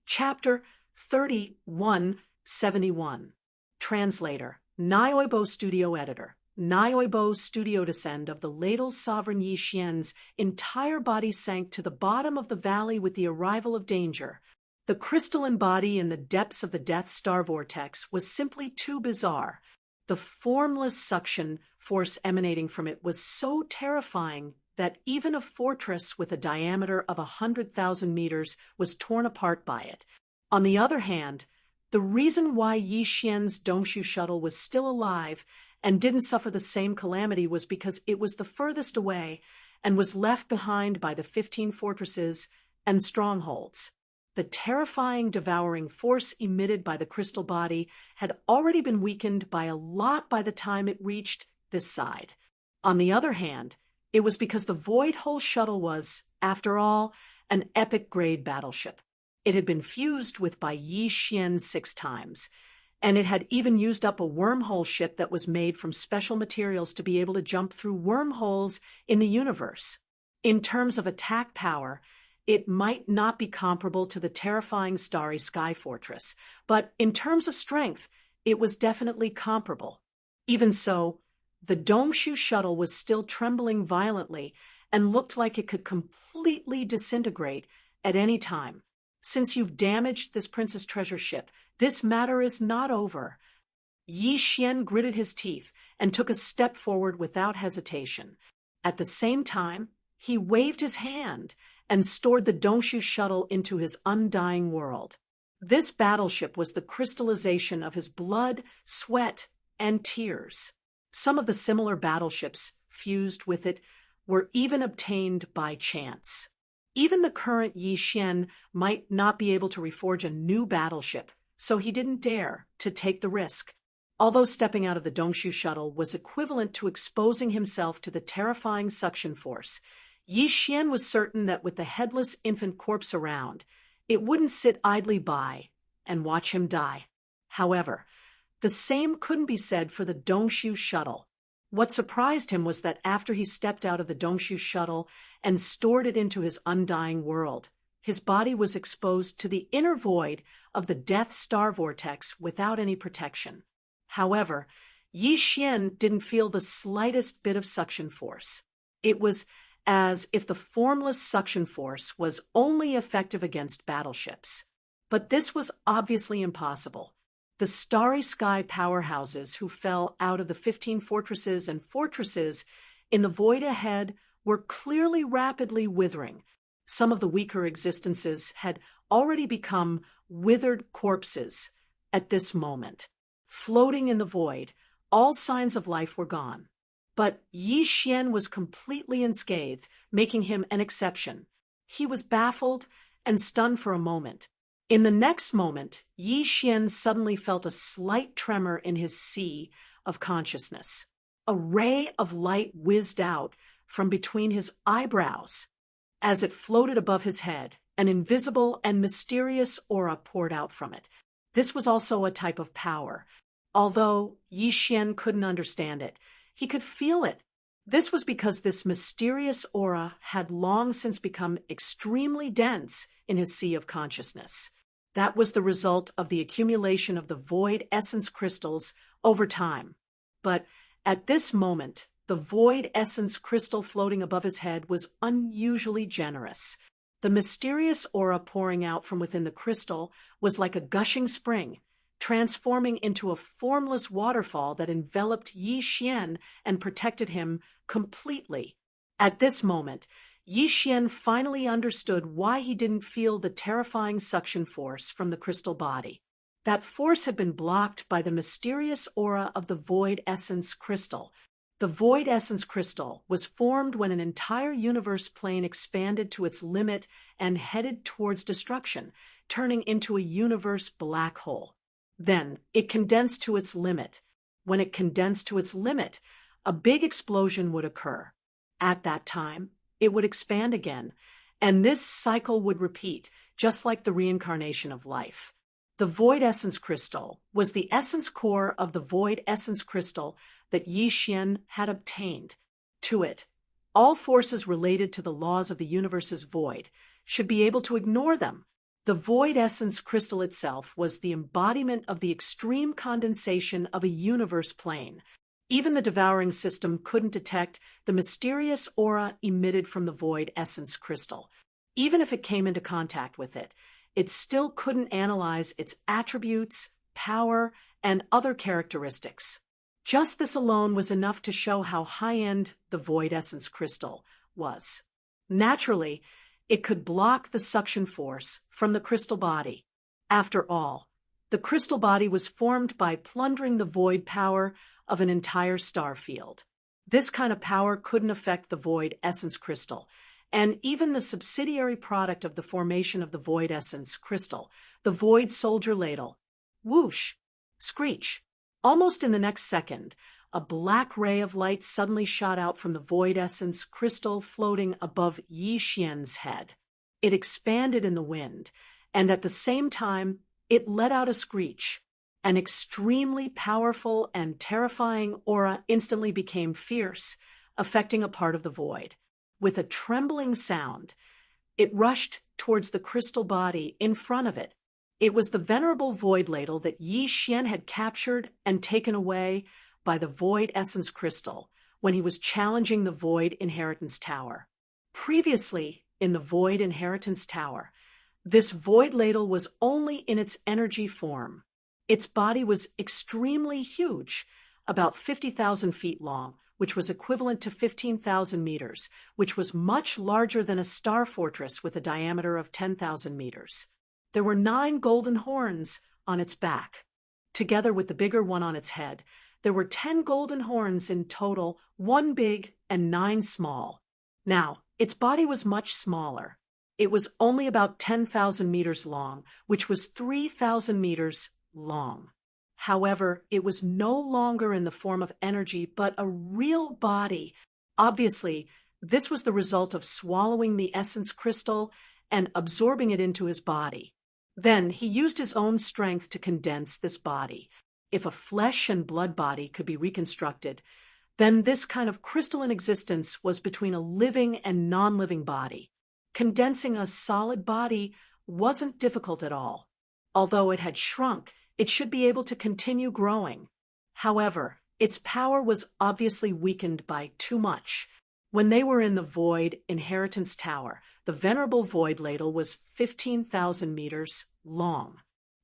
Chapter 3171. Translator, Nioibo Studio Editor. Nioibo Studio Descend of the Ladle Sovereign Xian's entire body sank to the bottom of the valley with the arrival of danger. The crystalline body in the depths of the Death Star vortex was simply too bizarre. The formless suction force emanating from it was so terrifying that even a fortress with a diameter of 100,000 meters was torn apart by it. On the other hand, the reason why Xian's Dongshu shuttle was still alive and didn't suffer the same calamity was because it was the furthest away and was left behind by the 15 fortresses and strongholds. The terrifying, devouring force emitted by the crystal body had already been weakened by a lot by the time it reached this side. On the other hand, it was because the Void Hole shuttle was, after all, an epic-grade battleship. It had been fused with by Xian 6 times, and it had even used up a wormhole ship that was made from special materials to be able to jump through wormholes in the universe. In terms of attack power, it might not be comparable to the terrifying Starry Sky Fortress, but in terms of strength, it was definitely comparable. Even so, the Dongshu shuttle was still trembling violently and looked like it could completely disintegrate at any time. Since you've damaged this Princess Treasure ship, this matter is not over. Xian gritted his teeth and took a step forward without hesitation. At the same time, He waved his hand and stored the Dongshu shuttle into his undying world. This battleship was the crystallization of his blood, sweat, and tears. Some of the similar battleships fused with it were even obtained by chance. Even the current Yi Xian might not be able to reforge a new battleship, so he didn't dare to take the risk. Although stepping out of the Dongshu shuttle was equivalent to exposing himself to the terrifying suction force, Yi Xian was certain that with the headless infant corpse around, it wouldn't sit idly by and watch him die. However, the same couldn't be said for the Dongshu shuttle. What surprised him was that after he stepped out of the Dongshu shuttle and stored it into his undying world, his body was exposed to the inner void of the Death Star vortex without any protection. However, Yi Xian didn't feel the slightest bit of suction force. It was as if the formless suction force was only effective against battleships. But this was obviously impossible. The starry sky powerhouses who fell out of the 15 fortresses and fortresses in the void ahead were clearly rapidly withering. Some of the weaker existences had already become withered corpses at this moment. Floating in the void, all signs of life were gone. But Yi Xian was completely unscathed, making him an exception. He was baffled and stunned for a moment. In the next moment, Yi Xian suddenly felt a slight tremor in his sea of consciousness. A ray of light whizzed out from between his eyebrows. As it floated above his head, an invisible and mysterious aura poured out from it. This was also a type of power. Although Yi Xian couldn't understand it, he could feel it. This was because this mysterious aura had long since become extremely dense in his sea of consciousness. That was the result of the accumulation of the void essence crystals over time. But at this moment, the void essence crystal floating above his head was unusually generous. The mysterious aura pouring out from within the crystal was like a gushing spring, transforming into a formless waterfall that enveloped Yi Xian and protected him completely. At this moment, Yi Xian finally understood why he didn't feel the terrifying suction force from the crystal body. That force had been blocked by the mysterious aura of the void essence crystal. The void essence crystal was formed when an entire universe plane expanded to its limit and headed towards destruction, turning into a universe black hole. Then it condensed to its limit. When it condensed to its limit, a big explosion would occur. At that time, it would expand again, and this cycle would repeat, just like the reincarnation of life. The void essence crystal was the essence core of the void essence crystal that Yi Xian had obtained. To it, all forces related to the laws of the universe's void should be able to ignore them. The void essence crystal itself was the embodiment of the extreme condensation of a universe plane. Even the devouring system couldn't detect the mysterious aura emitted from the void essence crystal. Even if it came into contact with it, it still couldn't analyze its attributes, power, and other characteristics. Just this alone was enough to show how high-end the void essence crystal was. Naturally, it could block the suction force from the crystal body. After all, the crystal body was formed by plundering the void power of an entire star field. This kind of power couldn't affect the void essence crystal, and even the subsidiary product of the formation of the void essence crystal, the void soldier ladle. Whoosh! Screech! Almost in the next second, a black ray of light suddenly shot out from the void essence crystal floating above Yi Xian's head. It expanded in the wind, and at the same time, it let out a screech. An extremely powerful and terrifying aura instantly became fierce, affecting a part of the void. With a trembling sound, it rushed towards the crystal body in front of it. It was the venerable void ladle that Yi Xian had captured and taken away by the void essence crystal when he was challenging the void inheritance tower. Previously, in the void inheritance tower, this void ladle was only in its energy form. Its body was extremely huge, about 50,000 feet long, which was equivalent to 15,000 meters, which was much larger than a star fortress with a diameter of 10,000 meters. There were 9 golden horns on its back. Together with the bigger one on its head, there were 10 golden horns in total, 1 big and 9 small. Now, its body was much smaller. It was only about 10,000 meters long, which was 3,000 meters long. However, it was no longer in the form of energy, but a real body. Obviously, this was the result of swallowing the essence crystal and absorbing it into his body. Then he used his own strength to condense this body. If a flesh and blood body could be reconstructed, then this kind of crystalline existence was between a living and non-living body. Condensing a solid body wasn't difficult at all. Although it had shrunk, it should be able to continue growing. However, its power was obviously weakened by too much. When they were in the Void Inheritance Tower, the venerable Void Ladle was 15,000 meters long.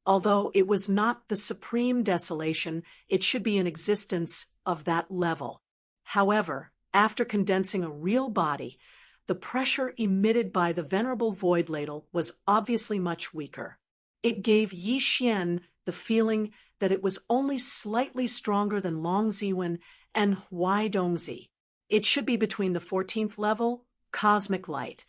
Although it was not the supreme desolation, it should be an existence of that level. However, after condensing a real body, the pressure emitted by the venerable Void Ladle was obviously much weaker. It gave Yi Xian the feeling that it was only slightly stronger than Long Ziwen and Huai Dongzi. It should be between the 14th level, Cosmic Light,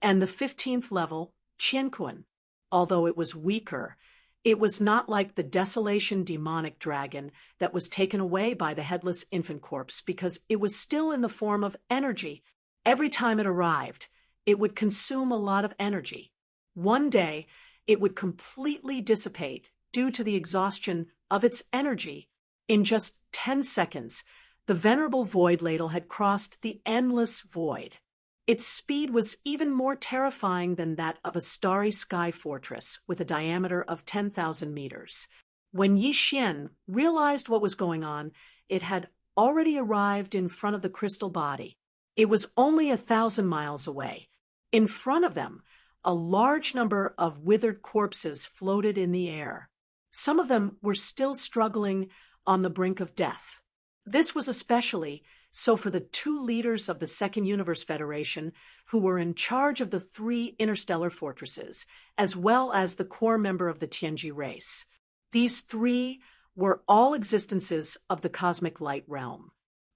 and the 15th level, Qianquan. Although it was weaker, it was not like the Desolation demonic dragon that was taken away by the headless infant corpse because it was still in the form of energy. Every time it arrived, it would consume a lot of energy. One day, it would completely dissipate due to the exhaustion of its energy. In just 10 seconds, the venerable Void Ladle had crossed the endless void. Its speed was even more terrifying than that of a starry sky fortress with a diameter of 10,000 meters. When Yi Xian realized what was going on, it had already arrived in front of the crystal body. It was only 1,000 miles away. In front of them, a large number of withered corpses floated in the air. Some of them were still struggling on the brink of death. This was especially so for the 2 leaders of the Second Universe Federation who were in charge of the 3 interstellar fortresses, as well as the core member of the Tianji race. These 3 were all existences of the cosmic light realm.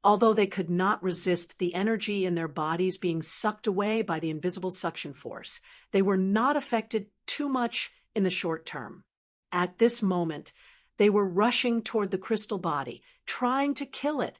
Although they could not resist the energy in their bodies being sucked away by the invisible suction force, they were not affected too much in the short term. At this moment, they were rushing toward the crystal body, trying to kill it